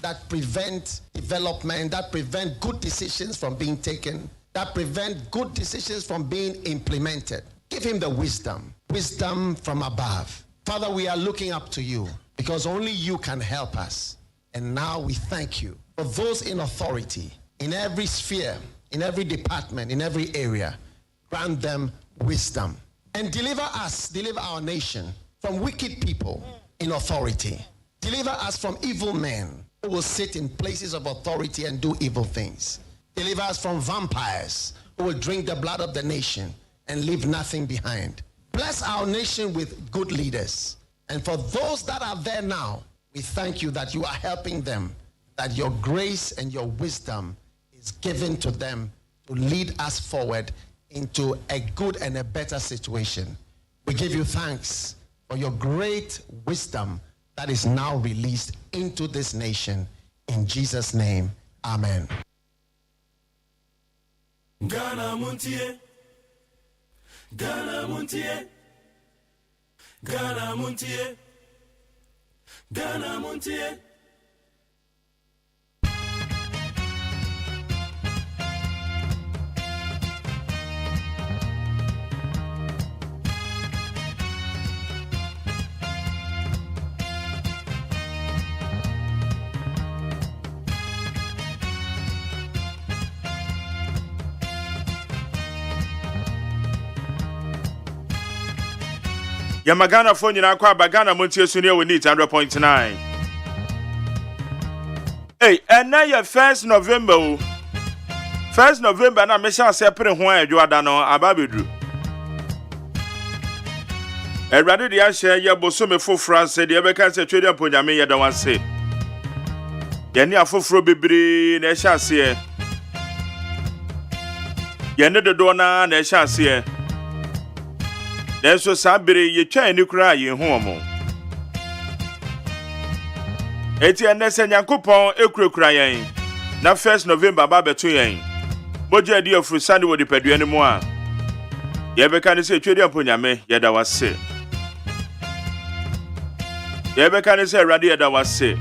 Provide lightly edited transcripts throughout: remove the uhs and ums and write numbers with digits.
that prevent development, that prevent good decisions from being taken, that prevent good decisions from being implemented. Give him the wisdom from above. Father, we are looking up to you because only you can help us. And now we thank you for those in authority, in every sphere, in every department, in every area. Grant them wisdom and deliver our nation from wicked people in authority. Deliver us from evil men who will sit in places of authority and do evil things. Deliver us from vampires who will drink the blood of the nation and leave nothing behind. Bless our nation with good leaders. And for those that are there now, we thank you that you are helping them, that your grace and your wisdom is given to them to lead us forward into a good and a better situation. We give you thanks for your great wisdom that is now released into this nation. In Jesus' name, amen. Ghana MONTIE, Ghana MONTIE, Ghana MONTIE, Ghana MONTIE. Yamagana phone na kwa bagana MONTIE sunia we need 100.9. Hey, and now your 1st November. 1st November na mesha sepre ho adwada no ababedru. Erade de ahye ye bosome fofra se de ebeka se twede aponyame ye da wanse. Ye ni afofro bebre na ehya ase. Ye ne dodo na ehya ase. Nenso sabere ye twan ni kura ye hu omo. Eti enese Nyankopon ekurakura yen. Na 1st November ba beto yen. Moja di ofrusani wo dipadua ni mu a. Ye beka ni se twede aponyame ye da wase. Ye beka ni se Awurade ye da wase.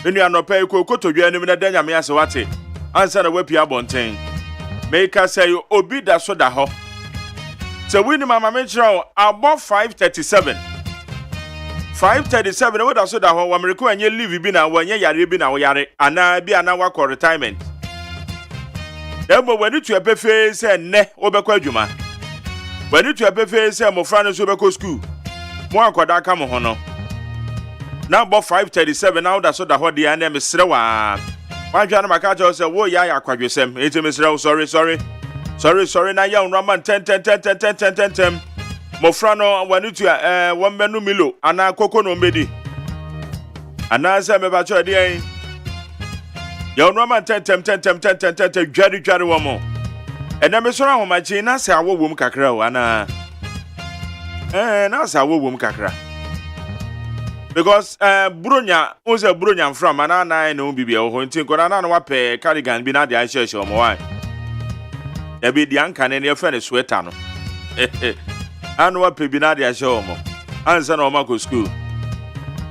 Enu anopa ekokotodua ni na da nyame ase wate. Ansa na wapi abonten. Make us say obi da so da ho. So we ni mama mention about 5:37. 5:37 we da so da ho wa America anye leave bi na wa anye yare bi na wo yare ana bi ana wa retirement. Emo wani tu epefe se ne obekọ adwuma. Wani tu epefe se mofra no so obekọ school. Mo akwada aka mo ho no. Na about 5:37 now da so da ho de ana mesre wa. Wadwa na maka jo se wo ya akwadwesem. Eti mesre sorry na ya unraman 10 mofra no wani tu wombenu milo ana koko no mbedi ana se me ba cho de yin ya unraman 10 jari wo mo ena me soro ahomachi na se awo wom kakra o ana na se awo wom kakra because bronya from ana na no bibia o ho ntin ko na na wa pe cardigan bi na de a share o mo wa. Ebi di anka ne efe ne sweater no. Anu wa pebi na de ahye omo. Ansa na omo go school.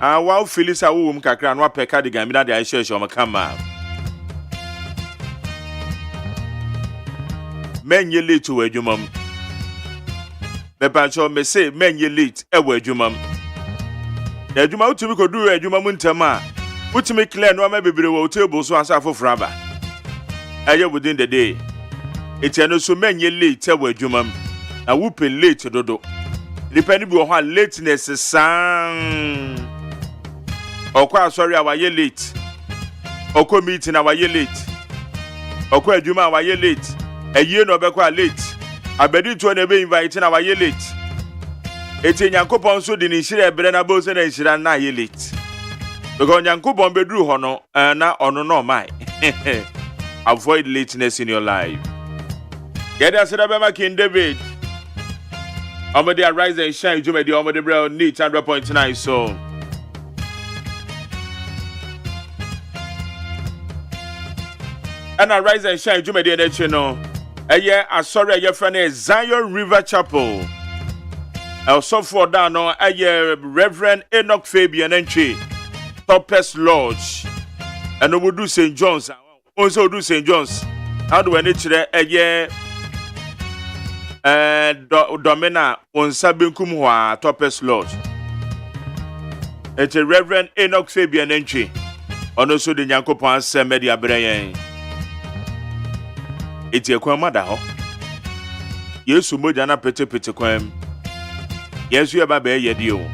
Wa Felisa wo wum kakra no pe cardigan bi na de ahye omo kama. Menye late wo adwumam. Me pa cho me say menye late e wo adwumam. Na adwuma utumi ko du adwumam ntam a. Utumi clear no ma bebere wo table so ansa afofra ba. Aye within the day. Eti eno so menye late e wo adwumam. Na wo pe late dodo. Depend bi wo ho lateness san. Okwa asori a wa ye late. Okwa meeting a wa ye late. Okwa adwuma a wa ye late. Eyie no obekwa late. Abedi to na be invite na wa ye late. Eti Nyankopon so di ni hire ebere na bo se na hira na ye late. Because Nyankopon bedru ho no na ono no mai. Avoid lateness in your life. Get us the King David. Omedi arise and shine. Jumedi omedi bro need 100.9 so. And arise and shine. Jumedi and chino. Eye asori eye friend Zion River Chapel. El so for down no eye Reverend Enoch Fabian entry. Topaz Lodge. And we do St. John's. Also do St. John's. How do we need to Domina on Sabinkum Topaz Lodge. It's a Reverend Enoch Fabian entry. And also the Yankopon Media Brain. It's a Quamada. Yes, Mujana Pete Quam. Yes, you have a bay yedio.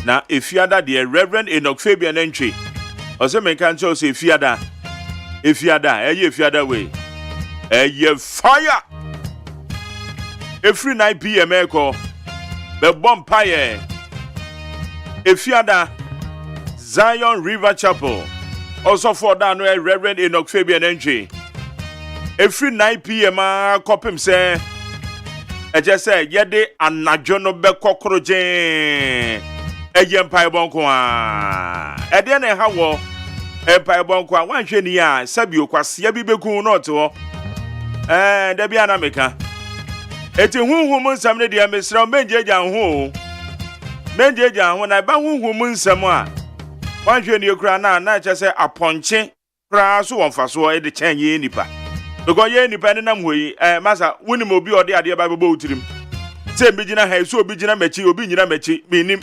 Now, if you are that, dear Reverend Enoch Fabian entry, or some can show say, if you are that, if you are that way, you fire every 9 p.m. echo, the bonfire, if you are that, Zion River Chapel, also for that, Reverend Enoch Fabian entry, every 9 p.m. Copim say, I just say, Yede and Najono Bekokroje. Empire Bonqua. At the end of how Empire Bonqua, one genia, Sabio Quasia Bibeku Noto, and Debiana Meka. It's a woman, some lady, Mr. Menjajan who Menjajan when I bound woman somewhere. One genia crana, not just say a ponche, Praso on Faso at the 10 year nipa. Because ye independent way, Massa, Winimobi or the idea by boat to him. Say Bijina has so Bijina Mechi, Obina Mechi, meaning.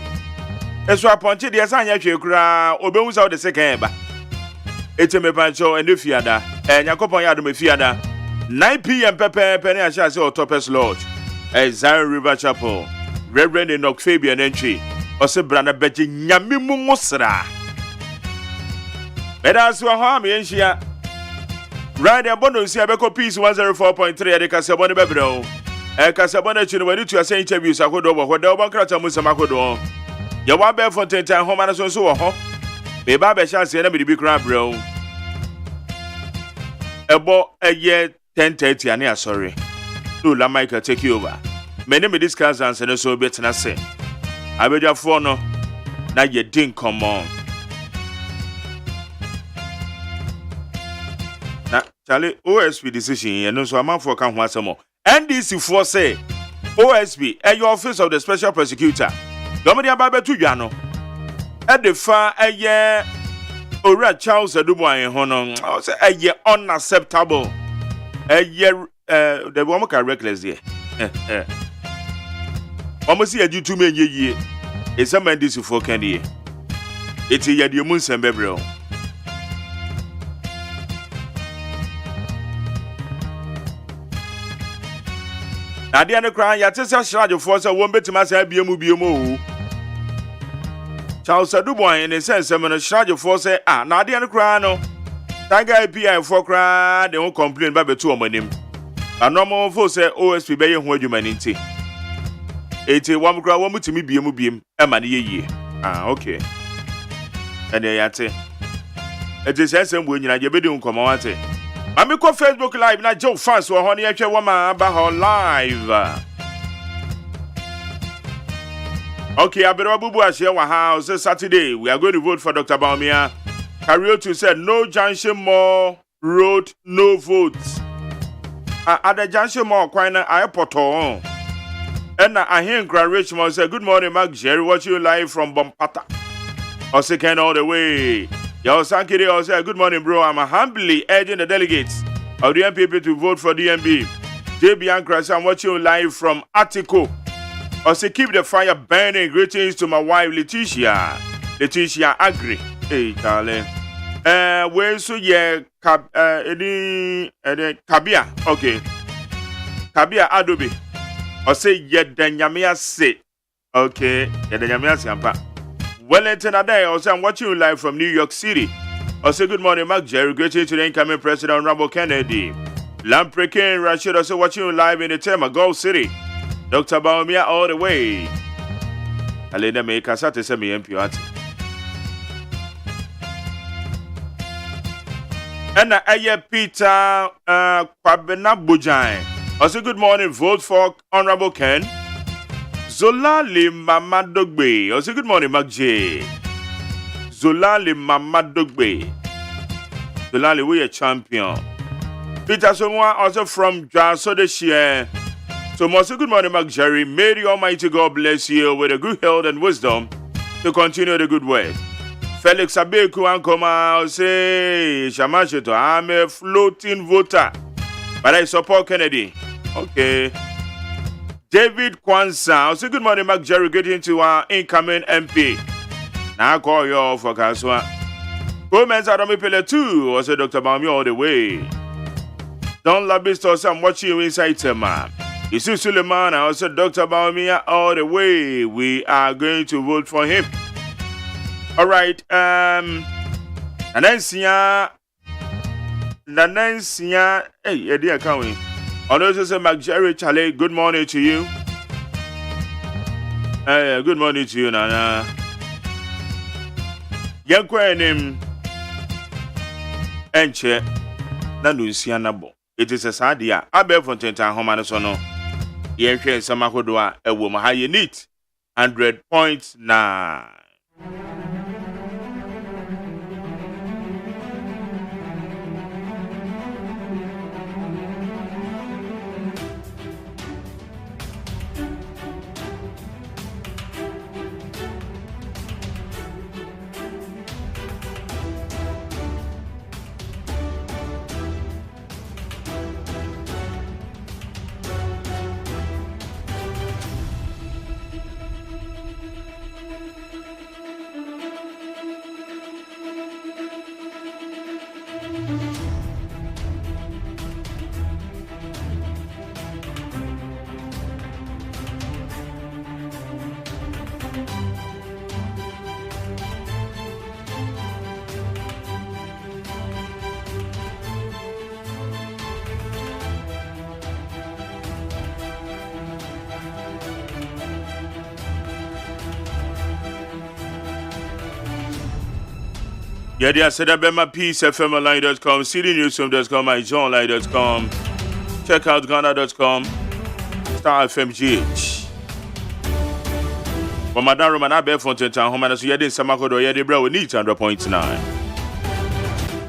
Eso aponche de asa anya hwe kura obehun sa de second ba eteme pancho and fiada yakopon ya do fiada 9 p.m. pepe ne asha se Topaz Lodge Zion River Chapel Reverend Enoch Fabian entry ose brana beje nyame mu musra beda so ha me enhia radio bonus ya beko peace 104.3 de kasebo ne bebro kasebo na chi no wani tu asa interviews akodo bo hoda obankrata mu samakodo your one bear for 10 times home and so ho. Be ba be chance na be crab bro. Ebo a year 10:30 ani sorry. Do la Michael take you over. Many me discuss and so bit na say. Abeja for no na ye din come on. Na Charlie OSP decision and so am for kan ho asemo. NDC for say OSP your office of the special prosecutor. Domini ababe tu dwano e de fa eye ora Charles Aduboan ho no say eye unacceptable eye the one ka reckless there almost see adu tu me yeye e some ndisi for kan there eti ye de mu nsem bebre o na de ne kran ya tese shrage for say won betima say biemu Charles Aduboan in a sense, I'm a charge for say, now the other crown. That guy PI for cry, they won't complain about the 2 of them. A normal for say, OSP bay and what you man in tea. 81 crowd, one to me be a mubium, a man ye. Okay. And they are say, it is as when you are doing come on. I'm a Facebook Live, not Joe Fans or Honey, actually, woman about her live. Okay, Aberobubu Ashewa House Saturday. We are going to vote for Dr. Baumia. Kariotu said no Junction Mall Road, no votes. At the Junction Mall, Quina, I put on. And I hear Richmond say, good morning, Mark Jerry, watching you live from Bompata. Or second all the way. Yo, Sankiri, I say, good morning, bro. I'm humbly urging the delegates of the MPP to vote for DMB. JB Ankras, I'm watching you live from Atiko. I say keep the fire burning. Greetings to my wife Letitia. Letitia agree. Hey, darling. Where so yeah, any Kabia. Okay. Kabia Adobe. I say yeah, then Yamia say. Okay, yeah, then Yamia Sampa. Wellington Ade. I say I'm watching you live from New York City. I say good morning, Mark Jerry. Greetings to the incoming President Rambo Kennedy. Lamprekin Rashid. I say watching you live in the Tema Gulf City. Dr. Baumia all the way. Alena me kasate se me MP ati. Ena aye Peter Kwabena Bujan. Also good morning, vote for Honorable Ken. Zolali Mamadogbe. Also good morning, Mark J. Zolali Mamadogbe. Zolali we a champion. Peter Somwa also from Jaso this year. So, most good morning, Mark Jerry. May the Almighty God bless you with a good health and wisdom to continue the good work. Felix Abeku Ankoma say, Shamashito, I'm a floating voter, but I support Kennedy. Okay. David Kwanzaa, say good morning, Mark Jerry. Get into our incoming MP. Now I call you for Kaswa. Women's Adami Pele 2, or say Dr. Bami all the way. Don't love this or I'm watching you inside Tema. You see Suleiman, I also Dr. Bami all the way. We are going to vote for him. All right, Nancy, hey, dear, can we? Also say Mark Jerry Chale, good morning to you. Hey, good morning to you, Nana. Yankwenim Enche Nanusianabo. It is a sadia. Abe Fontenta Homanasono. Yankwe Samakodoa, a woman high neat 100.9. Yeah, they said about my piece, fmline.com, cdnewsroom.com, myjohnline.com. Check out Ghana.com, Star FMGH. For Madame Roman Abe Fontaine, home and so you did Samakodo, you did bro, need 100.9.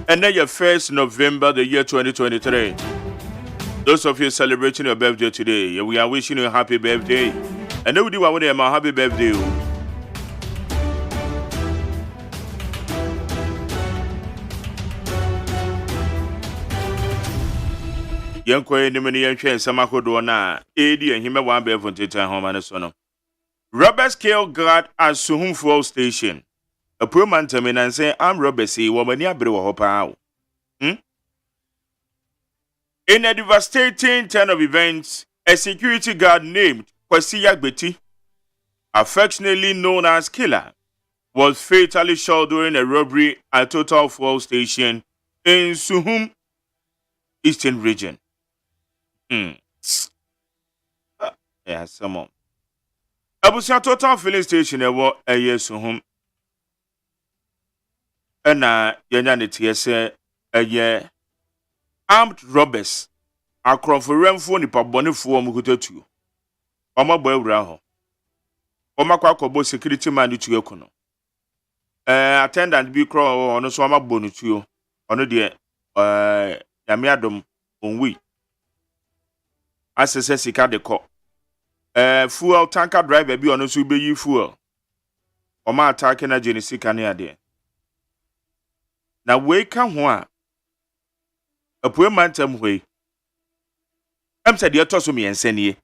And then your 1st November, the year 2023. Those of you celebrating your birthday today, we are wishing you a happy birthday. And then we do want to have a happy birthday. Yankwe ni mani yanhwe Samakodo na edi ehime wan be Fontaine home and so no. Robert Scale Guard at Suhum Fuel Station. A poor man to me and say, I'm Robert C. Woman, ya brew hopa. In a devastating turn of events, a security guard named Kwesi Yagbeti, affectionately known as Killer, was fatally shot during a robbery at Total Fuel Station in Suhum, Eastern Region. Yeah, someone. Abusia Total Filling Station ewo eye Suhum. Ena yenya ne tiese eye armed robbers akrofo nipa bonefo omukutetu. Omabo ewura ho. Omakwa kobo security man tu ekono. Attendant bi kro ono so omabo no tuo. Ono de yame adom onwi. Asese sika de ko. Fuel tanker driver bi ono so be yi fuel. Oma attack na genesi ka ne ade. Na we ka ho a apoe mantam hoi. Em said de to so me ensenie.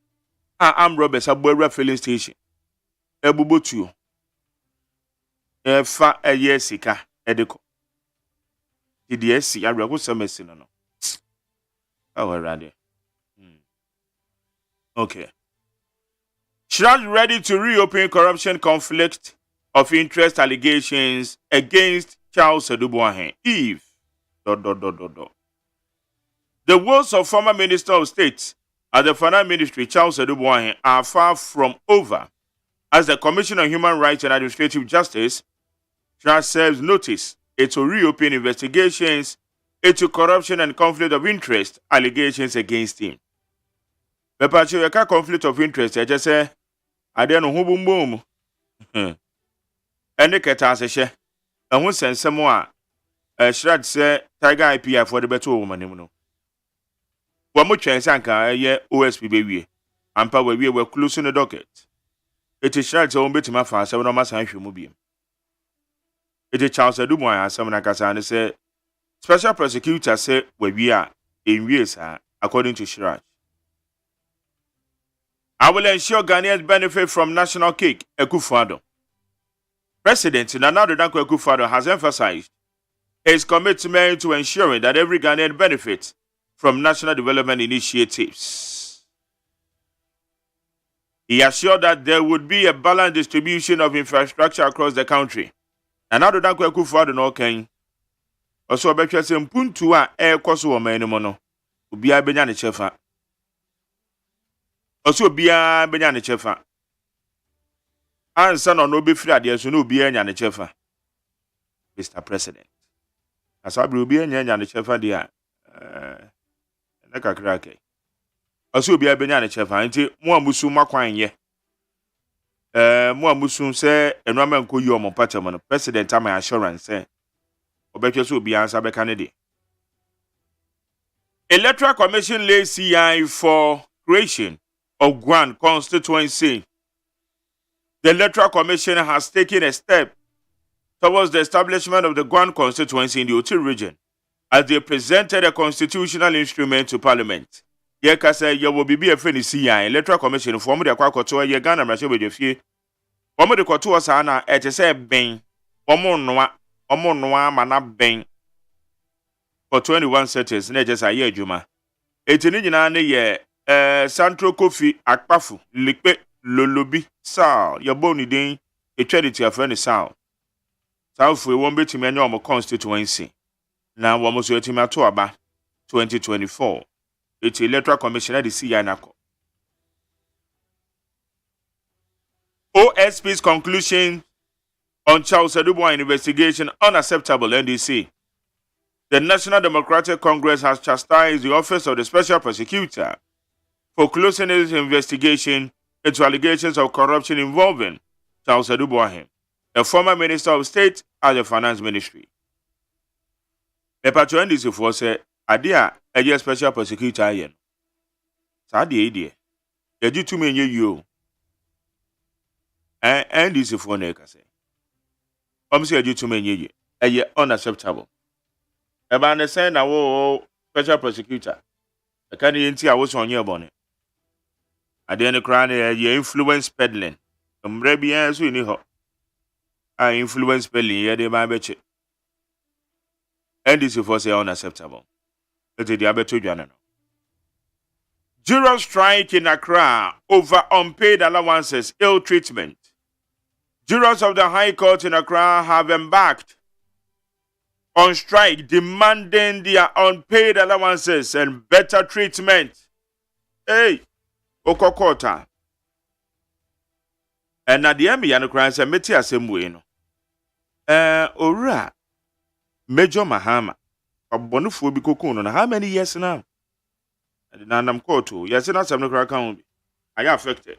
Am Roberts abowura filling station. Ebubotuo. Fa eye sika edeko. Did yes ya rego semesi no. Oh rade. Okay. Shrad ready to reopen corruption conflict of interest allegations against Charles Edubuahen. Eve. The words of former Minister of State at the Finance Ministry, Charles Edubuahen, are far from over, as the Commission on Human Rights and Administrative Justice serves notice it will reopen investigations into corruption and conflict of interest allegations against him. The Patriarchal conflict of interest, I just say, I don't know who boom. And the Catasha, and who sends someone, Shrad say, Tiger IPI for the better woman. One more chance, Anka, a year OSP baby. ampa we're closing the docket. It is shared to bit my fast 7 months and mubium. It is Charles Adumoy as someone can say special prosecutor say where we are in years according to Shiraj. I will ensure Ghanaians benefit from national cake, Akufo-Addo. President Nana Addo Akufo-Addo has emphasized his commitment to ensuring that every Ghanaian benefits from national development initiatives. He assured that there would be a balanced distribution of infrastructure across the country. Nana Addo Akufo-Addo no ken. Also betwa se mpuntu a ekoso wo manimo no. Obia benya ne chefa. Also obia benya ne chefa. Ansa no be free ade so no obia nya ne chefa. Mr. President. Asabri obia nya ne chefa dia na kakra kai. Also obia benya ne chefa nti mo amusu makwan ye. Mo amusu se enwama nkoyi omo patam no president am assurance say obetwe so obia ansa beka ne de. Electoral Commission lays CI for creation of Guan constituency. The Electoral Commission has taken a step towards the establishment of the Guan constituency in the Oti region as they presented a constitutional instrument to Parliament. Yeka say you will be a friend CI Electoral Commission for the Kwakoto ye Ghana Mrashe Bedefie. Omo de koto sana ete say ben omo noa mana ben for 21 settings na just aye adwuma. Eti ni nyina ne ye Santro Kofi Akpafu Likpe Lolobi Sal Yaboni den etwedi a friend Sal. South we won betimi anya omo constituency. Na wo mo so etimi ato aba 2024. It's Electoral Commissioner the CI Nako. OSP's conclusion on Charles Adubois investigation unacceptable NDC. The National Democratic Congress has chastised the office of the Special Prosecutor for closing its investigation into allegations of corruption involving Charles Adubois, a former Minister of State at the Finance Ministry. The patron NDC for say, Adia, a Special Prosecutor yen. Sadi idea. Yaji to me you. And this is for Neka say. Say you to me ye unacceptable. About the same now Special Prosecutor. The candidate I was on your bonnet. I didn't cry ye influence peddling. Mrebian so in I influence peddling ye de my betch. And this is for say unacceptable. It's the abeto Janano. Jurors strike in Accra over unpaid allowances, ill treatment. Jurors of the High Court in Accra have embarked on strike demanding their unpaid allowances and better treatment. Hey, Okokota. And at the end, Yanukran said, Metia Semwino. Ora, Major Mahama, a bonufu bikukuno. How many years now? And I'm called to, yes, and I'm not account. I affected.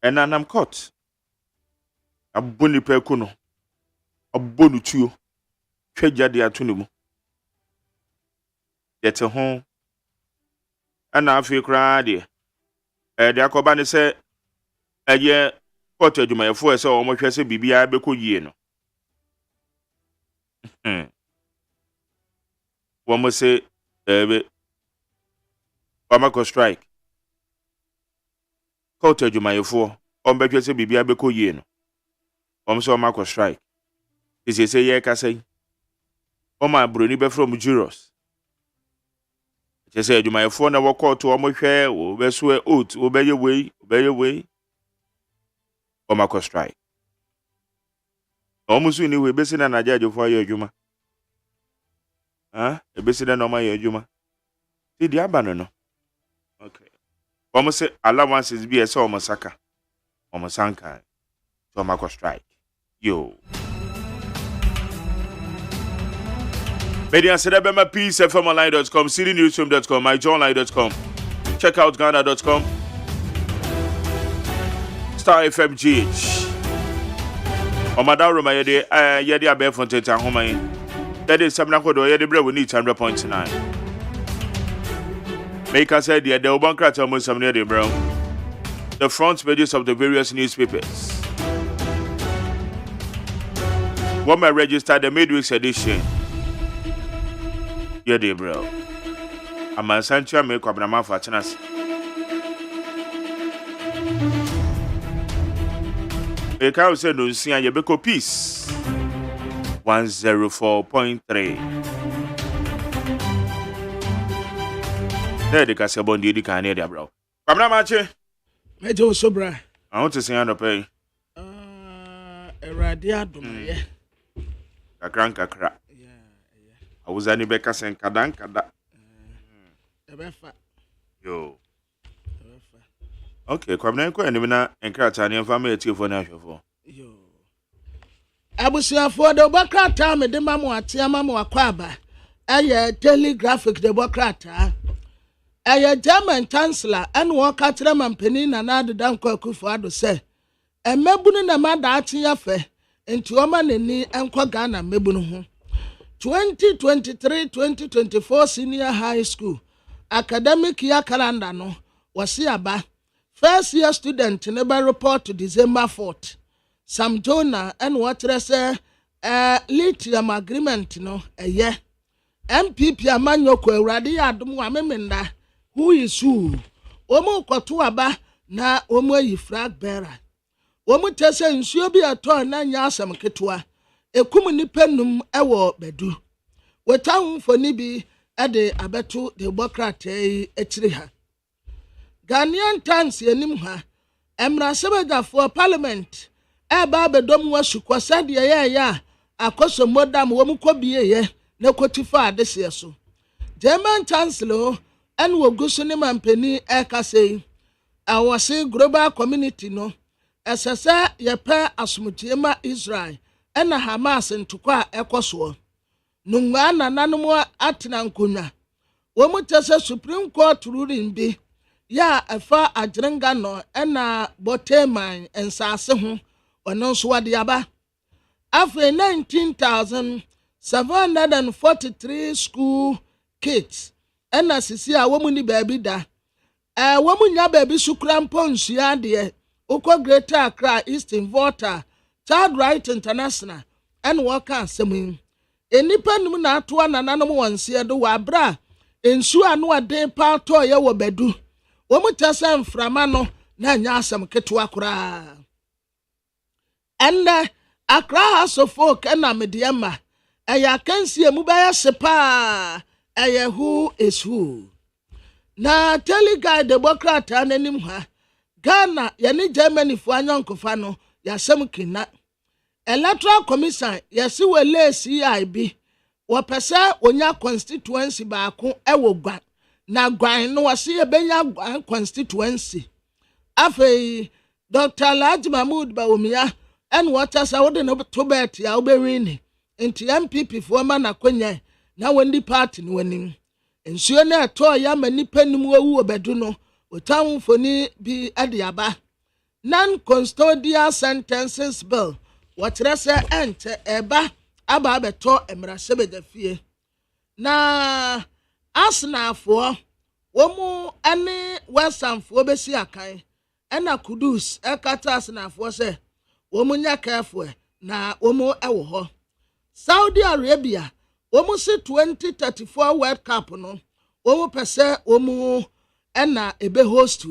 And I'm caught. A boni pekuno. A bonu tuyo. Treja de atunimu. Yet a home. And I feel cried. The Akobani said, a year, quarter to my force or almost as a BBI beco yeno. One must say, Omako strike. Quarter to my four, on better say BBI beco yeno. So Omako strike. This is a year say. My bruni be from Juros. Just said, you my phone walk out to almost share, or best way out, obey your way. Omako strike. Almost we knew a basin and a judge for your Juma. A basin and my Juma. See the abandon. Okay. Almost say allowances be a saw Masaka. Omasanka. Omako strike. Yo. Media Sedabema Peace FMLine.com, CityNewsroom.com, MyJohnLine.com. Check out Ghana.com. Star FM GH. Omadaro Mayede, Yedi Abe Fonteta Homain. That is Sabnakodo, Yedi Bre, we need 100.9. Make us say the Obankrat almost some near the brown. The front pages of the various newspapers. Woman registered the midweek edition. Yeah, dear bro. I'm a sanctuary make up Nama for Chanas. A cow said, no, see, and Yabeko Peace 104.3. There, the Casabon did the Canada, bro. I'm not matching. Major Sobra. I want to see on the pay. A radiadum, yeah. A crank a crack. I was any Becca saying Kadanka. Yo. Okay, come now, and even Kratanian family for national. Yo. I was here for the Bocrat time, the Mamma, Tiamamo Aquaba, a telegraphic the Bocrata, a German chancellor, and walk at them and Penin and other Danko Kufado say, and Mebun and Mad Artiafe, and Tuaman and Quagana Mebunu. 2023-2024 senior high school academic year calendar no wasiaba first year student never report to December 4th. Sam Jonah and what say lithium agreement no a year MPP amanyoko awrade adom amemenda who is who omo kwato aba na omo yi flag bearer omo tese nsuo bi ato na nya asam ketwa ekum ni penum ewo bedu wetawun foni bi ede abeto the Bocrat etiri ha Ghanaian Times enim ha emra sebeda for parliament eba bedom wasukwa sade ya akoso modam wo mko biye na kotifa adese so German chancellor en woguso ne mampani ekasei awase global community no esese yepe asomutiema Israel ena Hamas ntokwa ekoso nungwa nananom atena nkonya wo mutese Supreme Court ruling bi ya afa agrenga no ena boteman ensase ho ono so wade aba after 19,743 school kids ena sisi a wo mu ni baabi da wo mu nya baabi sukura mponsua de ukọ Greater Accra Eastern Volta Child Right International and waka asem enipa num na ato nananom wonse do wa bra ensu anu aden pa to ye wo bedu wo mutasa mframa no na nya asem ketwa kura enne Accra House of Folk na mediama eya kansie mu ba ya sepa eya who is who na teleguide the Bocrat ananim ha Ghana yani Germany fu anyankofa no yasem kina Electoral Commission yesi wele CIB wopese onya constituency baako ewo gwan na gwan no wase ebenya gwan constituency afei Dr. Alhaji Mahmood Bawumia en water sa wode no to bet ya obewini enti MPP fo ma na kwanya na wendi party no wanim ensuo na eto ya manipa nim wawu obedu no otan foni bi ade aba non-custodial sentences bill what rese ente eba aba beto emrasebe fie na asnafo womu ane wesanfo besi akan ena kudus ekata asnafo se womu nya careful na womu ewo ho Saudi Arabia womu se 2034 World Cup no womu pese womu ena ebe host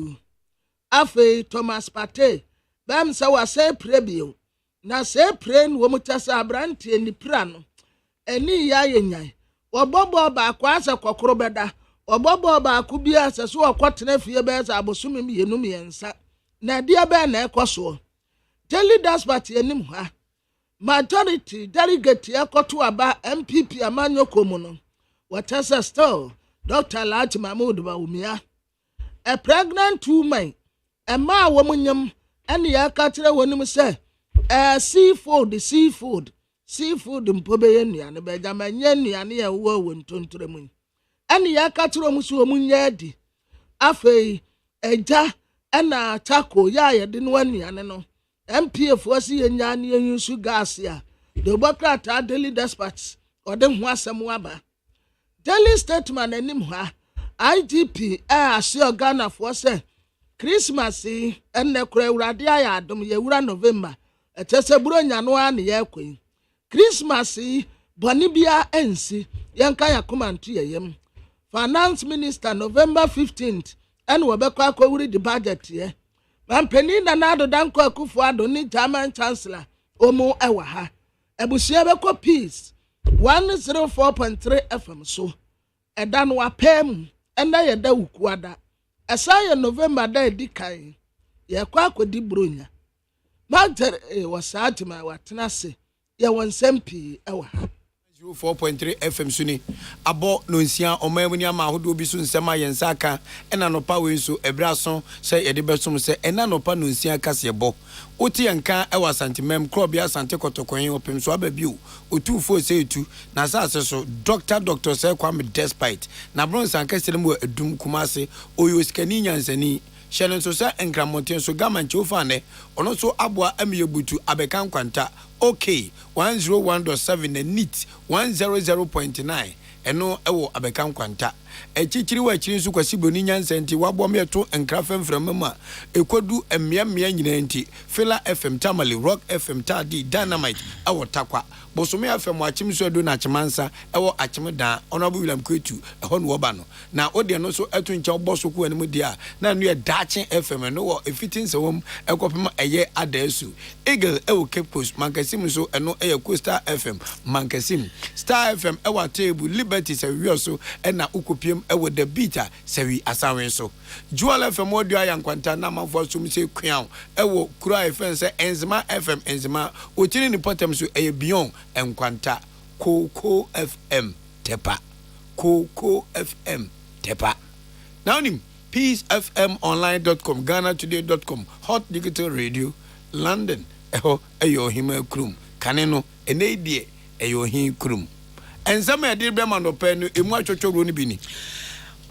afi Thomas Partey bam se wase prebio na se pren wo mutasa abrante ni prano eni ya yenyan obobo ba kwa asa kokoro beda obobo ba ku bia asa so okotena fie be asa abosumi mienum yensa na dia be na ekoso tell das party enim ha majority delegate ekoto aba MPP amanyoko mu no watasa still Dr. Alhaji Mahmood Bawumia a pregnant woman ema wo munyam ene ya ka kire wonim se seafood mpobe ye nuane be jama nya nuane ya wo ntontre mu ene ya ka kire omusu omunya di afei eja ena chako ya ye de no nuane no MPF wasi ye nya ne yusu gas ya the Bocrat Daily Dispatch ode ho asem aba Daily Statement anim ha IGP ahye Ghana for say Christmas enne kura urade aya adom ye wura November etese buro nya no a ne ye kwen Christmas boni bia ensi yenka yakoma nto yeyem Finance Minister November 15th and we bekwa akowuri the budget ye mampeni na nado danko Akufo-Addo ni German Chancellor omo ewa ha ebusia beko peace 104.3 FM so eda no apem enda ye da ukuada esa ye November da edikan ye kwa akodi bronya matter wasatima watenase ye wonsempi ewa ha 4.3 FM suni abo no nsia omamuni ama ahodo bi so nsema yensa aka ena no pa we so ebraso se yede besom se ena no pa no nsia kase bo oti yanka e wasantimem krob ya sante kotokon opem so ababiu otufo se etu na sase so doctor se kwame despite na bronsan kase mu edum kumase oyo skani nyansani Shannon so sa enkramonten so gamanche ofane ono so aboa amiyebutu abekan kwanta okay 101.7 na NEAT 100.9 eno ewo abekan kwanta echichiri wa chiri nso kwasi boni nyansa nti wabo meto enkrafen framama ekodu emmea nyina nti Fela FM Tamale Rock FM Tadi Dynamite ewo takwa bosome FM achim so do na chimansa ewo achim dan onobu William Kwetu eho no oba no na ode no so etu ncha oboso ko anemu dia na no ye dachi FM no wo efitin se wom ekopema eye adasu Eagle ewo Cape Coast mankasim so eno eye Coastal FM mankasim Star FM ewo table Liberty se wioso ena ukopiem ewo the beta se wi asawen so Jewel FM odio ayankwanta na mafo so mse kwan ewo kura FM se Enzima FM Enzima otini ni potem so eye beyond enkwanta Coco FM tepa Coco FM tepa now nim peacefmonline.com GhanaToday.com Hot Digital Radio London eho eyo hima krum kaneno enedie eyo hin krum enzama ya dirbe manope no emu atwotwo no bini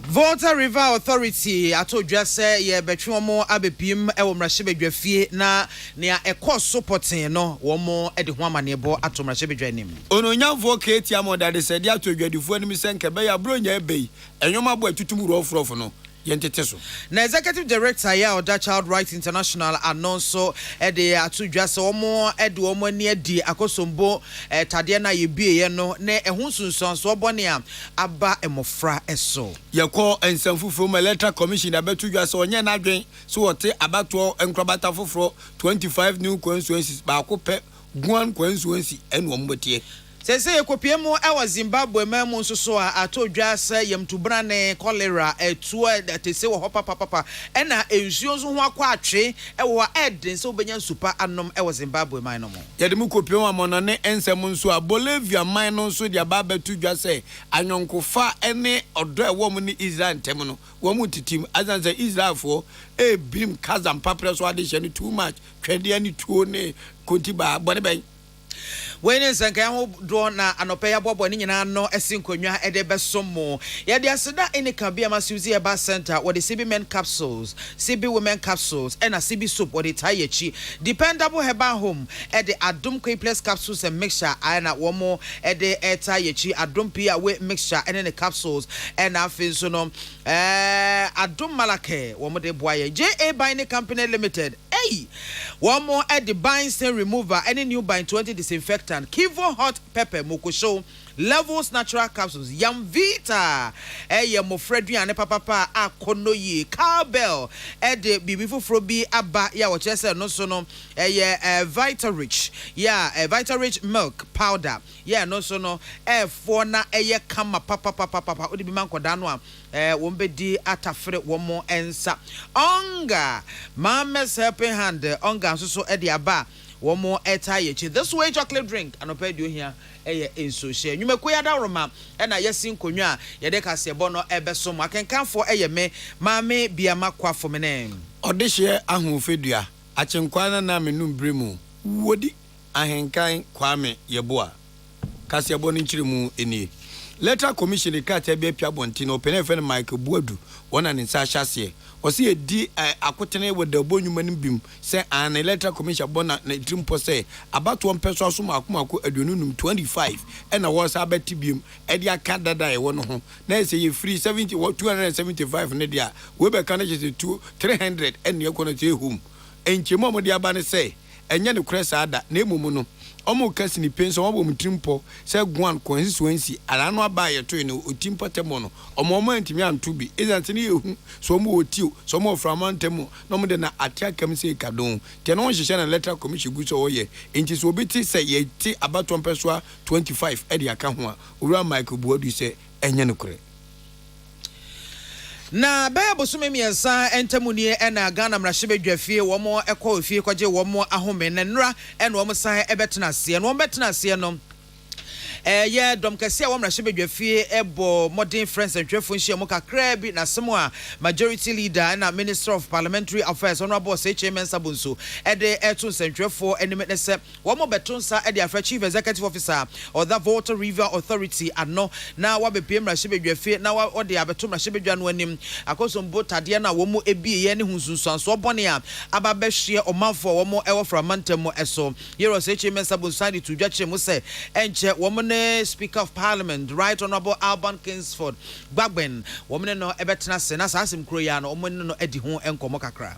Volta River Authority atodwa se ye betwe omo abepiem ewo mrahye bedwafie na nea ekọ supporting no wo mo ede ho amanebo ato mrahye bedwanim ononyamfo keti amodade se de atodwadifo anim se nkebe ya bronya ebei enyoma bo atutum ruofrofo no yenteteso na executive director ya Oda Child Rights International anonso ede atodwa se omo ede omo ani adi akosombo tade na yebie no na ehun sunson so obone a aba emofra eso yekọ ensamfufo ma electoral commission abetodwa se onye na adwen so wote abato enkrobata foforo 25 new constituencies ba akopɛ guan constituency eno ombotie Sese ekopiemu ewa Zimbabwe memu nsoso a atodwa se yemtubrane cholera etua tese wo papa ena ensuo nso ho akwa atwe ewo eden se obenya super anom ewa Zimbabwe man no mo yede mu kopiemu amonane ensem nso a Bolivia man no nso dia ba betodwa se anyonkofa ene odo ewo mu ni Israel ntem no wo mu titim azanze Israel fo bim kazam papre so ade hye too much twede ani tuo ne kontiba bone ben Wene sanka ho do na anope ya bobo ni nyina no esinkonwa ede besomo ya de aseda enika bia masuzi eba center what the CB men capsules CB women capsules and a CB soap what the tayechi dependable herbal home at the Adum Plus capsules and mixture and at one more at the tayechi Adum Pia weight mixture and then the capsules and afin so no Adum Malake one more de boy JA Buying Company Limited hey one more at the buying stain remover any new buying 20 disinfectant Kivo hot pepper mokosho Levels natural capsules Yam Vita mo Fredrian papa akonoyi cowbell de bibi fofrobi aba ya wo chese no so no Vita Rich Vita Rich milk powder no so no for na kama papa odi bi mankoda no a wo mbedi atafre wo mo ensa onga mama's helping hand onga so de aba Womo etayechi. This way chocolate drink anope do here enso share. Nyumekoya da roma na yesin konwa yede kasebo no ebeso mo akenkan fo me maame biama kwafo mene. Odehye ahofedua achenkwana na menum bremu wodi ahenkan kwame yeboa kasebo no nchiremu eni Letter commission ka ta be pia bonti no penefen Mike Buadu wona ne sa hyase ɔsi edi akotene with the bonyumanim bim say an electoral commission bona na trimpo say abato mpeso aso makomako adununum 25 na was abeti bim e dia ka dada e wono ho na say free 70 275 ne dia we be kan je 300 and ye kono te hum enchemo mo dia ba ne say enye ne kresa ada na emumu no omo kasi ni penso omo mtrimpo se guan constituency ala no aba ye to no otimpo temo no omo antimi anto bi ezante ne yehu so omo otio so omo framantemo no mo de na atiakam se kadon te no hyehyɛ na electoral commission gu so oye enti so obiti se ye ti abato mpeso 25 e de aka ho a owura Michael Buadu se enye no kure. Na baya bosume miensa entamunie ena Ghana mrashibedwafie womo ekwa ofie kwaje womo ahome na nra ena womo san ebetena ase no betena ase no ye dom kase a wo mrashibedwafie ebo modern friends and twefo nhia mo kakra bi na semo a majority leader na minister of parliamentary affairs honorable OSEI Mensabunso ede eto nsentwefo enime se womo betonsa ede afra chief executive officer of the Water River Authority ano na wabepie mrashibedwafie na wode abeto mrashibedwa no anim akosombo tade na womo ebie ne hunsunsanso bone a ababehye omanfo womo ewo framantam eso yero OSEI Mensabunso ade to dwache mo se enche womo Speaker of Parliament, Right Honorable Alban Kingsford Bagben, woman no ebetena sena sasim kroya no woman no edi ho enkomo kakra.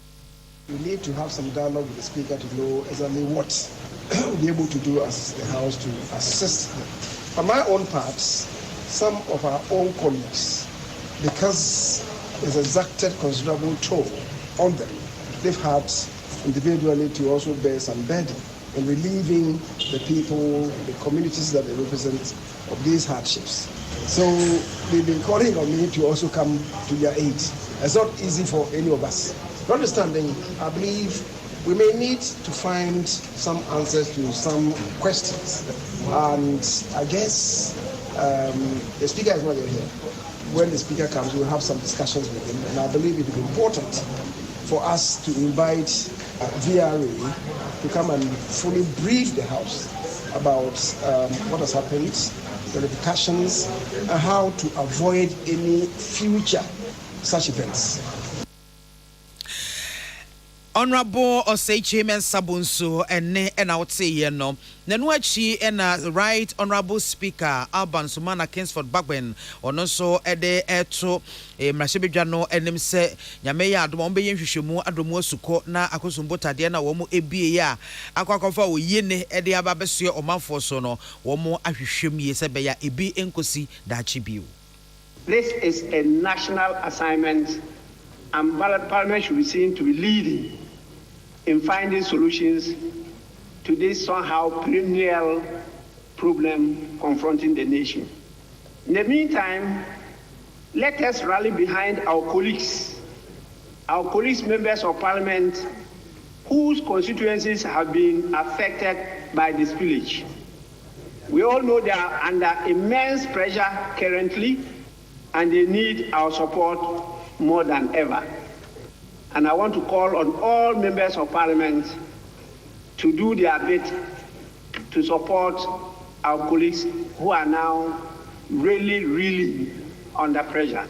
We need to have some dialogue with the Speaker to know exactly what we'll be able to do as the House to assist them. For my own part, some of our own colleagues, because it's exacted considerable toll on them, they've had individually to also bear some burden in relieving the people, the communities that they represent of these hardships. So they've been calling on me to also come to their aid. It's not easy for any of us. Notwithstanding, I believe we may need to find some answers to some questions. And I guess the Speaker is not yet here. When the Speaker comes, we'll have some discussions with him. And I believe it will be important for us to invite VRA to come and fully brief the House about what has happened, the repercussions, and how to avoid any future such events. Honorable OSEI Mensabunso ene wote ye no nenu achi ena Right Honorable Speaker Alban Sumana Kingsford Bagben ono so ede eto mrashebedwa no enim se nyame ya adom ombe yenhwehwemu adomu asuko na akosumbo tade na wo mu ebie ya akwakofa wo yene ede ababesue omanfo so no wo mu ahwehwem ye se beya ebi enkosi dachi biu. This is a national assignment and Parliament should be seen to be leading in finding solutions to this somehow perennial problem confronting the nation. In the meantime, let us rally behind our colleagues members of Parliament whose constituencies have been affected by this spillage. We all know they are under immense pressure currently and they need our support more than ever. And I want to call on all members of Parliament to do their bit to support our colleagues who are now really under pressure.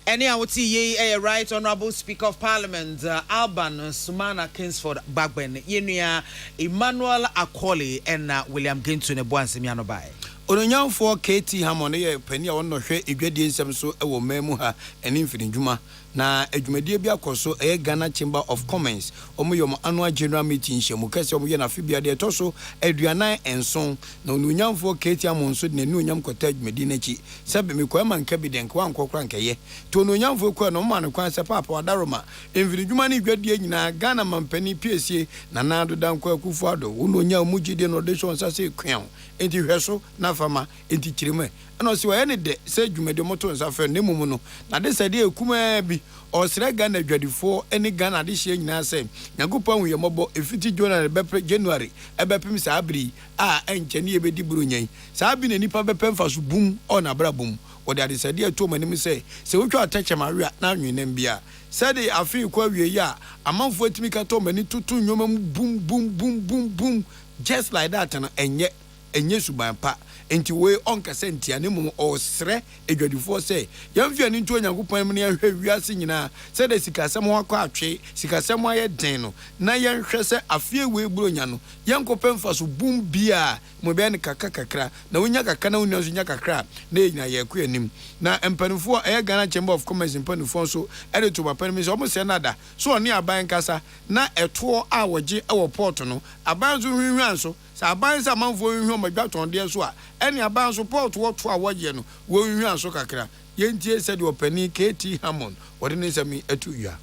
Any awoti ye Right Honorable Speaker of Parliament Alban Sumana Kingsford Bagben yenua Emmanuel Akoli and William Gintu ne boansemiano bai. Ononyanfo KT Hamon ye pani a wonno hwe edwadie nsem so ewo mamu ha ene mfini dwuma na adwumadie bi akoso Ghana Chamber of Commerce omoyom annual general meeting hyemu kase omoye na fibia de toso aduanan enson na ononyanfo KT Hamon so de nanu onyam kota adwumadie nachi sebe mekwa man ka bi den kwa nkokra nkeye to ononyanfo kwa no man kwan se papa wadaroma mfini dwuma ne edwadie nyina Ghana mampani piesie na nado dankwa akufu ado ononyam mugide no de so nsase kwan enti hweso na fama enti chirime ana osi wa ne de se dwumade moto nsafe ne mumu no na de sade ekuma bi osre Ghana dwadifo eni Ghana de hye nyina se nyagopa hu ye mobo efiti January bepre January ebepem sa abri a enche ne ebedi buru nyen sa abi na nipa bepem fa so bum ona bra bum ode ade sade eto manim se wotwa atache maria na anwenem bia sade afi kwa wie ya amanfo atimi ka to mani tutu nyoma bum just like that na enye enye suban pa enti we onka se ntia ne mu osre edwadifo se yamfia ni ntu onyankopɔn mu ne ahwɛ wiase nyina se de sikasɛm ho akɔ atwe sikasɛm aye den no na yɛnhwɛ se afie we buronya no yankopɛn fa so bum bia mo bia ne kakra na wonya kakra na wonya so nya kakra na nyina yɛ kɔ anim na empanifo Ghana Chamber of Commerce empanifo so ede to bapan mi so mo se nada so oni aban kasa na eto a woje e port no aban so hwehwan so sa aban sa manfo hwehwan madwaton de so a ene aban so port wo to a woje no wo hwehwan so kakra yentie said opani KT Hammond what didn't say me etuya.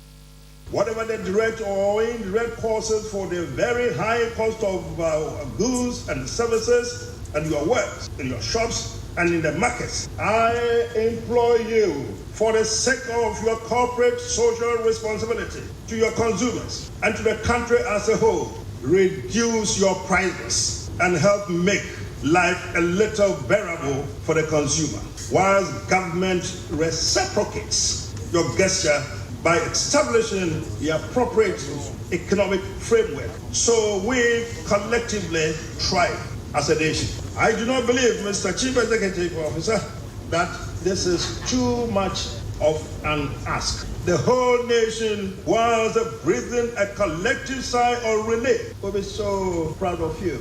Whatever the direct or indirect causes for the very high cost of goods and services and your works in your shops and in the markets, I implore you, for the sake of your corporate social responsibility to your consumers and to the country as a whole, reduce your prices and help make life a little bearable for the consumer, whilst government reciprocates your gesture by establishing the appropriate economic framework so we collectively thrive as a nation. I do not believe, Mr. Chief Executive Officer, that this is too much of an ask. The whole nation, whilst breathing a collective sigh of relief, will be so proud of you.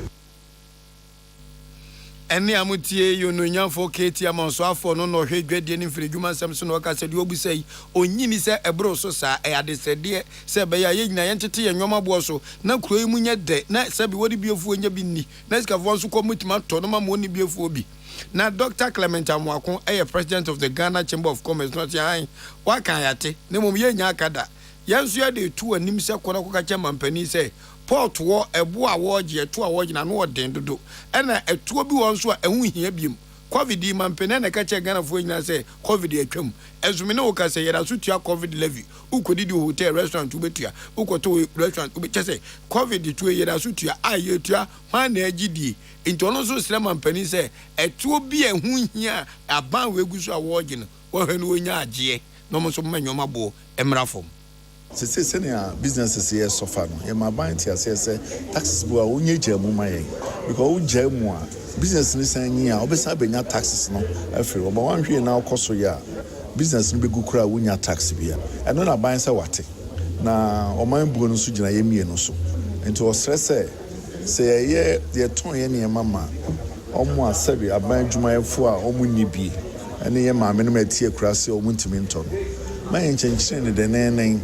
Eni amutie yo no nyamfo KT amonso afo no no hwedwede ni mfiri dwuma nsem so no ka se de obusai onyini se ebro so sa e adesede se be ya ye nyina ye ntete ye nwoma bo so na kuro yi munye de na se be wodi biofu nya bi ni na sikafo nso ko mutima to no ma mo ni biofu obi na Dr. Clement Amwakon president of the Ghana Chamber of Commerce not yan wa kan yate ne mom ye nya akada yanso ya de tu anim se kona ko ka chema mpani se port wo ebo a wo je to a wo gina no den dodo ena etuo bi won so a ehu hia biem covid mampene na ka che Ghana fo nyina se covid atwam ezumi ne wo ka se yera so tua covid levy ukodi di hotel restaurant ubetua ukoto restaurant ubechese covid tuo yera so tua aye tua hwan na agidie nti ono so sira mampani se etuo bi ehu hia aban we gu so a wo gina wo hwenu wonya agye no mo so manyoma bo emrafom. Sese na businesses here suffer no e ma ban ti ase se taxes bo a onye jamu mayen because o jamu a business ni san yin a obesa benya taxes no afre oba wan hwe na okoso ya business ni begu kura wonya tax bia eno na ban se wate na oman buo no so gina yemie no so enti o stress se ye ton ye ne mama omo asabi aban dwumayefo a omo ni bi ene ye ma me no matie kura se omo ntimi nto no mayen chenchire ne de nenen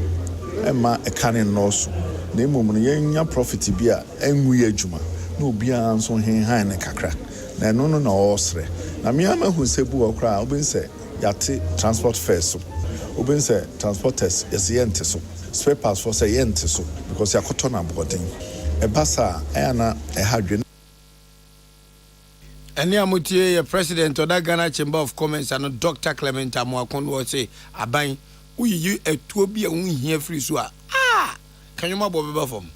Emma a cannon loss. Name woman, young profit be a enwy adjuma. No be answer him high and a crack. No, osre. Na miama who say boo or cry, Obin say, Yati transport first. Obin say, transporters is yenteso. Spare pass for say yenteso, because Yakotona boarding. A bassa, Anna, a hadrian. Eni amutie president of the Ghana Chamber of Commerce and Dr. Clement Amwakon was say, Aban. You a two be a win here free so can you ma bobe from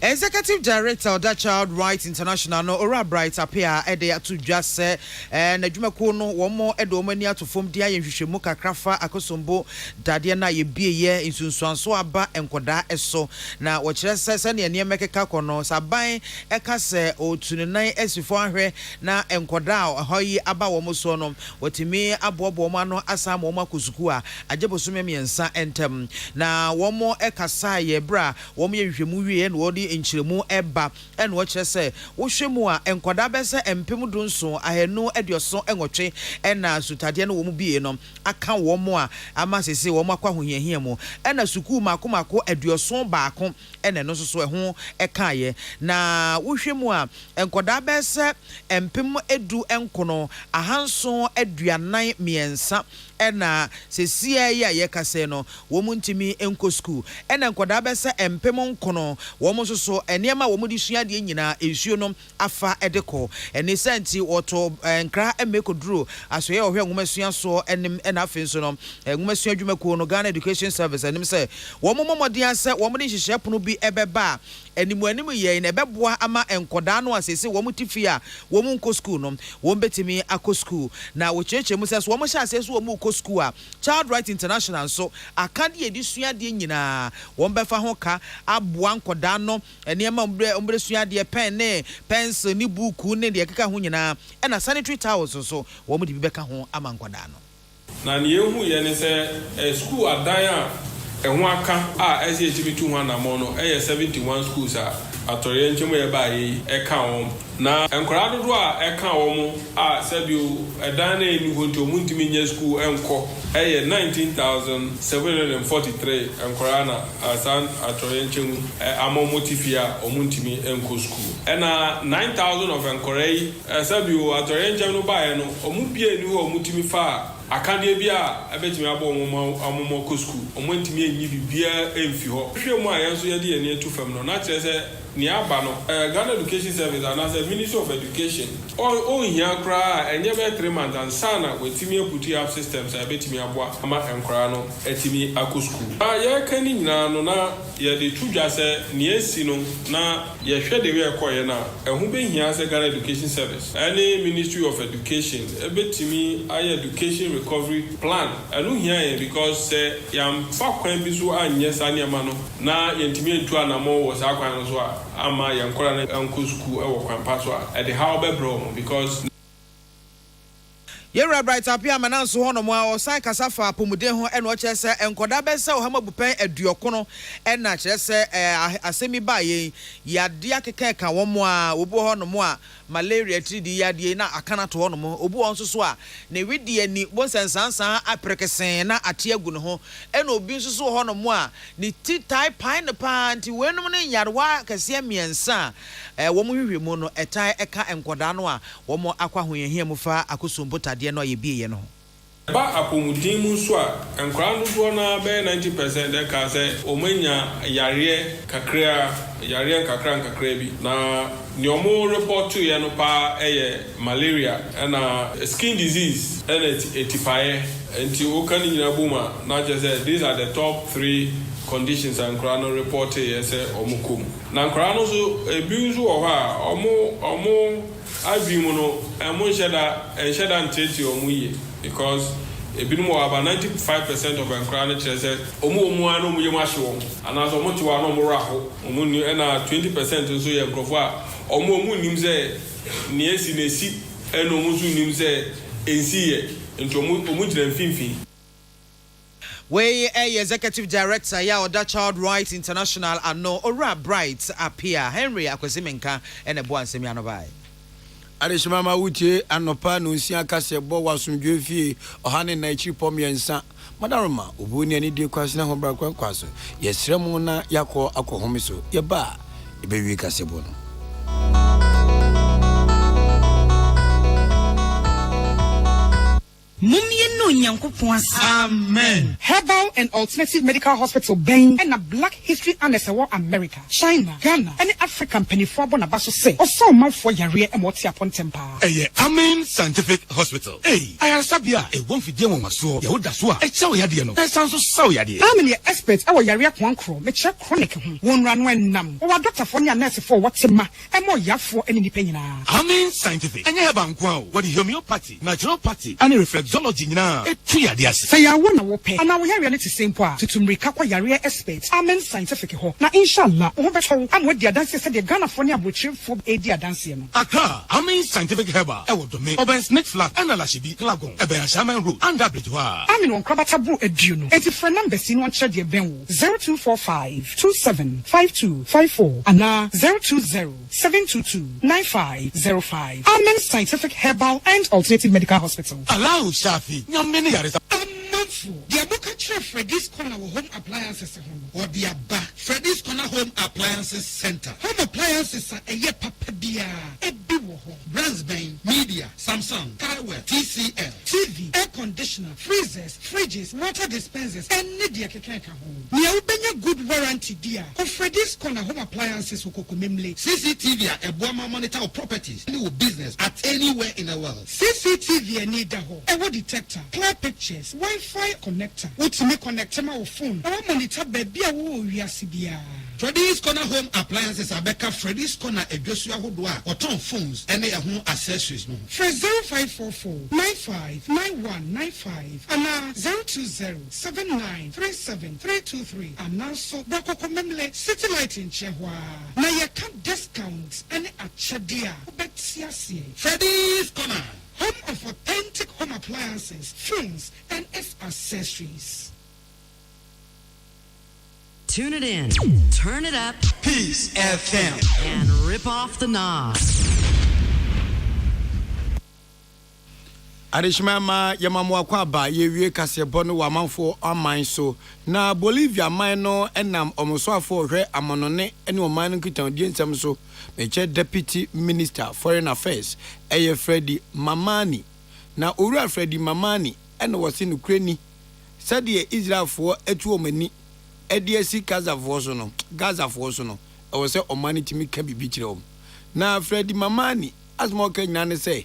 Executive Director of that Child Rights International no Ora Bright appear ede to just say na dwumako no one more edo mani ato fom dia yenhwehwemu kakrafa akosombo dade na ye bieye insunsuanso aba enkoda eso na wo kire se ne ne mekeka kono saban eka se otunenan asifo ahwe na enkoda hoyi aba wo so no watimi abobo mo ano asa mo makosuku a agebosume miensa entem na wo mo eka sa ye bra wo mo yenhwehemu wie na wodi enchiremu eba en wo kire se wo hwemu a enkoda be se empem dunso ahenu edioso enwotwe ena sutade no wo mu bie no aka wo mo a ama sese wo makwa hohiahia mu ena suku makomako edioso baako ena no so ho ekaye na wo hwemu a enkoda be se empem edu enkono ahanso aduanan miensa ena sesia ya ye kase no wo mu ntimi enko school ena enkoda be se empem nkono wo mu so eniema wo mu di sua de nyina ensuo no afa edeko eni senti woto nkra emekoduro asoye ohwe nwumasua so enim ena afenso no nwumasua dwumako no Ghana Education Service enim se wo mu momodian se wo mu di hihye pono bi ebeba animu ye na ebeboa ama enkoda no asese wo mu tifi a wo mu nko school no wo betimi akọ school na wo cheche mu se so wo mu hye asese wo mu ko school a Child Right International so akade edisua de nyina won befa ho ka aboa nkoda no enema ombre sua de pen ne pencil ni buku ne de keka ho nyina e na sanitary towels so wo mo de bibeka ho ama nkoda no na ne ehu ye ne se school adan a ehu aka a SHB 200 na mo no 71 schools a atoriye nchemo ye ba yi eka won na enkora dodo a eka won a sabio edan na eni honto muntimi nya school enko 19,743 enkora na asan atoriye nchemu amomotifia omuntimi enko school ena 9,000 of enkora yi sabio atoriye nchemu ba ye no omubie ni ho omutimi fa akade bia abetimi abo omomo ko school omontimi enyi bibia emfi ho hwe mu a yenso ye de ene etu fam no na kire se ni aba no Ghana Education Service and as a Ministry of Education all here cry and never 3 months and sana wetimi eputi up systems abetimi aboa ama enkra no etimi akọ school ye kani nyina no na ye de tudwa se ni esi no na ye hwe de we ekoye na ehu be hia se Ghana Education Service any Ministry of Education ebetimi aye education recovery plan enu hia because yam fa kwan bi so anye sane ama no na yentimi entu anamo wo sa kwan no so ama yankora na anko school e wo kwan paso a de how be bro because Yera bright apia mananso hono mo a osan kasafa apomuden ho eno chese enkoda bese o hamabupen aduokono ena chese asemi ba ye yade akeka ka wo mo a obo hono mo a malaria tridi yade na akana to hono mo obo won soso a na wedi ani bonsansansan aprekesen na ate agu no ho ena obi soso hono mo a ni titai pine pa anti wenum ne yarwa kase miensa wo mo hwehwe mu no etai eka enkoda no a wo mo akwa hoyehia mu fa akosombo de no ye biye no ba apomudin mu so a enkra no do na be 90% de ka se omanya yare kakra bi na ni omo report to ye no pa malaria na skin disease and etipaye enti o kan nyina buma na je say these are the top 3 conditions and crano report yes omukum na crano so ebi so o ha omo abimu no emo sheda nteti omuye because ebinumo about 95% of crano chese omu anu mu yemashi won anaso omo tiwa no mo raho omu ni na 20% so ye grofo a omu nimze ni esi nesi eno mu so nimze ensiye nto omu jira mfimfi. We executive director ya Oda Child Right International ano Ora Bright appear Henry Akwesimenka ene bo ansemi anobai. Adeshimama wutie anopa no nsia kase bo wasumdwe fie ohane na ichi pomiensa madaroma obuni ani de kwasina ho bra kwaso yesrem na yakọ akohomiso ye ba ebewi kase bo no. Amen. Herbal and Alternative Medical Hospital Ben and a Black History and America, China, Ghana, and African penny for Bonabaso say, or so much for Yaria and what's upon temper. Amen Scientific Hospital. I am Sabia, a one for Demo Maso, Yodaswa, a Chow Yadiano, that sounds so yadi. How many experts our Yaria Quancro, make sure chronic one run when numb, or Dr. Fonia nurse for what's a ma, and more yaf for any penny. Amen Scientific, and you have what is homeopathy, naturopathy, and reflexology now. Say I wanna wope, and now we have reality same part to Tumrika Yaria experts. Amen Scientific ho. Now inshallah, I'm with the dances at the Ghana Fonia Butcher for Adia dancing. Accra, Amen Scientific Herba, I will domain, Oben Snake Flat, and Alashibi, Klagon, Eben Shaman Road, and Abridua. I'm in one Krabatabu Eduno. And if number seen one Chadia Benwu 0245 275254 and now 020 722 9505. Amen Scientific Herbal and Alternative Medical Hospital. Allow Shafi, many are the Abuka Freddy's Corner Home Appliances or the Abba Freddy's Corner Home Appliances Center. Home appliances are a year papadia, a bibo Bransbane, Media, Samsung, Carwell, TCL, TV, air conditioner, freezers, fridges, water dispensers, and Nidia Kekeka home. We are opening good warranty, dear. Of Freddy's Corner Home Appliances Ukokumimli, CCTV, a Boama monitor of properties, new business at anywhere in the world. CCTV and need a home, a wall detector, clear pictures, Wi-Fi connector. What's me connect my phone? I monitor baby. We are CBR. Freddy's Corner Home Appliances Abeka Freddy's Corner Edwesua Hodwa Oton phones and a home accessories no. Fresh 0544 95 9195 and 020 79 37 323 and now so Brako Komemle Satellite in Chehwa. Now you can discounts and a chadia. Freddy's Corner, home of authentic home appliances, phones, and accessories. Tune it in, turn it up, Peace FM, and rip off the knob. Arishmama yamamu akwaba yewie kasebo no wamanfo aman so na Bolivia man no enam omosofo hwe amonone ene oman no kitan die nsem so meche deputy minister foreign affairs eye Freddy Mamani na owura Freddy Mamani ene wose no krani sade Israelfo etu omani ede asi Gazafo so no e wose omani timi ka bibi kire om na Freddy Mamani asmo ka nyane say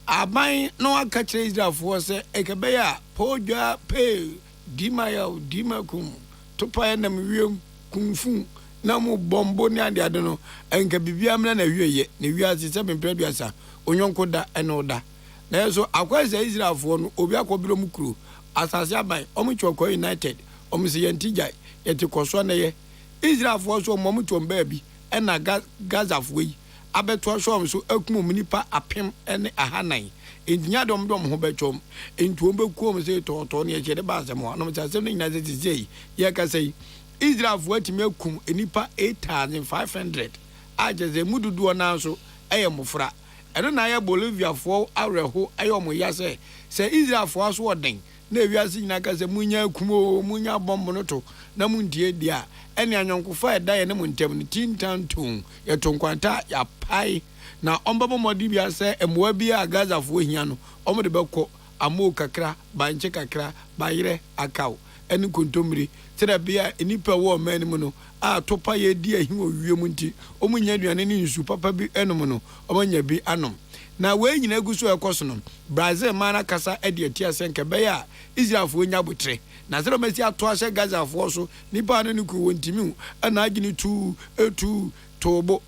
aban no aka kire Israelfo se ekebeya podwa pe dimakum topa na wiem kumfu na mu bombo ni ade ade no enka bibia mna na wieye na wiase se bempreduasa onyonko da ene oda na yeso akwase Israelfo no obi akobiro mu kuro asase aban omutwoko United omse yentijai yeti koso na ye Israelfo so momutom ba bi ena Gazafo yi abeto so so akum nipa apem ene ahanan endinya dom ho betwom entuom bekuom se toto ne yede ba asemo no mtasem ne nyina ze ye ka sei Israelfo atimi akum enipa 8500 ajeze mududu na so eye mofra eno na ya Bolivia fo areho ayo mo yase se Israelfo aso oden na ewiase nyina ka se munya akumo munya bombo no to na mundie dia ene anyonkofa eda ye ne muntem ne tintanton ye tonkwanta ya pai na ombabo modi bia se emwa bia Gazafo hia no omode beko amo kakra banche kakra bayire akaw ene kontomri tira bia enipa wo man mu no a topa ye di ahi wo wiem nti omunya aduane ne nsu papa bi enom no omanya bi anom na we nyina aguso ekoso no Brazil mana kasa ede atia senke be ya Israelfo nya botre na zero mesi ato ahye Gazafo so nipa no ne ku wontimi ana agini tu etu tobo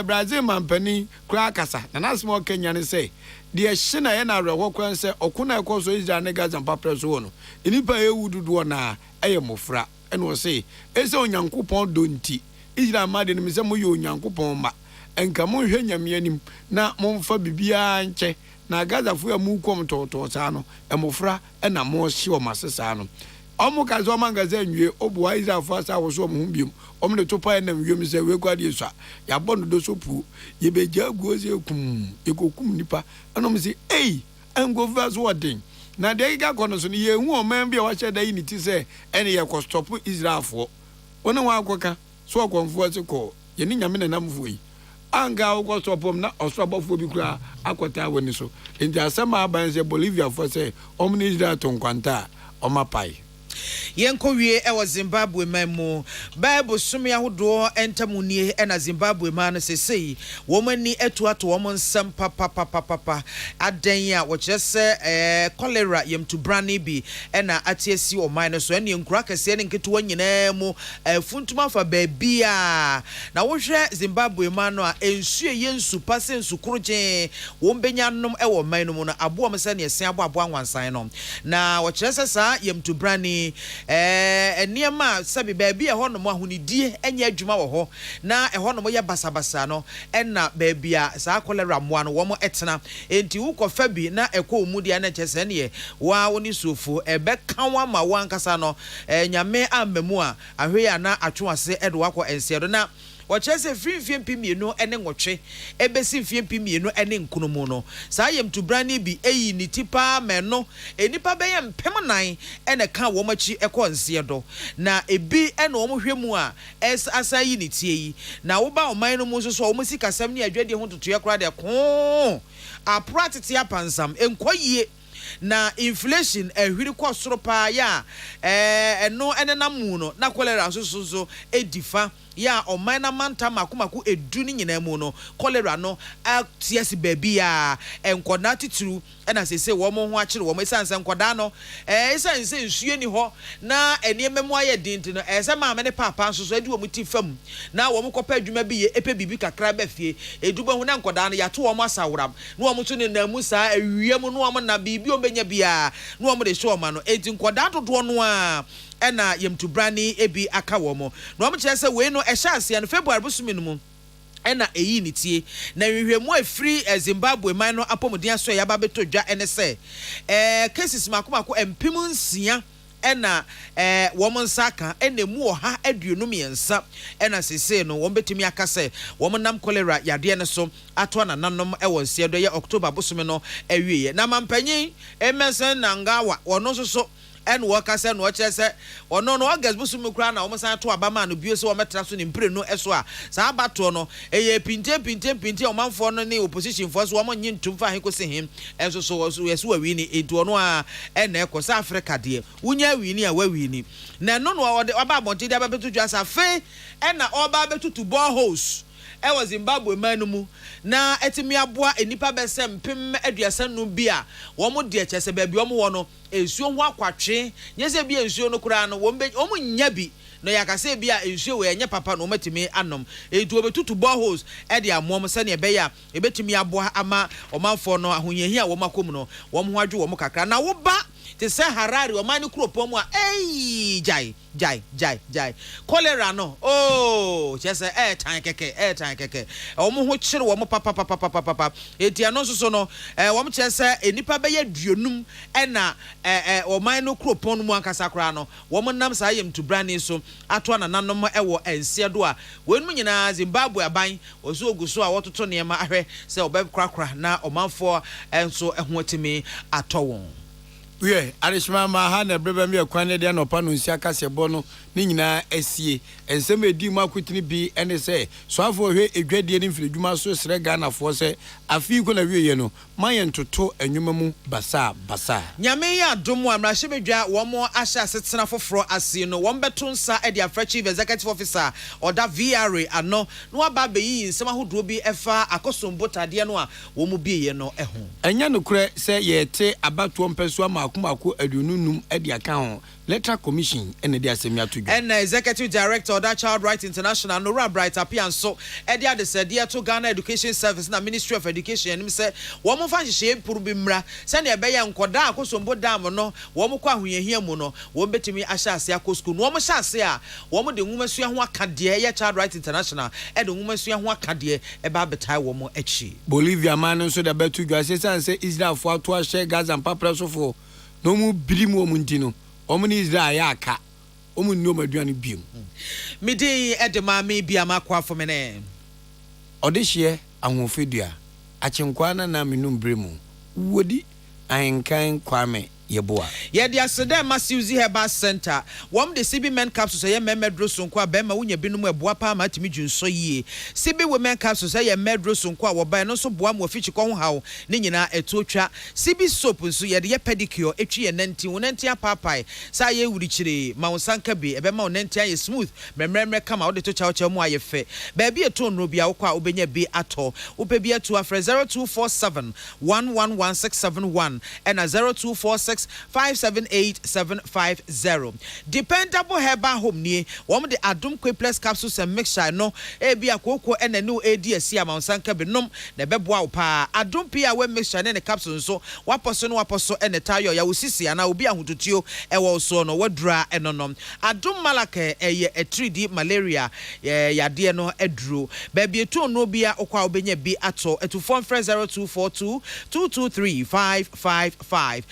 Brazil mampani kura kasa na nasmo Kenya ne say de hye na ye na arewo kwan se okuna ekoso Israel ne Gaza papre so no nipa ewududu na mofra ene wo say ese onyankopon donti Israel ma de ne se mo ye onyankopon ma enka mo hwe nyame anim na momfa bibia nche na Gazafo ya mu kom toto sa no emofra ena mo hye o masesa no omo kazo mangaze nwie obuwa Israelfo asa wo so mo hubium omo de topa na wiem se we kwade esua ya bono do sopu ye beja guoze kum ekokum nipa anom se ango vas wording na de ga kono so ye hu o man bia wa cheda yi ni ti se ene ye ko stop Israelfo wona wa akoka so akonfo se ko ye ni nyame na namfo yi anga wo stopom na osobofo bi kura akota woni so nti asema abanze Bolivia fo se omni Israel tonkwanta omapai yenko wie e Zimbabwe memu Bible sumi ahodo entamunie e na Zimbabwe ma no sesei womani etuato wom nsam papa adan a wo kyerese cholera yemtu brani bi e na atiesi o man no so ene nkura kase ne nketo nyina mu funtuma fa baabia na wo hwe Zimbabwe ma no a ensue yensu pase nsukuruje wombenya nom e wo man no mu no abo mse ne ese abo anwansan no na wo kyerese sa yemtu brani eniema sabi baabi ho no mo ahunidie enya adwuma wo ho na ho no mo ye basabasa no na baabi a saa cholera mo no wo mo etena enti wo kofa bi na ekọ omudi na kyese ne wa woni sofo kan wa ma wankasa no nyame amamu a ahwe ya na atwase edo wakọ ense do na Wachese fimfiem pimienu ene ngotwe ebesi fimfiem pimienu ene nkunumu no saa yemtu brani bi eyi ni tipa meno enipa beye mpem nan ene ka wo machi ekọ nse do na ebi ene wo hwemu a asayi ni tie yi na wo ba oman no mu so wo sikasam ne adwade ho totoye kora de ko apratete apansam enkoyie na inflation ehwiri kwa soro pa ya eno enenamu no na cholera so edifa ya oman na manta makumaku edu ni nyina mu no cholera no atiasi baby ya enkoda tituru na sese wo mo ho akire wo mo esanse enkoda no esanse nsuye ni ho na enieme mu aye dinti no ese ma me ne papa nso edi wo muti fam na wo mo kopa adwuma bi ye epe bibi kakra ba fie eduba ho na enkoda no yato wo mo asawram na wo mo to ne namu saa awie mu no wo mo na bibi o benya bia na wo mo de show ma no edi enkoda dodo no a ena yemtu brani ebi aka wo mo na wo mo kire se we no ehya ase no February busumi no mu ena eyi ni tie na hwehwemu afiri Zimbabwe man no apomuden aso ya ba beto dwa ene se cases makomako empim nsia ena wo mo nsaka ena mu oha aduonum yensa ena sese no wo betimi aka se wo mo nam cholera yade ne so ato na nanom ewo nsia do ye October busumi no awieye na mampanyin emesen na ngawa wono so and work as and watch as or no August busum kra na omosan to abama no bio so o metra so ni mpre no eso a sa abato no eye pinte omanfo no ne opposition for so o monyi ntum fa he ko se him enso so yeso awi ni edu no a na ekọ sa Africa de wunya awi ni a wawi ni na no no oba abonte de ababetu dwa sa fe na oba betutu boreholes ewo Zimbabwe manumu na etimi aboa enipa besem pem aduasa no bia wo mo de chese ba bi wo mo wo no ensuo ho akwatwe nyese bia ensuo no kura no wo mo nya bi no yakase bia ensuo we enye papa no matimi anom edu obetutu boreholes e de amom se ne be ya ebetimi aboa ama omanfo no ahonyehia wo makom no wo mo ho adwo wo mo kakra na wo ba te se Harare o mani kropom a jai cholera no chese tan keke o mo ho kire wo mo papa etia no so no wo mo chese enipa be ya duonum na o man no kropom no mu ankasa kra no wo mo nam sa yem to brani so ato na nanom wo ense do a wenum nyina Zimbabwe aban ozo oguso a wototo ne ma ahwe se obekrakra na omanfo enso eho atimi atowon we arishma ma ha na breba mi akwane de no pa no nsia kasebo no ni nyina asie ensem edi mu akutini bi ene se so afo hwe edwadie ni mfiredwuma so sre Ghana fo se afi ko na wiye no mayen toto enwuma mu basa nyame ya domo amrahye bedwa wo mo ahya setena foforo asie no wo beto nsa e de afra chief executive officer oda VRA ano no aba beyi nsem ahodo bi efa akosombotade no a wo mu biye no eho enya no kure se yete abato mpeso ama akumako adununum e de aka ho Electoral Commission ene de asemi atudwa and executive director of that Child Rights International Nora Bright Apianso e de adesade to Ghana Education Service na Ministry of Education nim se wo mo fa hye puru bi mra se ne be ye nkoda akosombo dam no wo mo kwa ahoyehia mu no wo betimi ahya ase akosku no wo mo hya ase a wo mo de nwumasu ho akade ye Child Rights International e de nwumasu ho akade e ba betai wo mo achi Bolivia man nso de betudwa se sanse Israel fo ato ahye Gaza mpapra so fo no mu birimu omunti no omuni Israel ya aka omuni no maduane biem midi edema me bia makwa fo mene odehye ahofedua achenkwana na menum bremu wodi ahenkan kwame yeboa ye dia sede Masiuzi Herbal Center wom de CB men capsules ye memedro sonko abema wunya binum eboa pa ma timi dwunso yie CB women capsules ye medro sonko a woba no so boa mo afichi ko ho hawo ne nyina etotwa CB soap nso ye de pedicure etwi ye nanti wonanti apapai sa ye wurichire ma wonsanka bi ebema wonanti aye smooth memremre kama wo de to chawo mu aye fe ba bi eto nro bia wo kwa obenya bi ato wo pe bi ato afre 0247 111671 and 0246 578750 dependable herbal home nie wom de adom Quiplex capsules and mixture no e bia kokoko ena no ADS amansanka binom na beboa wo pa adom pia we mixture ne capsules so waposo ene tayo ya wosisi ana obi ahotutuo e wo so no wadura enonom adom malaka eye 3D malaria yade no aduro ba bi eto no bia okwa obenya bi ato etu phone 0242 223 555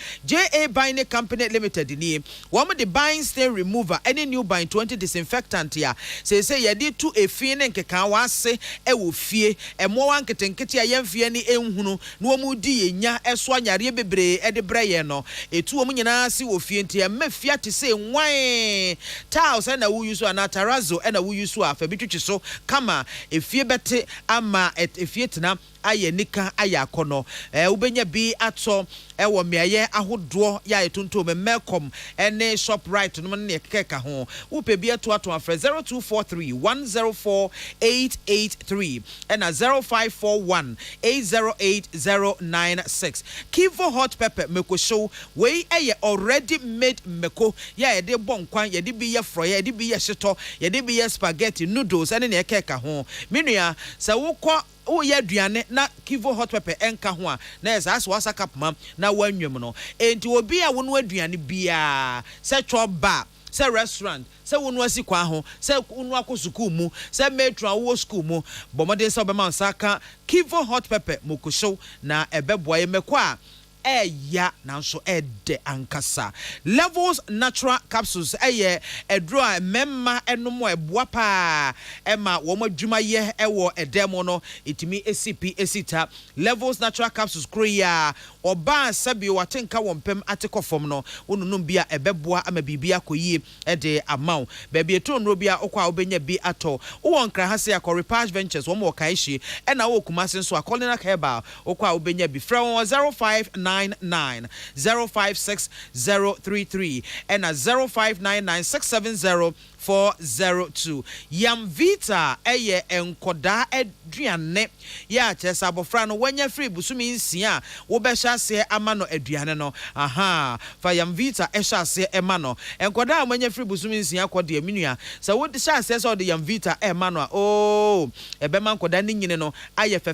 A Buying Company Limited ni one the buying stain remover any new buying 20 disinfectant ya say ye did to a fee nkeka wase e wo fie e mo wan ketenkete ya mfie ni enhunu no mu di enya eso anyare bebre e de breye no etu omu nyina si wo fie ntia mafia te say wan tiles na wo use ana tarazo na wo use afa bitwitwi so kama efie bete ama efie tena aye nika aya kono ubenya bi ato ɛwɔ meaye ahodoɔ ya etonto me Melcom ene Shoprite no ne keka ho wo pe bia to ato afre 0243 104883 and 0541 808096 Kivo hot pepper meko show we eye already made meko ya ye de bonkwan ye de bi ye froye ye de bi ye hyeto ye de bi ye spaghetti noodles ene ne keka ho menua se wo kɔ o ye aduane na Kivo hot pepper enka ho a na esas wasa kapma na wanwem no enti obi a wo no aduane bia se choba se restaurant se wo no asi kwa ho se wo no akosuku mu se metro wo school mu bomode se obema nsaka Kivo hot pepper mokosho na ebeboa ye mekwa a ya nanso ede ankasa Levels natural capsules eye edro a memma enomo eboa pa ema wo madwuma ye ewo edemo no itimi ACP esita Levels natural capsules kroya oba sabi watenka wompem atekofom no wonunum bia ebeboa ama bibia koyie ede amaw baabi eto nro bia okwa obenya bi ato wo nkra hase akọ Repage Ventures wo mo kaishi ena wo kumase nso akolina keba okwa obenya bi fra 0599 056033 and 0599670402 Yam Vita eye enkoda aduane ya chesa abofra no wanya free busumi nsia wo be hyase amano aduane no aha fa Yam Vita hyase emano enkoda wanya free busumi nsia kode aminua sa wo de hyase so de Yam Vita emano oh ebe man koda ni nyine no aye fe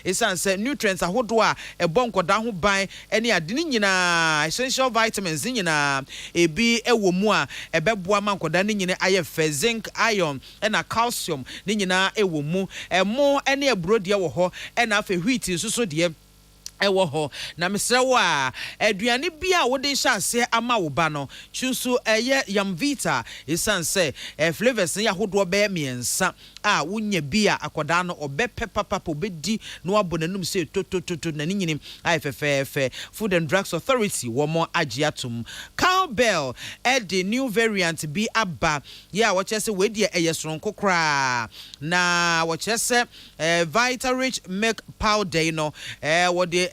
esanse nutrients ahodo a ebo nkoda ho ban ene ade ni nyina essential vitamins nyina ebi ewo mu a ebeboa man koda ni nyine aye fe zinc iron ena calcium ni nyina ewo mu emo ene ebrode wo ho ena afa wheat nsuso de ewo ho na mesrewo a aduane bia wo de hyase ama wo ba no chusu eye Yam Vita esanse flavors ya hodo be miensa a wonya bia akoda no obepe papa obedi no abonanum se to na nyini ai fe Food and Drugs Authority wo mo agiatum Cowbell the new variant bi aba ya wo chese we de eyesron kokra na wo chese Vita Rich Milk Powder no wo de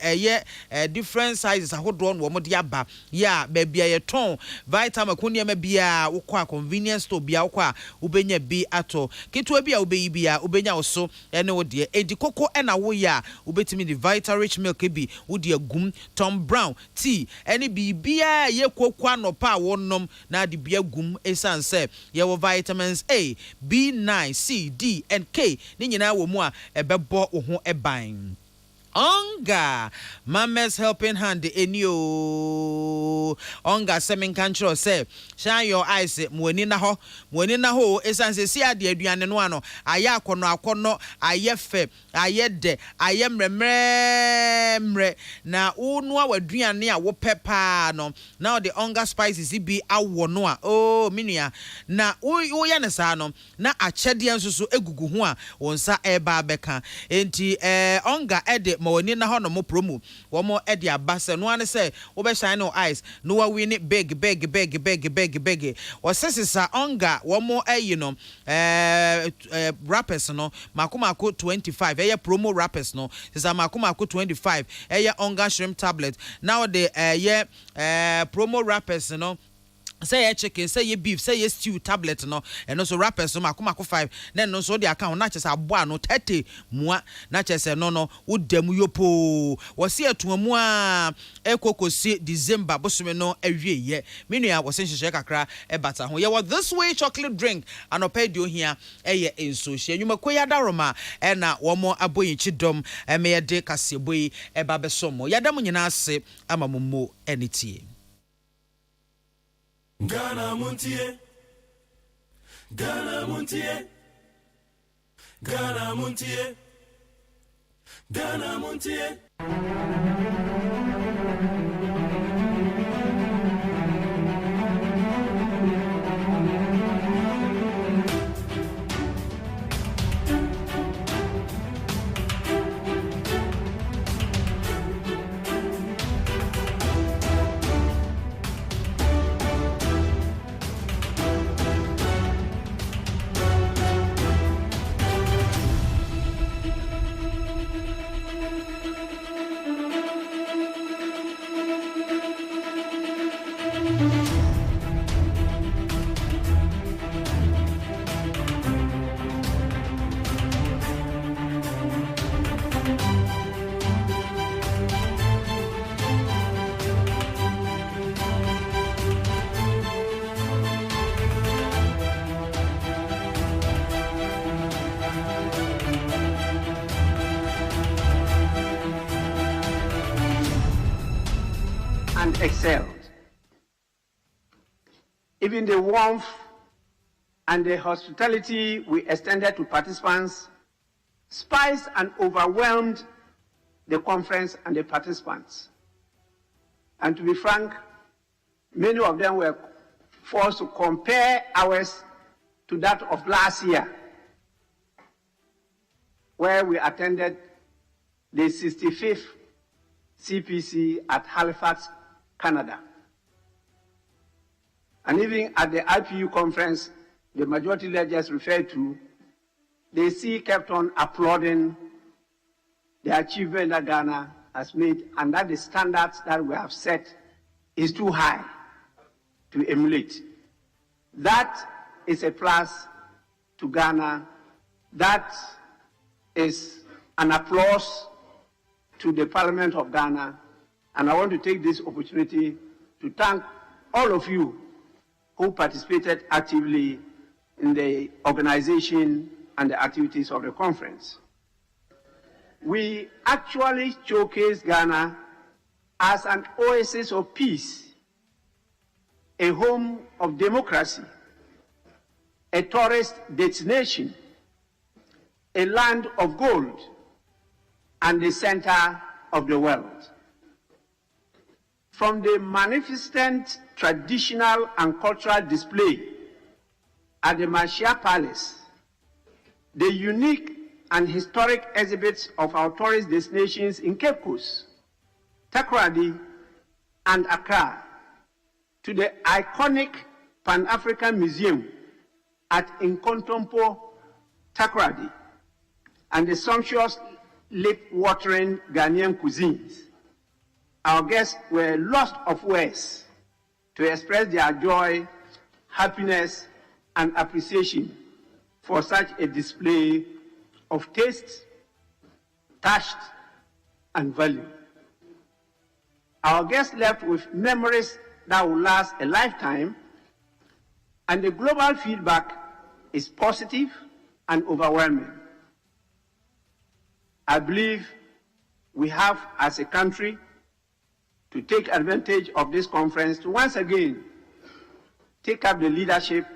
different sizes ahodo no wo de aba ya ba bia ye ton vitamin konia ma bia wo kwa convenience store bia wo kwa ubenya bi ato kitwa bia ubeyi bia ubenya wo so ene wo de edi koko ena wo ya ubetimi di Vita Rich Milk bi wo de agum Tom Brown tea ene bia ye kokwa no pa wonom na de bia gum esanse ye wo vitamins A B9 C D and K ni nyina wo mu a ebebo wo ho eban Onga Mama's helping hand enio Onga semen control say shine your eyes mueni na ho esanse si ade aduane no ano aya akono aye fe aye de aye mremre na unu awaduane a wo pepa no now the Onga spices bi awo no a oh minua na wo ya ne sa no na achede nsusu egugu ho a wonsa eba beka enti Onga ede ma woni na ho no mo promo wo mo ede abase no ane say wo be shine no eyes no wa win big wo sesisa Onga wo mo no rappers no makomako 25 eye promo rappers no sesa makomako 25 eye Onga shrimp tablet now the promo rappers no say a chicken, say ye beef, say ye stew tablet no, and also rappers so makumako 5. Then no so the account not just a boa no 30 moi not just a no would demu yopo was here to a moi ekoko see December bosume no every year. Meaning I was saying shaka cry a batter home. Was this way chocolate drink and paid you here a year in social. You makoya daroma and one more a boy chidom and may a day cassi boy a babesomo. Yadamunina say I'm a mumu anything. Ghana Montie, Ghana Montie, Ghana Montie, Ghana Montie. excelled. Even the warmth and the hospitality we extended to participants spiced and overwhelmed the conference and the participants. And to be frank, many of them were forced to compare ours to that of last year, where we attended the 65th CPC at Halifax, Canada. And even at the IPU conference, the majority leader just referred to, they kept on applauding the achievement that Ghana has made, and that the standards that we have set is too high to emulate. That is a plus to Ghana. That is an applause to the Parliament of Ghana. And I want to take this opportunity to thank all of you who participated actively in the organization and the activities of the conference. We actually showcase Ghana as an oasis of peace, a home of democracy, a tourist destination, a land of gold, and the center of the world. From the magnificent traditional and cultural display at the Marshall Palace, the unique and historic exhibits of our tourist destinations in Cape Coast, Takoradi, and Accra, to the iconic Pan-African Museum at Nkontompo, Takoradi, and the sumptuous lip-watering Ghanaian cuisines. Our guests were lost of words to express their joy, happiness, and appreciation for such a display of taste, taste, and value. Our guests left with memories that will last a lifetime, and the global feedback is positive and overwhelming. I believe we have, as a country, to take advantage of this conference to once again take up the leadership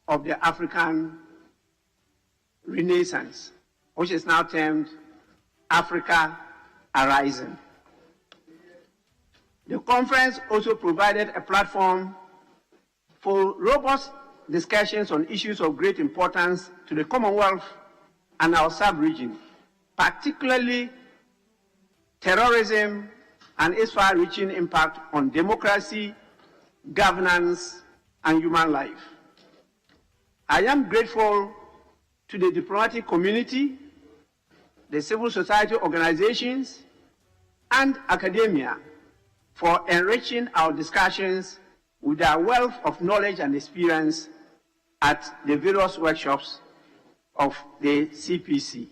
of the African Renaissance, which is now termed Africa Arising. The conference also provided a platform for robust discussions on issues of great importance to the Commonwealth and our sub-region, particularly terrorism and its far-reaching impact on democracy, governance, and human life. I am grateful to the diplomatic community, the civil society organizations, and academia for enriching our discussions with their wealth of knowledge and experience at the various workshops of the CPC.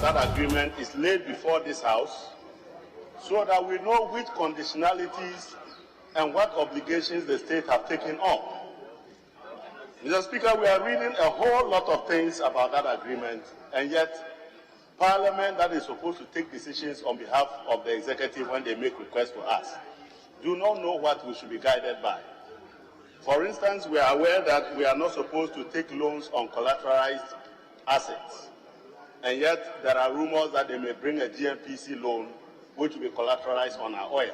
That agreement is laid before this House so that we know which conditionalities and what obligations the state have taken on. Mr. Speaker, we are reading a whole lot of things about that agreement, and yet Parliament, that is supposed to take decisions on behalf of the executive when they make requests to us, do not know what we should be guided by. For instance, we are aware that we are not supposed to take loans on collateralized assets. And yet, there are rumors that they may bring a GMPC loan which will be collateralized on our oil.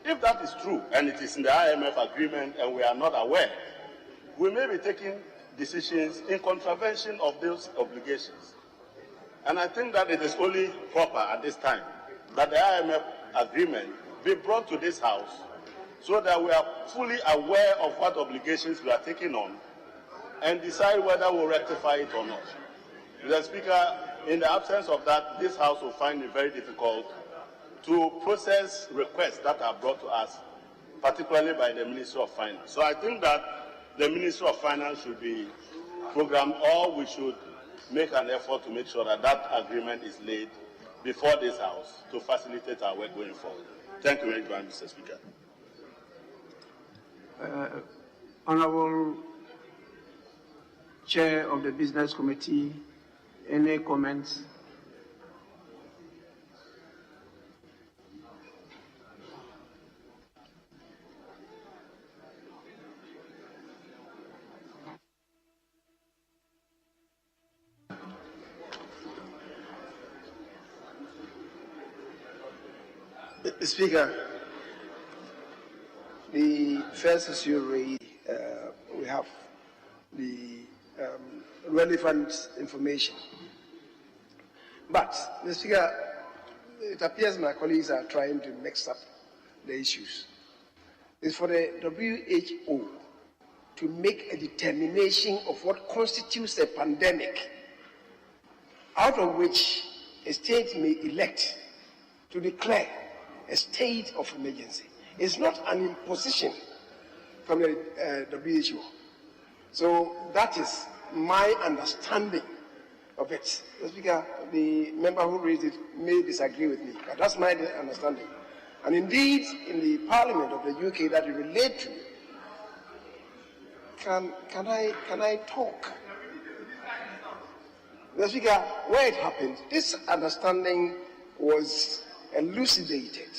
If that is true, and it is in the IMF agreement and we are not aware, we may be taking decisions in contravention of those obligations. And I think that it is only proper at this time that the IMF agreement be brought to this House so that we are fully aware of what obligations we are taking on and decide whether we'll rectify it or not. Mr. Speaker, in the absence of that, this House will find it very difficult to process requests that are brought to us, particularly by the Ministry of Finance. So I think that the Ministry of Finance should be programmed, or we should make an effort to make sure that that agreement is laid before this House to facilitate our work going forward. Thank you very much, Mr. Speaker. Honorable Chair of the Business Committee, any comments? Speaker, the first issue raised, we have the relevant information. But, Mr. Speaker, it appears my colleagues are trying to mix up the issues. It's for the WHO to make a determination of what constitutes a pandemic, out of which a state may elect to declare a state of emergency. It's not an imposition from the WHO. So that is my understanding of it. Mr. Speaker, the member who raised it may disagree with me, but that's my understanding. And indeed, in the Parliament of the UK that you relate to, can I talk? Mr. Speaker, where it happened, this understanding was elucidated,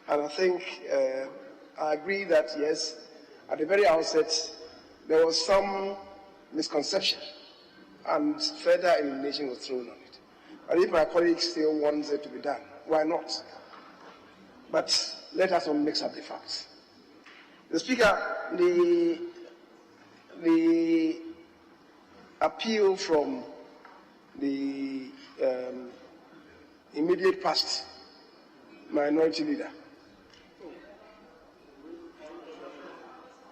and I think I agree that yes, at the very outset there was some misconception and further illumination was thrown on it. But if my colleagues still want it to be done, why not? But let us not mix up the facts. The Speaker, the appeal from the immediate past minority leader,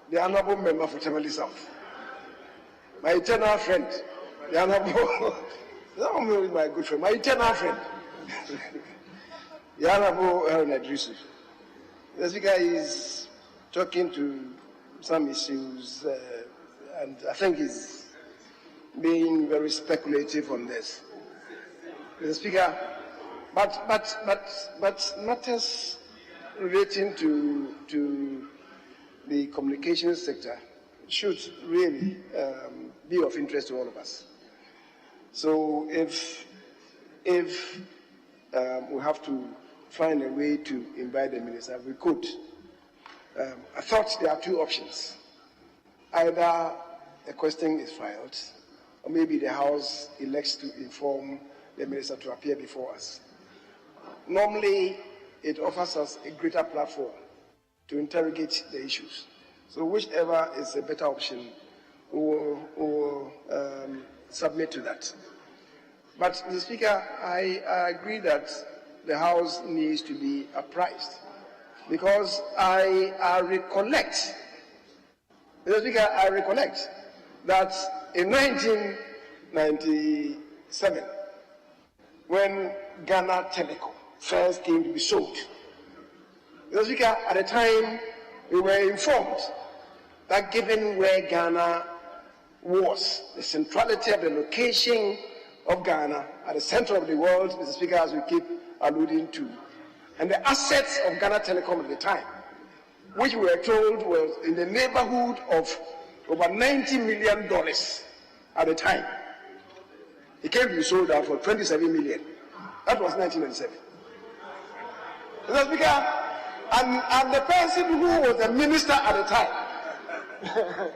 the honorable member for Tamale South, my eternal friend, the honorable, my good friend, my eternal friend, the honorable Aaron Adrisu. The Speaker is talking to some issues, and I think he's being very speculative on this. Mr. Speaker, but matters relating to the communications sector should really be of interest to all of us. So if we have to find a way to invite the minister, we could. I thought there are two options. Either a question is filed, or maybe the House elects to inform the minister to appear before us. Normally, it offers us a greater platform to interrogate the issues. So whichever is a better option, we will submit to that. But, Mr. Speaker, I agree that the House needs to be apprised, because I recollect, Mr. Speaker, I recollect that in 1997, when Ghana Telecom first came to be sold, Mr. Speaker, at the time we were informed that given where Ghana was, the centrality of the location of Ghana at the center of the world, Mr. Speaker, as we keep alluding to, and the assets of Ghana Telecom at the time, which we were told was in the neighborhood of over $90 million at the time. It came to be sold out for $27 million. That was 1997. Mr. Speaker, and the person who was the minister at the time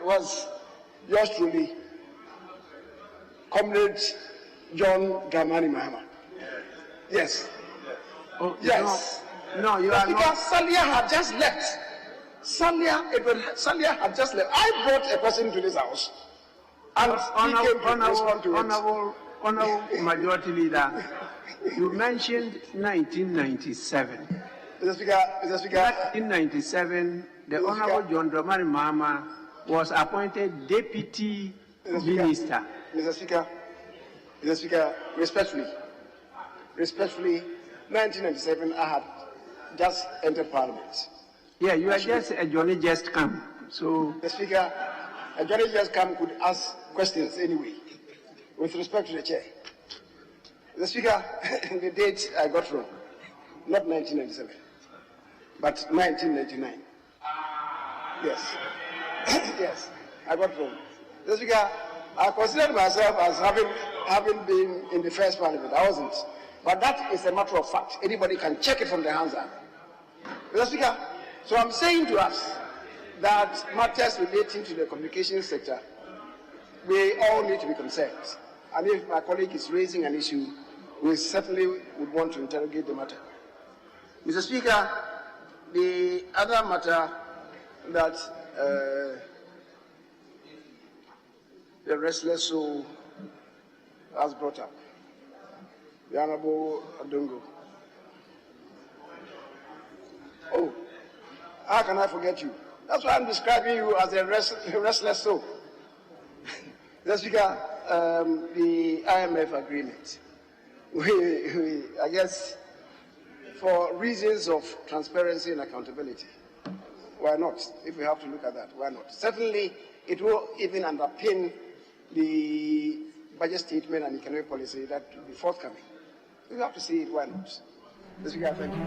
was yours truly, Comrade John Dramani Mahama. Yes. Oh, yes. No, you are not. Salia had just left. Salia had just left. I brought a person to this house, and he came to respond to it. Honorable Majority Leader, you mentioned 1997. Mr. Speaker. 1997, the Honorable John Dramani Mahama was appointed Deputy Minister. Mr. Speaker. Mr. Speaker, respectfully, 1997, I had just entered Parliament. Yeah, you are just a Johnny just come. So, Mr. Speaker, a Johnny just come could ask questions anyway, with respect to the chair. Mr. Speaker, the date I got wrong, not 1997, but 1999. Yes, yes, I got wrong. Mr. Speaker, I considered myself as having been in the first Parliament. I wasn't. But that is a matter of fact. Anybody can check it from the hands up. Mr. Speaker, so I'm saying to us that matters relating to the communication sector, we all need to be concerned. And if my colleague is raising an issue, we certainly would want to interrogate the matter. Mr. Speaker, the other matter that the restless soul has brought up, the Honorable Adungo. Oh, how can I forget you? That's why I'm describing you as a restless soul. Mr. Speaker, the IMF agreement. I guess, for reasons of transparency and accountability, why not? If we have to look at that, why not? Certainly, it will even underpin the budget statement and economic policy that will be forthcoming. We have to see it, why not? Mr. Speaker, thank you.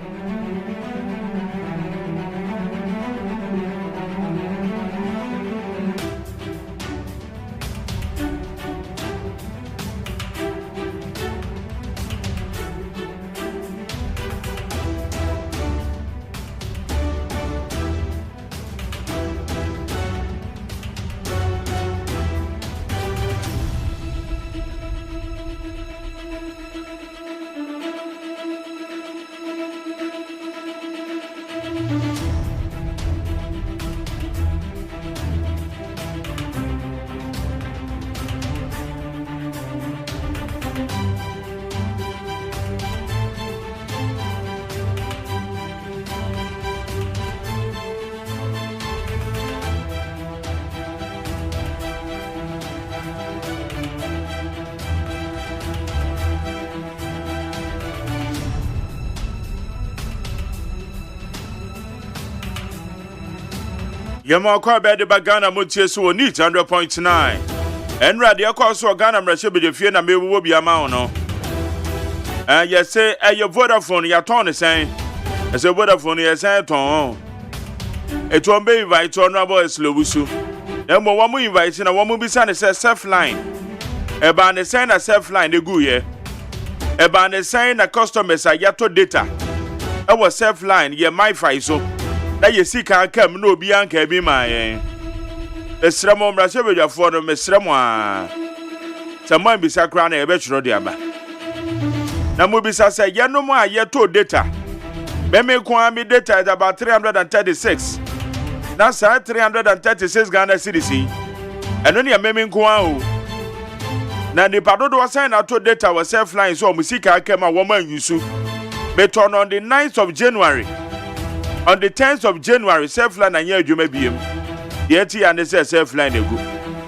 Yamako bede bagana MONTIE so ni 100.9. Enra de akoso Ghana mrahye bedefie na mewo bi ama no. You say your Vodafone ya ton sen. As a Vodafone ya sen ton. It won't be invite honorable Slowusu. Emo wa mu invite na wa mu bisa ne say self line. Eba ne sen na self line de gu ye. Eba ne sen na customers ayato data. E was self line ye MiFi so. Na yesika kam no obi anka bi ma yen esremo mrahye bedwafo no mesremo a saman bisa kra na ebe chiro de aba na mo bisa say yenom a yeto data me kwa mi data is about 336 na sa 336 Ghana cedis eno ne me kwa o na ni padodo wasan na to data was self line so musika kam a wo man yusu beton on the 9th of January. On the 10th of January, self-line and Yajuma BM. Yet, and they say self-line ago.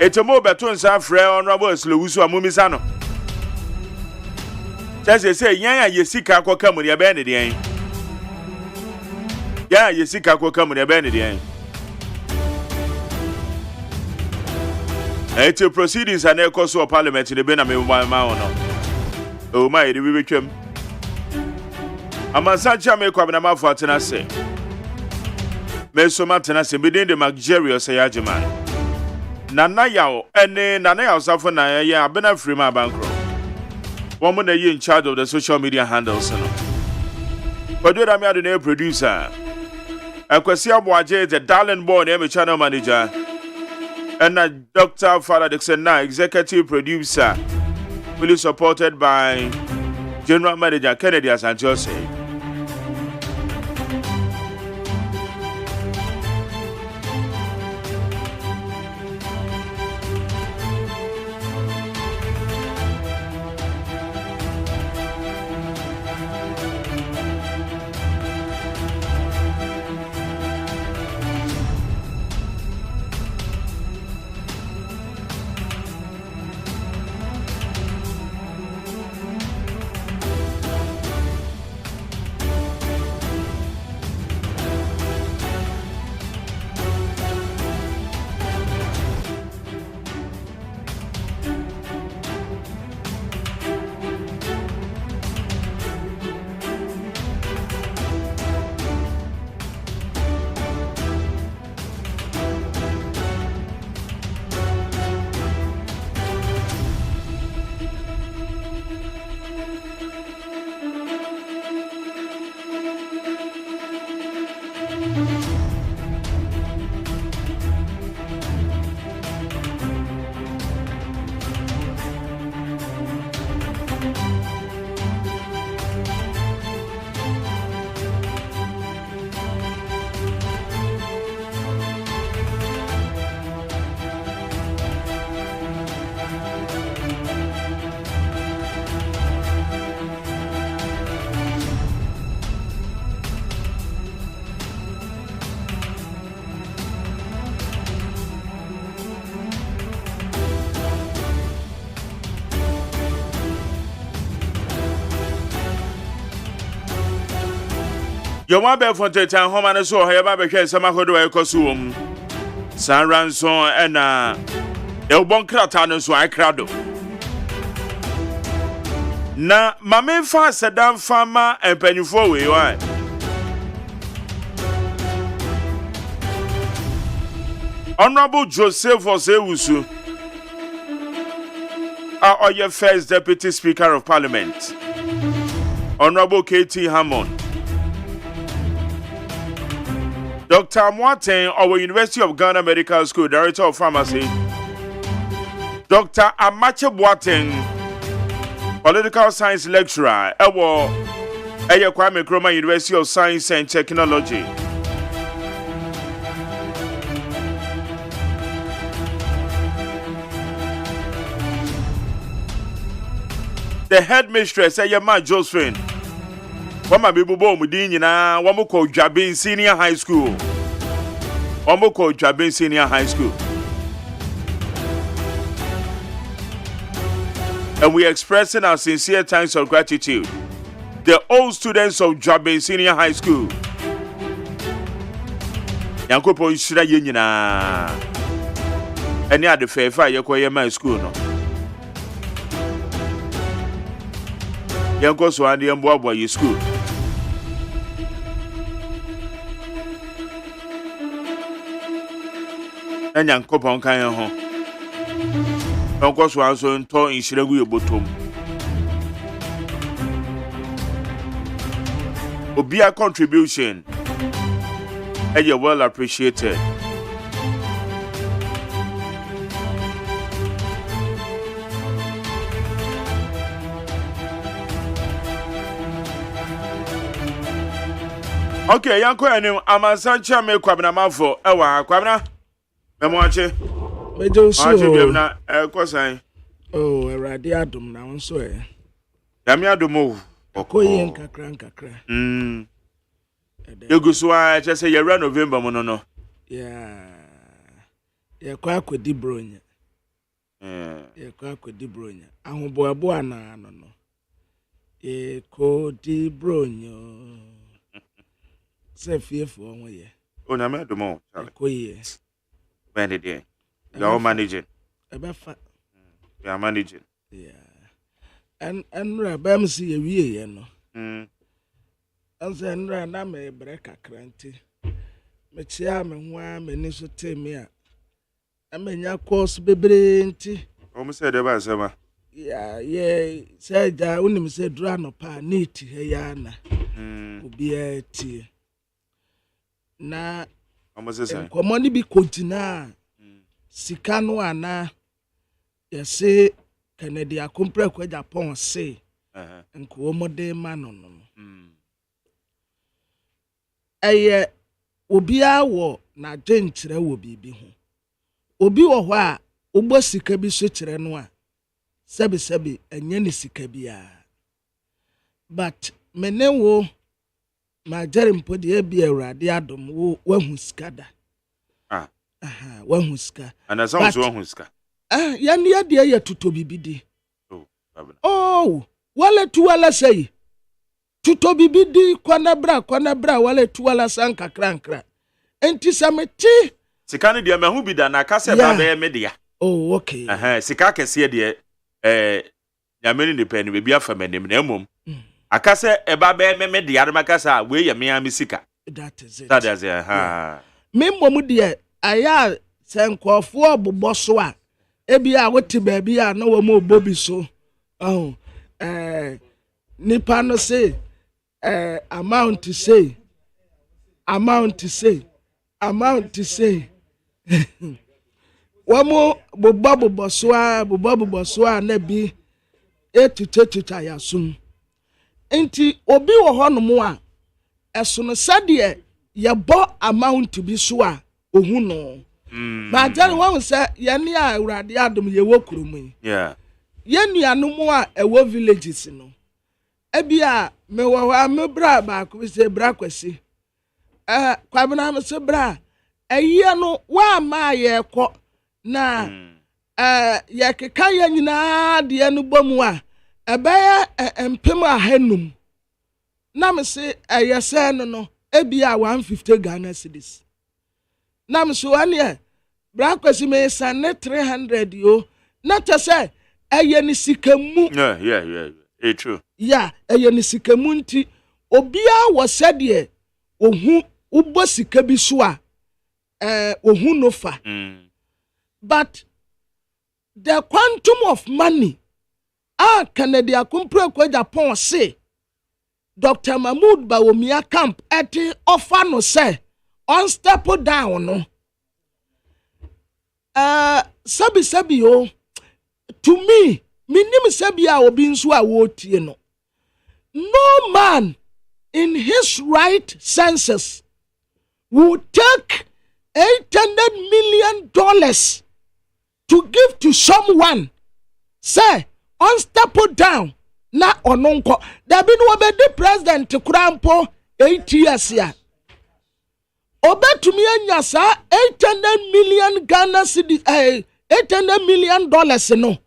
It's a more beton San Fre honorable Slowusu Mumisano. Just they say, yeah, Yesika will come with your bandit. Yeah, Yesika will come with your bandit. It's a proceedings and echo so parliament in the Benami Mauno. Oh, my, the Wickham. I'm a Sancha make up an amount for Tenase. Meso Martinase within the luxurious AGYEMANG. Nana Yao, and Nana Yao Safana, ya Bena Frima Bankro. Woman a year in charge of the social media handles. But do I mean the producer? Akwasia Boaje, the darling boy, name channel manager. And Dr. Father Dixon, executive producer, fully supported by General Manager Kennedy Asanjose. Joma be fontetan homa ne so he ba be hwe nsema hodo e koso San ranson ena e ubon krata no so akrado na mame fa sedan fama empanyufo we wan Honorable Joseph Osewusu your first Deputy Speaker of Parliament Honorable K.T. Hammond Dr. Mwateng, our University of Ghana Medical School Director of Pharmacy. Dr. Amache Boateng, Political Science Lecturer, Kwame Nkrumah University of Science and Technology. The headmistress, Josephine. Wama bibubo mudini na wamuko Jabin Senior High School. Wamuko Jabin Senior High School. And we expressing our sincere thanks of gratitude. The old students of Jabin Senior High School. Yankopo ishira yenyina. Any other fair yeko yema school no. Yanko so andi mboa yi school. Enya nkopon kan ho. Yanko so anso nto inshiregu yebotom. Obia contribution and you're well appreciated. Okay, yanko enim amansancha me kwabna mafo ewa kwabna memwache mejo so na kosan oh erade adum na wonso yami adum okoye nkakra Yeguswa chese yera November mo no ye kwa akodi bronya ye kwa akodi bronya ahoboabo ana no ye kodi bronyo se fiefo onwe ye ona me domo koye when did you are managing ebefa you are managing and rabam si ye wie ye no anse nra na me breka kranti me chia me hwa me ni so temi a amenya course bebre nti o me say de ba nsema ye say ja unim say dura no pa neat he ya na obi ati na komoni bi kontina sika no ana yese Kennedy akompre kwa Japan se nko omode ma no eye obi awo na dwenkyere wo bibi ho obi wo ho a ogbo sika bi so kyere no a sebi enye ne sika bia but menewo ma jere mpodi abi awrade adom wo wahu skada wahu ska ana sounds wahu ska ya ne ade ya tuto bibidi wale tuwala sei tuto bibidi kwana bra wale tuwala sanka krankra enti sameti sika ne dia mahu bi da na kase ba be me dia okay sika kese de nyameni ne pen be bia famanim na emom akase eba be me dia makasa we ye me amisika that is it me mmom de aya senkofo obobbo so a ebi a woti ba bia na wo mo bobi so nipa no say amount to say wamo bobo so a na bi etutetuta ya sum enti obi wo honom a esono sade ye bo amount bi so a ohu no ma jare won say ye ne a urade adom ye wokurum ye nuanom a ewo villages no ebia me wo ha me bra ba ko se bra kwasi kwabena me se bra eyi no wa ma ye ko na ye keka ye nyina de no bomu a ebe empem a hanum na me se eyese no ebia 150 Ghana cedis. Nam so ane bra kwesi me san 300 yo. Na to say eye ni sikamu. Yeah. It's true. Yeah, eye ni sikamu nti obia wo sede ohu ubo sika bi so a ohu no fa. But the quantum of money Canada kumpre kwa Japan say Dr. Mahmoud Bawumia camp eti offer no say on step down no. Sabi yo, to me minim sabi a obi nso a wotie no. No man in his right senses would take $800 million to give to someone. Say, on step down, na ononko. There be no the president to crampo 8 years here. Obetumi anya sa 800 million Ghana cedis, $800 million no.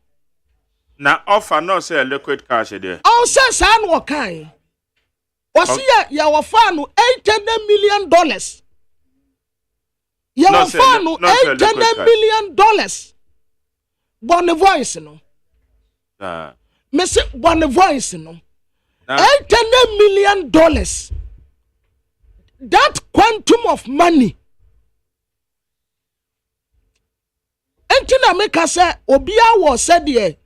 Na offer no say liquid cash there. Oh, say san wo kan. Wasi ya wafa no $800 million. Ya wafa no $800 million. Bonne voice no. Mese bonne voice no. $800 million. That quantum of money. Entina make us say obia was said ye.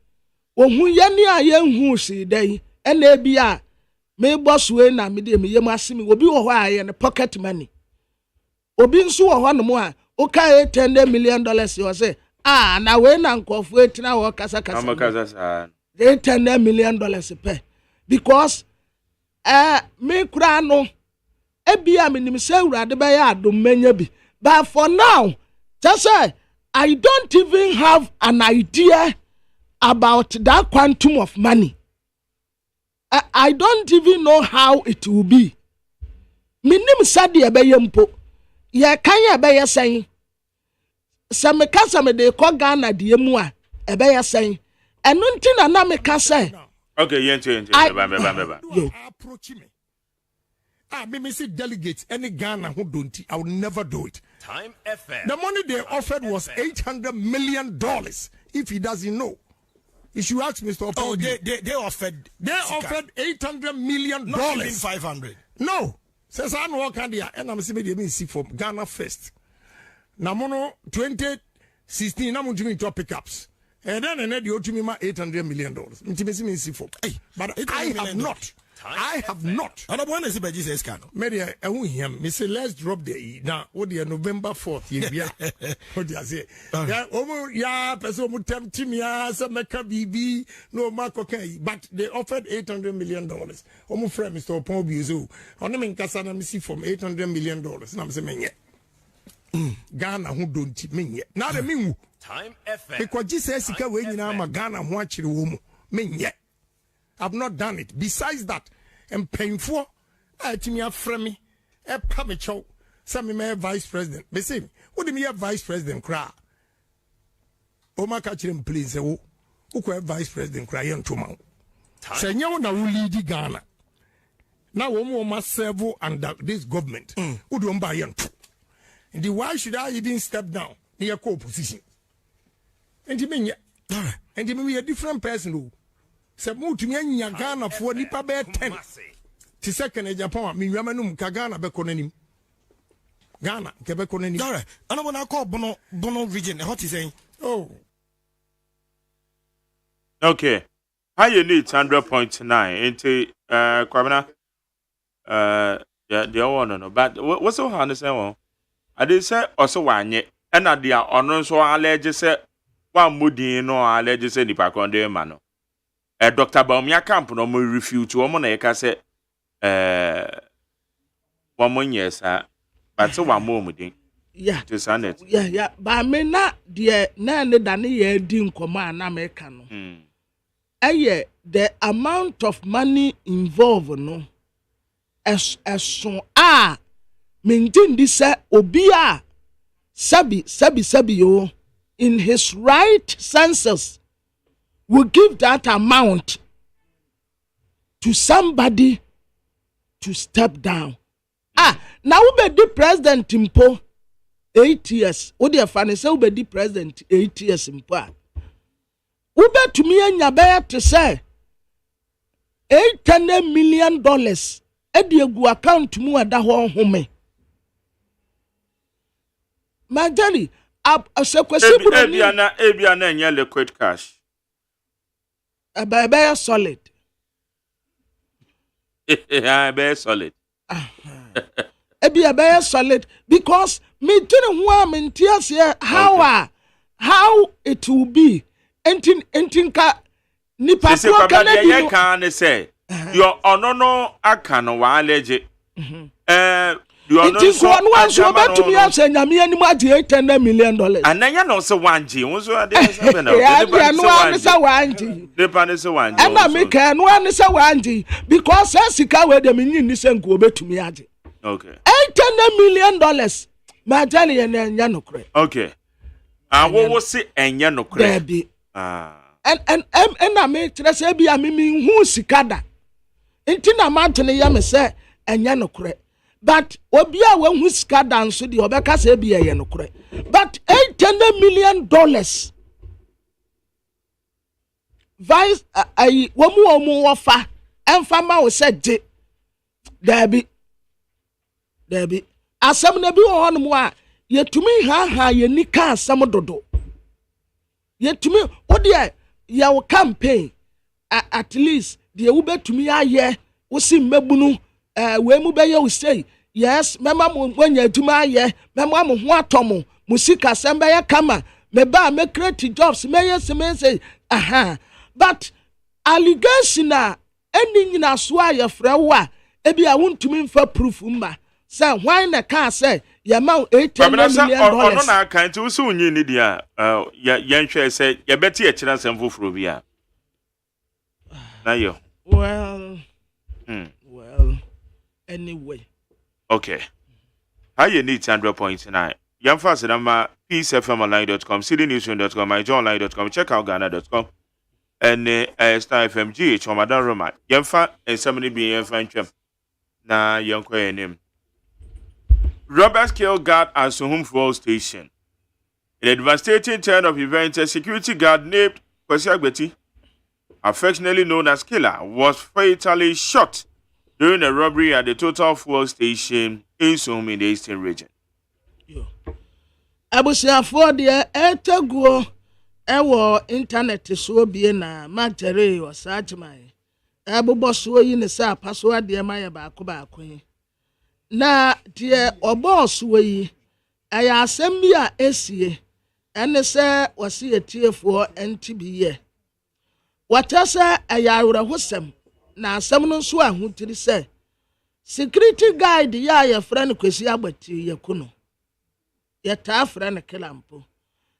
Ohun ye ni aye hu si dai. Ena bia me boss we na me de me yem asimi obi wo ho aye ne pocket money. Obi nso wo ho no mo a o ka $800 million you say na we na nkofu etina wo kasa. $800 million pay because me kura no ebia me nim say urade be ya adom manya bi. But for now just say I don't even have an idea about that quantum of money. I don't even know how it will be. Minim sadi ebeye mpo. Ye kan ye ebeye sen. Se me ka se me de ko Ghana de mu a ebeye sen. Enu nti na me ka se. Okay, yente. Approach me. Me see delegates any Ghana who don't. I will never do it. Time FM. The money they offered was $800 million. If he doesn't know, you should ask Mr. Oh, they offered. They offered $800 million. Not even 500. No. Says I know can they and I'm saying they see for Ghana first. Namono 2016 I'm doing top pickups. And then you owe me $800 million. But I have not. I have not. And one is about Jesus can. Mary, I won't hear me say, let's drop the E. Now, what the November 4th? What do you say? Yeah, person would tempt me as a Mecca BB, no Marco Kay, but they offered $800 million. Almost friend, Mr. Pombuzu. On them in Casana, me see from $800 million. And I'm saying, Ghana, who don't mean yet. Now, the mean Time FM. Because Jesus is going to Ghana, watch the woman. Mean yet. I've not done it. Besides that, I'm painful. I think me a friend me, a pamicho, some me vice president. But say, what do me a vice president cry? Oh my catch him please. Who could vice president cry on tomorrow? Say you na who lead Ghana. Now we must serve under this government. Who don't buy you? And why should I even step down near co-position? And you mean and you mean a different person who. Se mutu nya Ghana for nipa be 10 ti second Japan mi nwamanum ka Ghana be konanim Ghana ke be konanim dare ana bona call bono region what is saying okay how you need 100.9 into kwabena the one no but what's so hard say one I did say also wanye and na dia ono so allege say one mudi no allege say nipa konde ma no Dr. Baumia camp no more refute to woman I can say 1 more years but so one more yeah to send it yeah but me na de na ne da ne ye di nkoma na me ka no the amount of money involved no as so maintain this obia sabi yo in his right senses will give that amount to somebody to step down. na wobedi president mpo 8 years wo de fa ne se wobedi president 8 years mpo a wobetumi anya bɛyɛ te sɛ $800 million edi egu account mu ada ho home Majali asekwesi buroni ebia na enye liquid cash abaya solid abaya solid ebia solid because me tini ho am ntia se how it will be entinka nipa ko kana bi kan say your onono aka no wa allege It one so bet to me as a Yami and $800 million. And then you know so 1G. And I make one is a 1G because Sika where the minions and go to me. Okay. $800 million. My jelly and Yanokre. Okay. And what was it and Yanokre? And I make Tresabi, I mean, who Sikada. Intina Mountain Yam say and Yanokre. But obia when who ska dance the obeka say be a no kure. But $800 million vice womu wafa emfama wo say je Debbie asem na bi wo hono a yetumi ha ye nika asem dodo yetumi ode ya wo campaign at least the wubetumi aye wo si mabunu we mu be you say yes mema mo wanya aduma ye mema mo ho atomo musika semba ya kama me ba me create jobs me yes me say but allegation any nyina so aye frewa ebi a wontumi mfa proof mma say why na ka say ya ma $800 million ono na kan ti usu unyi ni dia ya nhwe say ya beti e kira nsem foforo bi a na yo well anyway. Okay. How you need 100.9. Yamfa Sedama, peacefmonline.com, citynewsroom.com, myjohnline.com, checkoutghana.com, and Star FMG, Chomadan Roma. Yamfa and somebody being Yamfa na Yankwe name. Robbers killed guard at Suhum Fuel Station. In a devastating turn of events, a security guard named Kwesi Agbeti, affectionately known as Killer, was fatally shot during a robbery at the Total Fuel Station in Suhum in the Eastern Region. Abusiafo de etaguo ewo internet so bie na magere osajman abubo so yi ne sa paso ade ma ye ba ko na de obo so yi aya asem bi a esie ene se wose etiefo entibiye watasa aya awra hosem na asem no so ahutiri se security guide ya ye friend Kwesi Agbati yakuno yeta friend Kilampo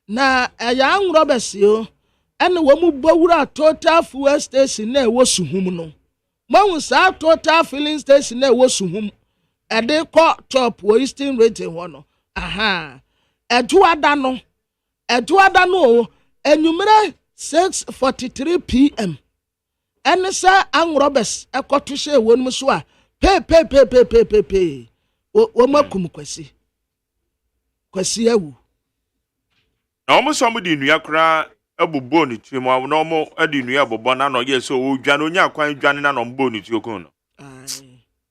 na aya anrobesio ene wo mu bowura Total Fuel Station na wo Suhum no mawu sa Total Filling Station na wo Suhum ede ko top wo Eastern Region ho no eduada no enyumere 6:43 p.m. ene sa anrobes ekoto hye wonum so a pe wo makum Kwesi awu na omo so mo di nua kra abubo ni tue mo na omo adi nua bobo na no ye so wo dwane onya kwan dwane na no mbo ni tue ko no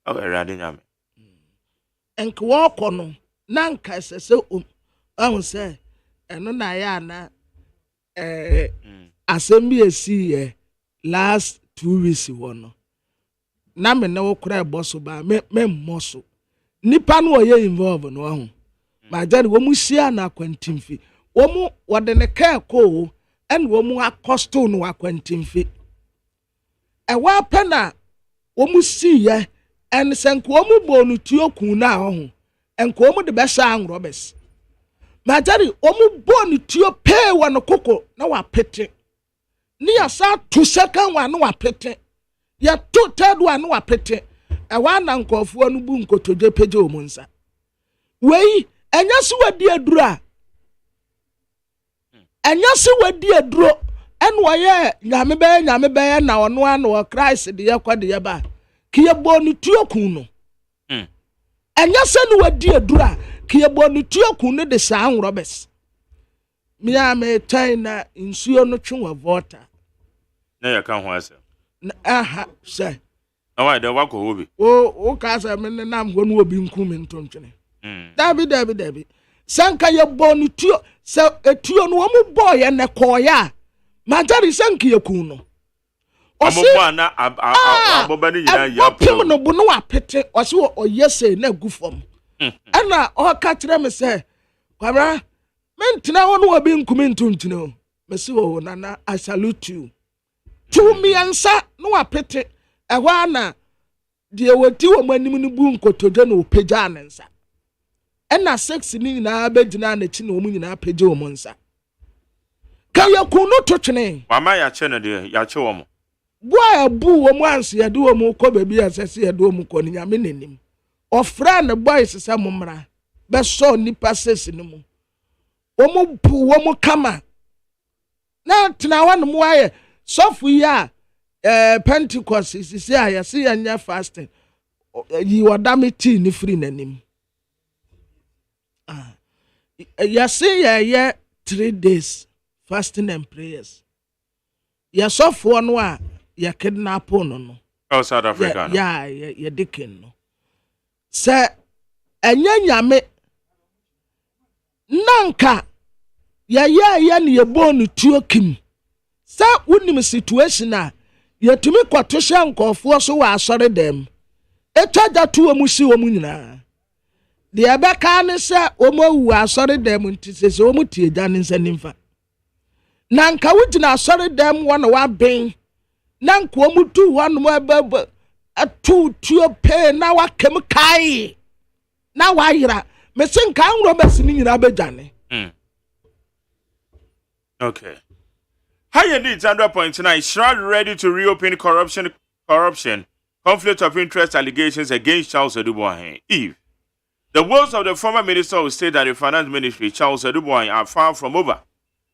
awere nyame enke wo kono na nka sese ahun se eno na ya na assembly esi ye last 2 weeks wono na me na wo kra boso ba me moso nipa no ye involve no ahun ma jare wo mu sia na kwantimfi wo mu wode ne ka ko en wo mu akosto no akwantimfi e wa pena wo mu siye en senko wo mu bonu tuoku na ahun enko wo mu de be sha anrobes ma jare wo mu bonu tuo pe wo no koko na wa pete ni ya sa to second one no wa pete ya to third one no wa pete e wa na nkofo no bu nkotoje peje o mu nsa wei enya si wadi adura en waye nyame be na ono ano Christ de yakode ye ba ki ye bonu tuoku no enya se no wadi adura ke yebonu tuoku no de saa Robes me a me China nsuo no twe water na ya ka ho ase aha se why the wako hobi o ka se me nam go no obi nku me ntontwene dabi sanka yebonu tuo se etuo no mu boy ne koya majari sanka yeku no Aboba na aboba ni nyina ya pim no bu no apete o se o yese na gufom ana o ka kire me se kwabra mentina wono obi nkumi ntuntune me se o nana I salute you tu mi ansa no apete ehwa na de woti wo manim no bu nkotoje na opagya anensa ena sex ni na abegina na chi na omu nyina apagya wo monsa ka yakunu totwene mama ya che no de ya che wo mo boa bu wo mu anse ya de wo mu ko baby asese ya de wo mu ko ni nyame nenim ofra ne boys se momra be so nipa sesi no mu wo mu bu wo mu kama na tena wa no mu aye sofu ya Pentecost sisi ya se ya nya fasting yi wadamiti ni free nanim ya se ya 3 days fasting and prayers ya sofu no a ya kidnap no oh South Africa ya dikin no se enya nyame nanka ya ne yebonu tuokim sa unim situation a yetumi kwatosha nkofo so wa asore dem etaja tuo mu si omu nyina de abeka ne se omowu asore dem ntisese omu tieja ne nsanimfa nanka wugina asore dem wona wa ben nanka omu tu wonu ababa atu tuo pe na wa kem kai na wa yira mesinka nro masini nyina bejane okay higher needs 100.9 Shroud ready to reopen corruption, conflict of interest allegations against Charles Eduboahen. Eve. The words of the former Minister of State and the Finance Ministry, Charles Eduboahen, are far from over,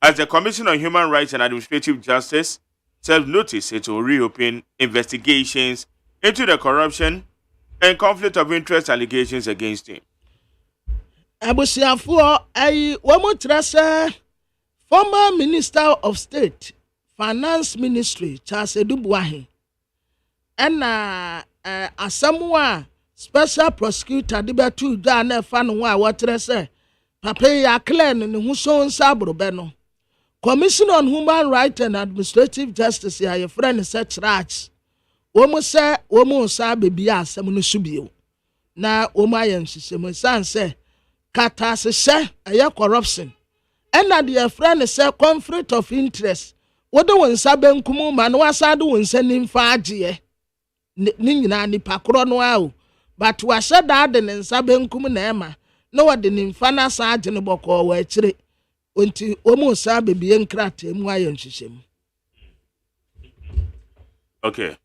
as the Commission on Human Rights and Administrative Justice serves notice it will reopen investigations into the corruption and conflict of interest allegations against him. Abusiafo ayi womutrasa former Minister of State, Finance Ministry, Charles Eduboahen, and Asamoah Special Prosecutor Dibatu Dane Fanwa Watrese, Papa Yaklen and Huson Sabro Beno. Commission on Human Rights and Administrative Justice, your friend such rights. Womo say, Womo Sabi Bia Samunusubio. Na Omayan Sisemusan say, Katase say, a corruption. And na dear friend say conflict of interest. What do one saben kumu man wasadu one sending faji Nina ni pakro no au. But washa daden and saben kumu nema. No what the infana sergeant boko wa chire. Unti omo sabe bien krate mwayon shishem. Okay.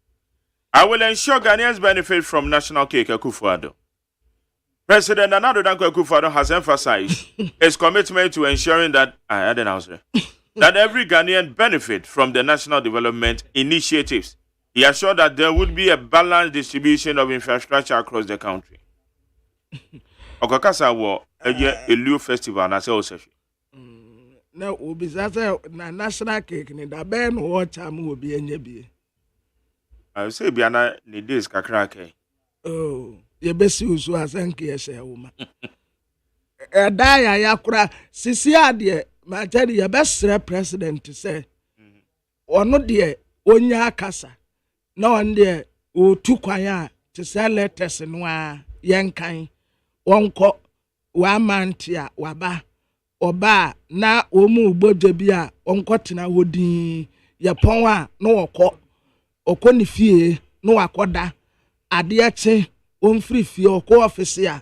I will ensure Ghanaians benefit from National Cake Akufo-Addo. President Nana Danko Akufo-Addo has emphasized his commitment to ensuring that that every Ghanaian benefit from the national development initiatives. He assured that there would be a balanced distribution of infrastructure across the country. Okakasa wo Elu Festival na se osefi. Na obi sasa na national cake ni da ben wo cham obi enye bi. I say bi ana ni days kakra kai. Oh, ye besi usu asanke ye se woma. Da ya yakura sisi ade ma tell ye besre president say. Ono de onya akasa. Na on de o tu kwan a to say letters no a yenkan wonko wa mantia waba oba na omu ugboje bia onkotena hodin ye pon a no okọ ni fie no akoda ade ache onfiri fie okọ office a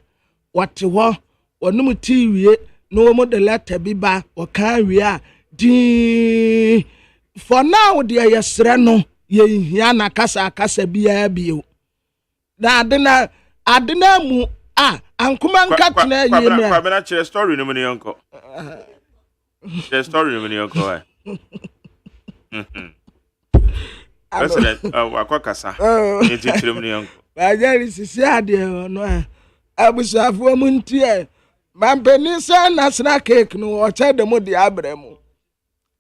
wate ho onum tiwie no mo de letter bi ba oka wie a din for now de yesre no ye hia na kasa bia bio na adena mu ankuma nkatena ye mra kwa bena chere story no mani yonko the story no mani yonko President wakwa kasa enti chere mani yonko ba jari sisi ade no abusafo MONTIE mampeni se national cake no o che de mo de abremu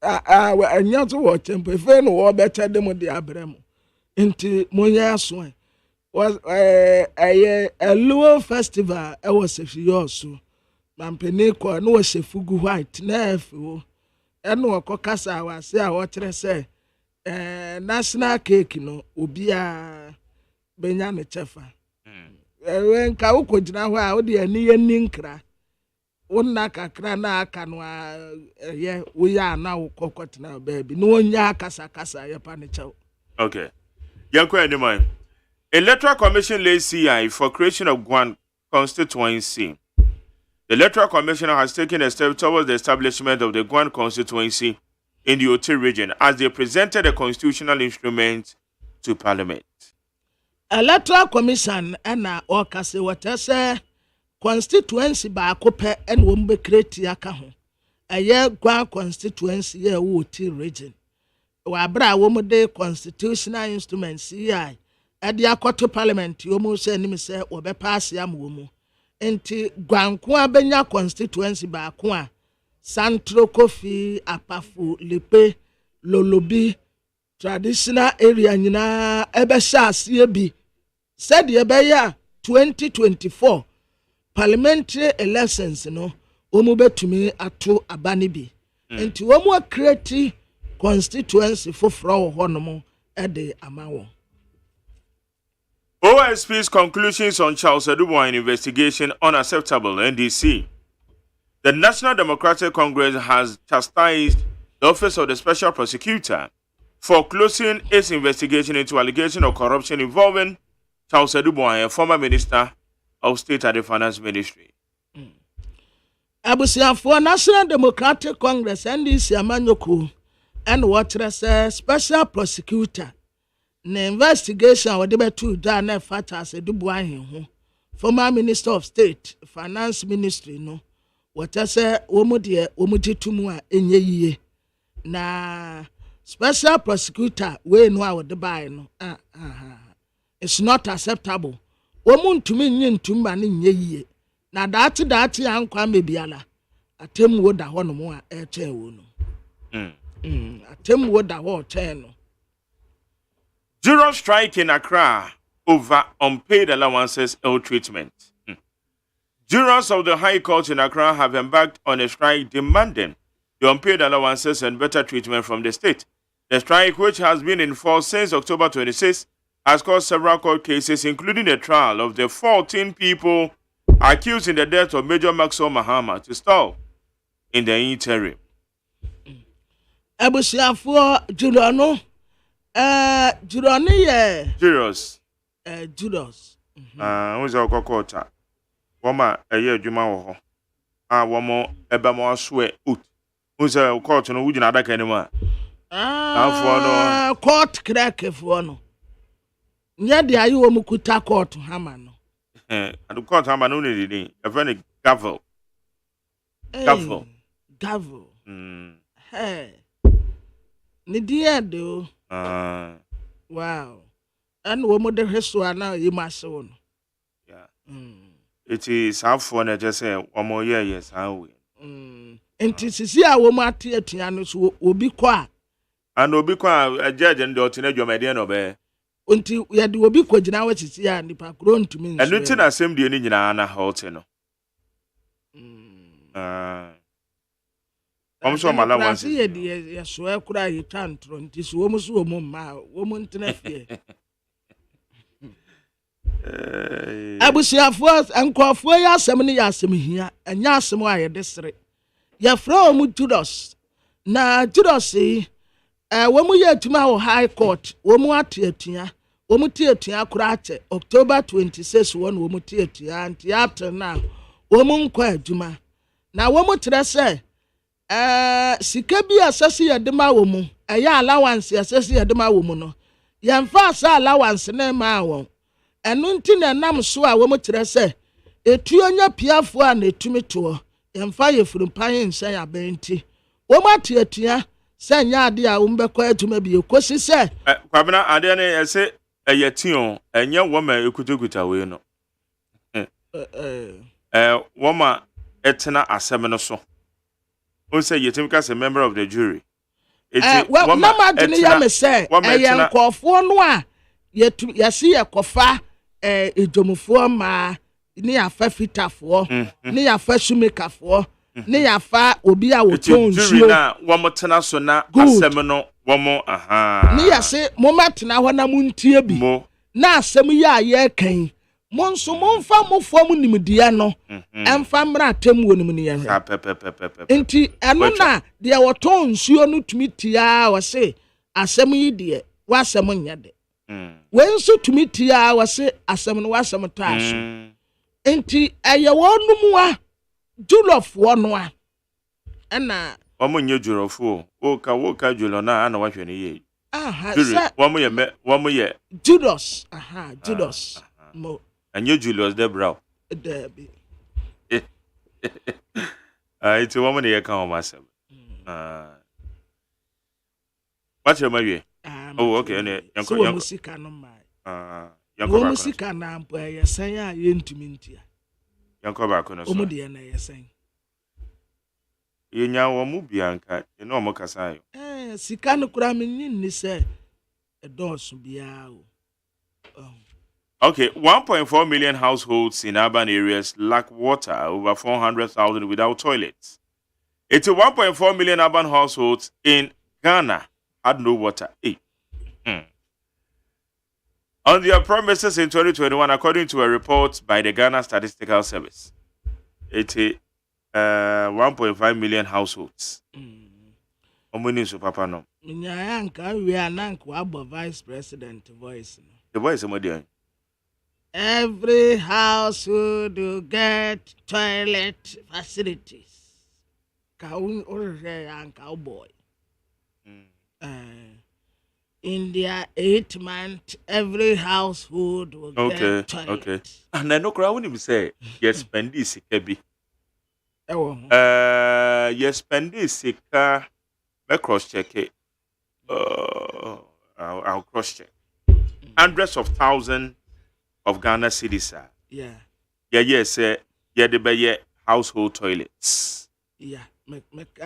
anya to wo tempo fe no wo be che de mo de abremu nti monya aso was a luo festival e was efioso mampeni ko no wo shefugu white na efo eno okokasa wase a wo kire se national cake no obia benya ne chefa nka ukojina ho a odi ani yani nkra wonna kakra na aka no ye wo ya na ukokotena baabi no onya kasa ye pa ne chew. Okay. Yanko anymore. Electoral Commission lays CI for creation of Gwan constituency. The Electoral Commission has taken a step towards the establishment of the Gwan constituency in the Oti region as they presented a constitutional instrument to Parliament. Electoral Commission na okase wotese constituency ba kope en wo mbe create aka ho. Eye Gwan constituency ye wo Oti region. Wa bra wo mo de constitutional instruments CI ade akoto Parliament yo mo se nim se wo be pass am wo mu. Enti Gwanko abenya constituency ba ko a Santro Kofi Apafu Lepe Lolobi traditional area nyina ebe shase bi said ye be ya 2024 parliamentary elections no omu betumi ato abani bi enti omu create constituency foforo ho no mo ede amawo. OSP's conclusions on Charles Adubuan investigation unacceptable. NDC. The National Democratic Congress has chastised the Office of the Special Prosecutor for closing its investigation into allegation of corruption involving Charles Adubuan, a former Minister of State at the Finance Ministry. Abusiafo National Democratic Congress NDC amanyoku and what Special Prosecutor na investigation what they to da na fata as Adubuan ho former Minister of State Finance Ministry no what say omutumu a enye yiye na Special Prosecutor we no a wode buy no it's not acceptable omuntumi nyintumba ne nye yiye na dati ankwa mebiala atem wo da ho no mo a eche wo no atem wo da ho che no. Zero strike in Accra over unpaid allowances ill treatment. Jurors of the High Court in Accra have embarked on a strike demanding the unpaid allowances and better treatment from the state. The strike, which has been in force since October 26, has caused several court cases, including the trial of the 14 people accused in the death of Major Maxwell Mahama, to stall in the interim. Abusiafo Jurano Jurani ye Jurors. Jurors. Who's our court? Woma eye adwuma wo ho womo ebe mo aso ut unse court no wugina adaka ni ma court crack for no nya de ayi wo mukuta court hama no and court hama no ni di e very gavel hey ni dia do wow and wo mo de hweso na yimaso no yeah it is half for na just say omo yes how we enti sisi a wo mate atua no so obi kwa and obi kwa judge and dot na dwomade no be enti ye de obi kwagina wa sisi a nipa kro ntumi nso enu ti na asem de ni nyina na halt no omso mala wansi ye de ye so ekura ye tantro nti so wo so wo ma wo mu ntena fie Abusiafo ankofo ya asem ne ya asem hia enya asem a ye desere ya fra mu Judas na Judas wo mu ye tuma wo High Court wo mu atia wo mu tia kura ache October 26 wo mu tia anti after now wo mu nkwa adwuma na wo mu tere se sika bi asase ye de ma wo mu eya allowance asase ye de ma wo mu no ye mfa asa allowance na ma wo enu nti na nam so a wo mu tere se etuonya piafo a na etumi to yemfa ye furumpan nsan ya benti wo ma tia se nya ade a wo mbekọ adwuma bi ekosi se kwabena ade na ese eyetion enye wo ma ekutukuta we no Woma etena asem no so. Who say you think as a member of the jury? Well, no matter me say, nkofo no a yesi yakofa ejomufo ma ni afa fitafo ni afa shumekafo ni afa obi a woton jury na womo tena so na asem no womo ni yesi mo matena ho na muntie bi na asem ya ye kan mo nso mo mfa mo fo mu nimdia no emfa mra atem woni mu ne ye enti eno na de woton nsuo no tumi tia wo se asem yi de wasem nya de wenso tumi tia wo se asem no wasem to aso enti eye wonum wa julof wono a na womo nye jurofu o ka julo na ana wahwe ne ye jury womo ye Judas Judas mo and you Julius Debra. Debbie. It's a woman here come myself. What's your maybe? Oh, okay. And so music no my. Young music and I'm by say into mintia. Young Cobaco, no, Omudia, saying. You know, Mubianca, you know, Mocasai. Sicano cramming in, say a dose be out. Okay, 1.4 million households in urban areas lack water, over 400,000 without toilets. It's 1.4 million urban households in Ghana had no water. On their premises in 2021, according to a report by the Ghana Statistical Service, it's 1.5 million households. Papa no. We are not vice president voice. The voice is more. Every household will get toilet facilities. Cowboy. In their 8 months, every household will get toilet. Okay. And I know crowd him say, yes, spend this be. Yes, spend this me cross check it. I'll cross check. Hundreds of thousands of Ghana cedis. Yeah. The be household toilets. Yeah.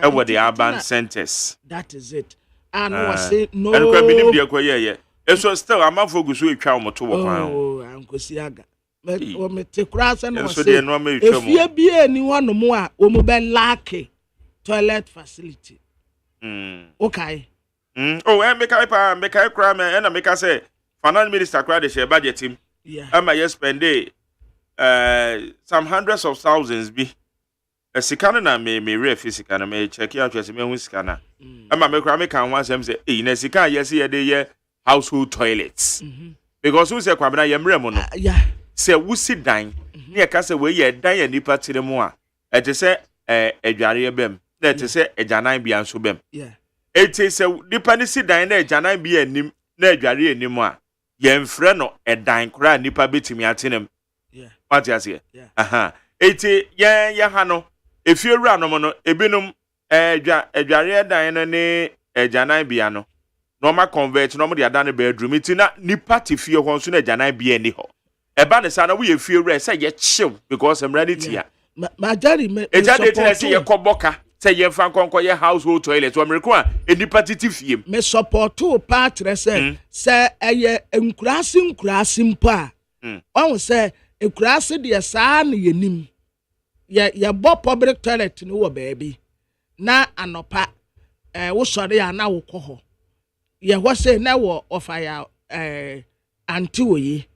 Over the urban centers. That is it. And was say no. And can be named the and so still I'm not focused with child motor. Oh, Uncle Siaga. Me take cross and was say if you be anyone more, be lucky toilet facility. Okay. Oh, and make I cry and I make I say finance minister cry the share budget him. Yeah. I might spend some hundreds of thousands be a sikana na me real physical na me check out just me sikana. I might make one say in a sika yes ye household toilets. Because who say kwabena yemre mo no. Yeah. Say wo si dan na ka say we ye dan ya nipa tire mu a e te say adware bem na te say ajanan bia nso bem. Yeah. It is a nipa ni si dan na ajanan bia anim na adware anim a yemfre no edan kra nipa betimi atenem. Yeah. What you say? Yeah. Aha. Eti ya ha no efiewura no mo no ebinum adware edan no ne ajanan bia no normal convert no mo de adan bedroom iti na nipa te fie ho nso na ajanan bia ni ho eba ne sa na wo ye fiewura say ye chill because I'm ready to ya ma jari me support say ye koboka say ye fan konko ye household toilet wo ameriko a enipa titi fie me support to part say eye enkurasi mpa won say enkurasi de sa na yenim ye bo public toilet no wo baby na anopa wo sori ana wo kɔ ye wo say na wo ofaya anti oyi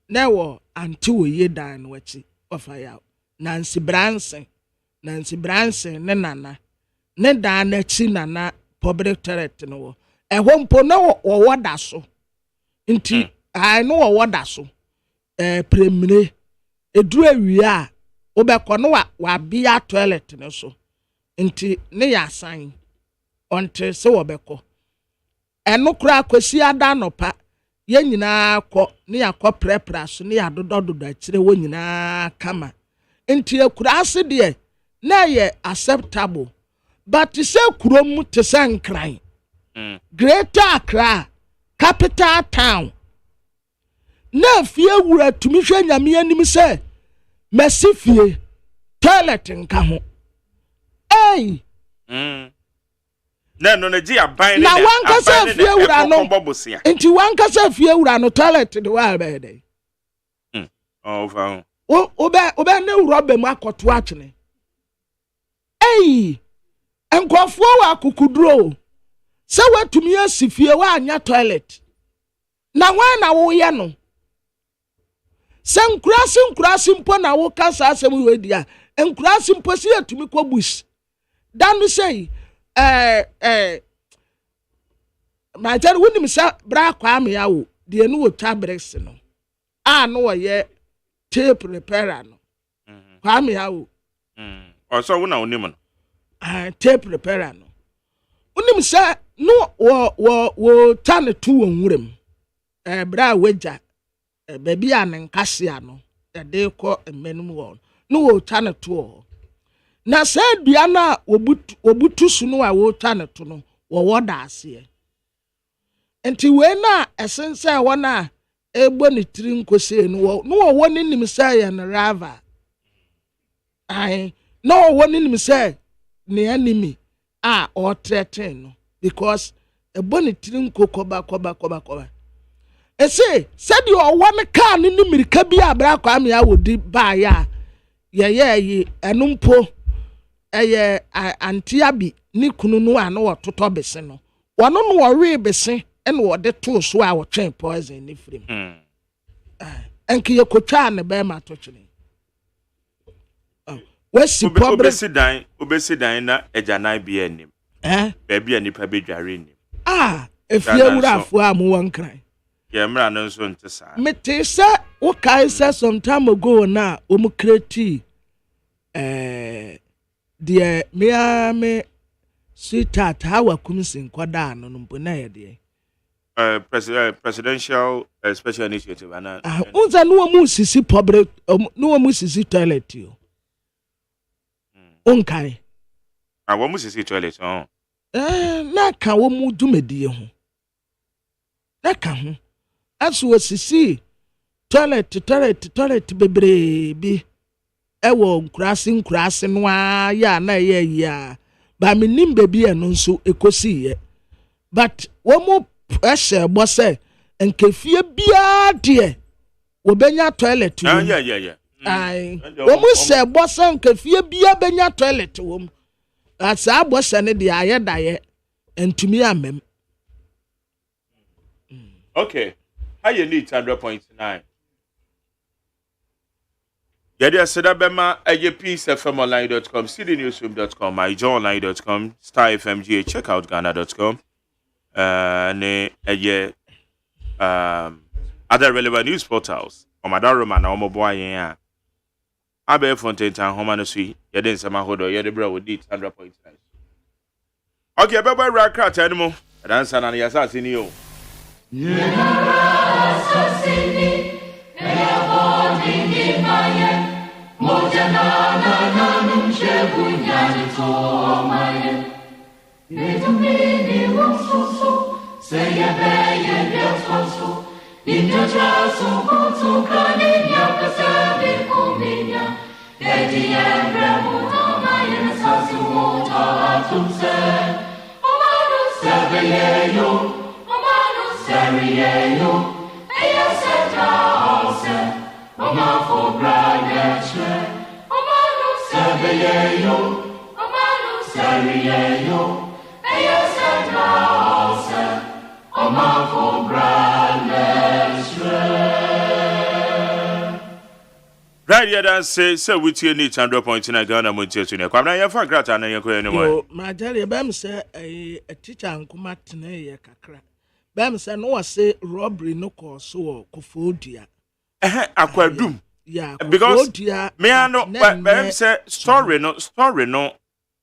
na wo anti oyi dan wachi ofaya Nancy Branson ne nana ne dan na chi nana public toilet no wo mpo na wo woda so nti ai no wo woda so premiere eduru awia a obekɔ no wa bia toilet no so nti ne ya asan onte se wo bekɔ eno kura akwasi ada nopa ye nyina kɔ ne yakɔ prepra so ne ya dododo akire wo nyina kama nti akurase de na ye acceptable but se kurom te sankran Greater Accra capital town na fie wura tumi hwe nyame anim se Mesifie toilet nka ho. Hey. Na no na ji aban na wankasa fie wura no. Enti wankasa fie wura no toilet de wa be dey. Oh fa. Obe ne wura be mu akoto atwene. Hey. Enkofo wa akukuduro. Se watumi asifie wa anya toilet. Na wan na wo ye no. Se nkurasi mpo na wo kasa asem we dia. Nkurasi mpo se atumi kɔ bush. Danu say my tell wonim sa bra kwa me yawo de enu wo twa breaks no. No wo ye tape repairer no. Kwa me yawo. So wo na onim no. Tape repairer no. Wonim sa no wo tane tu wonwurem. Bra weja baby an nkase ano de ko emenum wo no wo tane tu na se dua na obutu su no a wo tane tu no wo woda ase enti we na esense wo na egbo ni tiri nkose no wo ni nim se ya na rava no wo ni nim se ne enemy o threaten no because egbo ni tiri nkokoba ese said you one car ni mirika bi abra kwa me awodi ba ya ye enumpo eye antiabi ni kunu no ano wototo bese no wono no worwe bese ene wode to so a wo twen poison ni frem enke ye kotwa ne be ma to twene wesi pobre obesi dan na ejanai bi anim be bi anipa bedware anim efie wura afo amu wankran Yemra no so ntesa. Mete se wo kai se some time ago na omu kreti de me sweetheart hawa kumsin kwada no mpo na ye de presidential special initiative ana unza no mu sisi pobre no mu sisi toilet yo onkai wo mu sisi toilet na ka wo mu dumedie ho na ka ho aso sisi toilet bebrebe ewo nkurase no ya na ye ya ba minim bebi eno nso ekosi ye but wo mu ehye bo se nkefie bia de wo benya toilet wo wo mu se bo se nkefie bia benya toilet wo mu asa bo se ne de aye daye entumi amem. Okay. How you need 100.9? Yadi aseda bema AGYEPeaceFMonline.com, cdnewsroom.com, myjoyonline.com, StarFMGA, checkoutghana.com, other relevant news portals. Omadaroma na omoboa yen abe Fontaine Town home no sui yede nsema hodo yede bra wo dit 100.9. Okay, bye bye rakrat animo. Dansa na yasa sini yo. Sasini, moja na numchebu nyani tomaye. Nitumini wasusu, seyebeye biatosu, ninjajasu kutuka ninyakasebe kuminya. Edi emre mutamaye nasasu muta atumse. Omanu sebeyeyo, omanu seriyeyo. Eya setaose, omafo braneche. Omanu sebeyeyo, omanu seriyeyo. Eya setaose, omafo braneche. Right here, dan say with you need 100.9 Ghana Montie to ne. Kwamna ya fa grata na ye ko anymore. Yo, ma jare bam say a teacher nkuma tene ye kakra. Bam say no say robbery no cause so Kofodia. Akwadum. Yeah, because Kofodia. Me ano bam say story no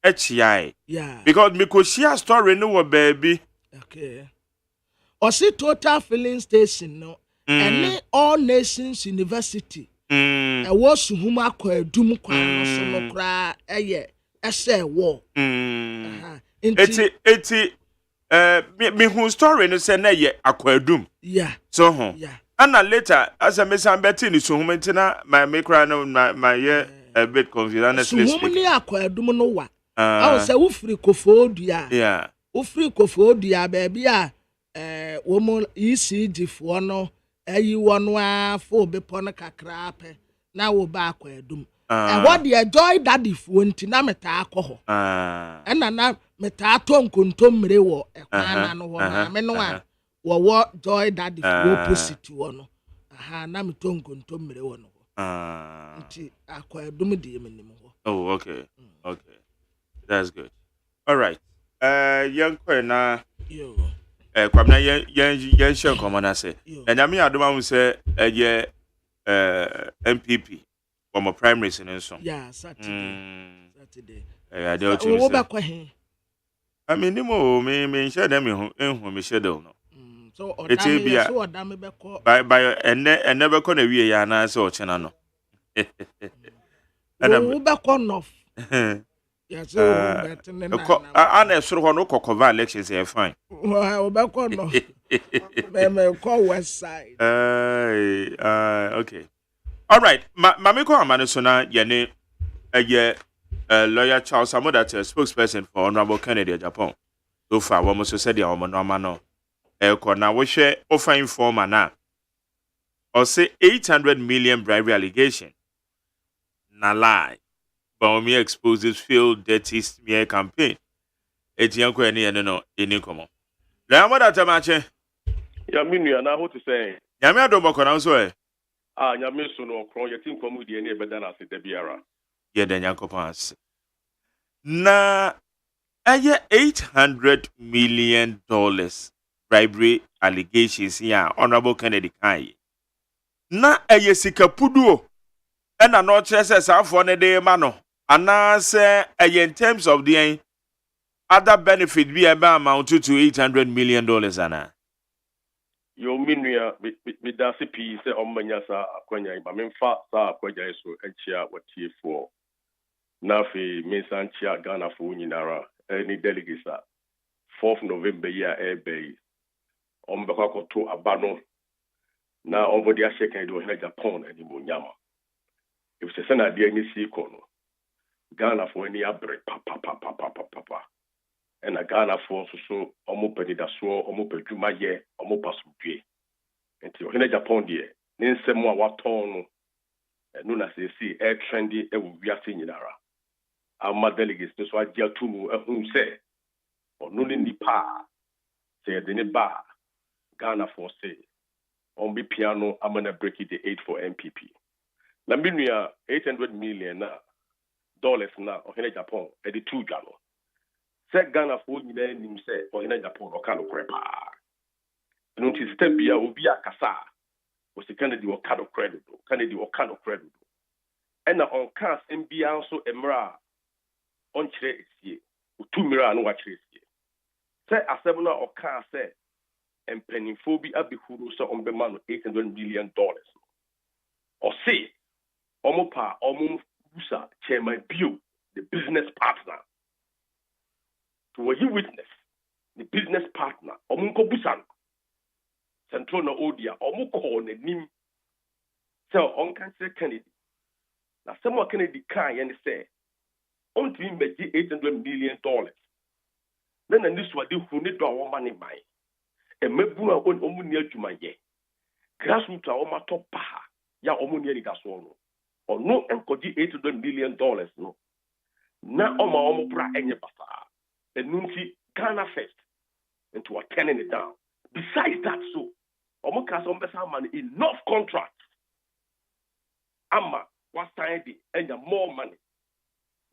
HI. Yeah. Because me ko share story no wo baby. Okay. O see Total Filling Station no. Any All Nations University. E wo suhuma akwadum kwan no so no kra eye ese wo. Eti me hu story no say na ye akwadum. Yeah. So ho. Yeah. Anna later, as a miss, I'm betting so my make my year a bit confused, honestly speaking. I say, Ufri Kofodia. Yeah. Ufri Kofodia, baby. Woman, ECG for no, you one for Beponica crape. Now we're back where doom. And what the joy daddy went in a metaco. And now metaton kuntum rewo, a quan and one, menua. What joy daddy opposite one. Aha, na miton kuntum rewo. Oh, okay. Okay. That's good. All right. Young Quena. Kwabna yen share common say. Na nyame adoma hu say MPP for my primaries in so. Yeah, Saturday. I don't know. I mean, me share them in me share no. So odame be ko by and never kon awie ya na say o chena no. And be ko no. Yes, better than and a sort of no cocoa elections are fine. Well, back on no. Call West Side. Okay. All right. Mamiko Amanusona, Yane, a lawyer Charles Samoda, spokesperson for Honorable Kennedy, Japan. So far, one must say the Omonomano. Now we share offer informer now. Or say 800 million bribery allegation. Na lie. Baumia exposes failed dirty smear campaign. Etianko any no any common. Lama that amache. Yaminu na how to say. Yamia do moko so e. Nyame so no kron yetin komu de ne beda na se da biara. Ye den yankopans. Na aye $800 million bribery allegations here Honorable Kennedy kai. Na aye sikapuduo. And no chesses are for ne de mano. And now say in terms of the other benefit be about amounted to $800 million ana. Yo minua me da se pi se omanya sa akwanya ba me fa sa akwanya so enchia watie for na fe me sanchia Ghana for nyinara any delegates 4th November year airbe ombekwa koto abano na ombodi a sheken do na Japan ani monyama if se sana de any si kono Ghana for any abre papa and a Ghana for so omo penida so omo pedwuma ye omo pasudwe enti o Japan de ne nsem a waton no no na se si air trendy e wu wiase nyinara ama delegates so agia tumu ehun se ono ni nipa se de ne ba Ghana for say on be piano amana break it the 8 for MPP na minua $800 million na o Japan e di 2 dwano se Ghana for nyina nim se o Japan o ka no krepa no ti step bia obi akasa o se Kennedy o ka no credit and on cast mbia so emra on kire esie o tu mira no wa kire esie se asem na o ka se empenifo bi abehuru so on be man $800 million or say omopa busa chairman bio the business partner to a witness the business partner omunko busan central na odia omuko na nim so on can say Kennedy na someone Kennedy kan yen say on to meji $800 million then na this wadi hu ne do awon mani mai e mebu a on omu ni adwuma ye grassroots a o ma to pa ya omu ni eniga so no ono enkodi $800 million no na omo bra enye basa enunti Ghana first into turning it down. Besides that, so omo kasa ombesa man enough contracts ama was signed the more money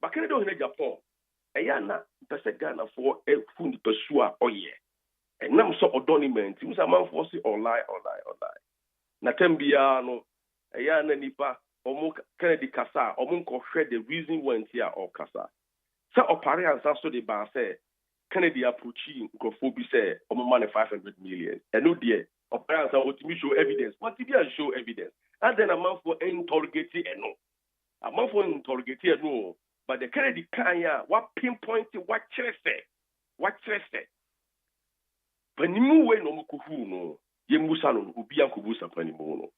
but can do in Japan eyana pese Ghana for e fundi pesua oye and nam so odoniment use a man for say online na tembia no eyana nipa omo Kennedy kasa omo ko hwe the reason went here or kasa so opare ansa so the ban say Kennedy approaching Kofobi say omo man $500 million and no there opare ansa otimi show evidence what did you show evidence and then a man for interrogating no a man for interrogating no but the Kennedy kanya what pinpoint what chese when you way no mukuhu no Yemusa no ubi ankubusa panimono.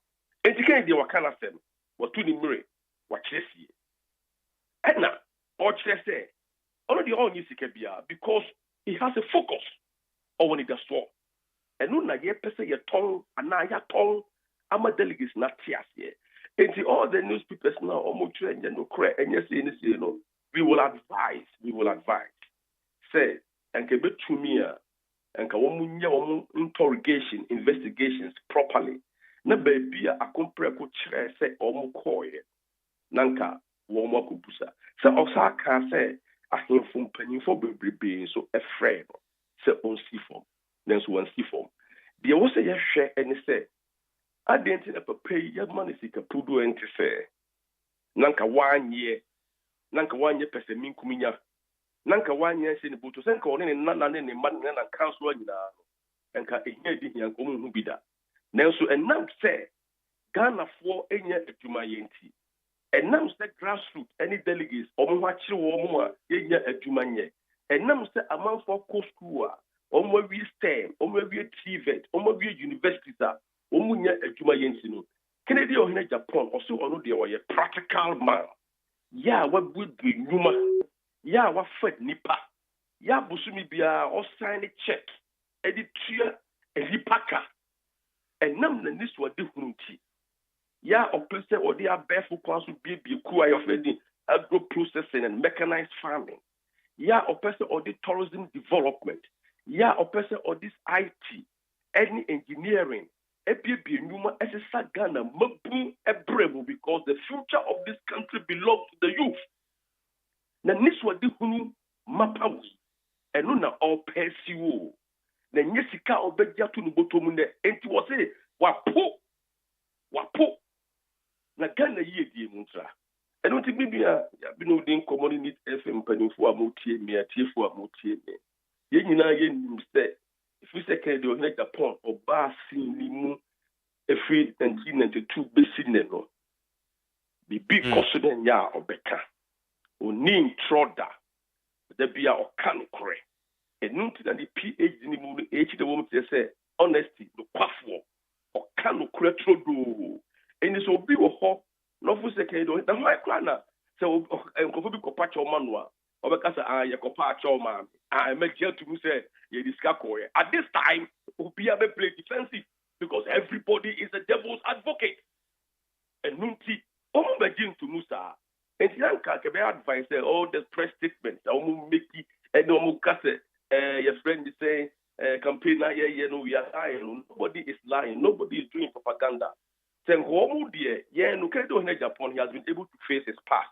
Entiken de wakana sem. Watu ni mire wachesi. Edna or chese. Already all needs because he has a focus on when he does so. And no na ye pese ye tongue and na ya tongue. Ama delegates not tears here. Into all the newspapers now, almost and no cry and yes, you know, we will advise. Say, and can be to me and can interrogation, investigations properly. Na baby a compare could say omu koye. Nanka, womo kubusa. So osa can say, I hear from penny for baby so afraid. Say on see form. Then so one see form. The also yes share and say, I didn't pay your money seek a pudu and to say. Nanka 1 year. Nanka 1 year person min kuminya. Nanka 1 year sin buto sen ko ne nana ne man na council nyina. Nanka ehia di hia ko mu bida. Nanso enam say Ghana for enya adwuma yenti. Enam say grassroots any delegates omo ha kire wo mu a enya adwuma nye. Enam say amanfo ko school a omo wi STEM, omo wi TVET, omo wi universities a omunya adwuma yenti no. Kennedy ohine Japan also ono de oye practical man. Ya wa budu nyuma. Ya wa fed nipa. Ya busumi bia o sign check. Edi tua elipaka. Enam na niswa de hunti. Ya opese odi abefu kwaso bibie ku ayofedi agro processing and mechanized farming. Ya opese odi tourism development. Ya opese odi IT, any engineering. Ghana because the future of this country belongs to the youth. Na niswa di hunu mapawi enu na all persiwo. Na nyesika obedia to nubotomu ne enti wose wapo na Ghana yie die muntra. Enu ti bibia ya bino din community FM panifo amotie me atiefo amotie me. Ye nyina ye nim se if we say can do like Japan or Basin Limu every 1992 basic no. Be big cosuden ya or beka. O nin troda. The bia or can correct. And nothing that the PhD in the movie H the woman say honesty, the quaffo or can correct trodo. And it's obi or ho, no for second do the high crana. So and go be copacho manua. Or because I copacho man. I make you to say at this time, Ubia may play defensive because everybody is a devil's advocate. And Nunti, begin to Musa. And Yanka can be advised all the press statements, Miki, and Omukase, your friend is saying, campaign, we are lying. Nobody is lying. Nobody is doing propaganda. Then Homu dear, Nukedo Japan, he has been able to face his past.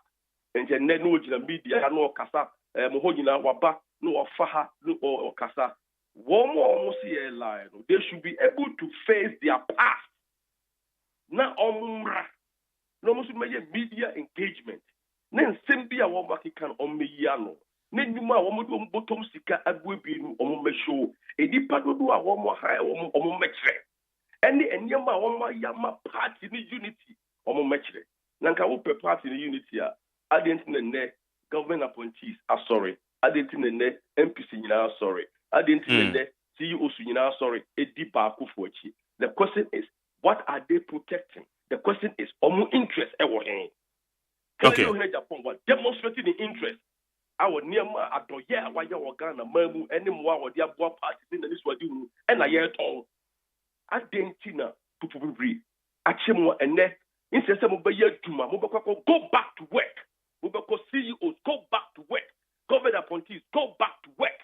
And then no media, no Kasa, Mohojina Waba. No faha, no or kasa. One more almost a lie. They should be able to face their past. Na omura. No must make media engagement. Nen sembia wabaki can omiyano. Nen yuma womu bottom sika abuebinu omumesho. Edipa do a womo high omumetre. Any yama woma yama party ni unity omumetre. Nanka wope party ni unity a. Adentine government appointees are sorry. I didn't know MPC sorry. I didn't know CEO sorry. The question is, what are they protecting? The question is, interest okay. Demonstrating the interest. Our near Adoya, why you Ghana, Mamu, any more of the above parties in this what you and I yet all. I didn't know to be Achimo and net. Instead of go back to work. Mubako CEOs go back to work. Government appointees go back to work.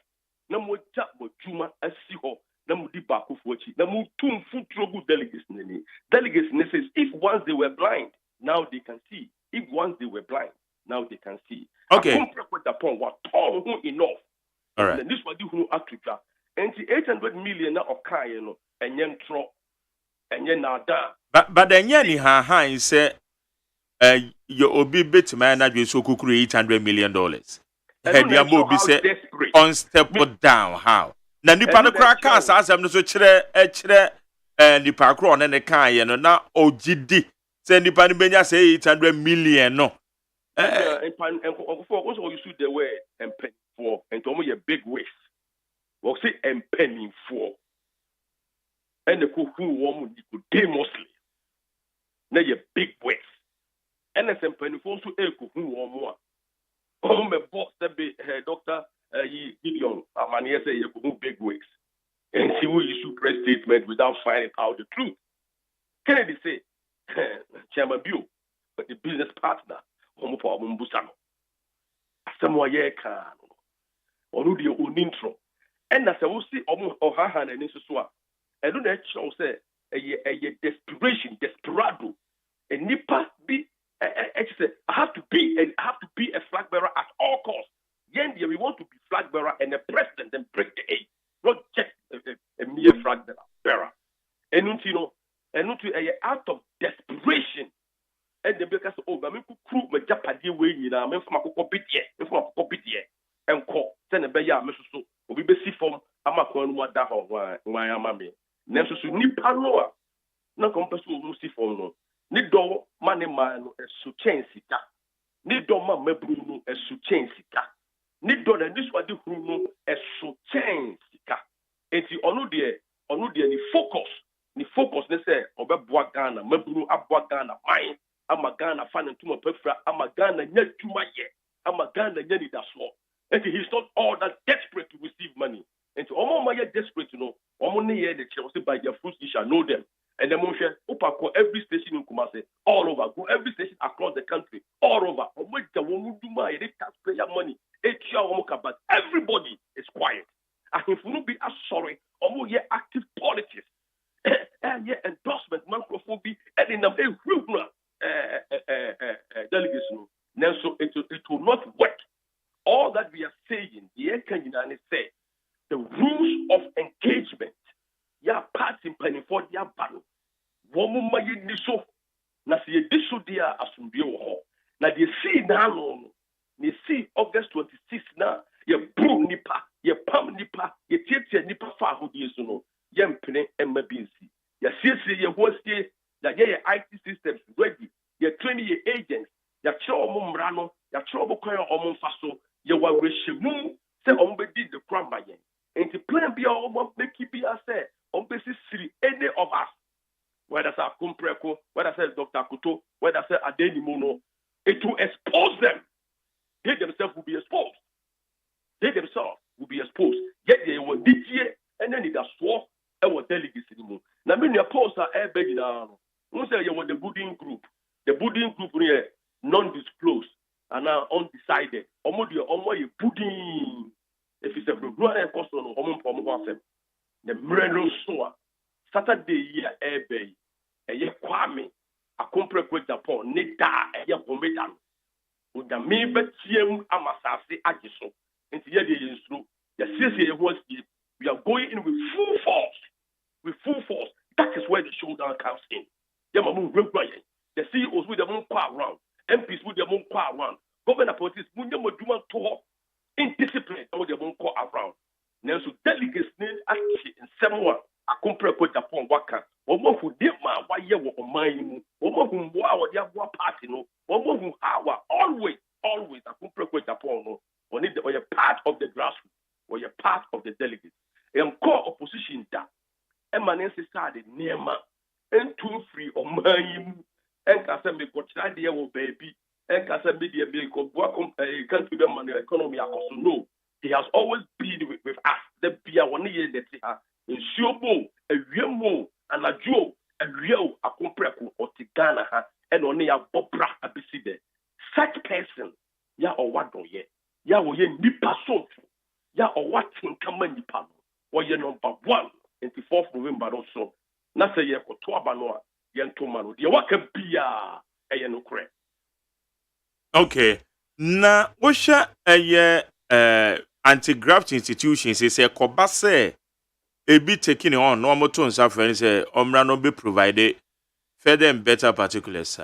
Namu tabo juma asiho. Namu di baku fuchi. Namu tum futrogu delegates nene. Delegates says if once they were blind, now they can see. If once they were blind, now they can see. Okay. Upon what tongue enough. All right. And this was the Africa. And the 800 million of Kayano and yen tro and yen nada. But then yani ha say your obi bit man that you so could create $800 million. And you will be say on step down how. Na nipa no kra ka asem no so kire nipa kro on ne kan ye no na ogidi say nipa no benya say $800 million no. And also you see the way and penny for and to a big waste. We say and penny for. And and the who woman mostly. Now you big wigs. And some penifons to echo who or more. Oh, my boss, that be Dr. Gideon, a man say you could big wigs. And he will issue press statement without finding out the truth. Kennedy say, Chairman Bill, but the business partner, Homo for Mumbusano. Somewhere ye can, or do your own intro. And as I will see, or Hahan and Nisua, I don't know, say a desperado, a nipper be. I have to be a flag bearer at all costs. Yendia, we want to be flag bearer and a president and break the aid, not just a mere flag bearer. And you know, out of desperation. And the bakers but me crew me Japadi way na me from akoko and call send a beya me so obi be si form amakon no da ho wan amame na so nipa no a na kompeso no si form no ni do mane man no esu chen sika ni do ma mabru no esu chen sika ni do na ni so ade huru no esu chen sika enti onu de ni focus ne say obeboa Ghana mabru aboa Ghana man ama Ghana fan ntuma pefra ama Ghana nya tuma ye ama Ghana nya ni daso and he's not all that desperate to receive money and to omo ma ye desperate no omo ne ye the Chelsea by their fruits you shall know them and then Moshe upako every station in Kumasi all over go every station across the country all over omo ja wonu duma ye taxpayer money etia omo ka but everybody is quiet ahimfunu be sorry omo ye active politics and ye endorsement microphone and in a delegation. Now, so it will not work. All that we are saying, the Kenyan say, the rules of engagement, ya party penny for their battle. Woman, my niso, na see diso dia asumbio ho. Na they see now, they see August 26 now, ye brew nipa, ye pam nipa, ye tietia nipa fa who is no, yem pene and mabinsi. Ya see, ye was here. That your IT systems ready, your training your agents, your chomo mrano, your chomo koyo omon faso, your warishimu, say ombedi the crime by yen. And to plan be all make it be a say, on basis any of us, whether say Kumpreko, whether say Dr. Kuto, whether say Adeni Mono, it will expose them. They themselves will be exposed. They themselves will be exposed. Yet they will DJ and then it has swore our delegates anymore. Now, many opposed are begging now. We say you want the budding group. The budding group here non-disclosed and now undecided. Omo you budding. If it's a run and cost on omo the mreno soa Saturday year bay a ye kwame a compre with Japan ne da a ye homedan. With the me betiem amasasi agiso. Into ye is true. The CCA was we are going in with full force. With full force. That is where the showdown comes in. The CEOs with them around, MPs with them around, governor politics with them indiscipline with them around. Now, so delegates need actually in someone a compare with Japan waka, or more who did my why you were mine, or more whom wow, they have one party, no, or more whom always a compare with Japan, or need or a part of the grassroots, or a part of the delegates. And core opposition that, and my name started near man. And 2 free or mine, and Casa make what idea will baby, and Casa media make country money economy. No, he has always been with us. The beer 1 year that he has in Shobo, a Remo, and a Joe, a real a compreco or Tigana, and only a Bobra abiside. Such person, ya or what do ye? Ya will ye nipa so, ya or what in common nipa, or ye number 1 and the 4th November also. Na say ye ko to abanoa ye ntomano de waka bia eye no kre. Okay, na wo hwa anti-graft institutions say koba say ebi taking on no moto nsa friend say omra no be provided further and better particulars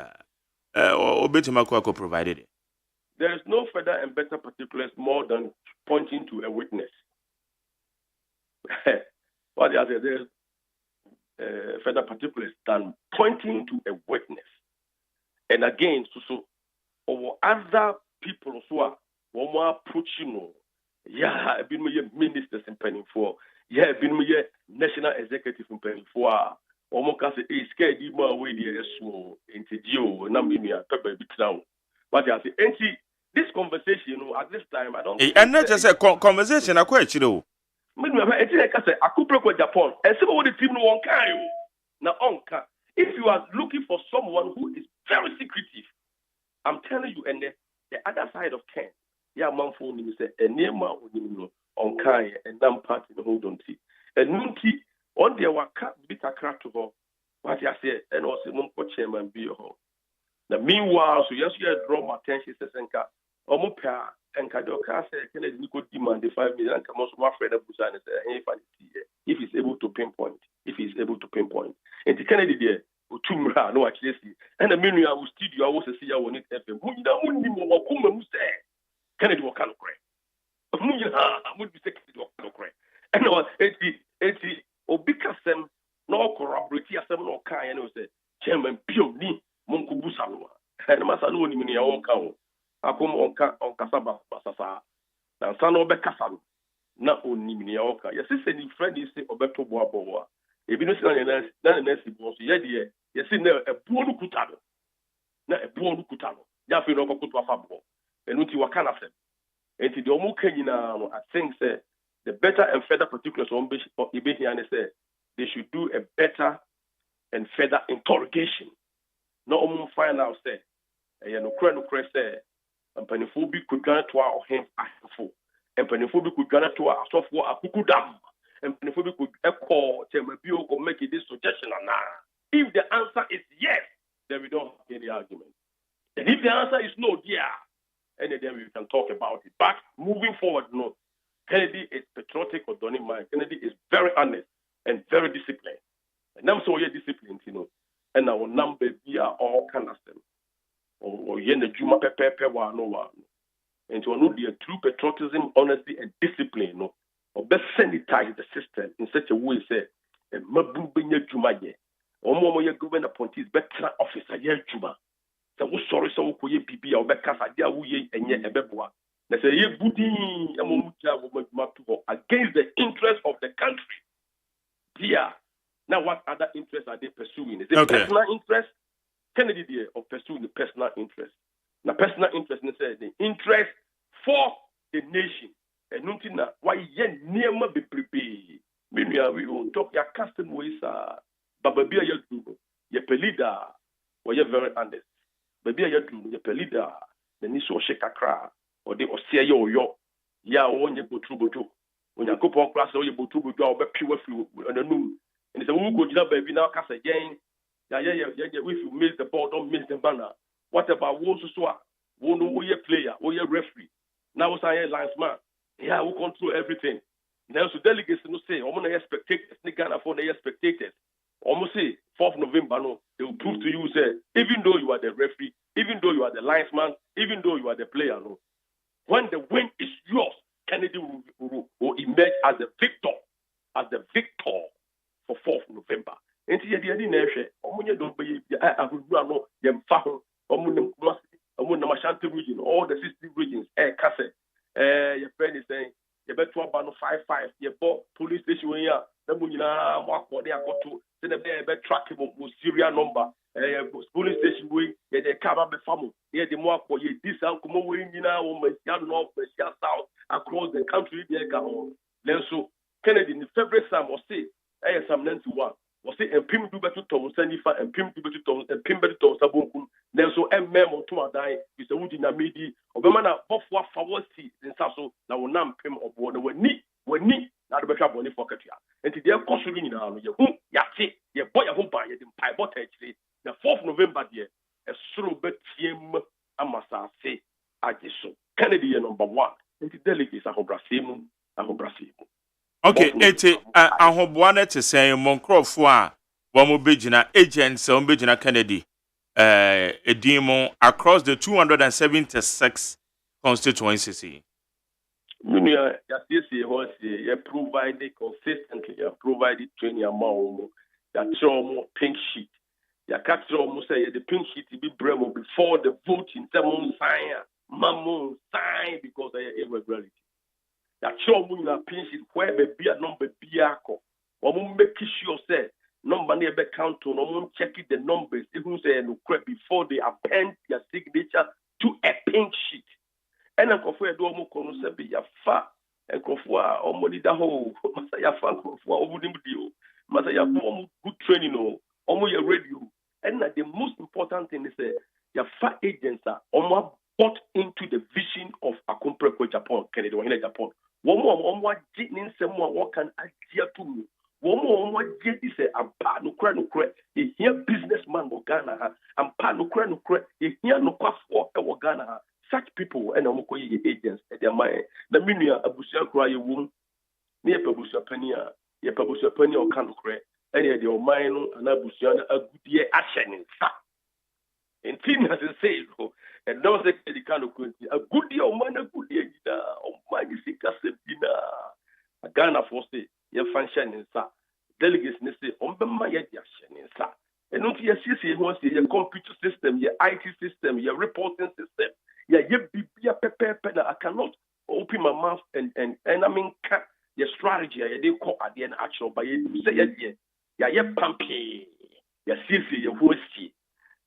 obetima ko provided. There is no further and better particulars more than pointing to a witness. What they say there is further particulars than pointing to a witness. And again, so over other people who are more approaching, yeah, I've been with ministers in penning for, yeah, I've been with national executive mpanyinfoɔ a wɔn ka sɛ sika di mu a wɔyɛ deɛ ɛso nti o na mmiri a pɛ baabi tena o but I say nti this conversation at this time I don't. And not just a conversation akɔ akyire o. Mmiri a ɛti na ɛka sɛ akopere Japan ɛsɛ wɔn de team no wɔn kan o na ɔnka if you are looking for someone who is very secretive I'm telling you and the other side of Ken yeah man for me say enema onimo on kan and nam party no hold on ti enunti on the waka bit akra to ho what you say and also mum ko chairman bi ho na meanwhile so yes you draw my attention say senka omo pa enka do ka say Kennedy ni ko demand the 5 million come so my friend abusa and say if he's able to pinpoint and the Kennedy there utumra no actually see and the menu I studio I was see ya won it FM munyina munni mo wakoma mu say Kennedy wo kan kore munyina mo bi say Kennedy wo kan kore and no eti obi kasem no corroborate asem no kan ya no say chairman bio ni monko busa no and masa no ni ya won kan o akom on kasaba basasa na sa no be kasa no na oni ni ya won kan yes say ni friend is say obeto boabo ebi no si na nesi bo so ye de yesi na ebuo no kuta no ya fe no kokoto afabo enu ti waka na sem enti de omo kanyina no I think say the better and further particulars on be here and say they should do a better and further interrogation no omo find out say no kra say ampanifo bi kudwana to a ohen afo ampanifo bi kudwana to a asofo akukudam and if we could call Temabio could make this suggestion or not. If the answer is yes, then we don't have any argument. And if the answer is no, yeah, and then we can talk about it. But moving forward, no. Kennedy is patriotic or Donnie Mike. Kennedy is very honest and very disciplined. And I'm so disciplined, And our number we are all kind of them. Or yen the Juma pepe no one. And to know the true patriotism, honesty, and discipline, no. Or best sanitize the system in such a way say mabu benya juma ye omo ye government appointees better officer ye juma so we sorry so ko ye bibia obeka dia wo ye enye ebeboa na say ye budi amomu tia wo juma to against the interest of the country here now what other interests are they pursuing is it personal interest Kennedy there of pursuing the personal interest na personal interest ne say the interest for the nation. And nothing na why yen near ma be prepared. Meanwhile, we will talk your custom ways, Bababia Yadu, your pelida, or you're very honest. Babia Yadu, your pelida, the Niso Shekakra, or the Osea yo, ya on your botrubo. When you go on class, or your botrubo, or pure flu on the moon. And it's a who go to baby now, cast again. Yeah, if you miss the ball, don't miss the banner. What about Wosuswa? Won't know your player, or your referee. Now, I am linesman. Yeah, we control everything. Now, so delegates no say, I'm going to spectators, they can't afford the spectators. Almost say, 4th November, no, they will prove to you, say, even though you are the referee, even though you are the linesman, even though you are the player, no, when the win is yours, Kennedy will emerge as the victor for 4th November. And see, the idea is, don't be region, all the 60 regions, Kase. Your friend is saying, you better about 5-5. You bought police station when you are the Munina, what they are got to send a better track him with serial number. Police station way, they cover the family. Yeah, the more for you, this uncle, north, south, across the country, they go. Then so, Kennedy in the February Sam was say, Sam 91. Was say, and Pim do better to Sandifa and Pim do better to and Pim better to Sabokun. Then so, and Memo to a die with the wood in a midi. Obamana, Bofwa Fawasi, in Sasso, now will not Pim or border when neat, not the better bonnie for Katia. And to their consulting in our Yati, your boy of Humpa, you didn't pie bottage. The 4th November, dear, a surubet team, Amasa say, Agiso. Kennedy, number 1. And the delegates are Obrasimu. Okay, eti ahoboane te say Monkrofo a wo mo begina agents o begina Kennedy edimo across the 276 constituencies. Munia yasisi ho say you provide consistently, you provide training amount that show more pink sheet. You catch almost say the pink sheet be bremo before the voting someone sign because of irregularity. That show me na pinch where be a number biako make sure say number never count on check the numbers even say no crap before they append their signature to a pink sheet. And a coffee do almost say be ya fa and coffee or money the whole Masaya fan for deal. Masaya good training or your radio. And the most important thing is your fa agents are almost bought into the vision of Akompre Japan, Canada, or Japan. One more jitting someone what can adhere to me. One more jet is a pa no cra no cra. You hear businessman or Ghana and pa no cra no cra. You hear no pass for Ghana. Such people and Amokoye agents at their mind. The minia Abusia cry you womb near Pabusia Penia, ye Pabusia Penia or Canocre, and yet your mind and Abusiana a good year action in sa. And Tin has a say, and no say the Canocre, a good year man, a good year, oh my Sika Sepina. A Ghana for say, your function in sa. Delegates say, my action in sa. And not your CC wants your computer system, your IT system, your reporting system. Yeah, I cannot open my mouth and I mean your strategy. I didn't call at the end action, but you say yeah, pumpy, yeah, CC, your whiskey.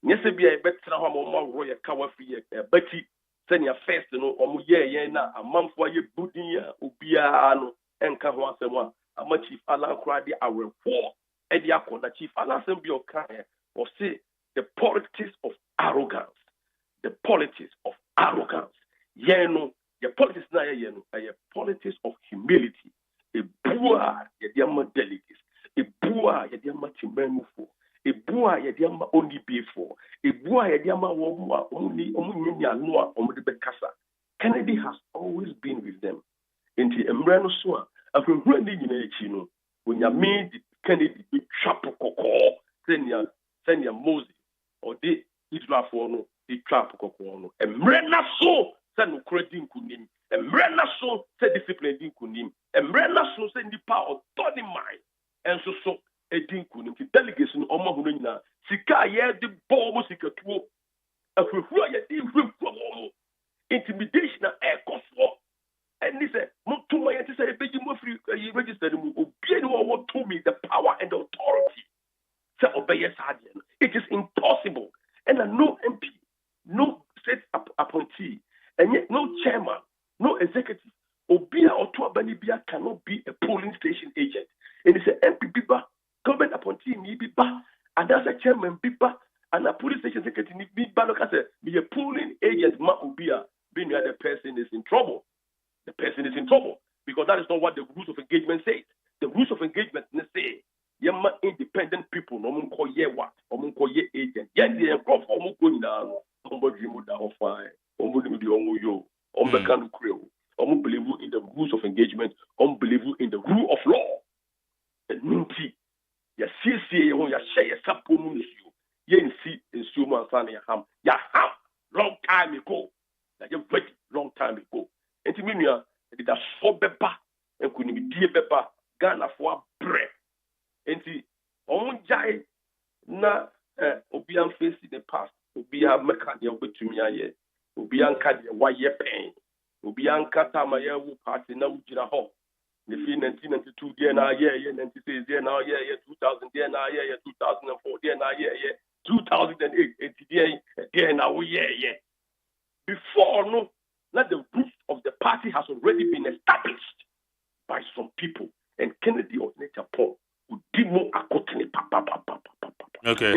Yes, be a better home royal cover free, Betty, send your first, na a month for your budia, ubia, and Kahwasema, a much chief Alan cried the hour 4, and the Akon, Chief Alan Sembio Kaya, or say the politics of arrogance. The politics of arrogance. Yeno, the politics na yeno, a politics of humility. A bua yediama delegates. A bua yediama timenu for. A bua yediama only be for. A bua yediama only noa bekasa. Kennedy has always been with them. Inti emreno soa. After running in a chino, when you made Kennedy be chapo koko, send your Moses or the Israel for no. The trap kokono. A mrena so said no credit kunim. A mrena so said discipline din kunim. A mrena so said the power of Tony mind. And so a din kunim. The delegation of Mahunina. Sika ye the bomb sika tuo. A fruya din from intimidation and air cost for. And this Mutuma yet say a big free you registered what to me the power and the authority. So obey yes. It is impossible. And no MP. No state appointee, and yet no chairman, no executive, Obia or Tuabanibia cannot be a polling station agent. And it's an MP Biba, government appointee Biba, and that's a chairman Biba, and a police station secretary Biba, be a polling agent, Ma Obia, being the other person is in trouble. The person is in trouble because that is not what the rules of engagement say. The rules of engagement say, Yama independent people, no one call ye what, or one call ye agent. Yes, they are crop or going down. Believe in the rules of engagement, believe in the rule of law. And Minty, ya CCA, ya share Sapomus, you see in Suma Sani Ham, ya ham, long time ago. You wait long time ago. And to me, it is so bepa, and couldn't be dear bepa, Ghana for bread. And see, on Jai, na Obian face in the past. Ubia mekanya obetumia ye ubia nka de wa ye pen ubia nka tamaya wu party na ujira ho ne fi 1992 dia na ye 96 dia na ye 2000 dia na ye 2004 dia na ye 2008 dia na wo ye before no that the roots of the party has already been established by some people and Kennedy of nature Paul who did more akotene papa. Okay.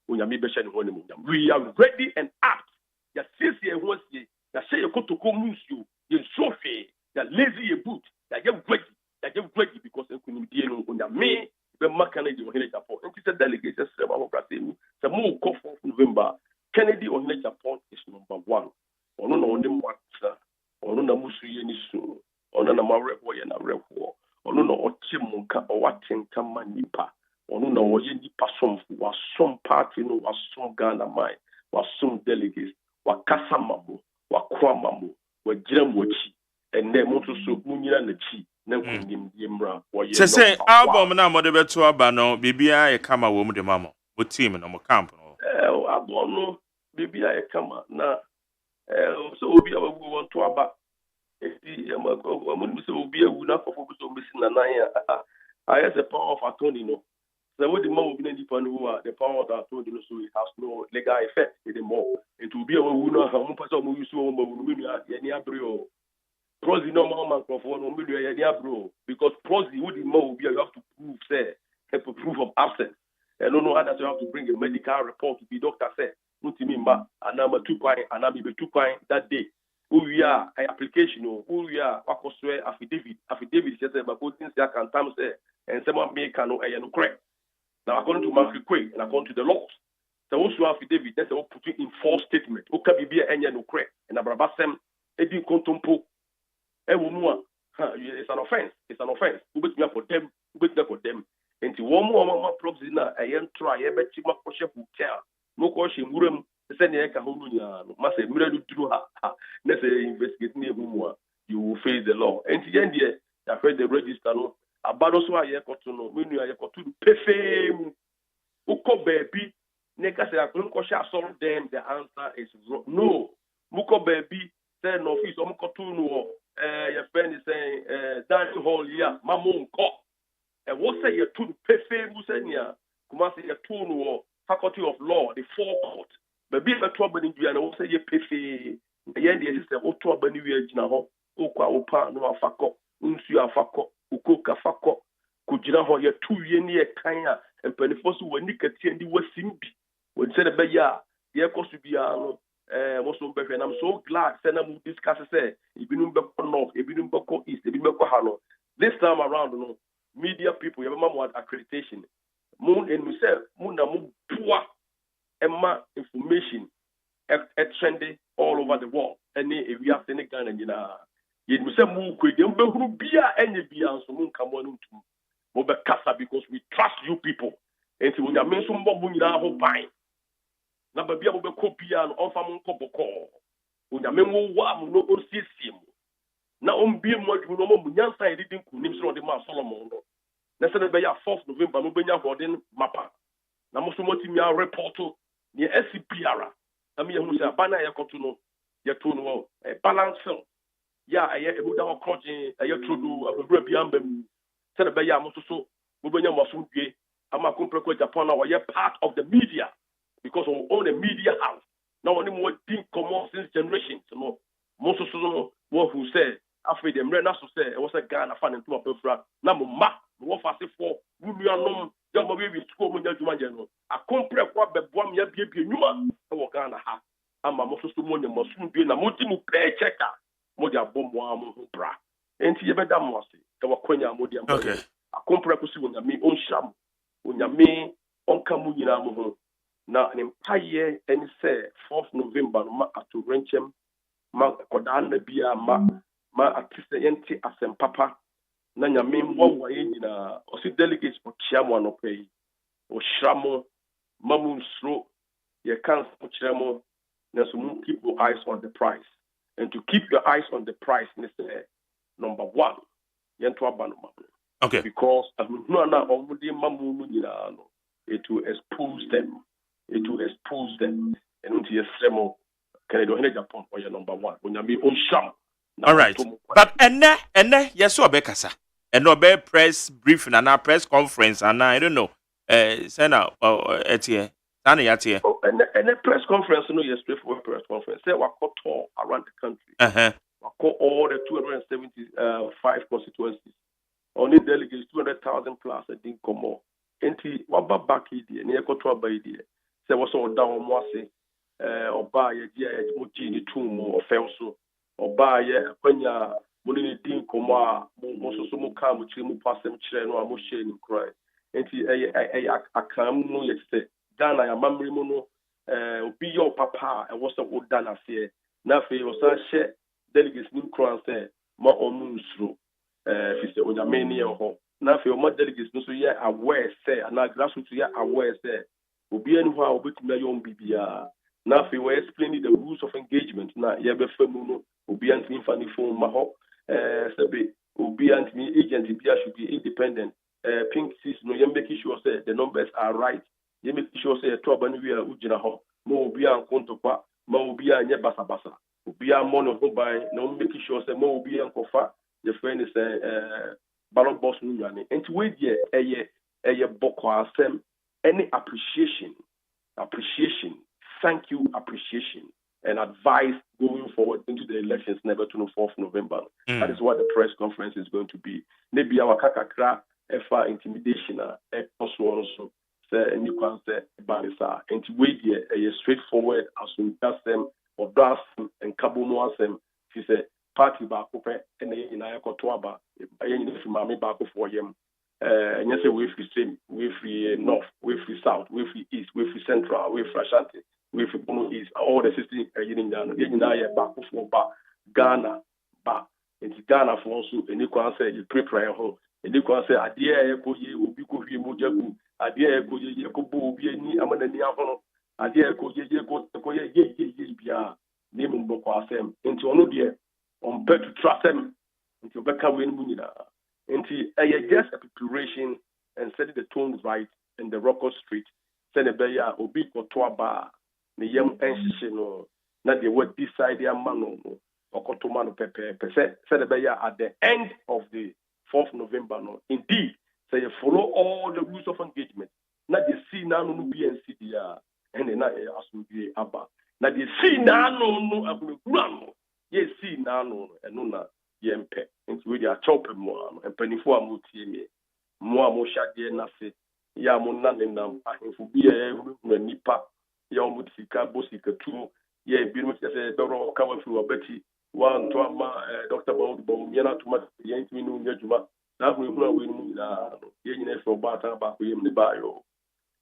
We are ready and apt. Ya sisi wants ye. Ya say you go to commute you. You trophy. Ya lazy you boot. Ya get ready. Ya get ready because you couldn't be on your me. The Kennedy on Japan. And it's a delegation. The more call for November. Kennedy on Japan is number 1. Ono na only one. Ono na musu ye ni so. Ono na marepo ye na repo. Ono na ochimunka o watenka manipa. Ono na woye nipa som wa som party no wa som Ghana mind wa som delegates wa kasa mamo wa kwa mamo wa gira mochi enne mo so munyira na chi na kunim yemra woye no se album na mo de beto aba no bibia e kama wo mu de mamo wo team no mo camp no album no bibia e kama na so obi a wo won to aba e mo so obi a wu na fofo so mesi na nan ya I have the power of attorney, no. So what the more we need to the power of attorney, so it has no legal effect anymore. It will be a woman who person who use one prosy no more microphone will be a bro because prosy would more be you have to prove say have a proof of absence. I don't know how that you have to bring a medical report to be doctor say Mutimimba and number 2 coin and I'm 2 coin that day. Who we are application who we are wakoswe affidavit says about things that can time say and someone make no correct. Now according to Matthew Quay and according to the laws. So also affidavit that's all put in false statement. Okay be any no correct and abrabasem edi kontompo. It's an offense. It's an offense. We bet for them. We bet for them. And to one more props in a young try. I bet you must push hotel. No question. Murum. Send the Ekahunia. Must say, Murray do her. Let's say, investigate me. You will face the law. And to the end, I've heard the register. A battle so I got to know. When you are got to pay fame. Uko baby. Neka say, I couldn't solve them. The answer is no. Muko baby. Say no fees. Omuko to know. Your friend is saying, Daniel Hall, yeah, Mamon Cock. And what say your two Pefe Musenia, Kumasi, your two faculty of law, the forecourt. But be a trouble in Diana, what say your Pefe, again, the assistant, O trouble in Jinaho, Oka, Opa, no Fako, Unsia Fako, Ukoka Fako, Kujinaho, your 2 year near Kanya, and Penifosu were nicotine and the West Simbi. When said a Baya, the Echo Subiano. And I'm so glad Senna will discuss say North, East, this time around, media people, you have accreditation. Moon and myself, Moon poor Emma information trendy all over the world. And we have any kind of you say Moon quick, you be any beyond so Moon come on to Casa because we trust you people. And so when you mention Moon, you are buying. Na babia mo be kopia no onfa mo nkoboko onya menwo wa mo no osiesie mo na ombie mo adwu no mo nyansa edidin kunim so de ma Solomon no na se be ya 4th November no benya hoden mapa na mo so motimi a report ni SCPR na me hu se abana ye koto no ye to no balance film ya aye ebuda ho kroje aye trodu abura bia mbam se be ya mo so mo benya mo so dwe ama kompreko Japan na we part of the media. Because we own a media house. Now, only more think common since generations. Most of them who say, after them, Renas to say, it was a Ghana fan into a perfra. Now, ma, what fast for, we are no, young baby, school when you're doing general. I compare what the bomb ya be numa, or Ghana ha. And my most of the money must soon be in a multi pay checker. Modia bomb one bra. And see, Madame Mossy, the Wakonia Modia. Okay. I compare to see when you mean on sham, when you mean on Kamunina. Now, an empire and say 4th November, ma atu renchem, ma kodana bia ma atise yenti asem papa. Na nyame mwa nyina osi delegates for chiamo no pay. O shramo, mamunsro, ye can't chiramo, na so keep your eyes on the price. And to keep your eyes on the price, number 1, yentu abano. Okay. Because no na omudi mamu nyina no, it will expose them. It will expose them. And until you say can I do any Japan or your number 1? When you be on sham. All right. But and yes, so Bekasa. And no be press briefing and a press conference and I don't know. Send out etie. And a press conference, no, yes, straightforward press conference. Say what tour around the country. Call all the 275 constituencies. Only delegates 200,000 plus I think come more. And what back here, near control by idea. Say what's all down Moise, or buy a dear Mutini tomb or Felso, or buy a Pena Munini Dean Coma, Mososumo Kam, which you pass them chain or Moshe in cry. And I come no yesterday. Dana, a mammy mono, be your papa, and what's a wood Dana say. Nafi was a share delegates new crown say, Ma omun through, if you say, on your mania home. Nafi, your delegates no so yeah, aware say, and I grassroots yeah, aware say. Obi anu ha obi tuma yon bibia na fe we explaining the rules of engagement na ye be famu no obi antimi fa ni phone ma ho sebe obi antimi agent bia should be independent pink sis no ye make sure say the numbers are right ye make sure say to aba ni wi a ugina ho mo obi an kontokwa ma obi anye basabasa obi an mo no ho ban na make sure say mo obi an kofa the friend is ballot box no nyane enti we die eye boko asem any appreciation thank you appreciation and advice going forward into the elections never to know 4th November. That is what the press conference is going to be. Maybe our kakakra efa intimidation also say any can say barisa and we a straightforward as we just them or das and kabuno asem she say party back up and in ayakotoaba any mami back for him. And you say we free same, we free north, we free south, we free east, we free central, we free Ashanti, we free Bono East, all the systems are getting down. Getting now back for Ghana, back into Ghana for also. And you can say you prepare home. And you can say idea ko ye obi ko hwe mojagu, idea ko ye ko bo obi ani amana ni ahono, idea ko ye bia name mboko asem. Into ono de on bet to trust them into beka we mu nyina. Just a preparation and setting the tone right in the Rocco Street. Senebeya obi kotoaba ne yam enhihye na de what decide ya mano okotomano pepe Senebeya at the end of the 4th November no. Indeed, say you follow all the rules of engagement. Na de see na no BNC dia and na asubie aba. Na de see na no abulugurano. Ye see na no eno na yempe nti we dia chop mo and penifo amutie me mo amoshade na se ya mo na nenam ahemfo bi e nipa ya omutika bosika tu ye bi no se doro ka wa fi obati wan to ama Dr. Bawud yana tuma ye ntimi no nyadwuma na hu we no ila ye nyina so ba ta ba ko yem ne ba yo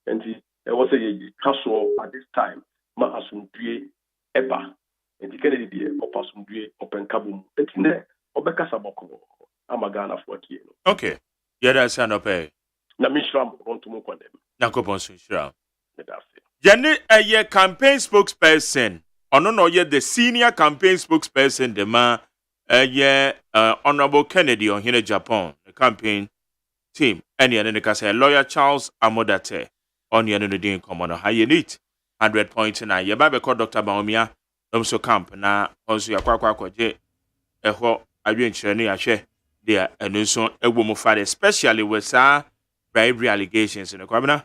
nti e wo se ye kaso at this time ma asundue eba nti Kennedy die opasundue open kabum nti ne obekasa boko amagana for tie no. Okay. Yada sana pe. Na mishram ronto mo kwandem. Na koponso shira. Medase. Jani a campaign spokesperson. Ono no ye the senior campaign spokesperson de ma Honorable Kennedy on here Japan, the campaign team. Any and the say lawyer Charles Amodate on your no din common high unit 100 points na ye ba be call Dr. Baomia so camp na onso yakwa je eho adwenkyerɛ ne ahwɛ there and so ewo mo father especially with bribery allegations in the kwabena.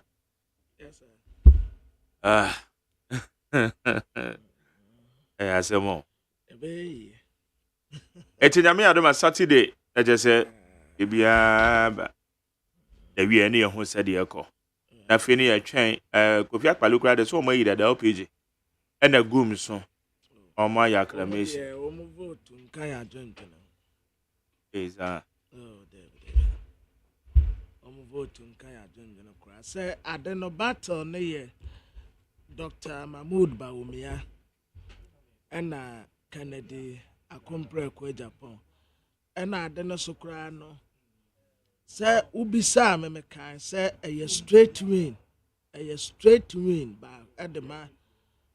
Yes sir. Asemo. Ebe. Etinyame adoma Saturday e je se bia ba da wi ene ho sɛ de ekɔ na fe ne yɛtwɛn Kofi Akpalukura de so mo yi da OPG ɛna gum so ọmọ ya acclamation omo vote nka ya jonjon eza omo vote nka ya jonjon kura say adeno battle ne ye Dr. Mahmoud Bawumia ɛna Kennedy akompre ko Japan ɛna adeno sokura no say ubisa me kan say a straight win ba edema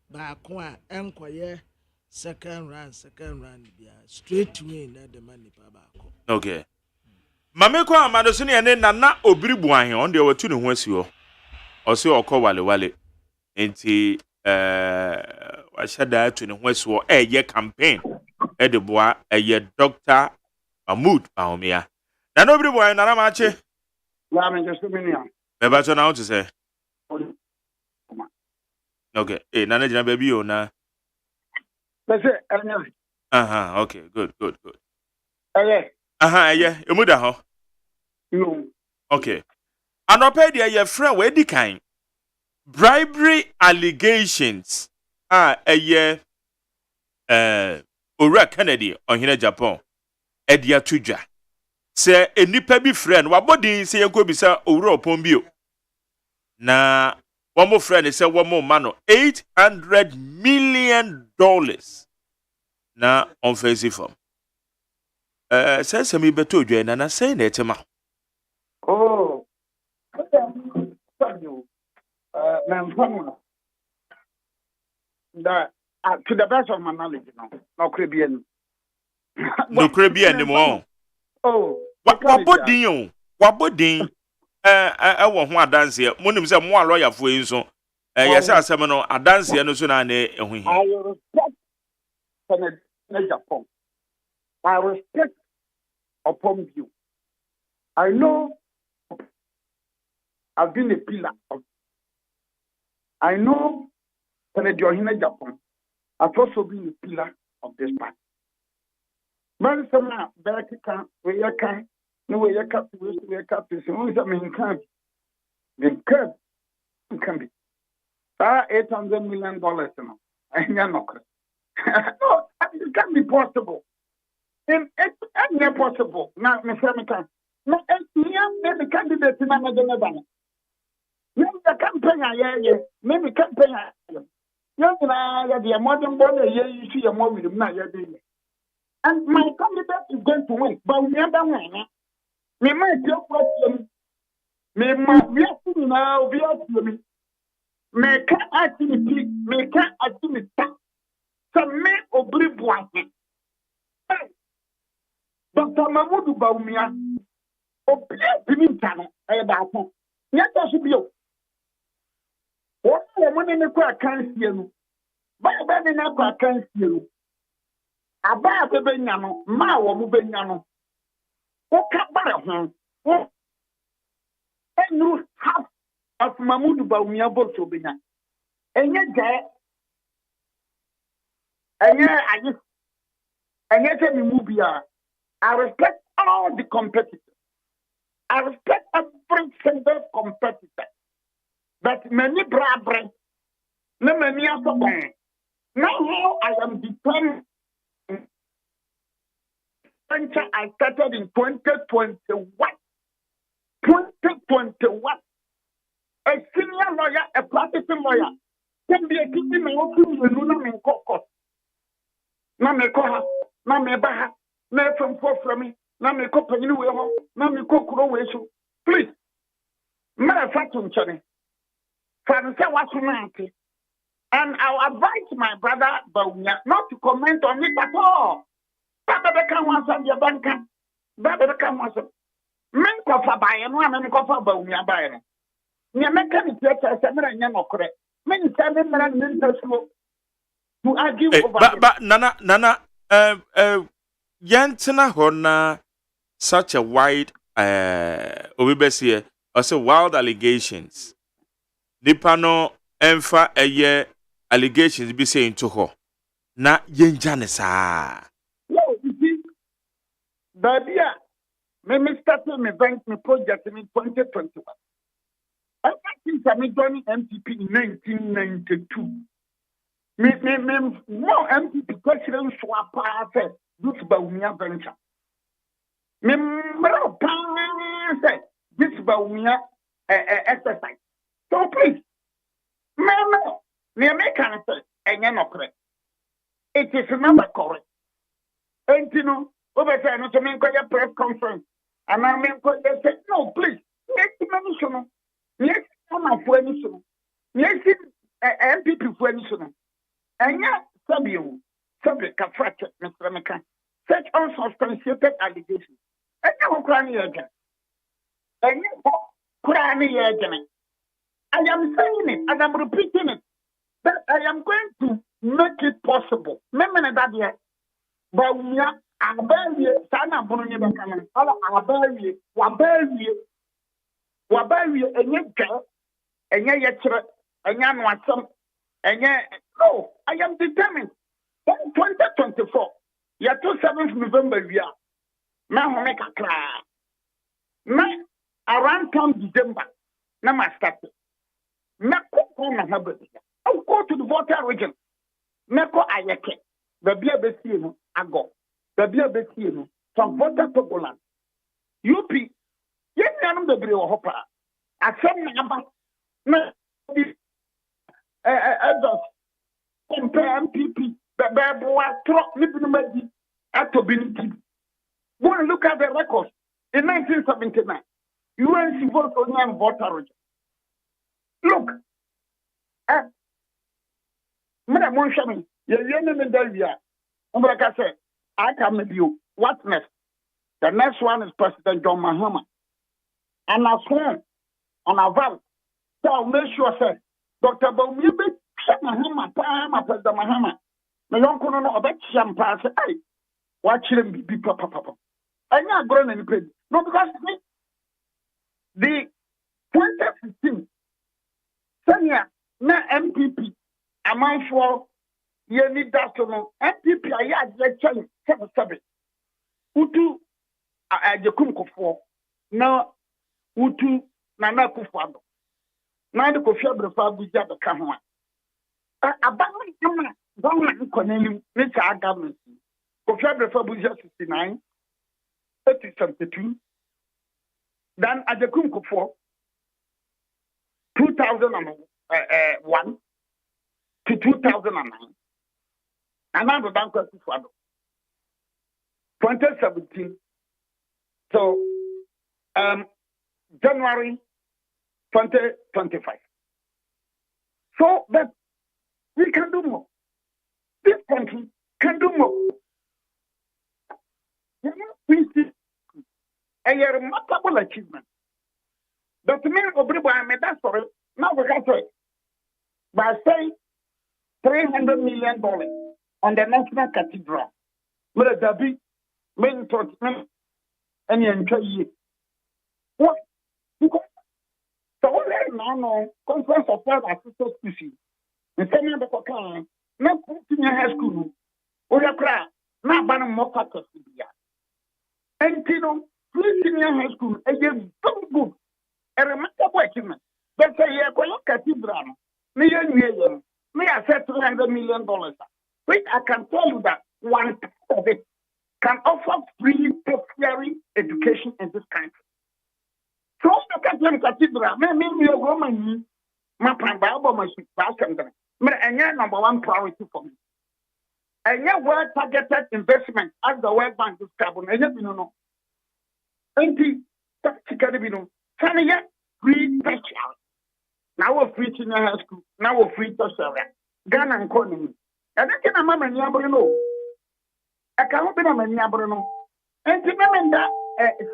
ba ko a enkoye second round bia straight win at the money babako. Okay. Mame ko amado so ne nana obiribu ahe on de watu ne ho asi ho. O se okọ wale enti wa shada atu ne ho asi ho ye campaign e de boa ye Dr. Mahmoud Bawumia. Na no obiribu ahe nana ma che. La me just minia. Be ba so na what to say. Okay. Nana jina baby o na. Okay, good. Emuda ho. No. Okay. Anopedia your friend we di kind. Bribery allegations. Ora Kennedy on here Japan. Edia tuja. Say enipa bi friend wabodi say yenko bisa owura opon bio. Na one more friend say one more man $800 million na on face form. Say me beto dwe na say na etema. Oh. That to the best of my knowledge, no Caribbean. No Caribbean anymore. Oh. Wabodin. Ewo ho adanse mo nim se mo lawyer fo yin so yes asem no adanse no so na ne ehu hi I respect Japan. I respect upon you. I know I've been a pillar of. I know Senator Johina Japan. I've also been a pillar of this party. Man, some back can where you can, no way you can, where you can, so I mean, can be. $800 million, no. I know. No, it can be possible. It's not possible. Now, Mr. McCann, no, maybe candidate in another banner. Maybe the campaign, maybe campaign. Young the modern body, you see a movie, and my candidate is going to win, but we never win. Me might your question. Me might be asking now, be asking me. Me can't activity, me can't activity. So me oblivious. Dr. Mahmoud Baumia, oblivious, about him. Yet I should be. What the money in the car can't see you. By the number can't see you. About the Benyano, Ma or Mubenyano. What can't buy him? And you have of Mahmoud Baumia Botobina. And yet, I respect all the competitors. I respect every single competitor. But many brethren, no many of them. Now I am determined. I started in 2021. 2021. A senior lawyer, a practicing lawyer, can be a kitten and open the Luna and Coco. Namekoha, Namebaha, Nelson for me, Nameko Penuel, Nameko Croation. Please, Mother Fatum Channel. And I'll advise my brother Baunia not to comment on it at all. Baba can once on your banker. Baba can once. Men cover by and one and cover Baunia by. Yamaka is better, Samuel Yamokre. Men 7 minutes to argue over. But Nana, Yantina Hona, such a wide, Obibesia, also wild allegations. Nipano emfa eye allegations be saying to her. Na yenjanesa. No, you see, baby, me started me bank me project in 2021. I think I'm joining MPP in 1992. Me more MPP question swap pass this Baumia venture. Me more pass this Baumia exercise. So please, Mama, me can say, and you're not correct. It is not correct. And you know, over there, not to make a press conference. And I mean, they say, no, please, yes, mention. Yes, I'm a friend. Yes, MPP friend. And yet, subject of fracture, Mr. McCann, such unsubstantiated allegations. And you crying again. And you crying again. I am saying it and I'm repeating it that I am going to make it possible. Remember that year, but we are Abaye, Sana Brunia Bakaman, Abaye, Wabaye, and yet, and yan want some, and yet, no, I am determined. 2024, yeah, 27th November, we are now make a cry. Now, around come December, now I started. I'll go to the water region. Meko Ayeke, the beer Bessino, Ago, the beer Bessino, from water to Golan. UP, yet none of the Brio Hopper. I said, number, compare MPP, the Baboa, Trot, Nipinumadi, Atobinity. Go and look at the records. In 1979, UNC voted on water region. Look, Madam Monshami, you're young in Delvia. Like I said, I come with you. What next? The next one is President John Mahama. And I swear on a vow, so I'll make sure, sir, Dr. Baumia, Mahama, President Mahama. My uncle know about champagne. Watch him be papa. I'm not going any pain. No, because The 2015, Sanya, na MPP, amount for Yeni Dasono, MPP, I had lecture 7. Utu, Jakum Kofo, now Utu, Nana Kufado. Now the Kofia Brefa Buja the Kahua. Abandon government Cornelium, Mr. Government. Kofia Brefa Buja 69, 72. Then Ajakum Kofo, 2001 to 2009. Another bank of 2017. So, January 2025. So that we can do more. This country can do more. We see a remarkable achievement. But me, I made that story. Now we can say, by saying $300 million on the National Cathedral, where there be main torchment and enjoy it. What? Because so already now, conference of five assistant species. The same number of kind, not senior high school, or your cry, not banning more factors. And you know, senior high school, again, so good. A remarkable achievement. But say, you're going to cathedral. Me I said $300 million. Which I can tell you that one of it can offer free tertiary education in this country. So the Catholic Cathedral, me a woman, my Bible, my Bible, number one priority for me. And yet, well targeted investment as the World Bank described, and yet, you know, Sanya free tertiary. Now we're free senior high school. Now we're free tertiary. Ghana economy. And then I'm a man yabrino. I can't be a man yabrino. And remember that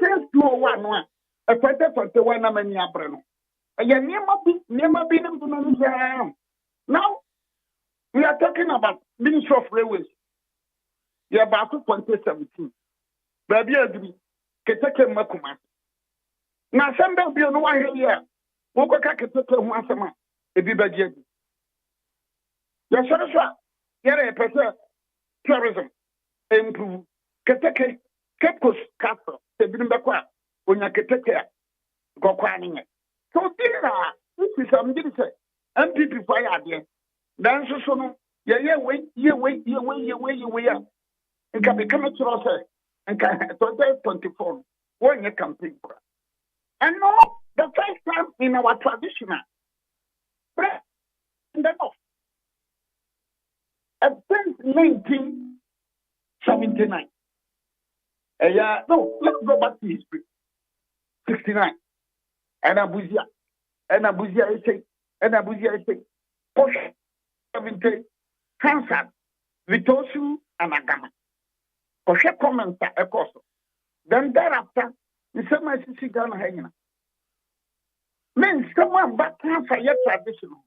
since 2001, a 2021 I'm a man yabrino. And you never been able to. Now we are talking about Ministry of Railways. You're about 2017. Baby agree. Keteke Makuma. Now, some will be on 1 year. Woko Kaketeke once a month. A Bibaji. Yes, sir. Yere a person tourism. Improve. Keteke, Cape Coast Castle, the Bimbaqua, when you Keteke go crying. So, this is some things. MPP fire there. Then so, yeah, wait. And can become a trouser and can 2024 when you campaign. And no, the first time in our traditional, since 1979. No, let's go back to history. 69. And Abuzia say, Posh, 70, Hansard, Vitosu, and Agama. Posh comments a course. Then thereafter, the same as you see Ghana hanging. Men, someone back for your traditional.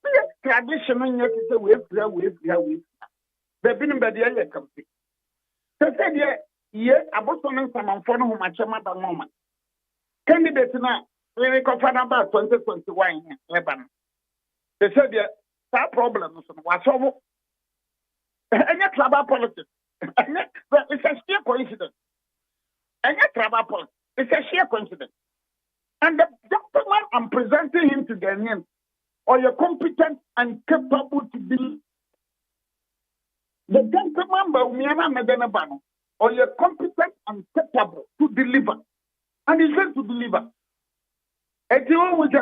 Yes, traditional, yet is a way. They've been in the other country. They said, yeah, about someone for whom I am at the moment. Candidates now, we confirm about 2021 in Lebanon. They said, yeah, that problem was over. And yet, tribal politics. It's a sheer coincidence. And yet, tribal politics. It's a sheer coincidence. And the gentleman I'm presenting him to Ghanaians, or you're competent and capable to be the gentleman by Umiana Medanabano, or you're competent and capable to deliver. And he's going to deliver. And you know, what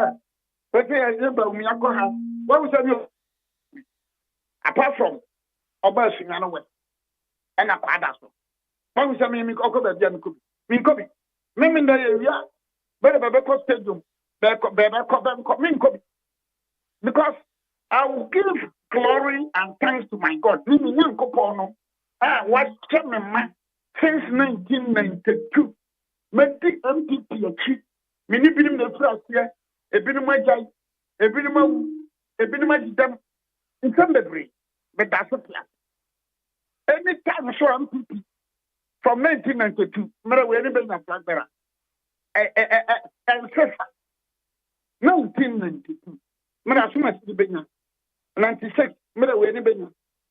was apart from Obasiano West and a Padaso? What was I mean? Meaning the area, stadium, because I will give glory and thanks to my God. Since 1992, Meti MPP achieved many bilim the first year, a binuma jai, a binuma jam, in some degree, but that's a plan. Anytime I saw MPP from 1992, Mara Wendy Blackberry. FIFA 1992 mera suma si benya 96 mera we ni benya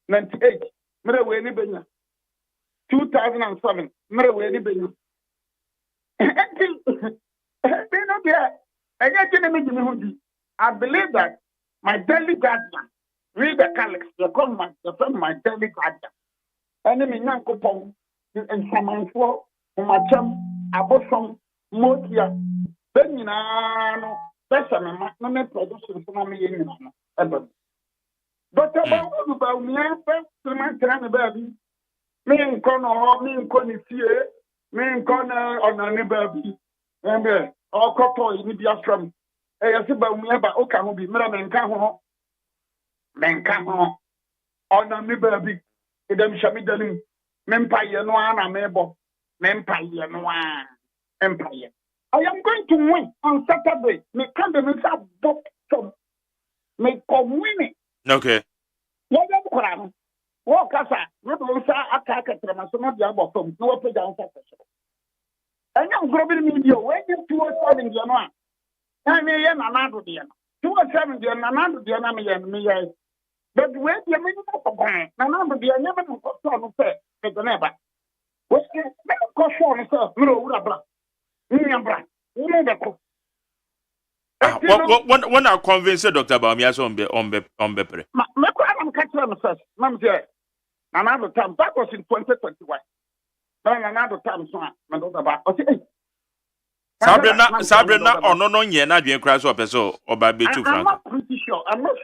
98 mera we ni benya 2007 mera we ni benya I believe that my daily guardian read the calyx the government the friend my daily guardian enemy nyankopon and samanfo umacham abosom motia benyina no besa mama no me production so na me yenyina no ebe Dr. Bawu ba mi afa man tran me ba bi me nko no me nko ni fie me nko na onane ba bi embe okoto ni bi asram yesi ba mi aba o ka ho bi mera me nka ho onane ba bi edem shami dalim mempaye no ana mebo mempaye no empire I am going to win on Saturday. Me come to me say book from me come win. Okay. What you call What kasa? We don't say attack at them. So not the about from no pay down success. And I'm growing media when you 207 January. I mean, I'm not do the 207 January. I'm not do the me. But when you mean for going, I'm not do the never no so say the never. What me go for myself? No, ura when I convince Dr. Bawumia on Bepre. I'm catching them first. Ma'am, another time that was in 2021. Then another time, Sabrina, or no, not being crash up so or by B2 I'm not pretty sure. I'm not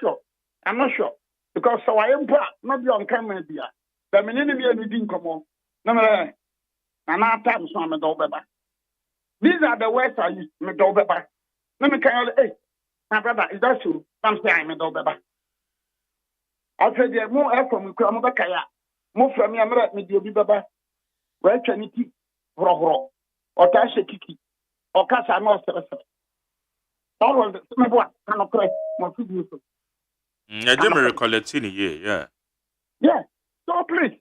sure. Because so I am not be on camera. The minute we didn't come on. No, another time, so I'm a dog. These are the words I use. Me do beba. Let me tell you, hey, my brother, is that true? I'm saying me do beba. I said, yeah, more air from Kramaba Kaya. More from me, I'm right, me do beba. Where can it be? Roho, or Tasha Kiki, or Casa no service. All of the same one, cannot cry, more beautiful. I didn't recall it in a year, yeah. So please,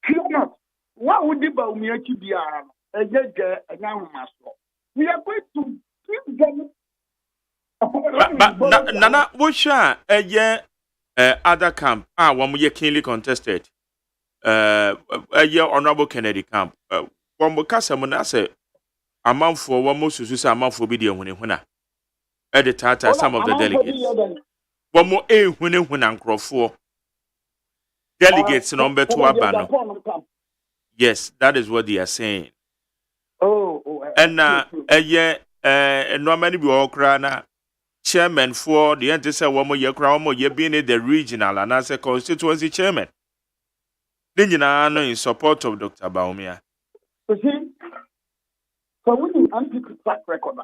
fear not. What would the Bawumia be? We are going to give them. But Nana, which are other camp? One more keenly contested. A year honorable Kennedy camp. One more Casamon, say a month for one more Susa, a month for video when at the Tata, some of the delegates. One more when Uncle for delegates number 2 Abano. Yes, that is what they are saying. And no many be all crana chairman for the anti one more year crown more year being the regional and as a constituency chairman. Then you know in support of Dr. Bawumia. You see, so we need MPP track record.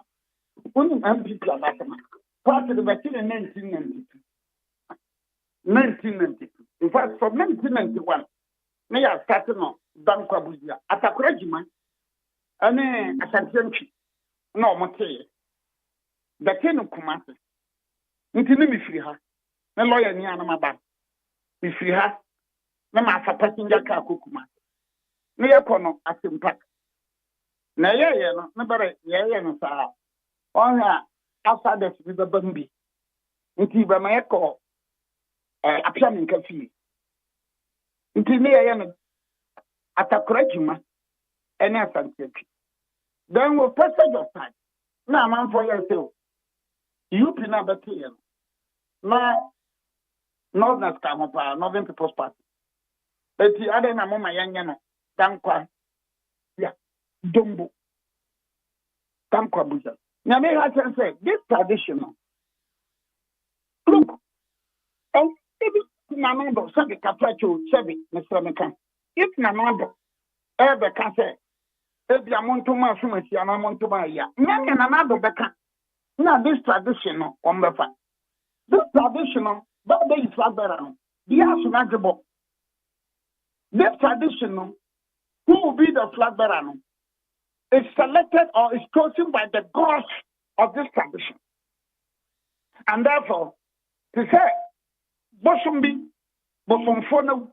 We need MPP part of the vaccine in 1992. In fact, from 1991, we are starting on Bankwabuja at a regiment. Ane asantianchi no mote the kenu kumase nti ne mifiri ha na lawyer ni anama ba mifiri ha na ma fa passenger car kokuma ne yakono asempa na yeye no na bare yeye no sa onha after the be bambi nti ba ma yako apia min kafi nti ne yeye no atakora juma ene asantianchi. Then we'll passage of time. Now, man, for yourself. You pina better. Now, Northern Skamapa, Northern People's Party. But the other Namoma Yangana, Dankwa, yeah, Dumbo, Dankwa Buja. Now, may I say, this traditional. Look, and if Namando, Sabi Capracho, Sabi, Mr. Mekan, if Namando ever can say, ebi amontoma asumasi ana amontoma ya nyame na na do beka na this traditional ombefa this traditional that is fagbara no dia sunagebo this traditional who will be the flag bearer no is selected or is chosen by the gods of this tradition, and therefore to say bosumbi bosumfo no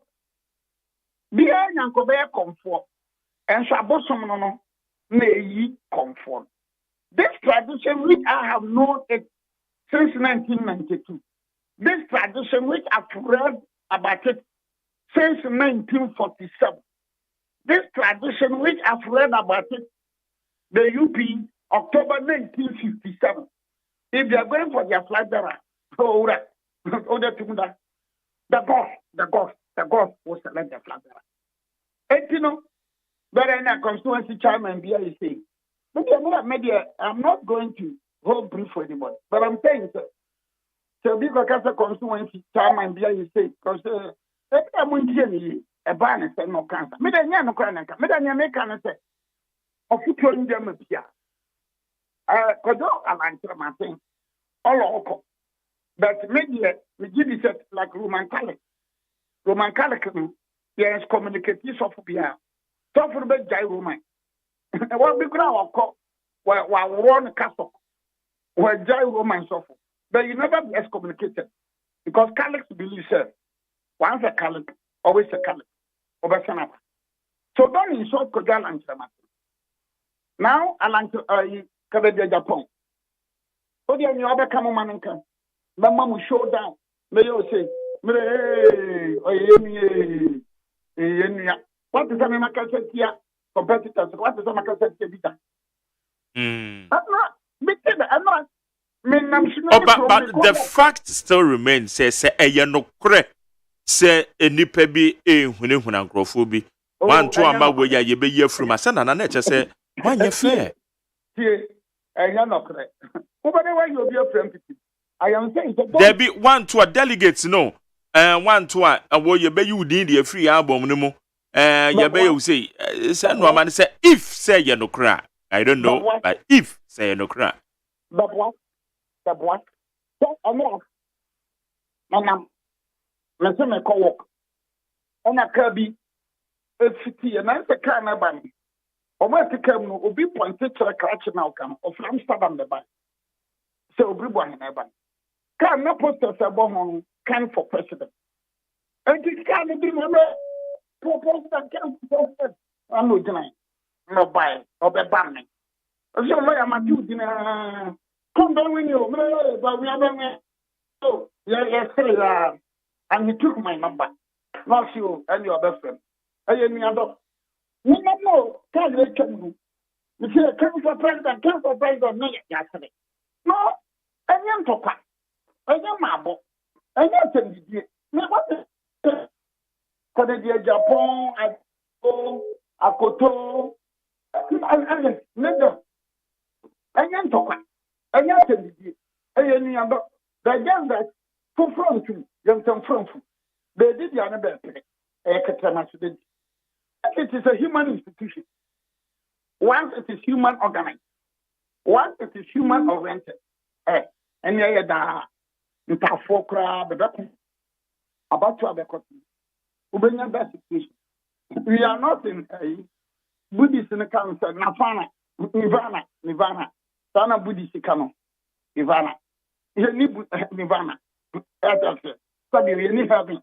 bia nyankobe komfo enso abosom no na yi komfo phone. This tradition, which I have known it since 1992, this tradition, which I've read about it since 1947, this tradition, which I've read about it, the UP, October 1957, if they are going for their flag bearer, the God will select the flag bearer. And you know, but in a constituency chairman, is saying, I'm not going to hold brief for anybody, but I'm saying, sir, so because a constituency chairman, is saying, because I'm going to a ban and say no cancer. Medania no cancer. Medania make an say. Of you telling them here. Because I'm answering all over. But media, we give it like Roman Catholic. Roman Catholic, yes, communicative software. Software Jai Roman. What we grow up, while run castle, where Jai Roman software. But you never be excommunicated. Because Catholics believe, sir, once a Catholic, always a Catholic. So don't insult Kogal and Chama. Now, I like to Canada, Japan. So the other come man can. My mom will show down. May you say, what is a Macasset here? Competitors, what is a Macasset here? I'm not. But the fact still remains, says, no correct. Say a nipa bi hune nkrofo bi wan to ama we ya ye be ye from asana na che say wan ye fair no correct ubade wa you be a friend I am saying there be one to a delegates no one to a wo ye be you din the free album no mo ye be you say no man say if say ye no kra I don't know but if say no kra but what so I'm Mese me ko work. Ona ka bi efiti e na se ka na ba ni. O ma se ka mu no obi point chere krachi na oka of Amsterdam the ba. Se obi bo hin na ba. Ka na poster se bo ho can for president. And this ka na bi no propose that can for president. Anu dinai. No buy ba ni. So mo ya ma tu dina. Come down with you. But we are so yeah. And he took my number. Not you and your best friend. I am your dog. No, can't let you. You say, come for president, no, yesterday. No, I am Topa. I am Mabo. I am Tendi. No, what is Canada, Japan, Akoto, I am Topa. I am Tendi. I am your dog. The young that for front to young from they did the other it is a human institution. Once it is human organized, once it is human oriented, and yeah, da intafokra about to have a situation. We are not in a Buddhist in the council, Nirvana, Sana Buddhist Kano, Nirvana. Nirvana. Sabi we need having.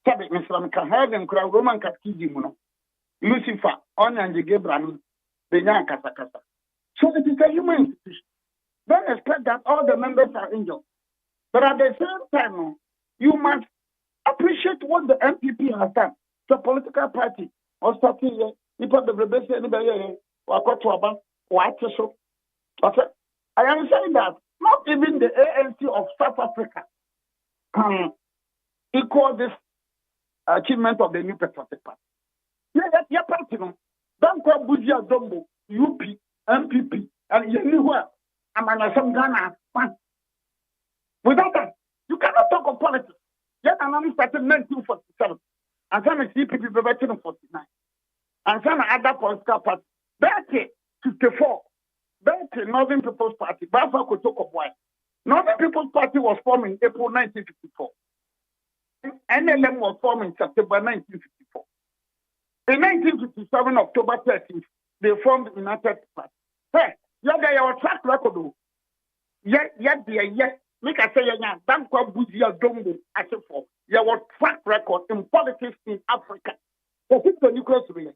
Sabi Islam can have him crowd Roman catechism. Lucifer, Onyanji Gabriel, Benyan Kasa. So it is a human institution. Don't expect that all the members are angels. But at the same time, you must appreciate what the MPP has done. The political party or starting here, people the rebellion anybody or got to about what so. I am saying that not even the ANC of South Africa can equal this achievement of the new Patriotic Party. Yeah, party, no. Don't call Buzia Dombo, UP, MPP, and anywhere. I'm an Assam Ghana. Without that, you cannot talk of politics. Yet, I'm started in 1947. And some CPP in 1949. And some other political party. Back in 54. Back in Northern People's Party. Bafa Kotoko Boy. Northern People's Party was formed in April 1954. NLM was formed in September 1954. In 1957, October 13th, they formed the United Party. Hey, you have your track record. Make I say, don't call Buzia Dombo as a for your track record in politics in Africa. The nuclear relay.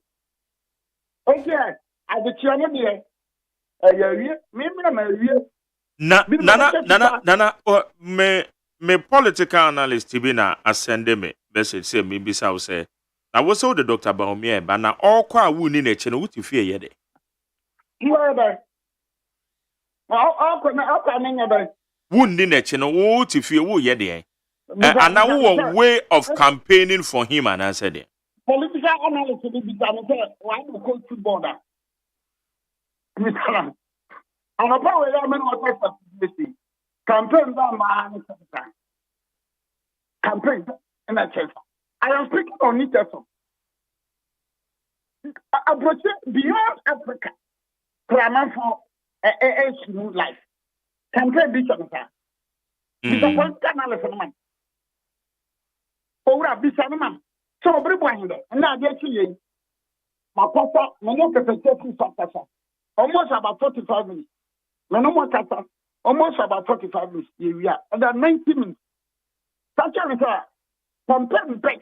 Okay, at the chairman here, Nana, me political analyst be na ascend me. Message say me be say. Na wo so the Dr. Baumia, but na all kwa wu ni na chene wuti fie ye de. Wu ni na chene wuti fie wu ye de. And now a way of campaigning for him and I said it. Political analysis be done why the coach football that. And about where I mean what campaign that man campaign in a chance. I am speaking on it also. Approach beyond Africa. Clamor for a smooth life. Campaign this on that. It's a political analysis, man. Ora bisanuma. So everyone there. Na dey see my papa, me no perfect factor. Almost about 45 minutes. No more kata. Almost about 45 minutes. We are under 90 minutes. Such a return. Compare back.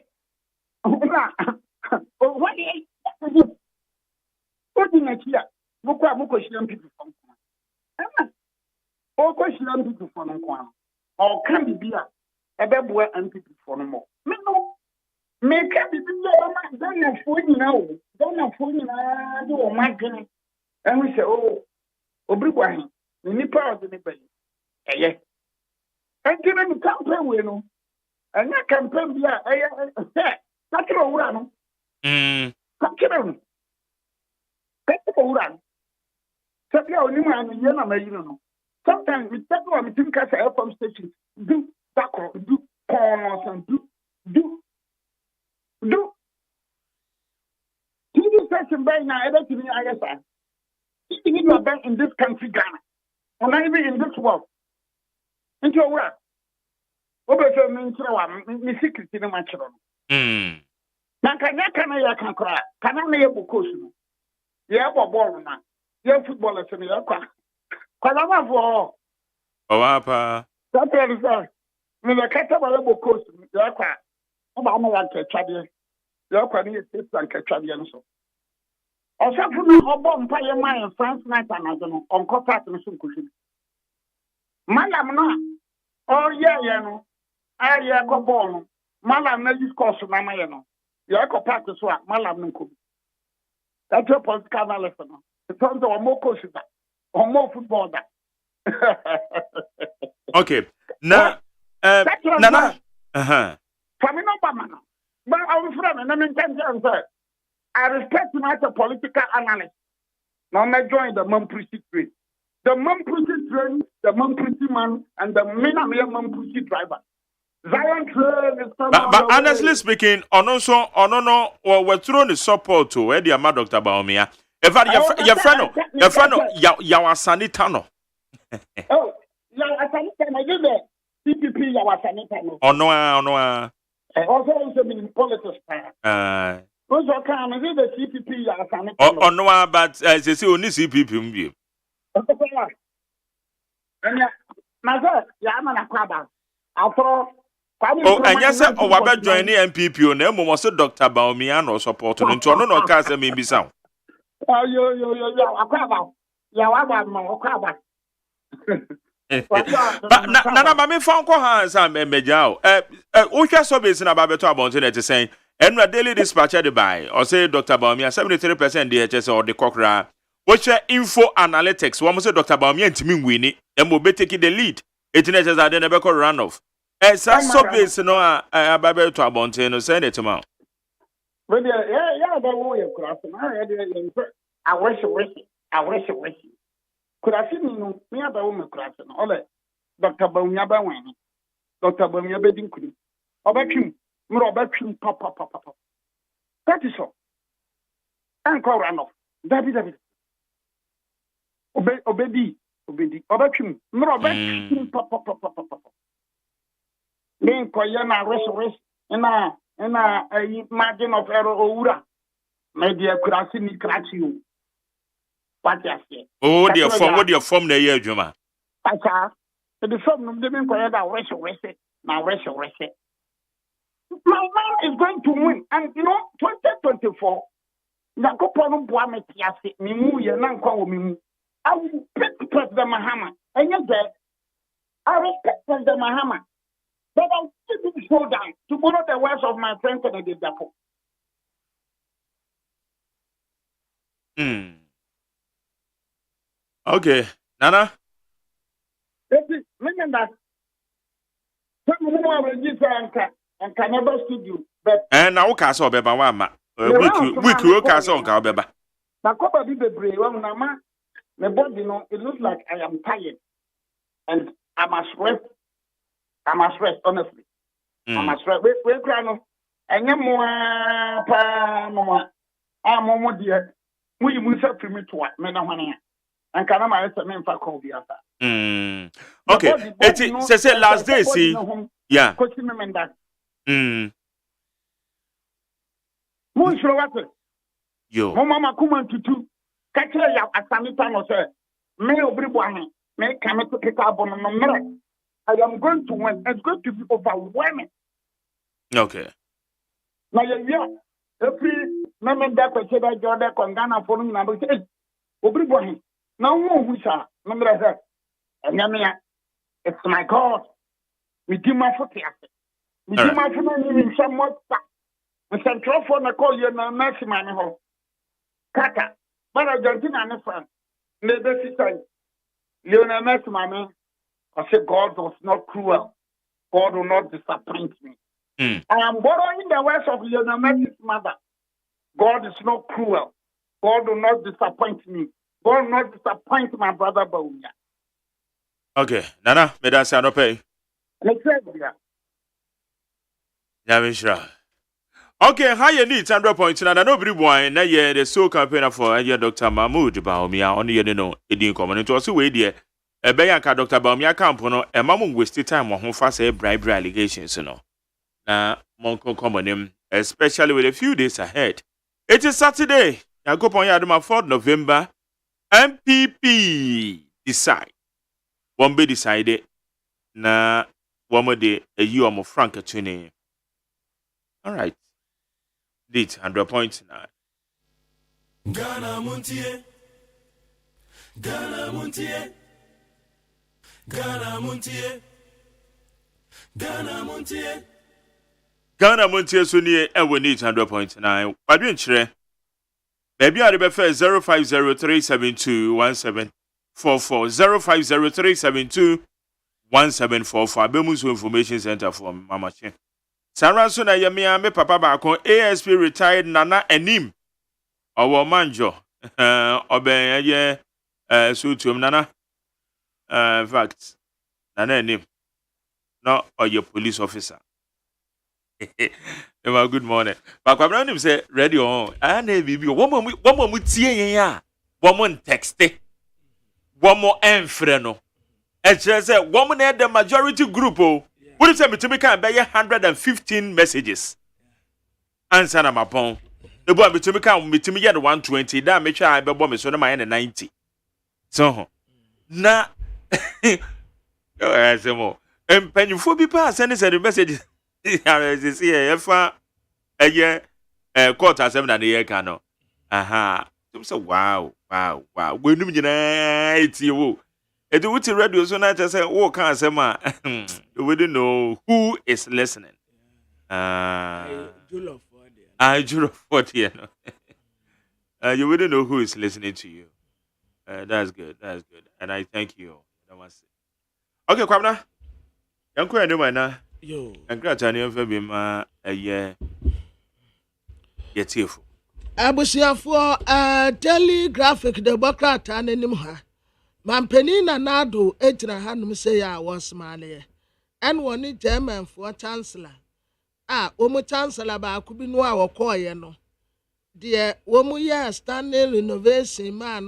What is what in here? Muko shiam people from. Oko shiam people from Kwan. Or can be beer. Ebeboa and people for no more. Me no. Make up the don't have phone now. Don't have phone now. Do a margin. And we say, oh, Obrigwani, the nipper of the nipper. Eh, and give them campaign with no. And that campaign be that's a run. That's a run. Sometimes we talk about between Casa FM station. Do corners and do. TV station by now, everything I guess. Even you are in this country, Ghana, or not even in this world. Into your work. Over me secret in my children. Nankanya can cry. Can I make a book? You have a ball now. You have footballers in your car. Kalama for Papa. That is me the catabale coast. Your car. I'm like a chadian. Your car is like a chadian. So. Also, for me, Obon Paya Mine, France night and I don't know, on Copat and Sunkushi. Malam no. Oh, yeah, no. I go born. Malam no use course of my no. You go pack the swap, Malam no. That's your political analysis. It's on the more courses or more football. Okay. Now, Nana. Coming up, man. But our friend, and I'm intention, sir. I respect him as a political analyst. Now I join the Mumprisi train. The Mumprisi train, the Mumprisi man, and the Minamia Mumprisi driver. Zion train is but honestly speaking, no, we're throwing the support to where the Dr. Baumia. If your friend, Yawasanitano. Oh, Yawasanitano, you there? CPP Yawasanitano. Oh, no. Also, in politics. Also, can I read the CPP Yawasanitano? Oh, no, but as you see, only CPP. And Mazar, Yamana Kwaba. After. Oh, and yes, sir, or about joining MPP on them, was Dr. Baumiano supporting into no cast maybe sound. Oh, yo, Yawa, but Nana, me found hands and Majao. Usha Sobis in about better about it saying, and a daily dispatcher by, or say Dr. Baumia 73% DHS or the Cochra. Watch info analytics. One must say Dr. Baumia and Timmy Winnie, and will be taking the lead. 18 is I never call runoff. As I saw this, no, I Babel to Abontino, send it to me. But yeah, the lawyer class, I wish. Could I see me at the woman class and all that? Dr. Baumia Bawan, Dr. Baumia Bedding Queen, Obakim, Robakim, Papa. That is all. And call runoff. That is Obedi, Obakim, Robakim, Papa. Being Koyana rest in a margin of error or my dear Kurasini crash you. What you say? Oh, dear form the year, Juma. I saw the form of the men Koyana rest. Now rest. My man is going to win, and 2024. Nakoponu Buametiasi, Mimu, Yananko Mimu. I will pick President Mahama. And yet, I respect President Mahama. But I'll keep it so down to borrow the words of my friend Kennedy Dapo. Okay, Nana. Meaning that some who are registered and can never studio. But and now Castle Beba Wama. Week you Castle Beba. Now, Copa did the brave one, Nama. My body, it looks like I am tired. And I must rest. I must rest, honestly. I must rest. Wait, Grano. And you more, I'm more dear. We must have to meet what, Menahania. And can I answer me for call the other? Okay. It says last day, see. Yeah. Coaching me that. Moon Yo. Mama Kuman to two. Catch ya at Sanitan, sir. May Obribuahan. May come to pick up on a minute. I am going to win. It's going to be overwhelming. Okay. Now, yeah. Every moment that I said, I got that Kongana for me, I will say, Obribuahan. Now, who shall? Remember that. And Yamia, it's my God. We do my foot. We do my foot in somewhat. The central phone, I call you now, Mercy Man. Kata, but Argentina and France. Never see time. Lionel Messi, my man. I said, God was not cruel. God will not disappoint me. I am borrowing the words of Lionel Messi's mother. God is not cruel. God will not disappoint me. God will not disappoint my brother Baunia. Okay, Nana, may I say no pay? Yeah, okay, how you need 100 points, and nobody wine. Now, yeah, the soul campaigner for Dr. Mahmoud Baumia on the no, it didn't come into us away, dear. A Bayanka Dr. Baumia Campono, a mamma wasted time on who fast a bribery allegations, you know. Now, Monco common especially with a few days ahead. It is Saturday. I go on Yadama 4th November. MPP decide. One be decided. Na one more day a year more frank tuning. All right. Date 100 points now. Ghana Montie. Ghana Montie. Ghana Montie. Ghana Montie. Ghana Montie so near and we need 100 points now. But doing chere. Baby are the first 0503721744 0503721744 Bemusu Information Center for Mama Chen. Sarah Suna Yamia me papa bako ASP retired Nana Enim. Our manjo. Oben ye sutum Nana. In fact, Nana Enim. No, or your police officer. Good morning. But I'm him say ready on. And baby, one more tie ya. One more text. One more enfreno. And she said, woman had the majority group. Oh, what is it to me? Can buy 115 messages. Answer my phone. The boy between me can meet me at 120. That make sure I be bomb so my 90. So na I say more. And penny for people sending the messages. If quarter 7 and a year cano. Aha. So wow. When you unite you. It would radio so not say, oh, can't say, ma. You wouldn't know who is listening. I drew 40. You wouldn't know who is listening to you. That's good. And I thank you. Okay, Kwamna. Yanko and Mana. Yo. And Gratanian Fabima a year. Yet tearful. Abusiafo daily graphic the Democrat and Nimha. Mampenina Nado, Etra Hanum say I was Mali. And one it German for Chancellor. Omo Chancellor ba could be no or coyano. Dear, Womuya standing renovation man,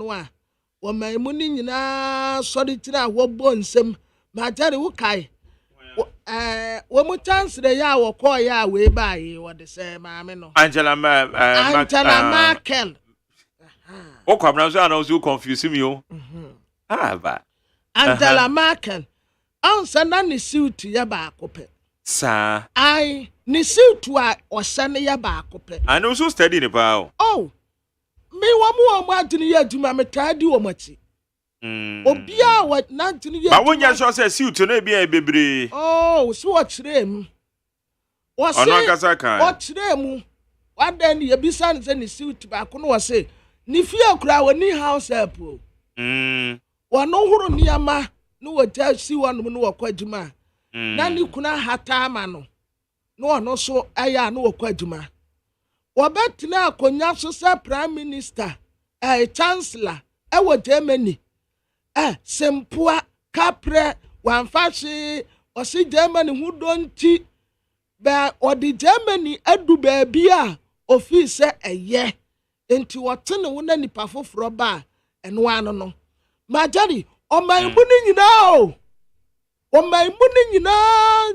when my money na solitary what bones some, my daddy Wukai. Womu Chancellor ya or coya way by what they say, Mamma. Angela Merkel. Oh, come now, I know you confuse me. Angela Merkel. Answer none suit ya back up. Sir, I ni suit or send ya back up. I know so steady in the power. Oh, me one more margin ya do my tadi or machi. Obia what 19 years. But when you say suit no be a bebre. Oh, so what chirem. Was chirem. What then ye be sans any suit back on was say. Ni fear crowd ni house help. Wa no huru ni ama no tell see one no kwajuma. Na ni kuna hata mano. No so aya no kwajuma. Wa betina akonya so say prime minister, chancellor, e Germany. Sempua kapre wanfashi osi Germany hu donti ba odi Germany adu baabia office eye enti wotene wona nipa foforo ba eno ano no majari o maimu ni nyina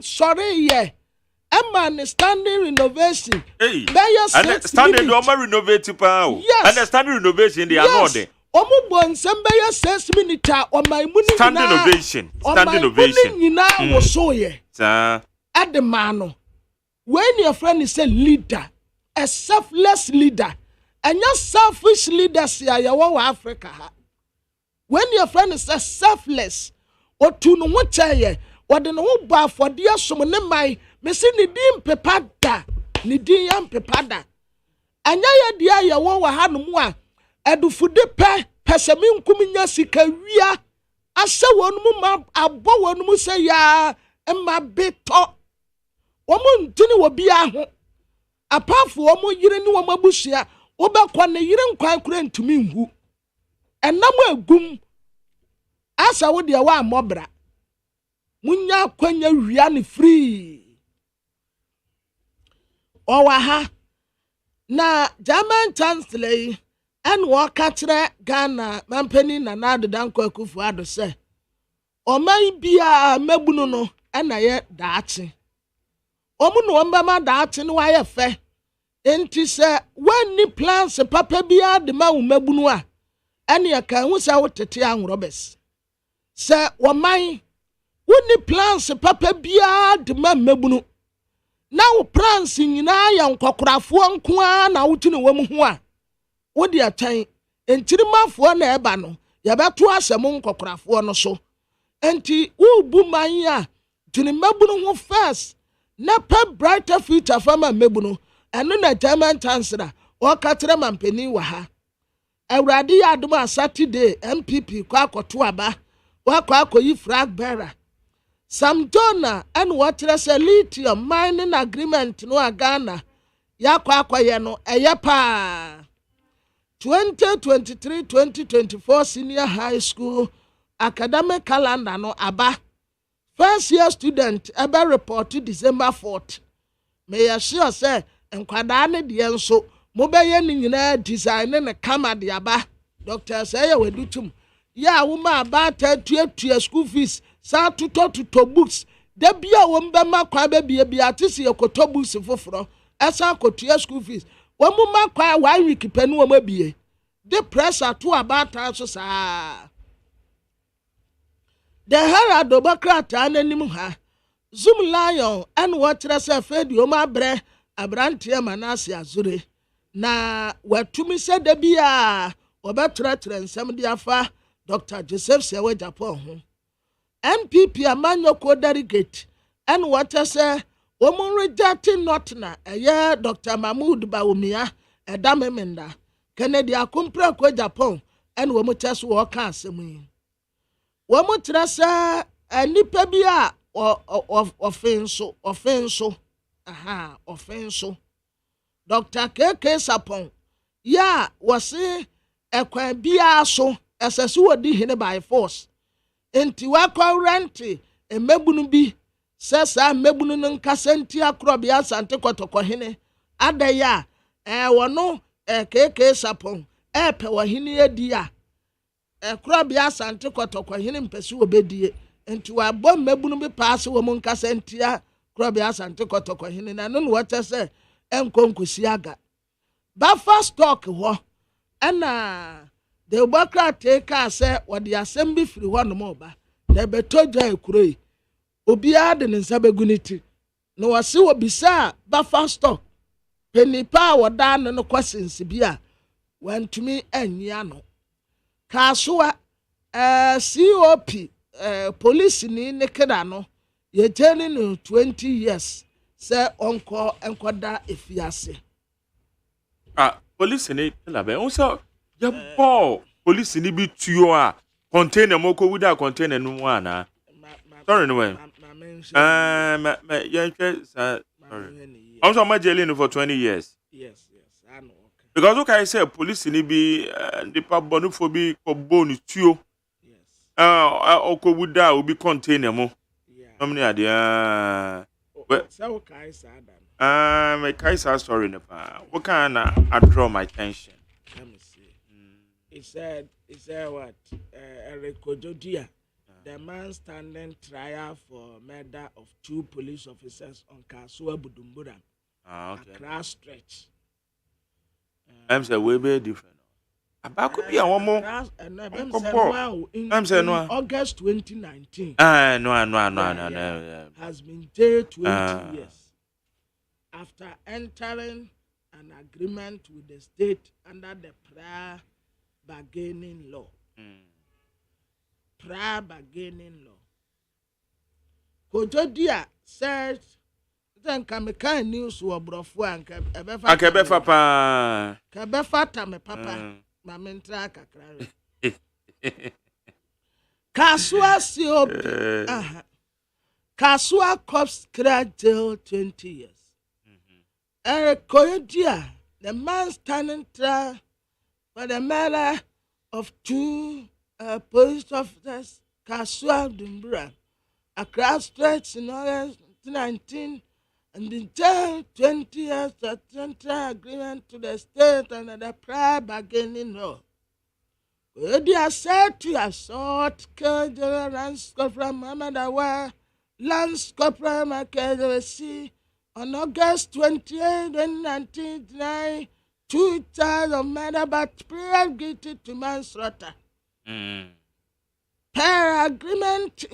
sorry ye man standing renovation and standing do ma renovate pa o and standing renovation they are not there. Omubon sembeye 6 minutes o maimu ni standing ovation nyina wo so ye sir ademano when your friend is a leader, a selfless leader, and your selfish leaders here, you Africa. When your friend is a selfless, or to no what say, what the no bar for dear someone my missing the dim pepada, nidiam pepada. And ya dear, you won't have more. Edu fude pe, pesamin kuminya sikawia. Asa one mum, abo one musa ya, and my bit talk. Woman tini wo bia ho apart from woman yire ni wo mabusia wo be kwa ne yire nkwan kura ntumi nhu enam agum asa wo de wa mobra munya kwanya wia ne free o wa ha na German chancellor en wo ka kire Ghana mampani na na adodanko akufu ado se o man bia mabunu no na ye daache omu no mbama daate no waye fe enti se wanni plans papa bia de ma wo mabunu a ene ya kan hu se wotete anrobes se woman wonni plans papa bia de ma mabunu na wo plans nyina ya nkokorafo nko a na wotune wom ho a wodi atan entirimafo na eba no ya beto asem nkokorafo no so enti wo bu man a tune mabunu ho first na pa brighter future fama mebunu eno na German chancellor o katere mampeni wa ha awrade ya adoma Saturday MPP kwa akoto aba wa kwa akoyi flag bearer Sam Jona and what say lithium mining agreement no Ghana ya kwa akoye no eyepa 2023-2024 senior high school academic calendar no aba. First year student ever reported December 4th. May I sure say, and Quadane the enso, mobile design and a camera the aba. Doctor say, we do to ya woman about 30 school fees, sa to books. There be a woman, my baby, be artist, your coto books for as I could school fees. One woman, why we keep pen woman be. The press are two about us. The Herald Democrat anenim ha Zoom Lion and what rasa fed yo ma bre abrantie manase azure na watumi se da bia obetratre nsem dia fa Dr. Joseph Sewe Japan ho MPP amanyo ko delegate and what say woman rejecting not na eye Dr. Mahmoud Bawumia edamemenda Kennedy akumpra ko Japan and woman test wo kan asemu Womutrasa nipa bia offenso Dr. KK Sapon ya wase ekwan bia so esesu wodi hene by force enti wakwa renti emebunu bi sesa mebunu nkasa nti akrobia sante kotoko hene adaya wono KK Sapon epe wa hene adia Krabia Sante Kotoko hini mpesi obedie enti wa bom mebunu bi paase wo nkasa ntia Krabia Sante Kotoko hini na no wata se enkonkosi aga Bafa stock ho ana the Democrat take say wodi asem bi firi ho no moba na betodwa ekuroi obi ade ne nsabeguniti no wase wo bisa Bafa stock penipa woda no kwasensi bia wantumi anya no Kasua COP police ni nekeda no ye jailing no 20 years say onko enkoda efiase. Police ni labe unsa ya ball police ni bi tuo a container moko wuda container no ana. Sorry no way. Sorry. Also my jailing for 20 years. Yes, I know. Because okay I say police ni bi the pabonu for bi ko bonu tuo. Oko wuda obi container mo. Nomni ade so kai sada. My Kaisa story never. What kind I draw my attention? Let me see. He said what? Eric Ojodia, the man standing trial for murder of 2 police officers on Kasua Budumbura. Okay. Across stretch. I'm saying way very different. About could be a one more. I'm saying no. August 2019. No. Has been jailed 20 years. After entering an agreement with the state under the prior bargaining law. Prior bargaining law. Kojodia said, then Kameka news were brofu and Kebefa pa. Kebefa me papa. Mamentra kakra. Kasua COP. Kasua cops cleared jail 20 years. Eric Koyodia, the man standing trial for the murder of 2 police officers, Kasua Dumbura, across stretch in August 2019, and in jail 20 years to enter agreement to the state under the prior bargaining law. Koyodia said to assault General Lance Corporal Muhammad Awar, Lance Corporal Makadewesi, on August 28, 2019, 2 charges of murder but pleaded guilty to manslaughter. Per agreement,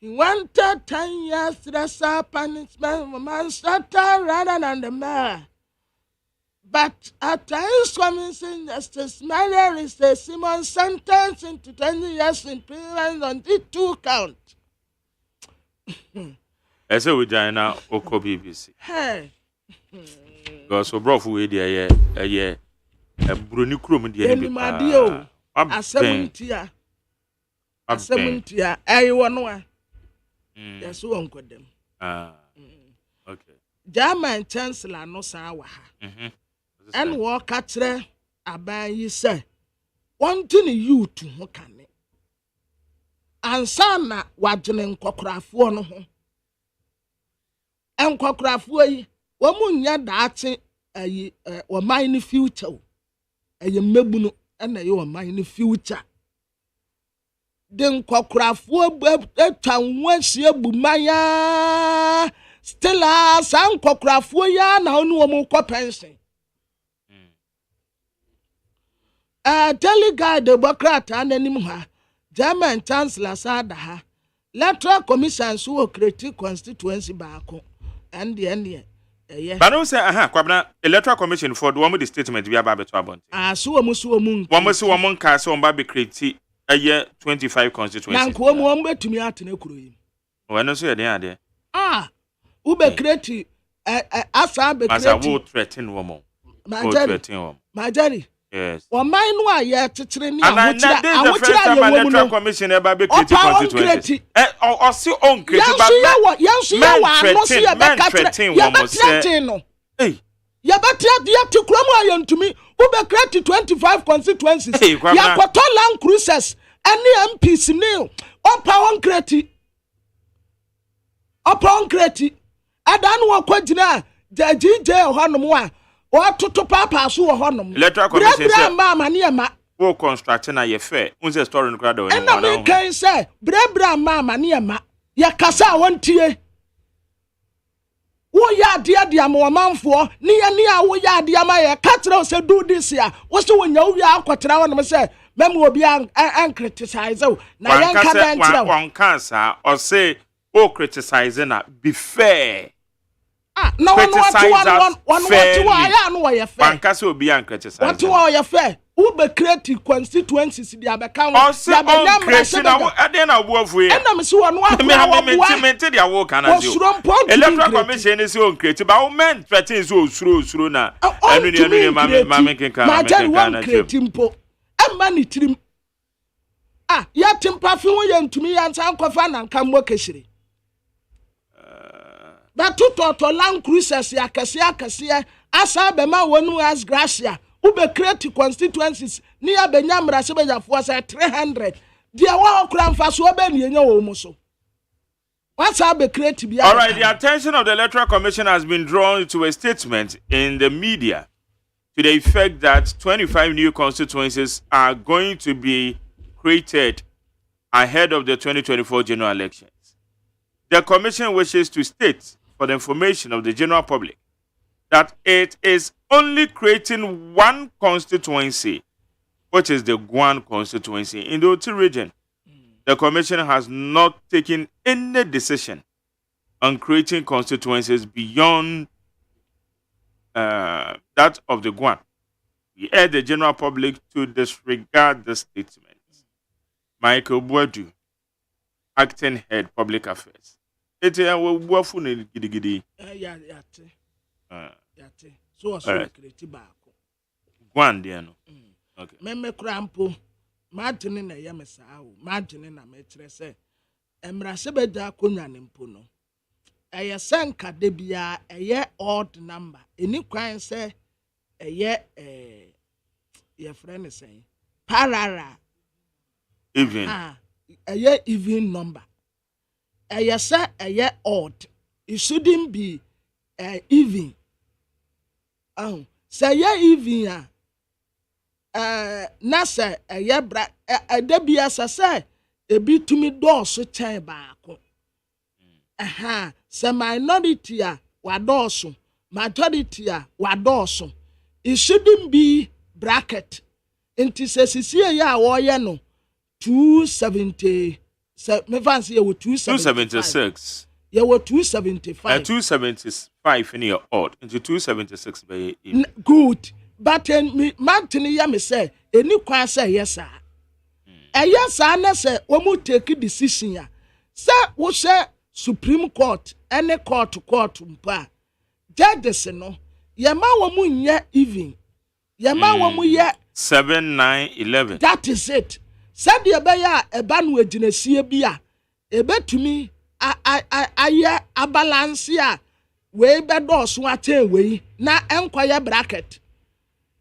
he wanted 10 years lesser punishment for manslaughter rather than the murder. But after his convincing Justice Maria Riste Simon sentenced him to 20 years in prison on the 2 counts. I say we join now Oko BBC. Hey. Because so bro we dey Bruni krom dey be. Enimadio. Asemuntia. Ayi wonwa. Yes won kodem. Okay. German chancellor no sa wa ha. And wo ka kire aban yi say wonti ne youth ho kane. Ansa na wagene nkokorafo no ho. Enkokorafo yi wo munya daate ayi wo man ni future ayi mebunu na ye wo man ni future de nkokorafo etwa nwanhie bumanya still san nkokorafo ya na onu wo mu ko pension delegate democrat ananim ha German chancellor sada ha electoral commission so create constituency baako and the end yeah. But don't say kwabna electoral commission for the one with the statement we about beto abont. So wo mo ka so on ba be create a year 25 constituency. Na ko mo betumi atene kuro yi. We no so ye den ade. Who be create asa be create. Asa wo threaten woman. Majari. Yes. Wo man no aye tetere ni awochira ye wo mu no commission e ba be create constituency. O si on create ba yansu ya wa no si ya be katere. Ya be threaten no. Hey. Ya be threaten kromo ayantumi who be create 25 constituencies. Ya kwato land cruisers any MPs ni opa won create. Adan wo kwagina jajije honom a what to papa so honom electoral commission say mama na ma wo construct na ye fair unse story no crowd we na me kan say brebra mama na ma ya kasa wontie wo ya de am wo manfo ni ya wo ya de am ya katra say do this ya wo se wonya wo ya akotra wonom say mem obi an criticize na yan ka ben tira won cancer or say o criticize na be fair. No one ya no wa ye fair. One case will be criticize. What wa ye fair? ube create constituencies di abeka o se on create na wo ade na wo afuye ena me se wonu akwa me di awo kana zi electoral commission is on create ba wo men threaten so osuro na anu ni ma me kenka na create mpo amma ni tirim ya timpa fi wo ye ntumi ya nsan kofa na nka mo keshire ba tutoto land cruisers ya kase asa be ma wonu as gracia ube create constituencies ni abenya mrase be yafo say 300 dia wa okra mfa so be ni enya wo mu so what's up be create bia. All right, the attention of the Electoral Commission has been drawn to a statement in the media to the effect that 25 new constituencies are going to be created ahead of the 2024 general elections. The commission wishes to state for the information of the general public that it is only creating one constituency, which is the Guan constituency in the Oti region. The commission has not taken any decision on creating constituencies beyond that of the Guan. We urge the general public to disregard the statement. Michael Boadu, acting head public affairs. It's a wafu ne gidi. So create back. Guan dia no. Okay. Meme krampo. Martin na ya mesaawo. Martin na metre se. Emrase beda konwa ne mpo no. Eye senka de bia eye odd number. Eni kwan se eye ye friend say parara. Even. Eye even number. Eye se eye odd. It shouldn't be even. Say ye even na say eye bra de bia say ebi tumi do so chen baako. Say minority wadoso, majority wadoso. It shouldn't be bracket. Inti se sisi ya woye no 270 me fancy you 276. You were 275. 275 in your odd into 276 by good. But me Martin ya me say any kwan say yes sir. Yes sir na say we mu take decision ya. Say wo say Supreme Court any court mpa. Judges no ye ma wo mu nye even. Ye ma wo mu ye 7 9 11. That is it. Said ye be ya eba no aginesie bia ebetumi aye a balance ya we be do so ate we na enkoye bracket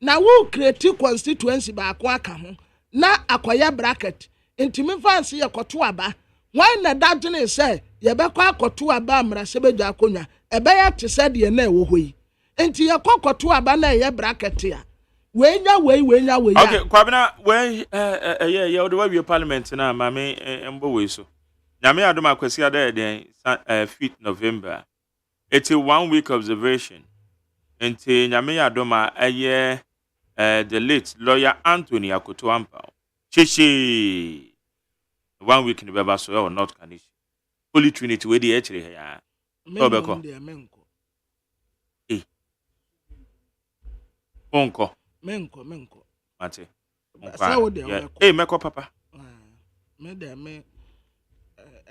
na wo create constituency ba ko aka ho na akoye bracket intimi fancy ye koto aba wan na dadwene say ye be kwa koto aba mrase bedwa akonya ebe ya te said ye na ewo hoyi enti ye koto aba na ye bracket ya we nya okay kwabena we ye o de we parliament na mame embo we so Nyame adoma kwesi ada den 5th November. It's a 1 week observation. Enti Nyame adoma the late lawyer Anthony Akoto Ampao. Chichi 1 week in Baba so or not can Holy Trinity we dey actually here. Obeko. Onko. Menko. Mate. Meko papa. Me de me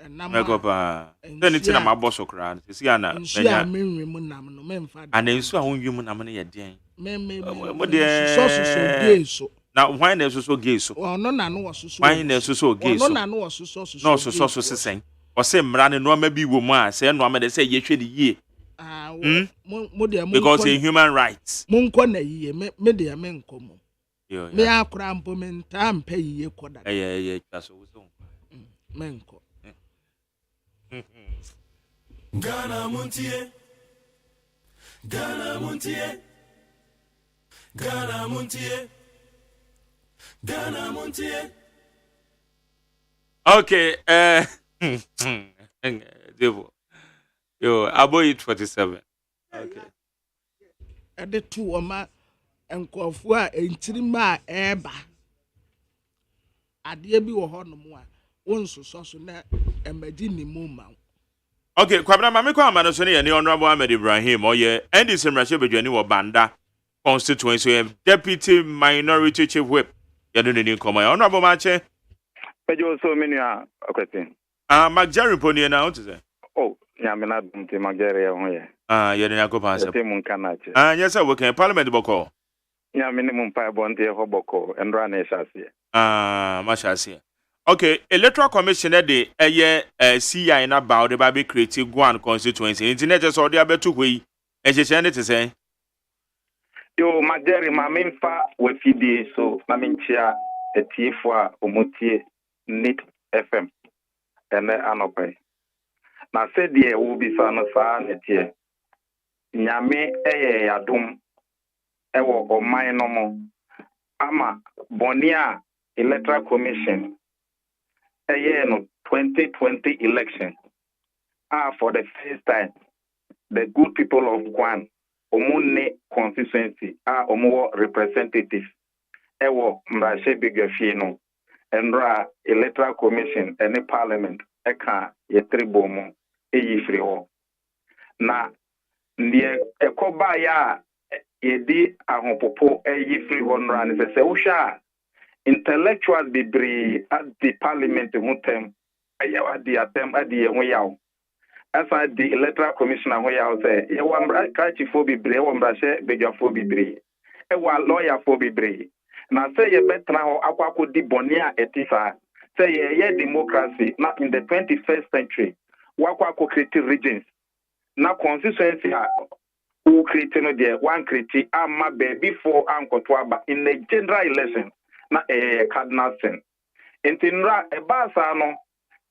Megopa. Then it's na maboso kra. See ana. Nsia menwemu nam no memfa. Ana nsu a wonwemu nam no ye den. Me so gay so. Na why na so gay so? No na no so. Why na so gay so? No na no so. No so sesen. O se mra ne no ma bi wo mu a se no ma de se ye hwe de yie. Because in human rights. Munko na yie me de me nkomo. Me akura mpo me nta mpa yie koda. Twaso wo so. Menko. Ghana Montie. Ghana Montie. Ghana Montie. Ghana Montie. Okay, yo, abo it 47. Okay. Ade tu oma enkofu a entirima eba. Ade bi wo ho no mo a wonsoso so na emadi ni mu ma. Okay, kwabena mame kwa amano so ne Honorable Ahmed Ibrahim oye NDC mrahye bedwani wo banda constituency, Deputy Minority Chief Whip. You don't need to come. Honorable Mache. Pejo so many question. Magjerry Pony now to say. Oh, Yamina Bunti Magere on here. You didn't go past. Yes, sir, we can Parliament Boko. Yeah, minimum 5 bonte hoboko and run a chassis. Mashasi. Okay, Electoral Commission de a year CI in about the Baby Creative Guan constituency. Internet just all the other 2 way. As you send it to say. Yo, Magere, my main fa with FD, so my main chair a T4 Omotie NIT FM and Anope. Now said there will be son of Sanity. Nyame Yadum Ewo or my normal Ama Bonia Electoral Commission. A year no 2020 election. For the first time, the good people of Guan, Omune constituency, Omo representative, Ewo Mrashe Bigafino, and Ra Electoral Commission, any parliament, Eka Yetribomo, Eyifrio. Na, the Ekobaya, Yedi Ahopopo, Eyifrio, and the Seusha. Intellectuals be brave at the parliament mutem at the attempt at the way as I the electoral commissioner where I say you want catch for be brave one brashe beja for be brave a lawyer for be brave now say you better now aqua di bonia etisa say ye democracy not in the 21st century wakwa create regions now constituency who create no there one create ama before ankotwa in the general election na cardinal sin. Intinra ebasa no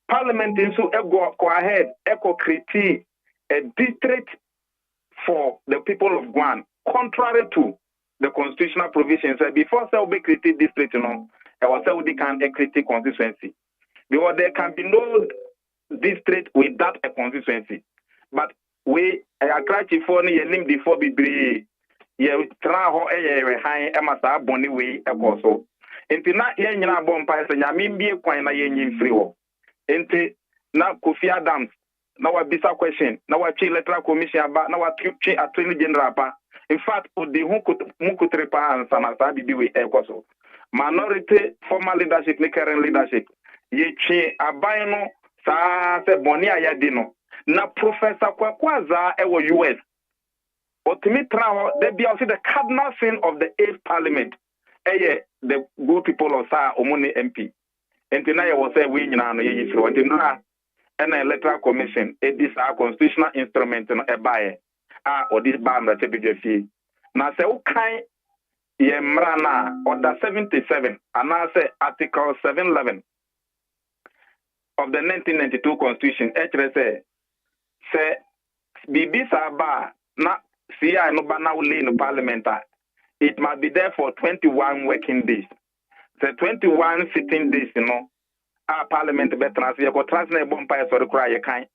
parliament inso ego go ahead create a district for the people of Guan contrary to the constitutional provisions before say we create district no I was say we can create constituency because there can be no district without a constituency but we agree for ni name the for be ye tra ho han e masa boni we ekoso enti na ye nyina bompa se nyame mbie kwan na ye nyin free ho enti na Kofi Adams na wa bisa question na wa chi electoral commission aba na wa chi attorney general pa in fact odi hu mukutre pa ansa na sa bibi we ekoso minority former leadership ne current leadership ye chi aban no sa se boni ayade no na Professor Kwakwaza ewo US they be also the cardinal sin of the 8th parliament. The good people of Sa Omuni MP. And tonight I was saying we know ye through and an electoral commission. It is our constitutional instrument a buy or this band that take fee. Now say okay ye mrana order 77 and now say article 711 of the 1992 constitution. Say Bibi Saba na see, I know now in parliament. It must be there for 21 working days. The 21 sitting days, our parliament be transfer. You go transfer bompire so the cry you can.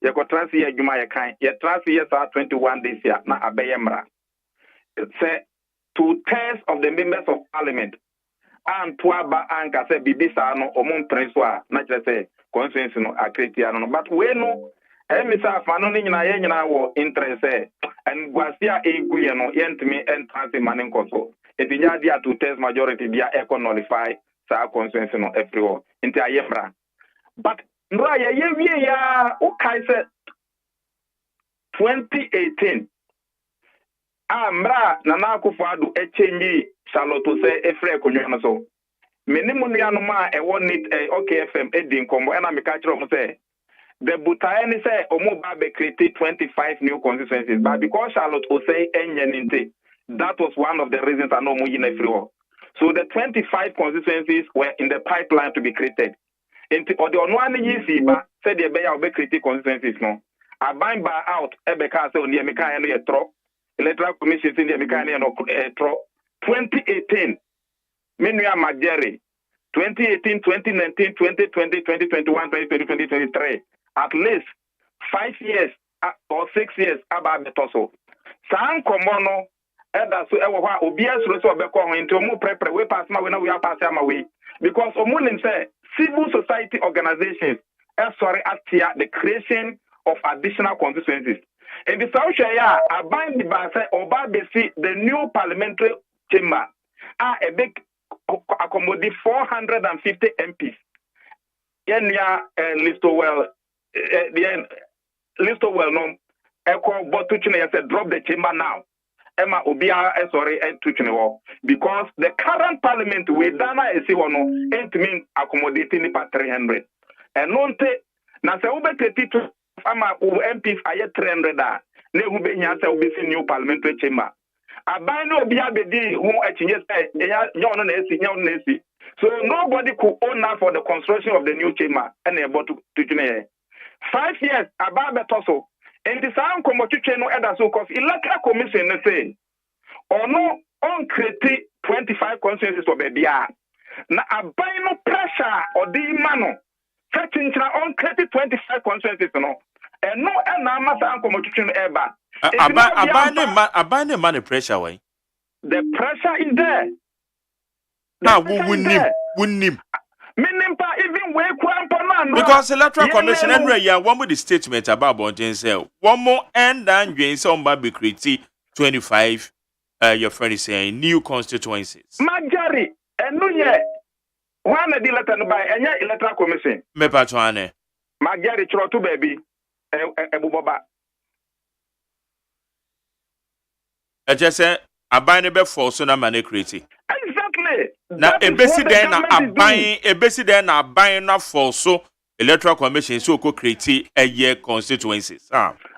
You go transfer Juma you can. You transfer yes 21 days here. Na abeyemra. Say 2/3 of the members of parliament. And tuaba anka say bibi sa no omon preswa na say consensus no akreti no. But we know. Mr. Fano ni nyina ye nyina wo interest and gwasia eguye no yentimi entrance manin koso etinya dia 2/3 majority dia e nullify sa consensus no everywhere inti ayemra but ndra ye wie ya o kai se 2018 amra na akufado echenyi Charlotte se efre konyo no so menimu nua no ma e won it OKFM edin kombo e na me ka kire mo se the Butayani say Omoba created 25 new constituencies, but because Charlotte OSEI Enyeninte, that was one of the reasons I know Mujine Friwo. So the 25 constituencies were in the pipeline to be created. Or the Onwani Yisiba said the Bay will be created constituencies no. I bind by out Ebeka so near Mekani a tro, electoral commissions in the Mekani and tro. 2018, Minuya Magere, 2018, 2019, 2020, 2021, 2020, 2023. At least 5 years or 6 years about the toso. San komono eda so ewo hwa obia suro so obeko ho nti omo prepare we pass ma we na we pass am away because omunim say civil society organizations sorry atia the creation of additional constituencies. In the South Shire, I bind the Basa or Barbesi, the new parliamentary chamber, are a big accommodate 450 MPs. Yenya Listowell, Listowell, no, Echo Botuchine said, drop the chamber now. Emma Obia, sorry, and Tuchine, because the current parliament with Dana Esiwono ain't mean accommodating the 300. And nonte, na se ube kretitu ama MPs aye 300 ne ube nyasa ube si new parliamentary chamber. Abano Obia bedi who echinye say nyono na esi. So nobody could own that for the construction of the new chamber and about to 5 years Ababe Toso. And the sound Komochuche no other so because electoral commission say or no on create 25 consensus for baby. Na abino pressure or the mano. Fetching on create 25 consensus no. And no and sound Komochuche no ever. Abandon money pressure way. The pressure is there. Now we win him. Even way because electoral commission and one with the statement about Bontin say one more and then you some baby create 25 your friend is saying new constituencies. Majari and no yet one the letter by any electoral commission. Me patwane. Majari trotu baby ebuboba. I just say abine be force na mane create. Exactly. Na ebesi den na aban na force electoral commission so ko create a year constituencies.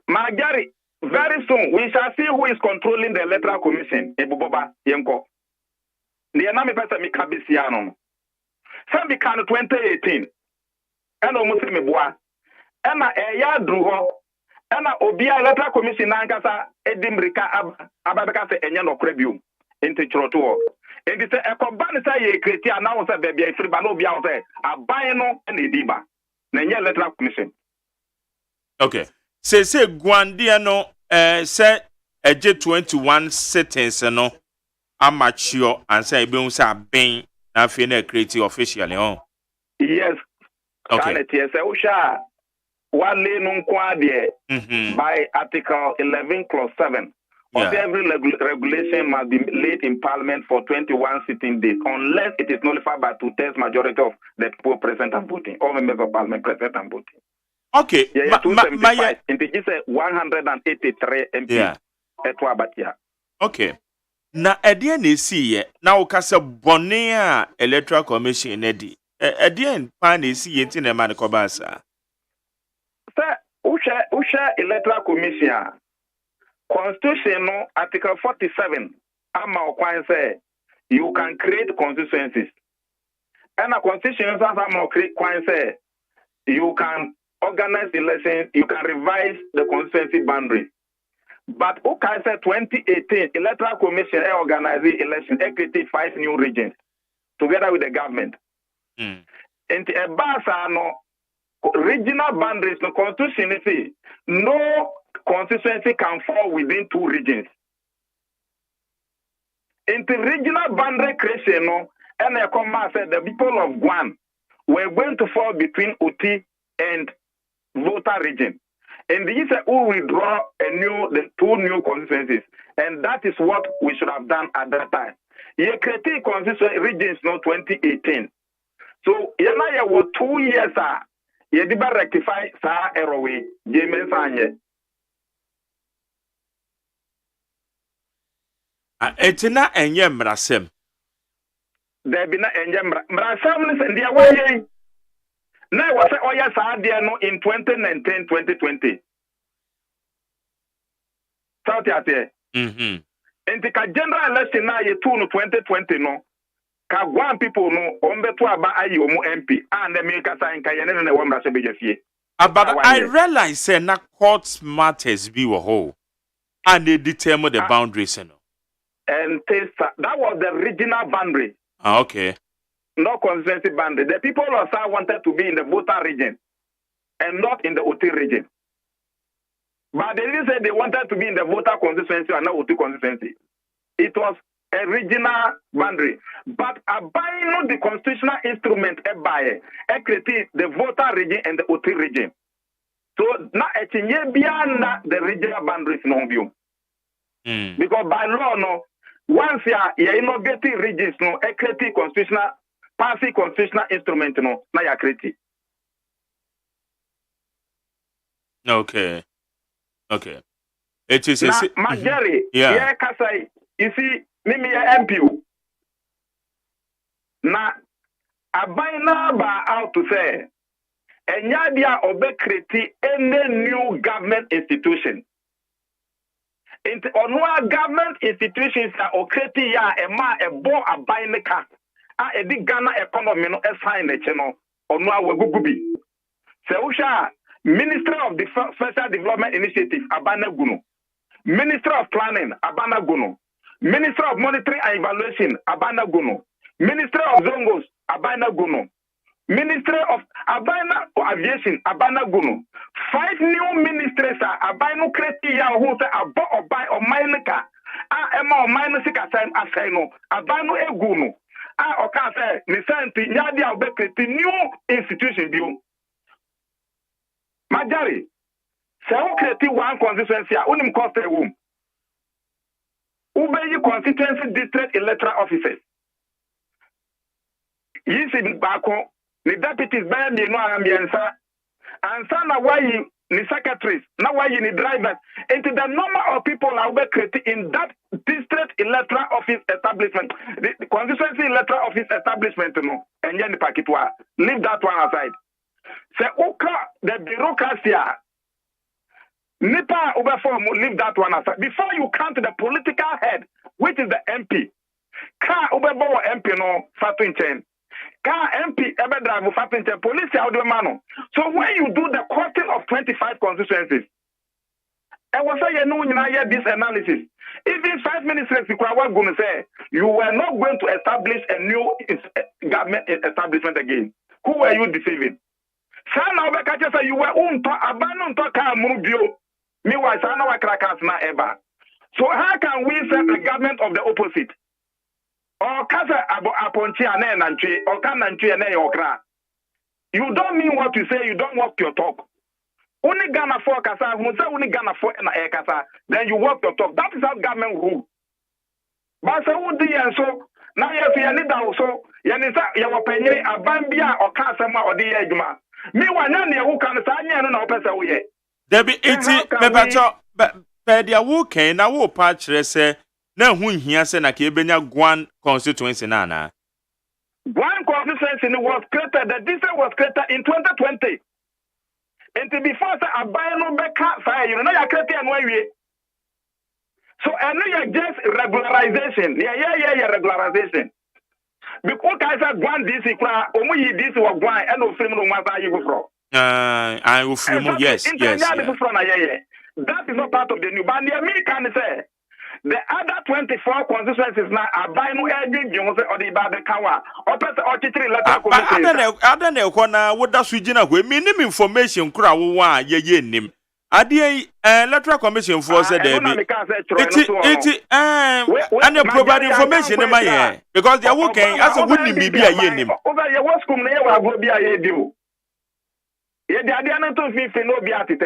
Magari, very soon we shall see who is controlling the electoral commission. Ebuboba yenko. Ni na me pesa mi kabisiano. Some be can 2018. And almost me boa. And eya dru ho. And obia electoral commission na nkasa edimrika ababeka se enya no krebio. Inte chroto. And it's a combine say create announce baby free ba no bia say aban no na ediba. Na nya electoral commission. Okay. Say Gwandia no say eje 21 settings no amateur and say be say aben na fe na create officially on. Yes. Okay. Yes, usha one no kwa de by article 11 clause 7. Of every regulation must be laid in Parliament for 21 sitting days, unless it is nullified by 2/3 majority of the people present and voting, all members of Parliament present and voting. Okay. 275. It is 183 MP. Yeah. Okay. Na edie na esi ye na ukase bone a electoral commission edi. Edie pa na esi ye nti na ma ne kobasa. Sir, usha electoral commission Constitution no Article 47 ama okwan say you can create constituencies. And a constitution ama create kwan say you can organize elections, you can revise the constituency boundaries. But okay say 2018 electoral commission organizing elections created 5 new regions together with the government. And a basa no regional boundaries no constitution say no constituency can fall within 2 regions. In the regional boundary creation, and a comma said the people of Guam were going to fall between Uti and Volta region. And these who withdraw the 2 new constituencies. And that is what we should have done at that time. You created constituency regions no 2018. So you were 2 years you did rectify sa error way. Etina enye mrasem. There be na enye mrasem and dia way. Na was oya sa dia no in 2019 2020. South Asia. Enti ka general election na ye 2 no 2020 no. Ka one people no ombeto aba ayi omu MP and the make asa nka ye ne wo mrasem be jafie. But I realize say na court matters be wo ho. And they determine the boundaries no. And that was the regional boundary. Okay. No constituency boundary. The people of South wanted to be in the Volta region and not in the Uti region. But they didn't say they wanted to be in the Volta constituency and not Uti constituency. It was a regional boundary. But abiding the constitutional instrument created the Volta region and the Uti region. So now it's in beyond the regional boundaries no view. Because by law no, once you inaugurating regions no, a creative constitutional, passive constitutional instrument no, na ya creative. Okay. It is now, Majari, yeah, Kasai, you see, Mimi MPU. Now, a bina ba out to say, and yadia obe create any new government institution. On one government institutions are creating ya a ma a bo a bina ka a di Ghana economy no assign the channel on one gugubi. Seusha Ministry of Special Development Initiative Abana Guno. Minister of Planning, Abana Gono. Minister of Monitoring and Evaluation, Abana Gono. Minister of Zongos, Abana Gono. Minister of Abana Aviation, Abana Gono. 5 new ministries are Abano Kreti who say Abo or buy or Maineka. Emma or Maineka Asino, Abano Eguno. Okase, Nisanti, Nadia Bekreti, new institution view. Majari. So create one constituency, unim cost a womb. Ube constituency district electoral officers. Yes, in Bako, the deputies by me no ambiensa, and some are why the secretaries, now why you need drivers. Into the number of people are created in that district electoral office establishment, the constituency electoral office establishment, no, and then the Pakitwa. Leave that one aside. Say, okay, the bureaucracy. Nipa Oberform leave that one aside. Before you count the political head, which is the MP. Ka Oberbo MP no Fatwin Chen. Ka MP ever drive Fatwin Chen. Police audio mano. So when you do the costing of 25 constituencies, and was say you know this analysis. Even 5 minutes ago, I was going to say you were not going to establish a new government establishment again. Who were you deceiving? Sana Obekacha say you were abandoned to Kamubio. Meanwhile, Sana Wakrakas na eba. So how can we set the government of the opposite? Or Kasa Aponchi and Nanchi, or Kananchi and Okra. You don't mean what you say, you don't walk your talk. Only Ghana for Kasa, who say only Ghana for Kasa, then you walk your talk. That is how government rule. But so would the so now you see any doubt so Yanisa Yawapenye, Abambia or Kasama or the Edma. Meanwhile, none who can say no no person we. There be 80 mebacho pedia wo ken na wo pa kire se na hu hia se na ke benya Gwan constituency na na. Gwan constituency was created, the district was created in 2020. And before say abai no beka say you know ya create an way. So and you just regularization. Yeah regularization. Because I said Gwan DC kwa omu yi DC wa Gwan and no film no masa yi go from. I will film yes. Yeah. That is not part of the new. But the American say the other 24 constituencies now are buying no agent or the Baba Kawa or Petri letter. I don't know what that's Regina with minimum information. Kura wa ye nim. Adi electoral commission for said there be. And you provide information in my ear because they are working as a wouldn't be a year name. Over your work school, never will be a year due. Yet the idea not to feel no be at it.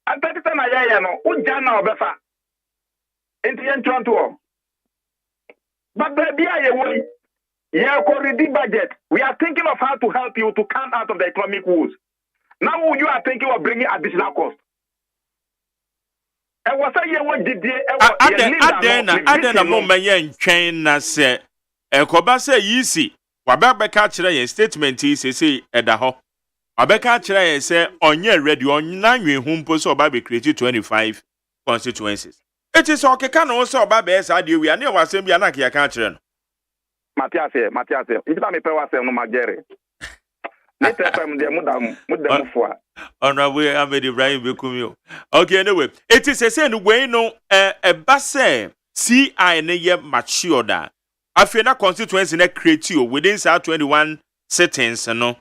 At that time, I know, Ujana or Befa. Into Toronto. But baby, I way. Yeah, already budget. We are thinking of how to help you to come out of the economic woes. Now you are thinking of bringing additional cost. And what I what did I then a moment yen chain na say a cobasa easy. Wababa catch a statement is say at the ho. Abeka chere say onye ready on nanwe humpo so oba be create 25 constituencies. It is okay can also oba be say ade wi ane wasem bia na ka ka chere no. Matias, if I may pay was no magere. Let them de mudam fo. Honorable Ahmed Ibrahim Bekumio. Okay, anyway, it is a say no way no a base CI ne ye mature da. Afena constituency na create you within 21 sittings no.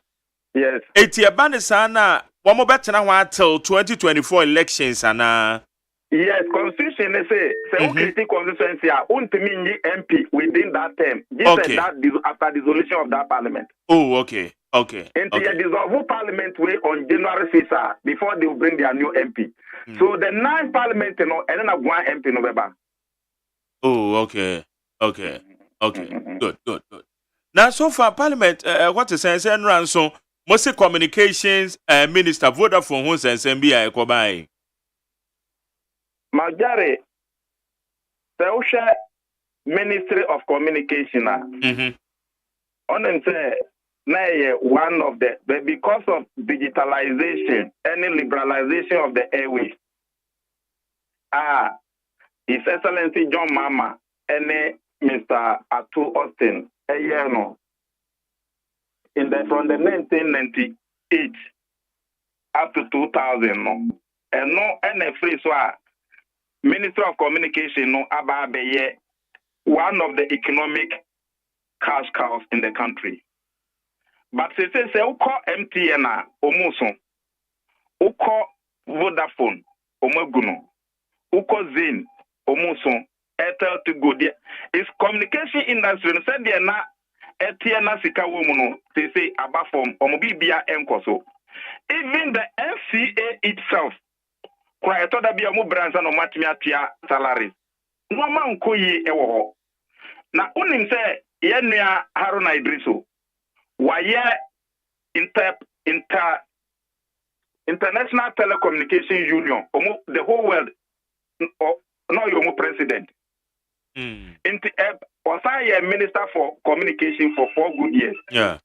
Yes. Eti ebane sana one more better now till 2024 elections and yes, constitution say create constituency untimi MP within that term. Just that after dissolution of that parliament. Oh, okay. Okay. Into a dissolve parliament way on January 6th before they will bring their new MP. So the 9th parliament, and then one MP November. Oh, okay. Good. Now, so far, Parliament, what is saying, and ransom, most communications minister, Vodafone, who's and Sambia, Kobai. Magari, the Ministry of Communication. On them say, one of the, but because of digitalization, any liberalization of the airways, His Excellency John Mama and Mr. Atu Austin, from the 1998 up to 2000, no, and no any free Minister of Communication, no, Ababe, one of the economic cash cows in the country. But say uko MTN omuso, uko Vodafone omaguno, uko Zin omuso, Airtel to go there. It's communication industry. Said they na Etiana sika womuno. They say abafom omobibia enkoso. Even the NCA itself, kwa etoda bia mu branch no matimi atia salaries. No man koyi ewo. Na unim say ye nua Haruna Idriso. Waye International Telecommunication Union, the whole world, no your president. Was I a minister for communication for 4 good years? Yeah.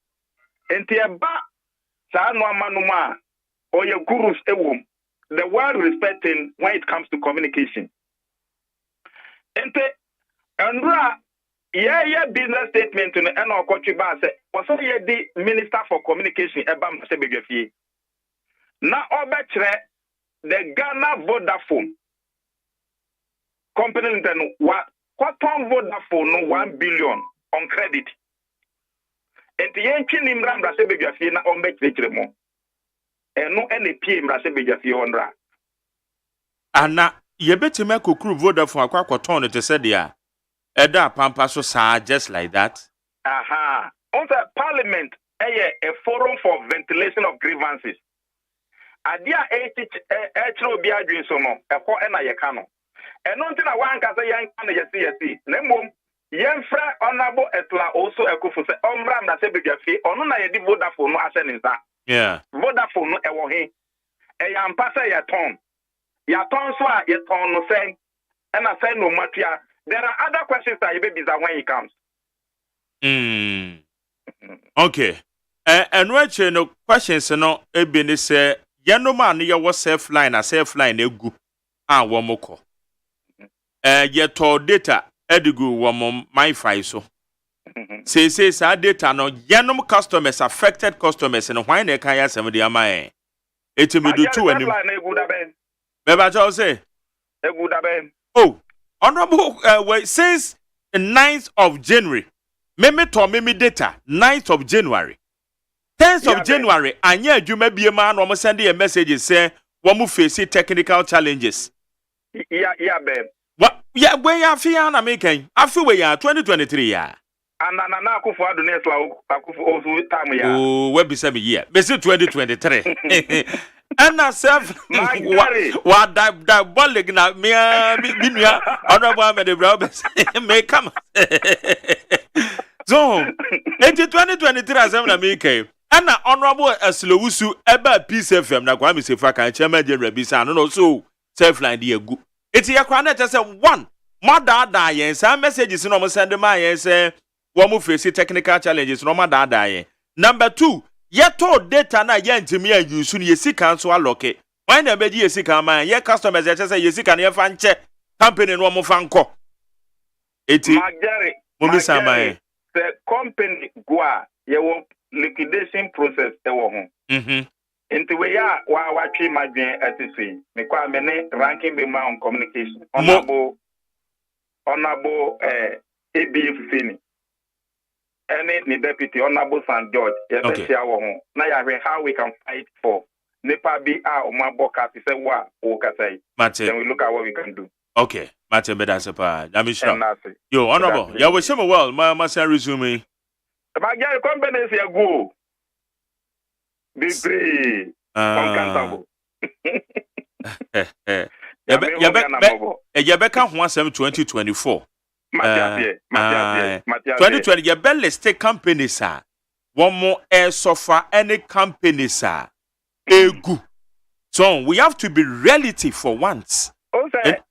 Or your gurus, the world respecting when it comes to communication. Yeah, business statement to the end of country say, was I the minister for communication? Now, the Ghana Vodafone company then what Vodafone no 1 billion on credit. And the engine in Rambra Sebegafie na on make the and no any PM Rasebegafie on ra. Anna, ye better make a crew Vodafone a quack ton to say there. Eda Pampaso sa just like that. Aha. On the parliament, a forum for ventilation of grievances. Adia HO be doing so no, a for ena yekano. And until I want to say young yesi. Nemo, young friend honorable etla also a kufu se ombram na sebegafi, or no yedi Vodafone no aseninsa. Yeah. Vodafone no ewohi. E yam pasa ya ton. Ya ton so a ya ton no say, and I say no matter. There are other questions that you baby when he comes. Okay. And what no questions no ebini say yano man ya was safe line egu womoko. Yeto data edigu womo my fi so. Say sa data no yanom customers affected customers and why they can ya some the amae. Etimi do two and Beba jo say oh Honorable, since the 9th of January, me data, 9th of January, 10th of January, and yeah, you may be a man, almost sending a message say, one face technical challenges. Yeah, babe. What? Yeah, where you feel making? I feel we are 2023, yeah. And Kufu Adonis, Kufu time, yeah. Oh, where be 7 years? Be 2023. And I self what diabolic na me honorable me the brothers may come. So in 2023 as na me came and honorable Aslowusu eba Peace FM na kwa me se fa kan chairman general bisa no so self line dey egu. Eti ya kwa na tell say one mother da yen say messages no mo send ma yen say wo mo face technical challenges no mother da yen. Number 2 yeto data na ye ntimi an use no yesika nso aloke wan na beji yesika man ye customers ye say yesika na ye fa nche company no mo fa nko eti momisa man the company go ye wo liquidation process e wo ho enti we ya wa twi madwen atisi me kwa me ne ranking be ma on communication honorable ABF Fini any deputy honorable St. George, how we can fight for Nepa be our Maboka to say what say. Then we look at what we can do. Okay, Mate Bedasapa, Damishra. Yo, honorable, ya wish him well, my resume. About your company is go. Bebree. Uncountable. Yabeka ho asem 2024. Matias. 2020 yabelle state companies are one more air sofa any companies are egu. So we have to be reality for once.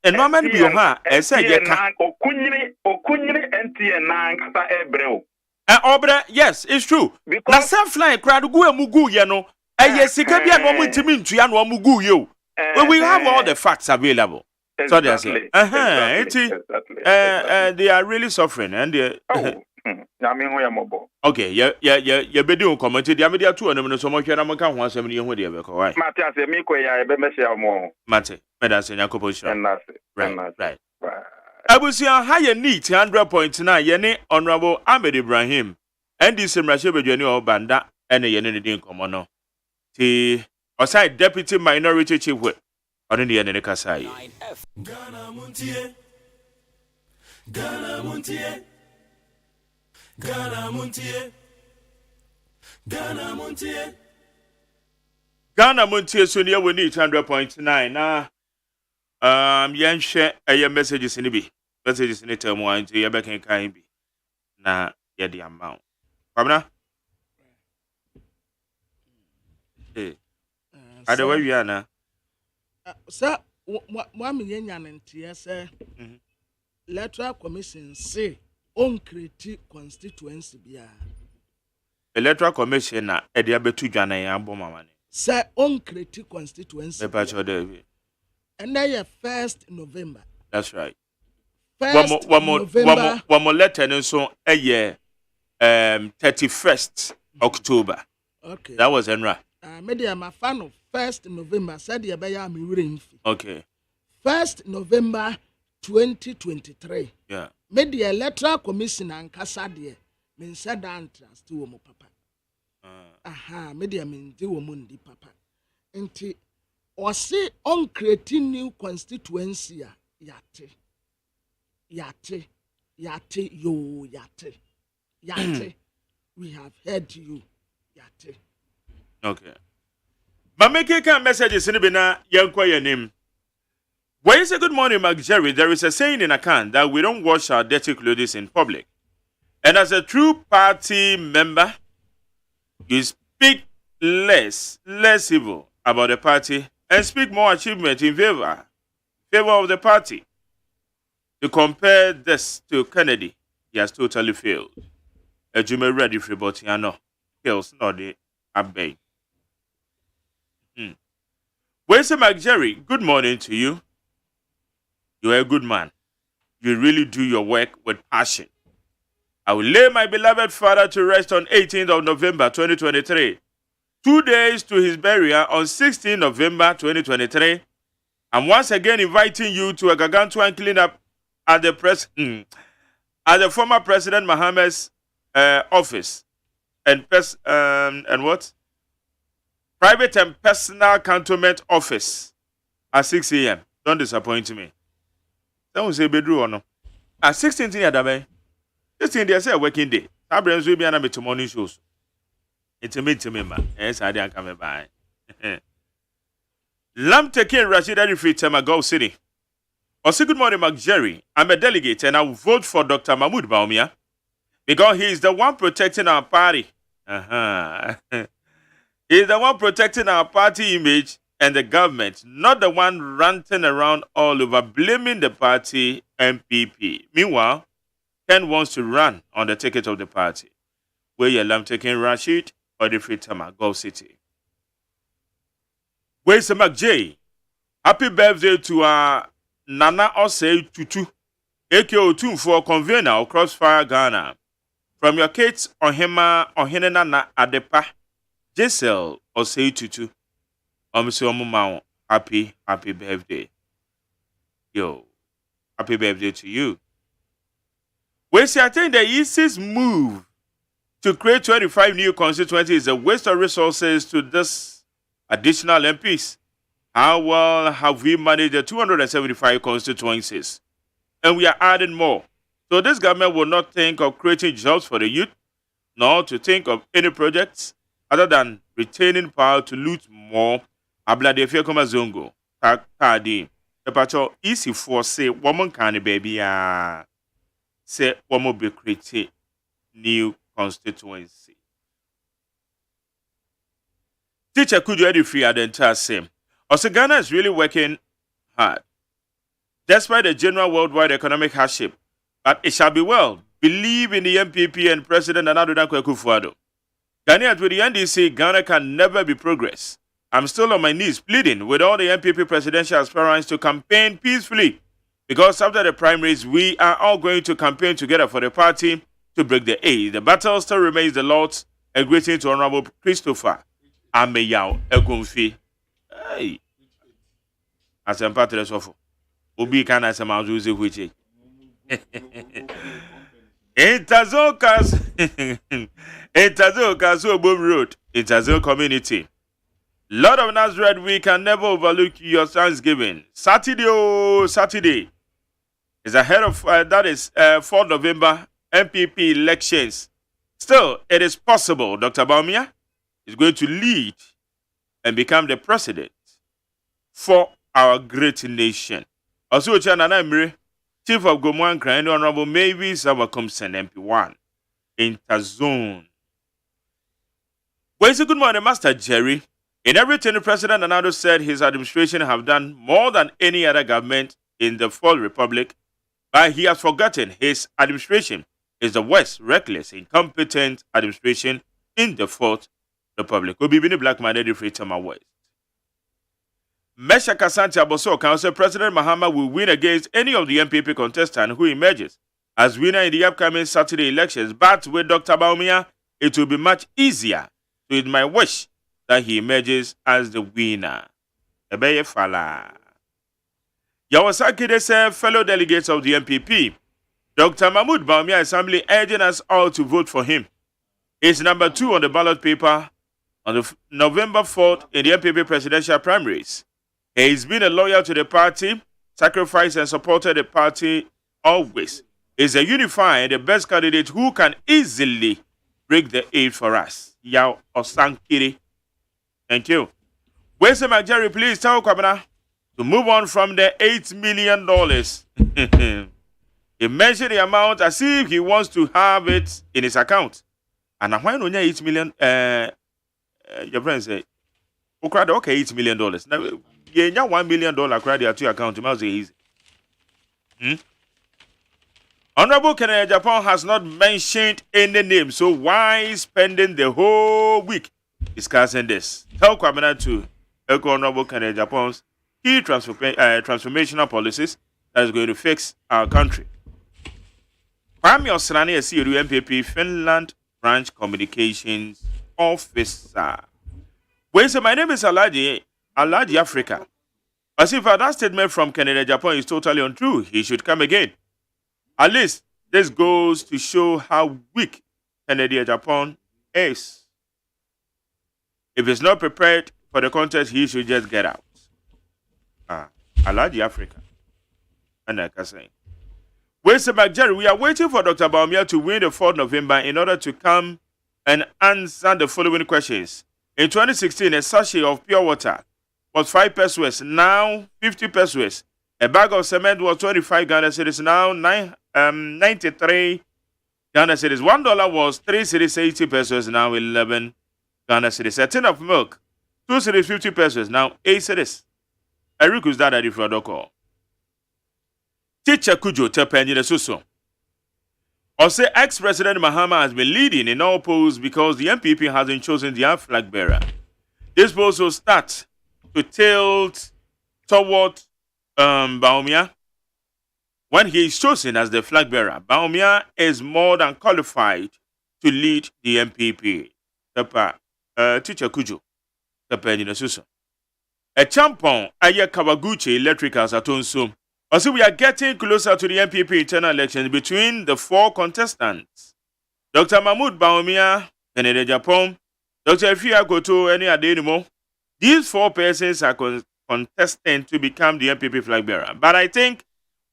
And no man be ha e say yeka okunyiri NTN na nkata ebreo. Obra, yes, it's true. Na self flying crowd go emugu ye no. Sika bia no mutimi ntua no mugu ye o. We have all the facts available. Exactly. So they say, they are really suffering, and they. Okay, yeah, be doing comment. The media too, and so much. I'm going to want somebody who they have. Why? Matias, me ko ya be me share more. Mate, that's in Yakobo show. Right. Abusia higher neat 100.9. Yene Honorable Ahmed Ibrahim, and this Rashabe Jenny or Banda, and a Yene didn't come on. The OSEI Deputy Minority Chief with. On the end of the Kasai. Ghana Montie. Ghana Montie. Ghana Montie. Ghana Montie. Ghana Montie Sonia we need 100.9. Yan share a messages in the B. Messages in the term one to your back and kind be. Na ya the amount. Pamela? Hey. Ada where we are now. Sir, one million and say electoral commission say on create constituency bia. Electoral commission na edia betu dwana ya boma mane. Say on create constituency. Me patch there. And then 1st November. That's right. November. One more letter and so a year 31st October. Okay. That was Enra. Media my fan of 1st November said the Abaya mi. Okay. 1st November 2023. Yeah. Media electoral commission and Casadia mean said entrance to Omo Papa. Aha, media mean the woman di Papa. Enti or say on creating new constituency yate. We have heard you. Yate. Okay. But make a messages in the Bina, young quiet name. When you say good morning, Mark Jerry, there is a saying in account that we don't wash our dirty clothes in public. And as a true party member, you speak less evil about the party and speak more achievement in favor of the party. To compare this to Kennedy, he has totally failed. A Jimmy ready for Botiano, kills not the abbey. Where's Mark Jerry? Good morning to you. You are a good man. You really do your work with passion. I will lay my beloved father to rest on 18th of November 2023. 2 days to his burial on 16th November 2023. I'm once again inviting you to a gargantuan cleanup at the former President Mohammed's office and what? Private and personal cantonment office at 6 a.m. Don't disappoint me. Don't say bedroom or no. At 16 adabe. 16 they say working day. That brings will be an to morning shows. It's a man. Yes, I didn't come by. Lam taking Rashid Arifit Temagol City. Or say good morning, Mark Jerry. I'm a delegate and I will vote for Dr. Mahmoud Baumia because he is the one protecting our party. He is the one protecting our party image and the government, not the one ranting around all over blaming the party MPP. Meanwhile, Ken wants to run on the ticket of the party. Where you Lam taking Rashid or the Fritama Gulf City. Where's Mark J? Happy birthday to our Nana OSEI Tutu, AKO 2 for convener of Crossfire Ghana. From your kids, Ohenena na Adepa, Giselle OSEI Tutu. Omumau, happy birthday. Yo, happy birthday to you. We say I think the EC's move to create 25 new constituencies is a waste of resources to this additional MPs. How well have we managed the 275 constituencies? And we are adding more. So this government will not think of creating jobs for the youth, nor to think of any projects other than retaining power to loot more. Abladefia Koma Zongo. Kadi. The patrol easy for say woman can baby say woman be create new constituency. Teacher could you already free at the entire same. Also, Ghana is really working hard. Despite the general worldwide economic hardship, but it shall be well. Believe in the MPP and President Nana Akufo-Addo. Ghanaians with the NDC, Ghana can never be progress. I'm still on my knees pleading with all the MPP presidential aspirants to campaign peacefully, because after the primaries, we are all going to campaign together for the party to break the A. The battle still remains the Lord's. A greeting to Honorable Christopher Ameyao Egunfi. Hey. As I'm part of the sofa. Obi can as a mouth which Itazokas Obum Road, Itazo community. Lord of Nazareth, we can never overlook your Thanksgiving. Saturday is ahead of that is 4 November MPP elections. Still, it is possible Dr. Baumia is going to lead and become the president for our great nation. Also, Chana Emre, Chief of Gomuan Grand Honorable Mavis Awakomsen MP1 Interzone. Well, it's a good morning, Master Jerry. In everything, the President Nana said his administration have done more than any other government in the Fourth Republic, but he has forgotten his administration is the worst, reckless, incompetent administration in the Fourth Republic. Obi Bini Black-minded free Tama West. Mesha Kasanti Aboso Council President Mahama will win against any of the MPP contestant who emerges as winner in the upcoming Saturday elections. But with Dr. Baumia, it will be much easier. So it's my wish that he emerges as the winner. Ebeye Fala. Yawasaki said, fellow delegates of the MPP, Dr. Mahmoud Baumia Assembly urging us all to vote for him. He's number 2 on the ballot paper on the November 4th in the MPP presidential primaries. He's been a loyal to the party, sacrificed and supported the party always. He's a unified, the best candidate who can easily break the 8 for us. Yao Osankiri. Thank you. Where's the Jerry, please tell Kwabena to move on from the $8 million. He mentioned the amount as if he wants to have it in his account. And why not $8 million? Your friend say, okay, $8 million. Now, you have $1 million credit to your account. It must be easy. Honorable Kennedy Japan has not mentioned any name, so why spending the whole week discussing this? Tell Kwabena to echo Honorable Kennedy Japan's key transformational policies that is going to fix our country. Kwame Osrani is CEO MPP Finland Branch Communications Officer. Wait, so my name is Alaji Africa. As if that statement from Kennedy Japan is totally untrue, he should come again. At least this goes to show how weak Kennedy Japan is. If he's not prepared for the contest, he should just get out. Alaji Africa. And like I say, wait, Jerry, we are waiting for Dr. Baumia to win the 4th November in order to come and answer the following questions. In 2016, a sachet of pure water was 5 pesos, now 50 pesos. A bag of cement was 25 Ghana cedis, now 93 Ghana cedis. $1 was 3 cedis, 80 pesos, now 11 Ghana cedis. A tin of milk, 2 cedis, 50 pesos, now 8 cedis. Eric was that at the Frodoko. Teacher Kujo Tepenyi Suso. Ose ex-President Mahama has been leading in all polls because the MPP hasn't chosen their flag bearer. This poll will start to tilt toward Baumia. When he is chosen as the flag bearer, Baumia is more than qualified to lead the MPP. Teacher Kujo Tepenyi Suso. A champon Aye Kawaguchi Electricals at Onsum. Also, we are getting closer to the MPP internal elections between the 4 contestants. Dr. Mahmoud Baumia, Kennedy Japan, Dr. Efia Goto, any Adenimo. These 4 persons are contesting to become the MPP flag bearer. But I think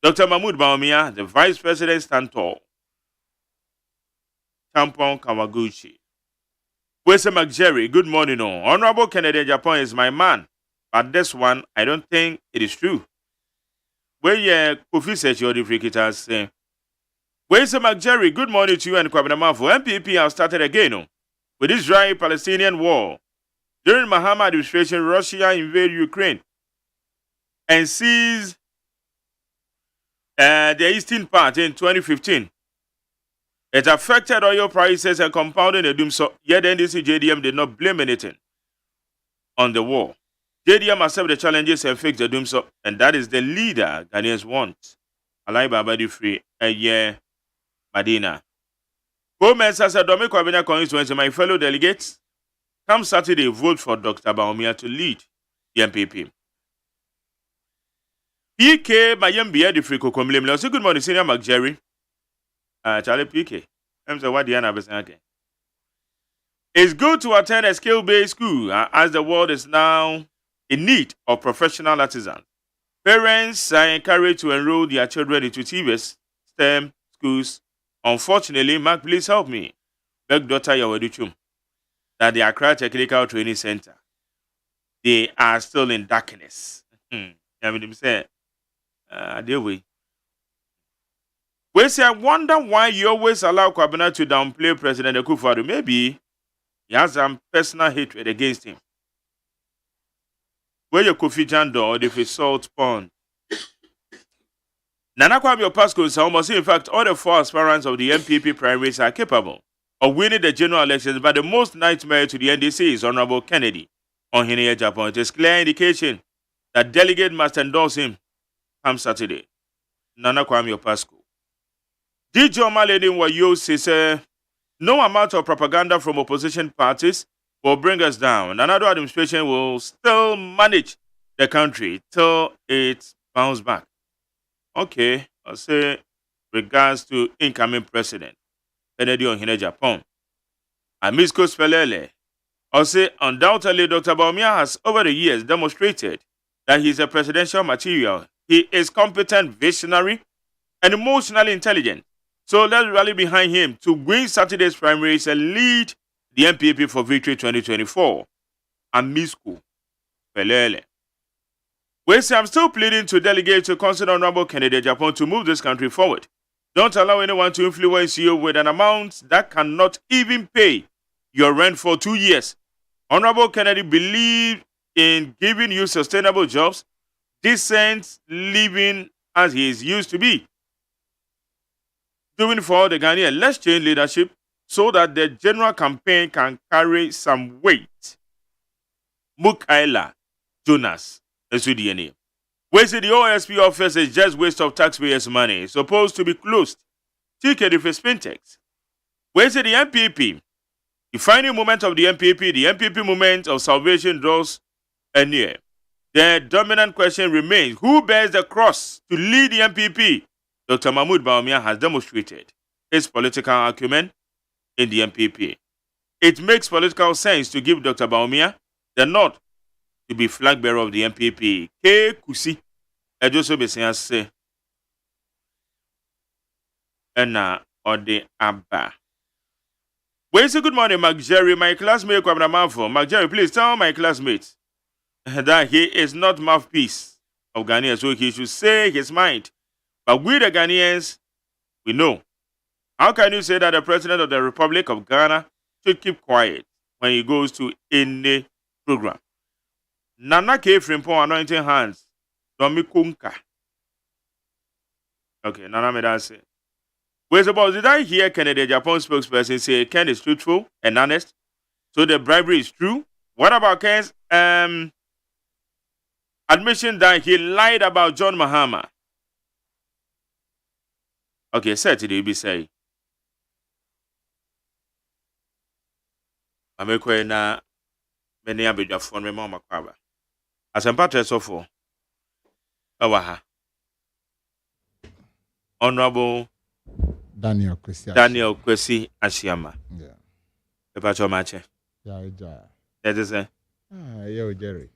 Dr. Mahmoud Baumia, the vice president, stand tall. Tampon Kawaguchi. Where's McJerry? Good morning, no. Honorable Kennedy Japan is my man. But this one, I don't think it is true. Where you Kofi said your difficult say. Where's McJerry? Good morning to you and Kwabena Mafo. MPP have started again, no. With Israel-Palestinian war. During Mahama administration, Russia invaded Ukraine and seized the eastern part in 2015. It affected oil prices and compounded the doom. So yet NDC JDM did not blame anything on the war. JDM accepted the challenges and fixed the doom. So, and that is the leader Ghanaians want. Alai Babadi Free a year Madina. Gomez as a Dominic Wabena constituency, my fellow delegates, come Saturday, vote for Dr. Baumia to lead the MPP. PK Mayambia the Free Kokomlim. Say good morning, Senior McJerry. Charlie PK. I'm saying what the other person. It's good to attend a skill-based school as the world is now in need of professional artisans. Parents are encouraged to enroll their children into TVS STEM schools. Unfortunately, Mark, please help me. Beg Dr. Yawaduchum that the Accra Technical Training Center, they are still in darkness. I mean, say, we say, I wonder why you always allow Kwabena to downplay President Akufo-Addo. Maybe he has some personal hatred against him. Where your Kofi Jando or the salt pond. Nana Kwame Pasco is almost, in fact, all the 4 aspirants of the MPP primaries are capable of winning the general elections, but the most nightmare to the NDC is Honorable Kennedy on Hine Japan. It is clear indication that delegate must endorse him come Saturday. Nana Kwame Pasco. DJ Omaledi Wayo says, no amount of propaganda from opposition parties will bring us down. Another administration will still manage the country till it bounces back. Okay, I'll say regards to incoming president Kennedy Ohine Japan. Amisko Spelele. I'll say undoubtedly Dr. Baumia has over the years demonstrated that he is a presidential material. He is competent, visionary, and emotionally intelligent. So let's rally behind him to win Saturday's primaries and lead the MPP for victory 2024. Amisko Spelele. We say I'm still pleading to delegate to consider Honorable Kennedy Japan to move this country forward. Don't allow anyone to influence you with an amount that cannot even pay your rent for 2 years. Honorable Kennedy believed in giving you sustainable jobs, decent living as he is used to be. Doing for the Ghanaian, let's change leadership so that the general campaign can carry some weight. Mukaila Jonas. We say the OSP office is just waste of taxpayers' money. It's supposed to be closed. TK the Spintex. We say the MPP. The final moment of the MPP moment of salvation draws near. The dominant question remains, who bears the cross to lead the MPP? Dr. Mahmoud Baumia has demonstrated his political acumen in the MPP. It makes political sense to give Dr. Baumia the nod to be flag bearer of the MPP. K. Kusi. Ejoso Besian say. Ena Ode Abba. We say good morning, McJerry, my classmate Kwabena Mafo. McJerry, please tell my classmates that he is not mouthpiece of Ghanaians, so he should say his mind. But we the Ghanaians, we know. How can you say that the President of the Republic of Ghana should keep quiet when he goes to any program? Nana K. Frimpong anointing hands. Domikunka. Okay, Nana made that say. Wait about, did I hear Kennedy Japan spokesperson say Ken is truthful and honest? So the bribery is true? What about Ken's admission that he lied about John Mahama? Okay, Saturday be say. Amekwe na many abidjafon me mama kwaba. Asempatre sofo. Awaha. Honorable Daniel Kwesi Ashiama. Yeah. Epacho mache. Yeah, yeah. That is it. Yo, Jerry.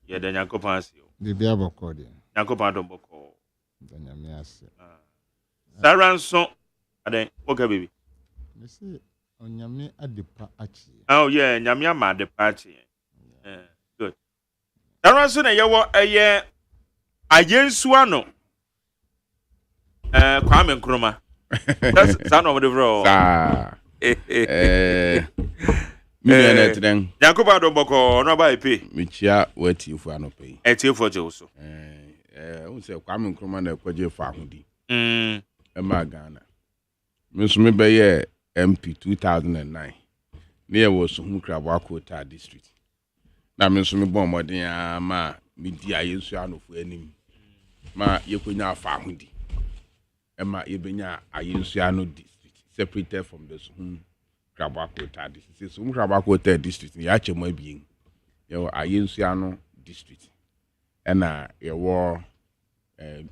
Yeah, then Yankopon as you. The Biaboko. Yankopon don't boko. Then Yamias. Saranson. Okay, baby. You see, Onyame adepa achi. Oh yeah, nyame ama the party. Good. That was na yewo ayensu ano. Kwame Nkrumah. That's son of the bro. Yakuba do boko no ba epe. Michia wati fu anope. Etiefo je so. Who say Kwame Nkrumah na kwaje fa ahudi. Ema Ghana. Me be ye MP 2009. Near was Humkrabwakota district. Na me bon modern ma midi ayensu anofu anim. Ma yekonya fa ahudi. Ema yebenya ayensu ano district separated from the Humkrabwakota district. Humkrabwakota district ya chemo bien. Yo ayensu ano district. Ena yewo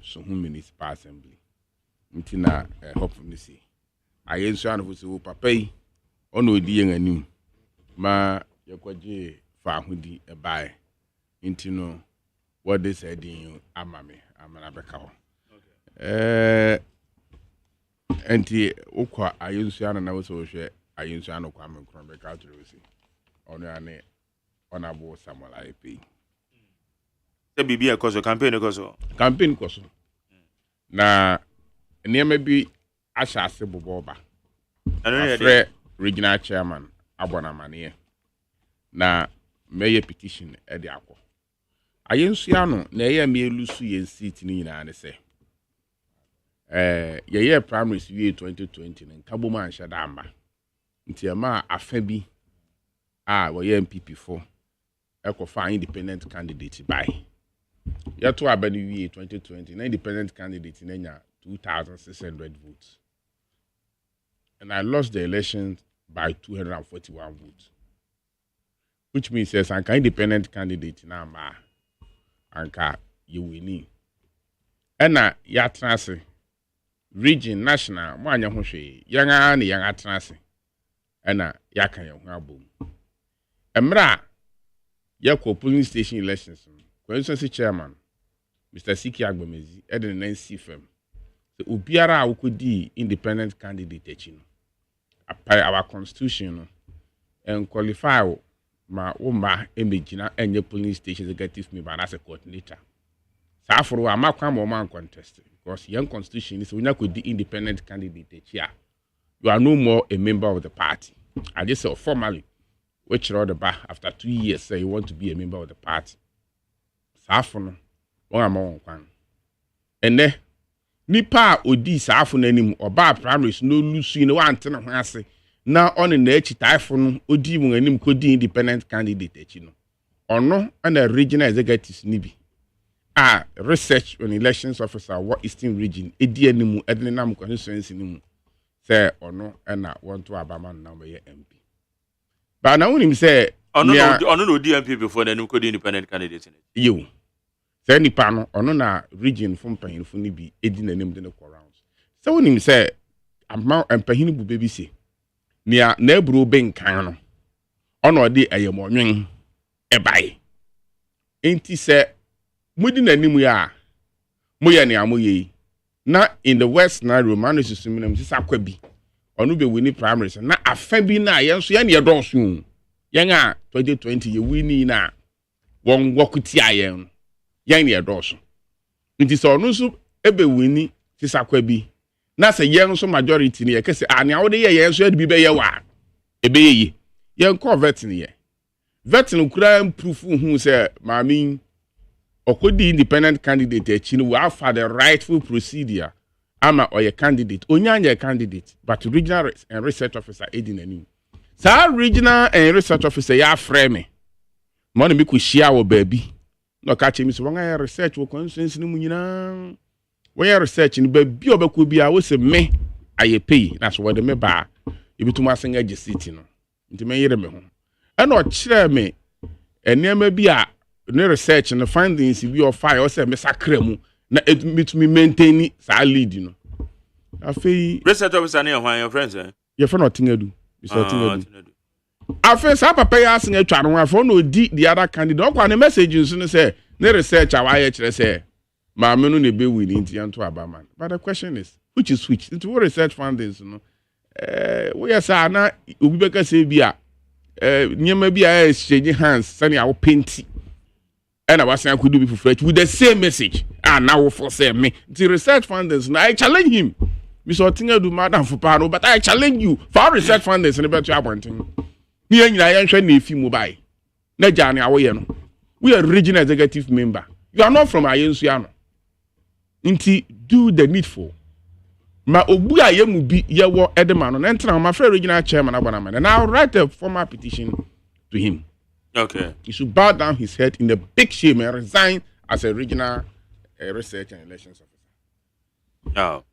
Sohum municipal assembly. Ntina hope me see. Ayensu ano fu se wo papa yi ono odi yen anim. Ma yakwaje fa ahudi ebae. Ntino what they said in amame amana beka ho. Enti ukwa ayensu ano na wo so hwe ayensu ano Kwame Nkrumah beka tro we see. Ono ane onabo Samuel IP. The BB koso campaign koso na niema bi ashase boboba afre regional chairman abona mane na meye petition e de akọ ayensu ano na ye me elusu ye seat ni nyina ne se ye primaries wie 2020 ne kaboma anhye da amba ntiema afa bi wo ye MPP4 ekofa independent candidate by Yato abani we 2020 na independent candidate nenya 2,600 votes. And I lost the election by 241 votes. Which means yes, anka independent candidate na ma anka you winning. Ena ya transe region national mo anya ho hwe yanga na yanga transe. Ena ya kan ye ho abom. Emra yakọ polling station elections. Constituency chairman Mr. Siki Agbemezi eden NC firm so obiara awukodi independent candidate echi no our constitution no and qualify ma umma emegina enye polling station executive member as a coordinator sa aforo amakwa ma man contest because young constitution is when you could independent candidate echi you are no more a member of the party. I just say formally which the bar after 2 years say you want to be a member of the party. Safono won amon kwan ene nipa odi safo nanim oba primaries no lusu ne wante ne ho ase na on na echi taifo no odi mu anim kodi independent candidate echi no ono na regional executives ni bi research on elections officer what eastern region edi animu edne nam constituency ni mu say ono na want to abama na me MP ba na wonim say ono no DMP before the new independent candidate in it. You. Say nipa no ono na region from panyinfo ni bi edi nanim de no rounds. So when him say amount empahini bu baby say nia na eburo ben kan no ono de ayemonwen ebai. Enti say mudi nanim ya moye ne amoye na in the west na romano susuminam sisa kwa bi ono be wini primaries na afa bi na yenso ye ne yedoso Yanga 2020 ye wini na won wokuti ayen yan ne edoso nti so no so ebe wini sisakwa bi na se yen so majority ne ye kese ane awode ye yen so ade be ye wa ebe ye yen ko vet ne ye vet no kura proof hu se maami okodi independent candidate achi no we have the rightful procedure ama oye candidate onyanya candidate but regional and research officer edinani Sa regional and research officer ya frame. Money me kushia wo baby. No catch me so wanga research wo consensus ni munyina. Wo research ni baby obekọ bia wo se me aye pay. That's what the me ba. Ibituma senga je city no. Nti me yere me ho. E no kire me enema bi a ne research no findings bi of fire o se me sakra mu na me maintain sa lead no. Afei research officer na your friends eh. Your friend Otingadu. Afen sa papa ya asen atwa no afọ no di the other candidate okwa ne message nso no say ne research awa ya kire say ma me no ne be win nti anto abaman but the question is which is which into research findings no we are saying na obi beka say bi a nyema bi a exchange hands sani a wo painti and I was saying could do for French with the same message. And now for say me the research funders now I challenge him. We saw thing do madam for paro, but I challenge you for research funders and about your wanting. Me and I ain't na fi mobile. Na jani awoye no. We are regional executive member. You are not from Ayensuano. Inti do the needful. Ma obu aye mu bi ye wo edema no na entra my friend regional chairman abana and I'll write a formal petition to him. Okay. He should bow down his head in the big shame and resign as a regional research and elections officer. Oh.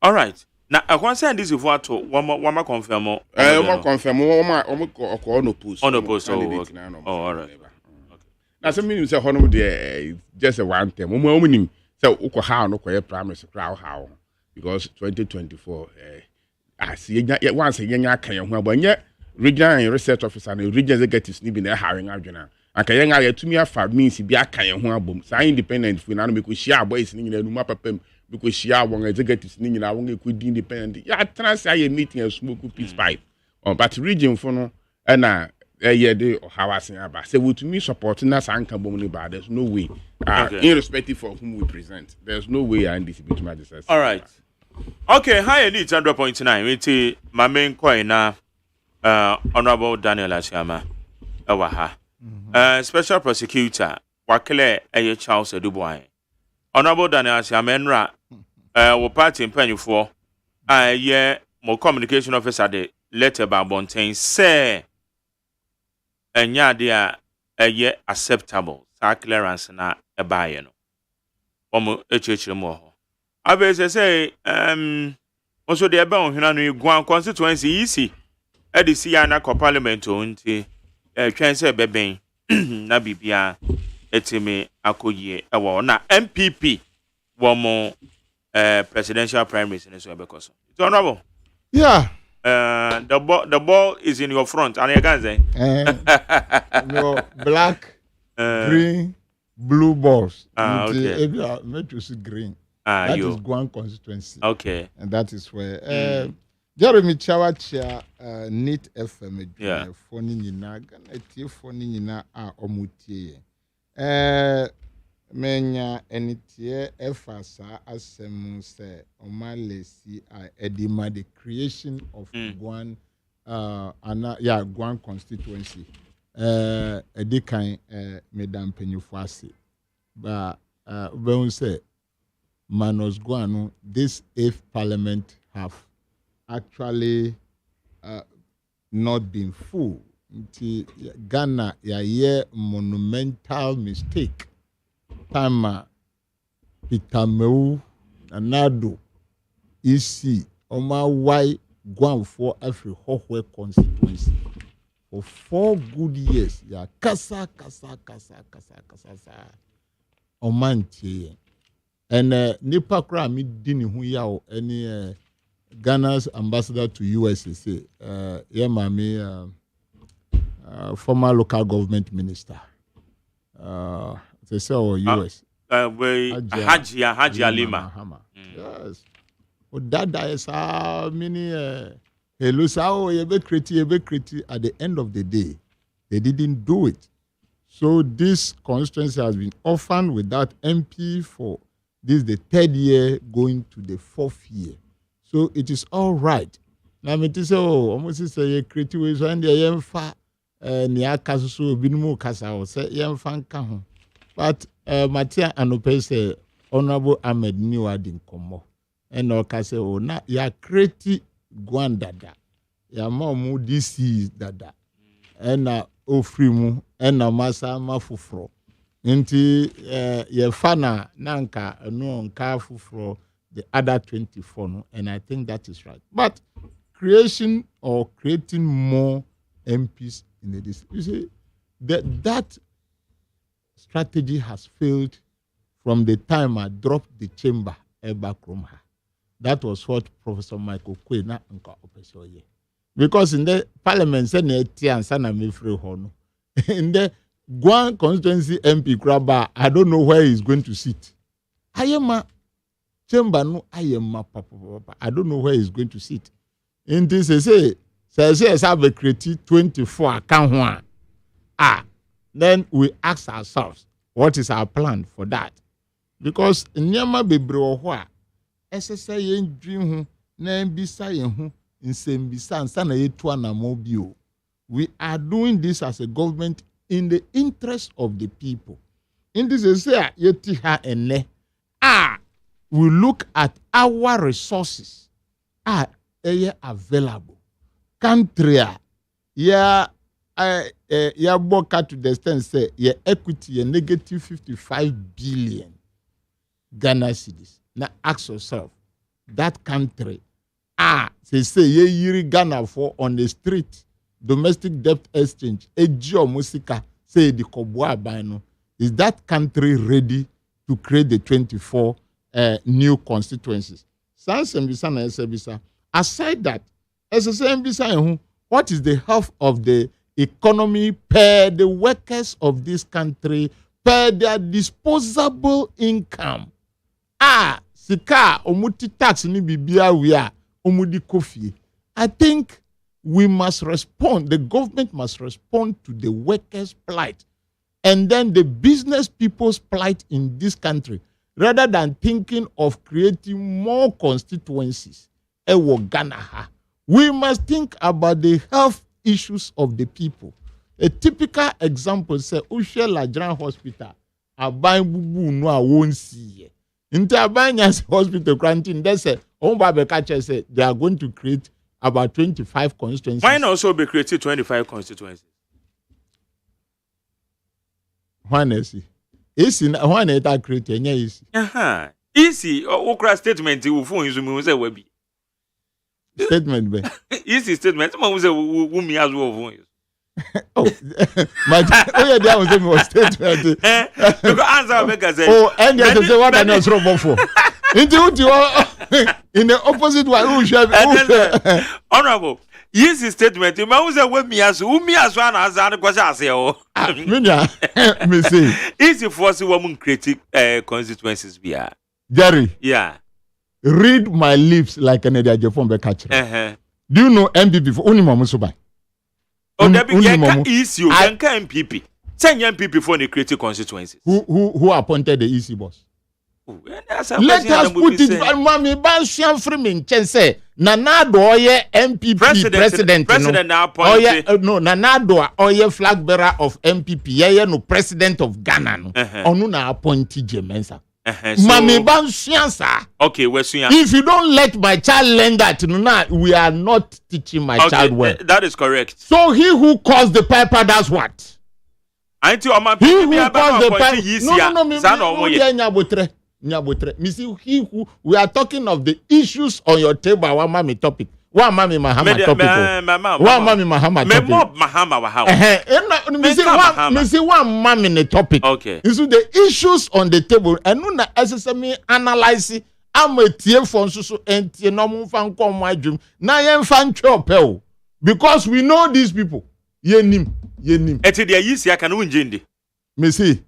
All right. Now, I want to send this before to one more confirm. One more confirm. One more no post. On the post. Oh, okay. All right. Okay. Now, some means say hono there just a one term. Omo say uko how no ko primary crowd how because 2024 I see once yenya kan ho abanye regional research officer and regional executives ni bi na hiring adwena anka yen a yatumi afa means bi aka yen ho abom sa independent fi na no meko shia boys ni nyina numa papam meko shia won executives ni nyina won ekodi independent ya trans aye meeting and smoke peace pipe but region for no na ye de hawasen aba say wotumi support na sanka bom ni ba there's no way irrespective of whom we present there's no way and this between the all right okay high elite 100.9 we my main coin na Honorable Daniel Asiama Ewaha. Special prosecutor Wakele Eye Charles Eduboy. Honorable Daniel Asiama Enra wo party impenyu for mo communication officer de letter by Bontain say enya dia acceptable sa clearance na ebaye no. Omo echechire mo ho. Abese say also de ebe ohuna no iguan constituency easy. Edisi ya na parliament onti twen se beben na bibia etimi akoyie ewo na MPP wo mo presidential primaries in so bekoso. It's honorable. Yeah. The ball is in your front and you can say no black green blue balls. Okay. Made to see green. That is Guan constituency. Okay. And that is where Jeremy Chawachia NIT FM phone nyina Ghana tie phone nyina a omutie menya enitie efasa asem se omalesi edima the creation of Guan Guan constituency edikan medam penyufo ase ba we say Manos Guano this 8th parliament have actually not been full. Ghana a monumental mistake. Tama Pitameu Anado EC Oma Y Guam for every Hohwe constituency. For 4 good years, ya kasa Omantie. And nipa kra mi dini hu yawo any Ghana's ambassador to USSA, former local government minister. They say US. Haji Alima. Yes. That is how many hello sao yebe kriti at the end of the day. They didn't do it. So this constituency has been orphaned without MP for this is the 3rd year going to the 4th year. So it is all right. Now me say almost say creative ways and the yemfa ni akaso so binumu kasa o say yemfa nka ho. But Matia Anope say Honorable Ahmed Niwadi nkomo. And o ka say o na ya create Guan dada. Ya mamu DC dada. And ofri mu and masa mafufro. Nti ye fana nanka no nka fufro the other 24, no? And I think that is right. But creating more MPs in the district, you see, that strategy has failed from the time I dropped the chamber back from her. That was what Professor Michael Kwena nka opesoye. Because in the parliament, in the Guan constituency MP Kraba, I don't know where he's going to sit. I am a chamber no I am papa. I don't know where he's going to sit. In this say have created 24 account then we ask ourselves, what is our plan for that? Because nyama bebre ho a esese yen dwin ho na bisa yen ho nsem bisa nsa na yetu anamo bio. We are doing this as a government in the interest of the people. In this say yeti ha ene we look at our resources available. Country ya boka to the extent say your equity ye negative 55 billion Ghana cedis. Now ask yourself, that country they say ye yiri Ghana for on the street domestic debt exchange ejio musika say the kobwa bano. Is that country ready to create the 24 new constituencies? Aside that, what is the health of the economy per the workers of this country, per their disposable income? Sika omuti tax ni bibia wia omudi kofi. I think we must respond, the government must respond to the workers' plight and then the business people's plight in this country, rather than thinking of creating more constituencies. Ghana. We must think about the health issues of the people. A typical example say Ushe Lajran Hospital aban bubu no a won see. Into Abanyas Hospital quarantine, they say say they are going to create about 25 constituencies. Why not also be created 25 constituencies? When is when it create easy. Easy okra statement you phone you say we be. Statement be. Easy statement. Someone say we as well. Oh, my there was statement. Because answer make say. Oh, and you say what I know wrong for. In the opposite one, honorable. Easy statement. You might say we me as one answer the question say oh. Me say. Easy for us woman create constituencies be. Jerry. Yeah. Read my lips like an idiot from the catcher. Do you know MPP for only Mamusubai? Oh, that be easy. You can MPP. Send MPP for the creative constituencies. Who appointed the EC boss? Let us put it. Mami Bansian Freeman say Nanado oye MPP president now appointed. No Nanado oye flag bearer of MPP. Ye no president of Ghana no. Onu na appointed Jemensa. Mami Bansian sir. Okay, we're seeing. If you don't let my child learn that, we are not teaching my child well. That is correct. So he who calls the piper does what? He who calls the piper. We are talking of the issues on your table. One mami topic. One mami Mahama topic. One mami Mahama topic. One mami in the topic. Okay. So the issues on the table and no SSME analyze. I'm a tear for so and no fan come my dream. Na yen fan chop because we know these people. Yenim. Eti dia yisi aka no njindi. Me see.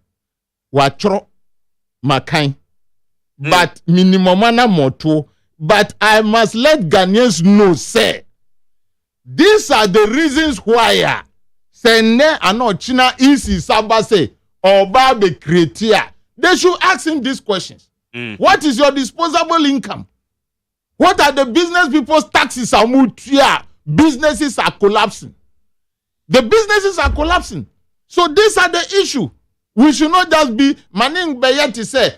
Watro makai. But minimum ana moto. But I must let Ghanaians know, say, these are the reasons why Sene ano China isi saba say or babe creatia. They should ask him these questions. What is your disposable income? What are the business people's taxes are mutia? Businesses are collapsing. The businesses are collapsing. So these are the issue. We should not just be Maning Bayeti say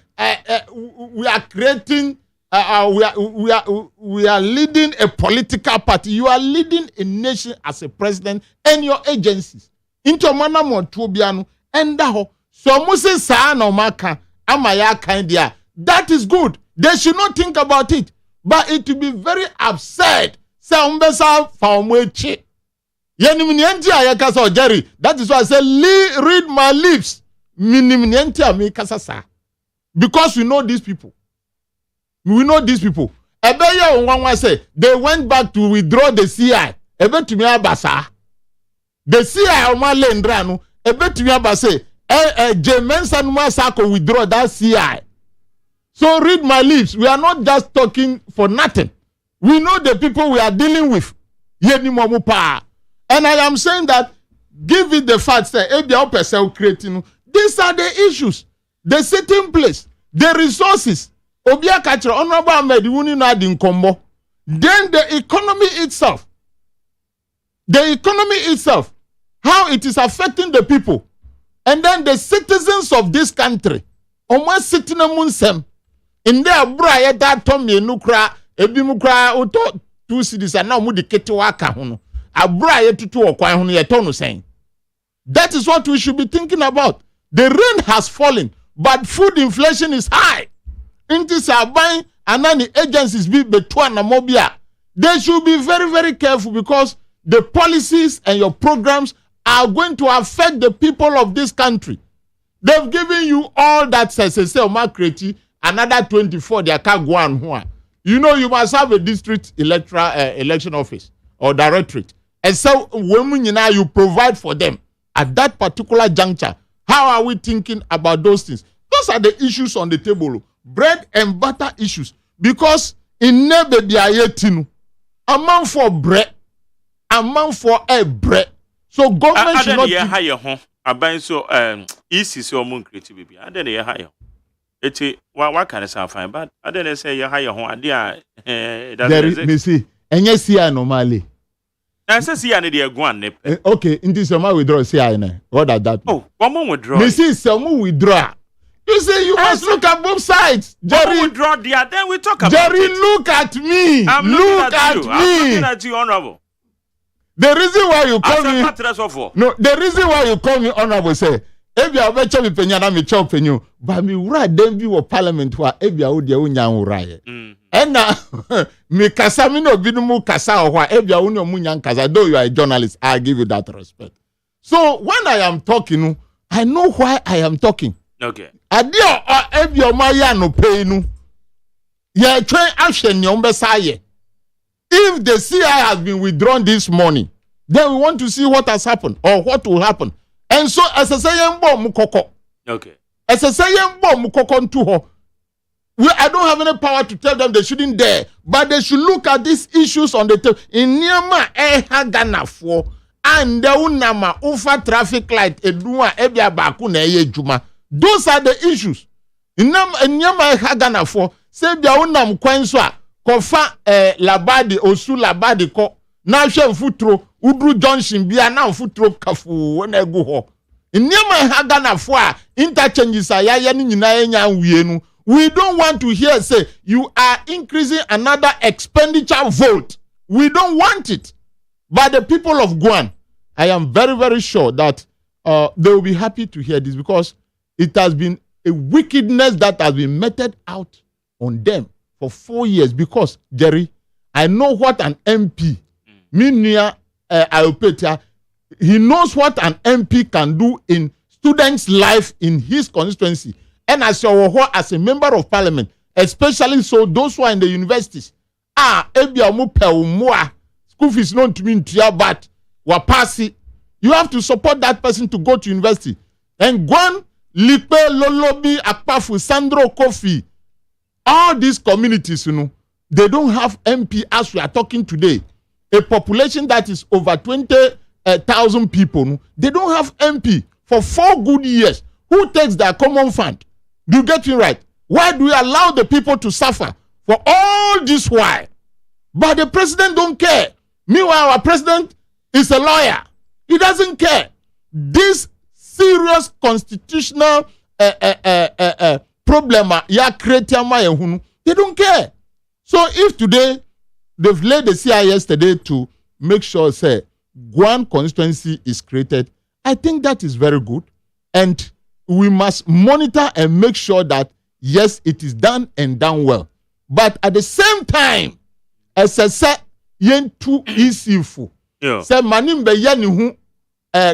we are creating we are leading a political party. You are leading a nation as a president and your agencies. Into mana mo tubianu enda ho. So muse sa no maka amaya kindia. That is good. They should not think about it. But it will be very absurd. Say umbesa faumwechi. Yenimnienti ayaka so Jerry. That is why I say read my lips. Minimnienti amikasa sa. Because we know these people. We know these people. Ebeya Onwanwa say they went back to withdraw the CI. Ebe tumi abasa. The CI omale ndranu. Ebe tumi abasa. Jemensa numa sako withdraw that CI. So read my lips. We are not just talking for nothing. We know the people we are dealing with. And I am saying that, give it the fact that creating. These are the issues. The sitting place, the resources. Honorable Ahmed then the economy itself. The economy itself, how it is affecting the people. And then the citizens of this country. Almost sitting among them. In their braya that Tommy Nukra, Ebimukra, Oto, 2 cities, and now Mudi Ketewaka Huno. A braya to 2 or Kwahuni saying. That is what we should be thinking about. The rain has fallen, but food inflation is high. Intis are buying, and then the agencies be between Namobia. They should be very, very careful because the policies and your programs are going to affect the people of this country. They've given you all that says Omakreti, another 24, they can't go on. You know, you must have a district election office or directorate. And so, when you provide for them at that particular juncture, how are we thinking about those things? Those are the issues on the table. Bread and butter issues. Because in Nebediayetinu, amount for bread, amount for a bread. So government should not hire home. So easy so moon creative baby. I don't know hire. It's what kind of sound fine, but I don't say you hire home. There is me see. And yes, see normally. I say I need a guan. Okay, in this summer withdraw see I. What does that mean? Oh, one more withdraw. Me see some withdraw. You say you must look at both sides. Jerry, withdraw there, then we talk about Jerry, it. look at me. I'm look at you. me. I'm looking at you, honorable. The reason why you call me no, the reason why you call me honorable say if you are better me penya me chop penyu, but me wura dem bi wo parliament wa if you are de unya wura ye. And me kasa me no binumu kasa ohwa if you are unya munya kasa, though you are a journalist, I give you that respect. So when I am talking, I know why I am talking. Okay. Adio if you maya no pay nu. Ye train action your besaye. If the CI has been withdrawn this morning, then we want to see what has happened or what will happen. And so, as I say, okay. As I say, I don't have any power to tell them they shouldn't dare, but they should look at these issues on the table. In Niama, Ghana for and the Unama, Ufa traffic light, Edua, Ebia Bakuna, Juma. Those are the issues. In Niama, Ghana for, say, the Unam Quenswa. Kofa labadi osu labadi ko na hwe futuro udru junction bia na futuro kafu wona egu ho nyema ha Ghana fo a interchanges ayaye ni nyina enya wie nu. We don't want to hear say you are increasing another expenditure vote. We don't want it. But the people of Guam, I am very, very sure that they will be happy to hear this because it has been a wickedness that has been meted out on them for 4 years. Because, Jerry, I know what an MP, Minia Ayopetia, he knows what an MP can do in students' life in his constituency. And as a member of parliament, especially so those who are in the universities, school fees known to me in but wapasi, you have to support that person to go to university. And Gwan, Lipe, Lolobi, Akpafu, Sandro, Kofi, all these communities, you know, they don't have MP as we are talking today. A population that is over 20,000 people, they don't have MP for 4 good years. Who takes their common fund? Do you get me right? Why do we allow the people to suffer for all this while? But the president don't care. Meanwhile, our president is a lawyer. He doesn't care. This serious constitutional problem, they don't care. So if today they've laid the CI yesterday to make sure, say, Guam constituency is created, I think that is very good. And we must monitor and make sure that, yes, it is done and done well. But at the same time, as I said, yen too easy for. Say manim be yani hu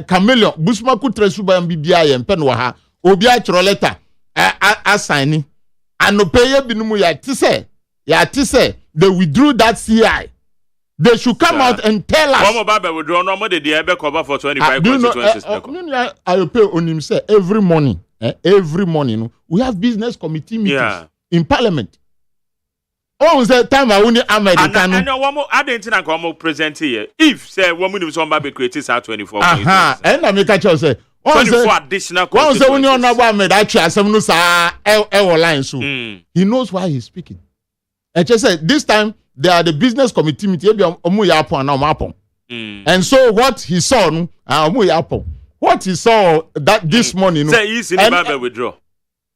chameleon busmaku tresuba mbibia ye mpenwa ha obi a chiroleta assigning anopeye binumu ya tise they withdrew that CI. They should come out and tell us. One more withdraw no more the ebe cover for 25 constituencies. I pay on him say every morning we have business committee meetings in parliament. Oh, say time I only American. And one more identity come more present here. If say woman is on baby creates at 24. Aha, and I make a choice say 24 additional. One say when you on about me that you some no sa line so. He knows why he's speaking. And just say this time they are the business committee meeting be omu ya pon na omo and so what he saw no omu ya pon. What he saw that this morning no. Say he's in the withdraw.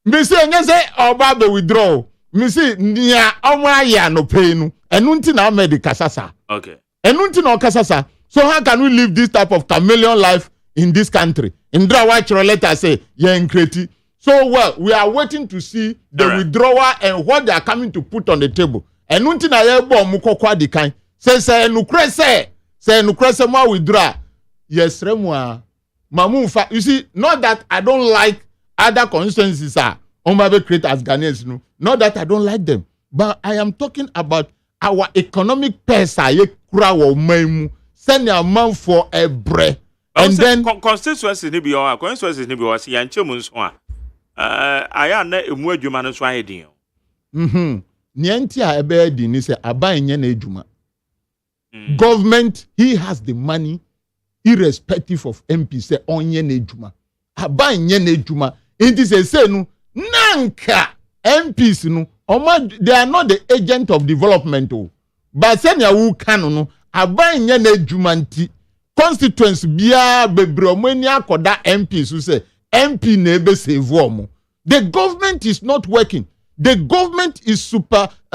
Me say nya say oba withdraw. Me see nia omo aya no pay no. Enu nti na me de kasasa. Okay. Enu nti na kasasa. So how can we live this type of chameleon life in this country? Indra white letter say ye inkreti. So well, we are waiting to see the withdrawal and what they are coming to put on the table. And until na ye bo mu kokwa di kan. Say nukre say mo withdraw. Yes remwa. Mamu fa you see not that I don't like other constituencies on my create as Ghanaians no. Not that I don't like them, but I am talking about our economic pesa ye kura wo maimu. Send your man for a bread. And then constituencies ni bi o constituencies ni bi o si yanche mu nso aya na emu adwuma no so ahedin. Nienti a ebe di ni say aban nye na adwuma. Government, he has the money irrespective of MP say onye na adwuma. Aban nye na adwuma. It say no nanka MPs no they are not the agent of development o. But say na wu kanu no aban nye na adwuma nti constituents bia bebre omani akoda MPs who say MP na ebe save omo. The government is not working. The government is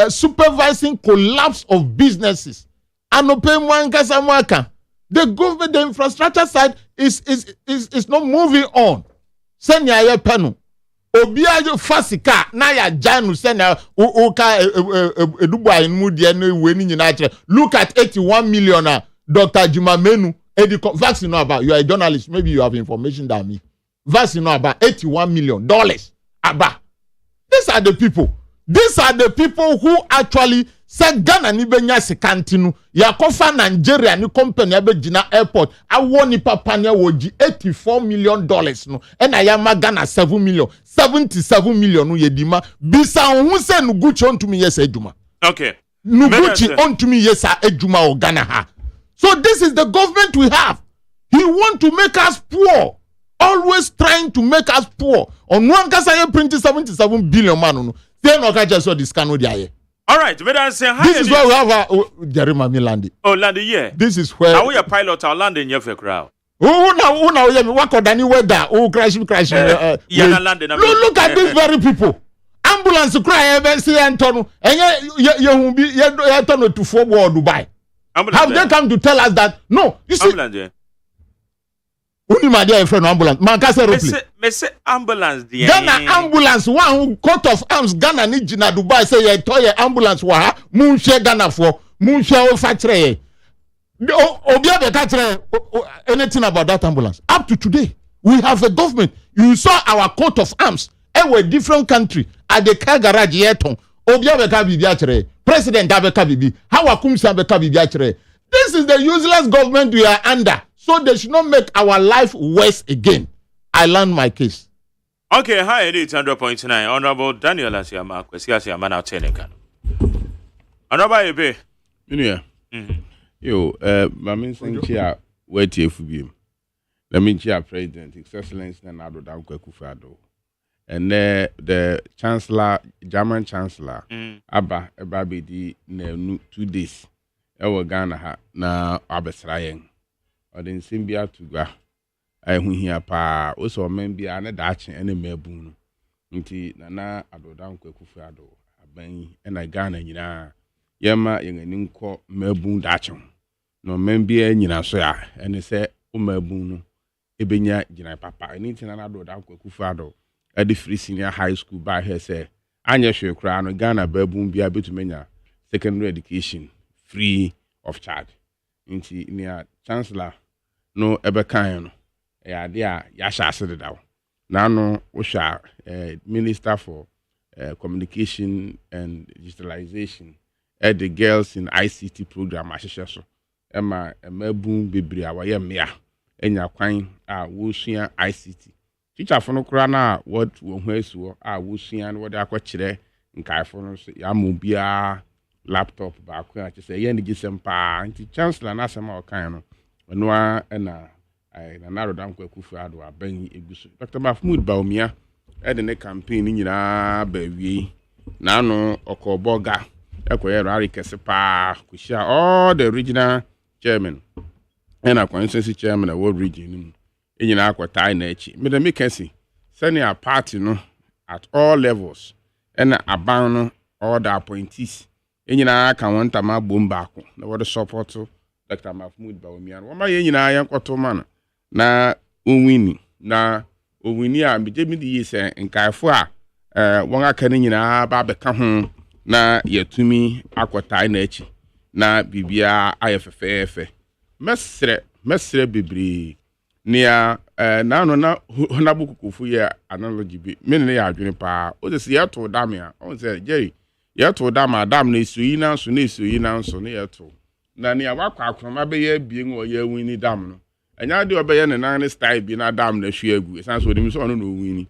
supervising collapse of businesses. Anope mwankasa mwaka. The government, the infrastructure side is not moving on. Senya ye penu. Obiajo fasika na ya janu senya uka edubwa inmudi ene weni nyinache. Look at 81 million Dr. Jumamenu vaccine no about. You are a journalist, maybe you have information than me. Vaccine no about $81 million. Aba. These are the people. These are the people who actually said Ghana ni benya sekantinu. Ya kofa Nigeria ni company abe jina airport. Awoni papanya woji $84 million no. Ena yama Ghana 7 million. 77 million no yedima. Bisa unse nuguchi ontumi yesa ejuma. Okay. Nuguchi ontumi yesa ejuma o Ghana ha. So this is the government we have. He want to make us poor. Always trying to make us poor. On one case I printed 77 billion man no. Then okay just saw this cano there. All right, but I say this is where we have Jeremy Milandi. Oh, Landy, yeah. This is where are we a pilot or landing your crowd? Oh, now we work on any weather. Oh, crash. Look at these very people. Ambulance cry say Antonio and you be to forward Dubai. Have they come to tell us that no, you see ambulance. Uni my dear friend ambulance. Man can say ambulance the Ghana ambulance one coat of arms Ghana ni jina Dubai say ye toye ambulance wa mun share Ghana for mun share factory. Obi abeka anything about that ambulance. Up to today, we have a government. You saw our coat of arms. A different country at the car garage yeton. Obi abeka bibi achre. President abeka bibi. How akumsa abeka bibi achre. This is the useless government we are under. So they should not make our life worse again. I learned my case. Okay, hi, it is 100.9. Honorable Daniel Asiama, Kwesi Asiama now Tenekan. Honorable Ebe. Yeah. Yo, Mamin Senchia, wait here for him. Let me cheer President, His Excellency Nado Danko Kufado. And the Chancellor, German Chancellor, Abba, Ebabidi, 2 days. Ewa Ghana na Abesrayen. Or then Simbia to go. I hear pa also membia na dachi ene mebunu. Nti nana adodan kwekufado aban ena Ghana nyina yema yenganinko mebun dachi. No membia nyina so ya ene se o mebunu ebenya gina papa eni nti nana adodan kwekufado edi free senior high school ba here say anya hwe kra no Ghana babun bia betumenya secondary education free of charge. Nti nia chancellor no ebe kan no ya dia ya sha ase dedaw na no wo sha minister for communication and digitalization at the girls in ICT program ahehye so ema emabun bebre a waye mmea enya kwan a wo sua ICT teacher fo no kra na what wo hu asuo a wo sua no wo da akọ kire nkaifo no so ya mo bia laptop baako a kyerɛ sɛ ɛyɛ ne gisɛm paa nti chancellor n'asɛm a ɔkan no ɔno a ɛna na Rodam Kwakufu ado aban egu so Dr. Mahmoud Bawumia ɛde ne campaign ni nyinaa ba wie na no ɔkɔbɔga ɛkɔyɛ rally kɛse paa kɔhyia all the regional chairman ɛna constituency chairman of world region mu nyinaa akɔtaa na akyi mede me kɛse sɛnea party no at all levels ɛna aban no all the appointees nyinaa ka wɔn ntama bom baako na wɔde support Dr. Mahmoud Bawumia wɔn ma yɛ nyinaa yɛn kɔtɔ ma no na owini a megye di sɛ nkaefo a wɔn aka ne nyinaa ba bɛka ho na yɛtumi akɔtaa na akyi na bibia ayɛ fɛfɛɛfɛ mesre bebree nea na no na Honorable Kukufu yɛ analogy bi me ne yɛ adwene paa o sɛ yɛto dam a on sɛ Jerry yɛto dam a dam na esuyi na so na yɛto na nea wakɔ akroma bɛyɛ bien wɔ yɛ wini dam no anya de ɔbɛyɛ ne nan ne style bi na dam na hwe agu esan so onim so ɔno na owini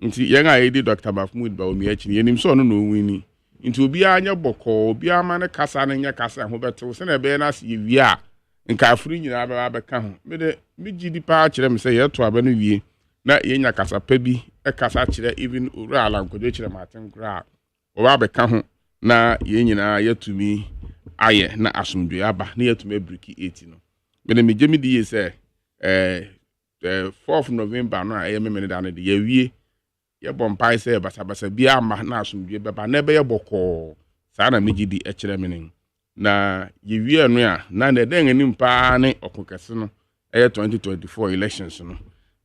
nti yɛn a yɛdi Dr. Mahmoud Bawumia akyi yɛnim so ɔno na owini nti obiara nyɛ bɔkɔ obiara ma ne kasa ne nyɛ kasa ho bɛtew sɛ na ɛbɛyɛ na se yɛwie a nkaafuru nyinaa bɛka ho mede megyi di paa kyerɛ me sɛ yɛto aba no wie na yɛnya kasa pa bi ɛkasa kyerɛ even owura alankodwe kyerɛ maten koraa ɔba bɛka ho na yɛn nyinaa yɛtumi ayɛ na asomdwe aba na yɛtumi abriki 80 no mede megye me di sɛ 4th November no a ɛyɛ memene da no de yɛwie yɛbɔ mpae sɛ basabasa bi ama na asomdwe bɛba na ɛbɛyɛ bɔkɔɔ saa na megye di ɛkyerɛ me ne na yɛwie no a na ɛdɛn anim paa ne ɔkokɛse no ɛyɛ 2024 elections no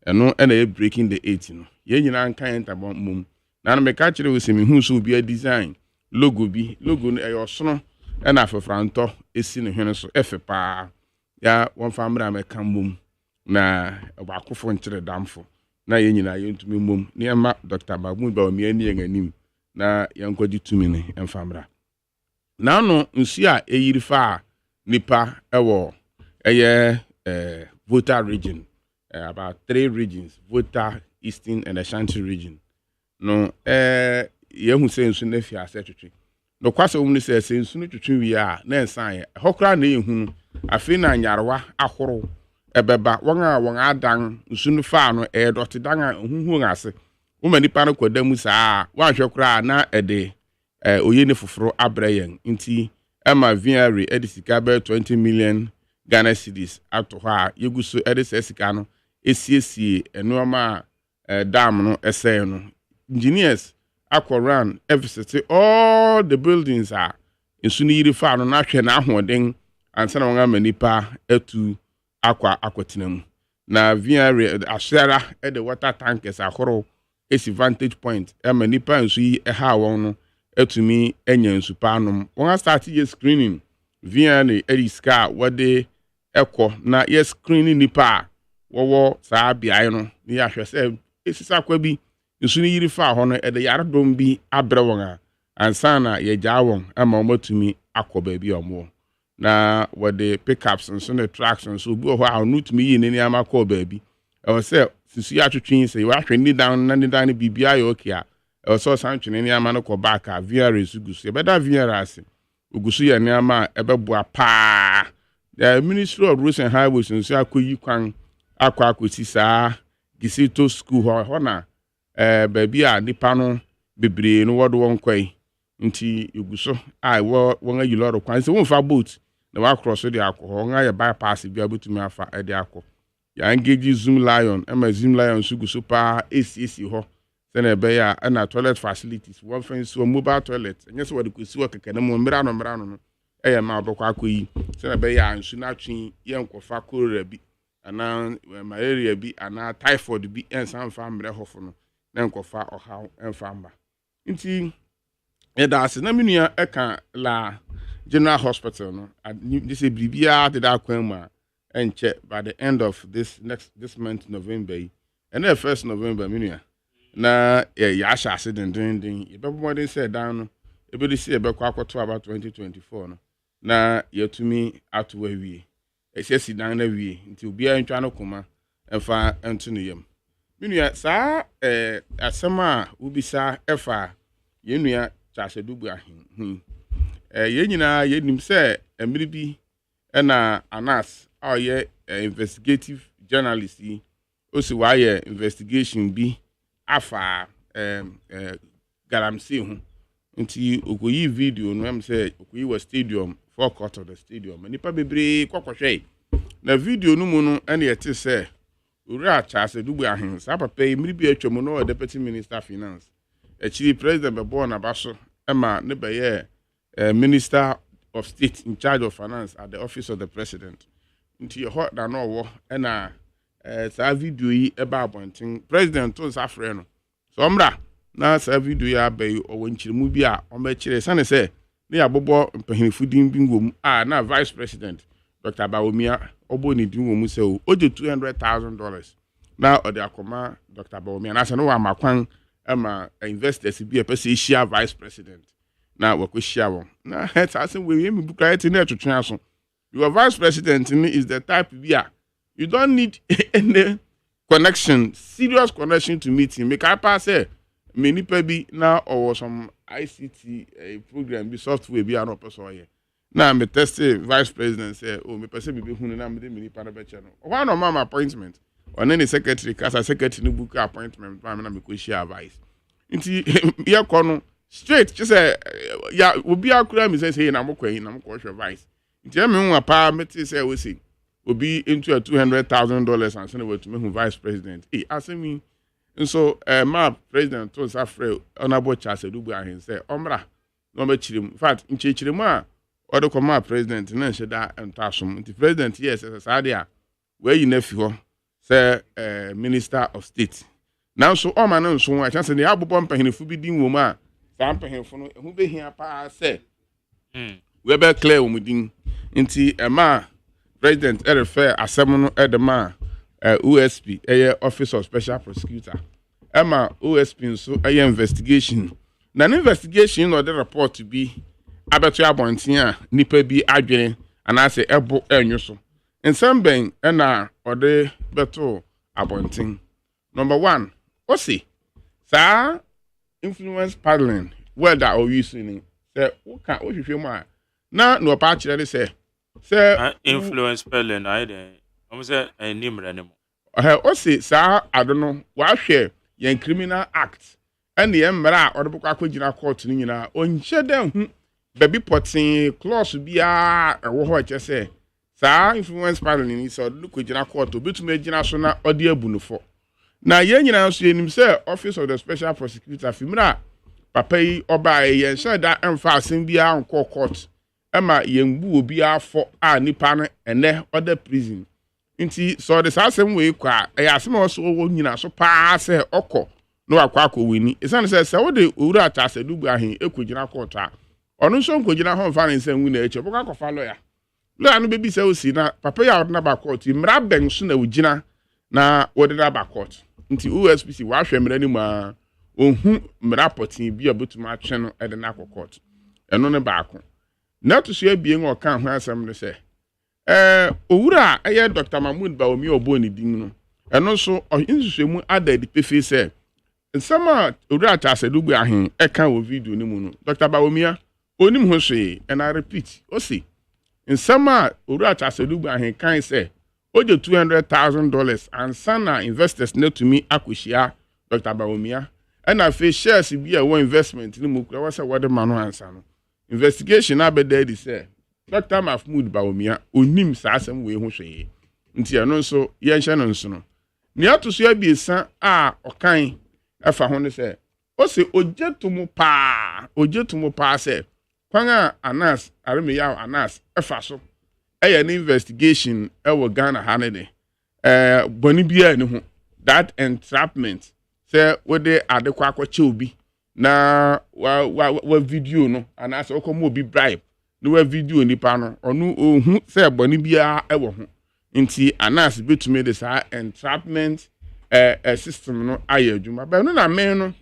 ɛno ɛna yɛ breaking the 80 no yɛn nyinaa nka yɛn ntabɔ mmom na no meka kyerɛ wo sɛ mehu so obi design logo no ɛyɛ ɔsono ɛna afefrantɔ esi ne hwene so ɛfɛ paa ya wɔmfa mmra mɛka mmom na ɔbaakofo nkyerɛ damfo na yɛn nyinaa yɛntumi mmom ne ɛma Dr. Mahmoud Bawumia ni yɛn anim na yɛnkɔgye tumi ne ɛmfa mmra na no nsu a ɛyiri fa nipa ɛwɔ ɛyɛ voter region about 3 regions voter eastern and Ashanti region no yɛhu sɛ nsu na fi asɛ twetwe no kwasɛ wɔn sɛ nsu no twetwe wie a na nsan yɛ hɔ kora na yɛhu afei na nyarewa ahoro ɛbɛba wɔn adan nsu no fa no dɔte dan a huhu ase wɔn nipa no kɔda mu saa wɔahwɛ kora na ɛde oye ne foforo abrɛ yɛn nti ɛma VRA ɛde sika bɛ 20 million Ghana cedis ato hɔ a yɛgu so ɛde sɛ sika no esiesie ɛnoɔma a dam no ɛsɛn no engineers akɔran visit all the buildings a nsu no yiri fa no na hwɛ na ahoɔden ansa na wɔn ama nipa atu akɔtena mu na VRA ahyɛra ɛde water tankers ahorow esi vantage point ɛma nipa nsu yi ɛha wɔn no etumi enya nsu pa anom wɔn start yɛ screening VRA ɛde sika wɔde ɛkɔ na yɛ screening nipa a wɔwɔ saa beae no ne yɛahwɛ sɛ esisa kwa bi nsu no yiri fa hɔ no ɛde yaredom bi abrɛ wɔn a ansa na yɛgyaa wɔn ama wɔn atumi akɔ baabi a wɔwɔ na wɔde pickups nso ne trucks nso obi wɔ hɔ a ɔno tumi yi ne nneɛma kɔɔ baabi ɛwɔ sɛ susu yɛ atwetwe sɛ wɔahwɛ ne dan no biribiara yɛ okay a ɛwɔ sɛ ɔsan twene nneɛma no kɔ back a VRA so gu so yɛbɛda VRA ase ogu so yɛ nneɛma a ɛbɛboa paa the Ministry of Roads and Highways nso akɔyi kwan akɔsi saa Gisito school hɔ na baabi a nipa no bebree no wɔde wɔn kɔi nti ogu so a wɔn ayi lɔre kwan sɛ wɔmfa boat na wakɔ so de akɔ hɔ wɔn ayɛ bypass bi abɛtumi afa ɛde akɔ yɛangage Zoom Lion ɛma Zoom Lion so gu so paa esiesie hɔ sɛnɛ ɛbɛyɛ a ɛna toilet facilities wɔn fɛn so mobile toilet ɛnyɛ sɛ wɔde kɔsi wɔ kɛkɛ no mu mmira no ɛyɛ ma ɔbɛkɔ akɔyi sɛnɛ ɛbɛyɛ a nsu n'atwe yɛn nkɔfa cholera bi anaa malaria bi anaa typhoid bi ɛnsan mfa mmerɛ hɔfo no na nkɔfa ɔhaw ɛmfa mba nti ɛda ase na menua ɛka la General Hospital no this is biribiara de da kwan mu a ɛnkyɛ by the end of this month November yi ɛna 1st November menua na yɛahyɛ ase dendenden yɛbɛbɔ mmɔden sɛ dan no ɛbɛde si yɛbɛkɔ akɔto aba 2024 no na yɛtumi ato awie ɛsɛsi dan na wie nti obiara ntwa no koma ɛfa ɛnto no yam menua saa asɛm a wobisa ɛfa yɛnua Charles Dubu ahen yɛn nyinaa yɛnim sɛ mmiri bi ɛna anas a ɔyɛ investigative journalist yi osi wayɛ investigation bi afa galamsey ho nti okoyi video no am sɛ okoyi wɔ stadium forecourt of the stadium nipa bebree kɔkɔhwɛ na video no mu no ɛna yɛte sɛ owura Charles Dugbe ahen saa papa yi mmiri bi atwa no deputy minister finance actually president bɛbɔ na baso ɛma ne bɛyɛ minister of state in charge of finance at the office of the president nti yɛhɔ na no ɔwɔ ɛna saa video yi ɛba abɔnten president to nsa frɛ no so ɔmra na saa video yi abɛyi ɔwɔ nkyerɛmu bi a ɔmɛkyerɛ sane sɛ ne yɛabobɔ mpanyinfo din bi wɔ mu a na vice president Dr. Bawumia ɔbɔ ne din wɔ mu sɛ o ɔgye $200,000 na ɔde akɔma Dr. Bawumia na sɛ no wɔ amakwan ɛma investors bi a pɛ sɛ ɛhyia vice president na wɔkɔhyia wɔn na saa sɛ wɔyɛ mi bukra ɛte na ɛtwetwe aso your vice president is the type bi a you don't need any connection, serious connection to meet him. Make I pass me nipa bi na or some ICT program bi software bi ano person here. Now me test vice president say oh me person bi hunu na me de me nipa na be che no. Why no mama appointment? Or any secretary kasa secretary no book appointment pa me na me ko share advice. Nti ya kono straight just say ya obi akura me say na mo kwan na mo ko hwe advice. Nti me hu apa me te say we say obi into a $200,000 and send it to me vice president. Hey, ask me. And so my president told Safre honorable Charles Dugbe and say, Omra, no me chirim. In fact, in Chichirima, or the command president, and then she that and Tashum. The president, yes, as a Sadia, where you nephew, say minister of state. Now so all my name so I chance the abu bumper in the forbidden woman. Sample him for who be here pa say. We be clear umudin. Inti ma president refer asem edema OSP office of special prosecutor Emma OSP so investigation na investigation no the report to be abeto abonten a nipa bi adwene anase ebo enyo so nsem ben na ode beto abonten number 1 osi sa influence paddling where that or using say wo ka wo hwehwe mu a na no pa kire say influence spelling I dey say name ranemo o say sa adono wa hwe yen criminal act and the emra or the akogina court ni nyina onhye den hu baby potin clause bia ewo ho che say sa influence panel ni so look ogina court obetuma gina so na ode abunufo na yen nyina so yenim say office of the special prosecutor fimra papa yi oba yen sha da emfa asem bia anko court ema yembu obi afọ a nipa no ene other prison nti so the asem we kwa asem so wo nyina so pa se okọ no akwa wini esan se wo de owura Charles Dugbe ahen ekogina court a onu so nkogina ho mfa ne nsem wu na eche boka kofa lawyer no bebi se o si na papa ya ordinary ba court mra ben so na ugina na ordinary ba court nti OSPC wa hwe mra ni ma ohun mra potin bi obetuma atwe no ede na court eno ne ba ko na to so abien o kan ho asem ne se owura aye Dr. Mahmoud Bawumia obo ni din no eno so insusuemu ada di pefe se nsama owura Charles Dugbe ahen eka wo video ni mu no Dr. Bawumia onim ho hwe and I repeat o say nsama owura Charles Dugbe ahen kan se oje $200,000 and sana investors net to me akohia Dr. Bawumia and afi shares bi a wo investment ni mu kura wasa wode ma no ansa no investigation abeda di say Dr. Mahmoud Bawumia onim sa asem we ho hwe nti ano nso ye nhye no nso no ne atoso abiesa a okan afa ho ne say o se ojetumu pa say kwanga Anas Aremiya Anas afa so eye an investigation ewo Ghana hanede boni bia ni ho that entrapment say we dey adekwa akwache obi na wa video no Anas okomo obi bribe no wa video nipa no onu ohun say boni bia ewo ho nti Anas betume de sa entrapment system no aye adwuma ba no na men no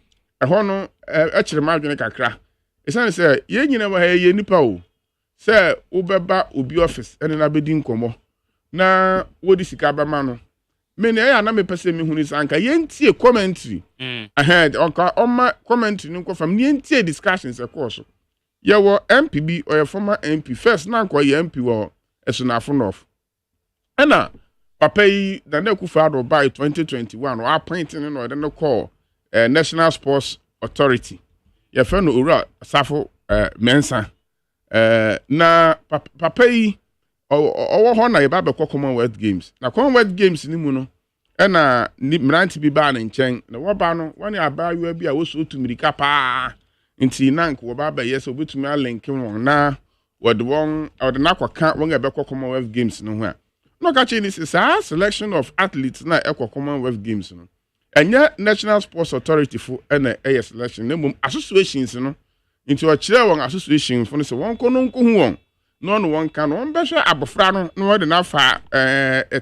ho no kire ma adwene kakra esan say ye nyina wa ye nipa o say ubeba obi office ene na bedi nkomo na wodi sika ba ma no me ne ya na me pese me huni sanka ye ntie commentary ahead onka oma commentary nko fam ne ntie discussions e course Yawo MPB or former MP first na kwa MP wo Esunafo North. Ena papa yi da na Akufo-Addo by 2021 wa appointing no de no call National Sports Authority. Ye fe no Owura Safo Mensa. Na papa yi owo ho na ye ba be Commonwealth Games. Na Commonwealth Games ni mu no ena ni mranti bi ba na nchen na wo ba no woni abayewa bi a wo so tumirika pa nti nank wo ba yes obetumi alenke won na wode won ode na kwaka won ebe Commonwealth Games no ho a no ka chi ni selection of athletes na Commonwealth Games no enya National Sports Authority fo na selection na mum associations no nti o kire won association fo no se won ko no nko hu won no no won ka no won be hwe abofra no no wode na fa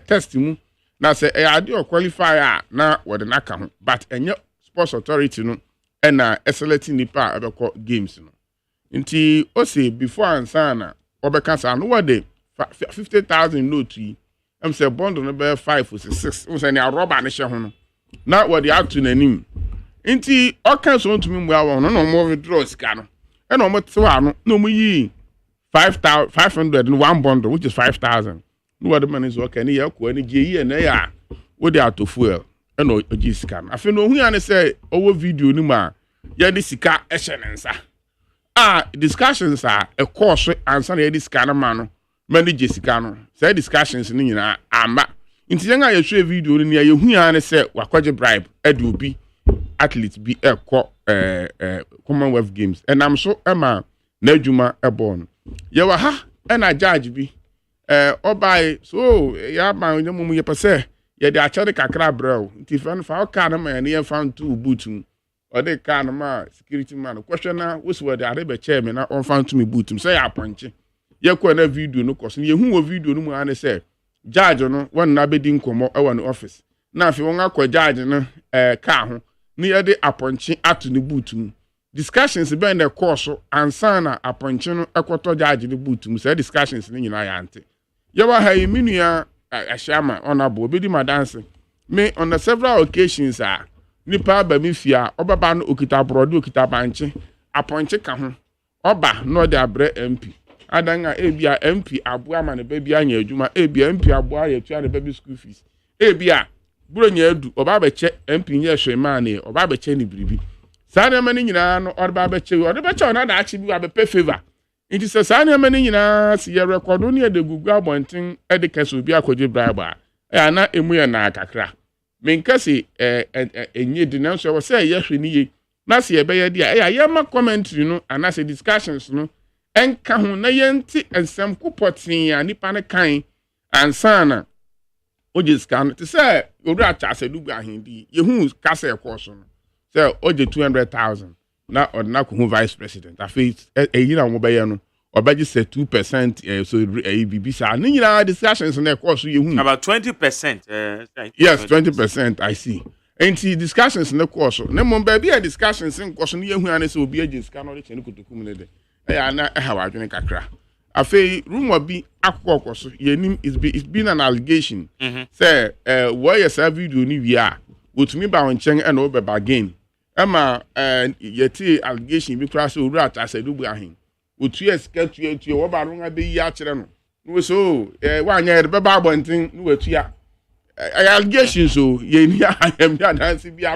test mu na se ade o qualifier na wode na ka ho but enya Sports Authority no na select nipa abeko games no nti o say before ansana obeka sa no wode 50,000 note yi am say bond no be 5 or 6 o say na rubber ne hye ho no na wode atu nanim nti o kan so ntumi mu awo no no mo withdraw sika no e no mo tewa no no mo yi 5,500 in one bundle which is 5,000 no wode man is okay ni yakọ ni je yi na ya wode ato fuel e no oji sika no afi no hu ya ne say owo video ni ma ya di sika e hye nensa discussions are a course answer ya di sika na ma no manage sika no say discussions ni nyina amba nti yenga ya hwe video ni ya hu ya ne say wakwaje bribe ade obi athlete bi ekọ Commonwealth Games enam so ema na adwuma ebon ye wa ha na judge bi obai so ya ba nyemu ye pese ye de achade kakra braw nti fan fa o ka na ma ne ye fan tu bootum o de ka na ma security man question na wo so de arebe chairman na on fan tu me bootum say ya ponche ye ko na video no koso ye hu wo video no mu ane say judge no won na bedi nkomo e won office na afi won akọ judge no ka ho ni ye de aponche atu ne bootum discussions be in the course ansana aponche no ekoto judge ne bootum say discussions ni nyina ya ante ye wa ha minua ashama honorable obedi madanse me on the several occasions nipa ba mi fia obaba no okita brode okita banche aponche ka ho oba no de abre MP adanga ebia MP aboa ma ne ba bia anya adwuma ebia MP aboa ya tua ne ba bi school fees ebia buro nya adu oba ba che MP nya hwe ma ne oba ba che ni biribi sane ma ni nyina no oba ba che na da achi bi wa be pay favor nti se sane ma ni nyina si ye record no e de gugu abonten e de kase obi akwaje bribe ya na emu ye na kakra menkase enye di na so wo se ye hwe ni ye na se ye be ye dia ya ye ma commentary no ana se discussions no enka ho na ye nti ensem kopotin ya nipa ne kan ansana oje scan to say owura cha se dugu ahindi ye hu kase e course no say oje 200,000 na ordinary ko vice president afi eyina mo be ye no obaji say 2% so bibi sa ni nyina discussions na course ye hu about 20%. Yes, 20% I see. And discussions na course na mo ba bia discussions in course no ye hu ane say obi age scan no de chene kotokum ne de na ha wa adwene kakra afi rumor bi akoko so ye nim it's been an allegation say why your video ni wi a wotumi ba won chen and over bargain ama yeti allegation bi kra so owura ta sadubu ahin otu esketu wo ba ro nga be yi a kire no no so wa anya de be ba bontin no watu ya allegation so ye ni ayam ya dance bi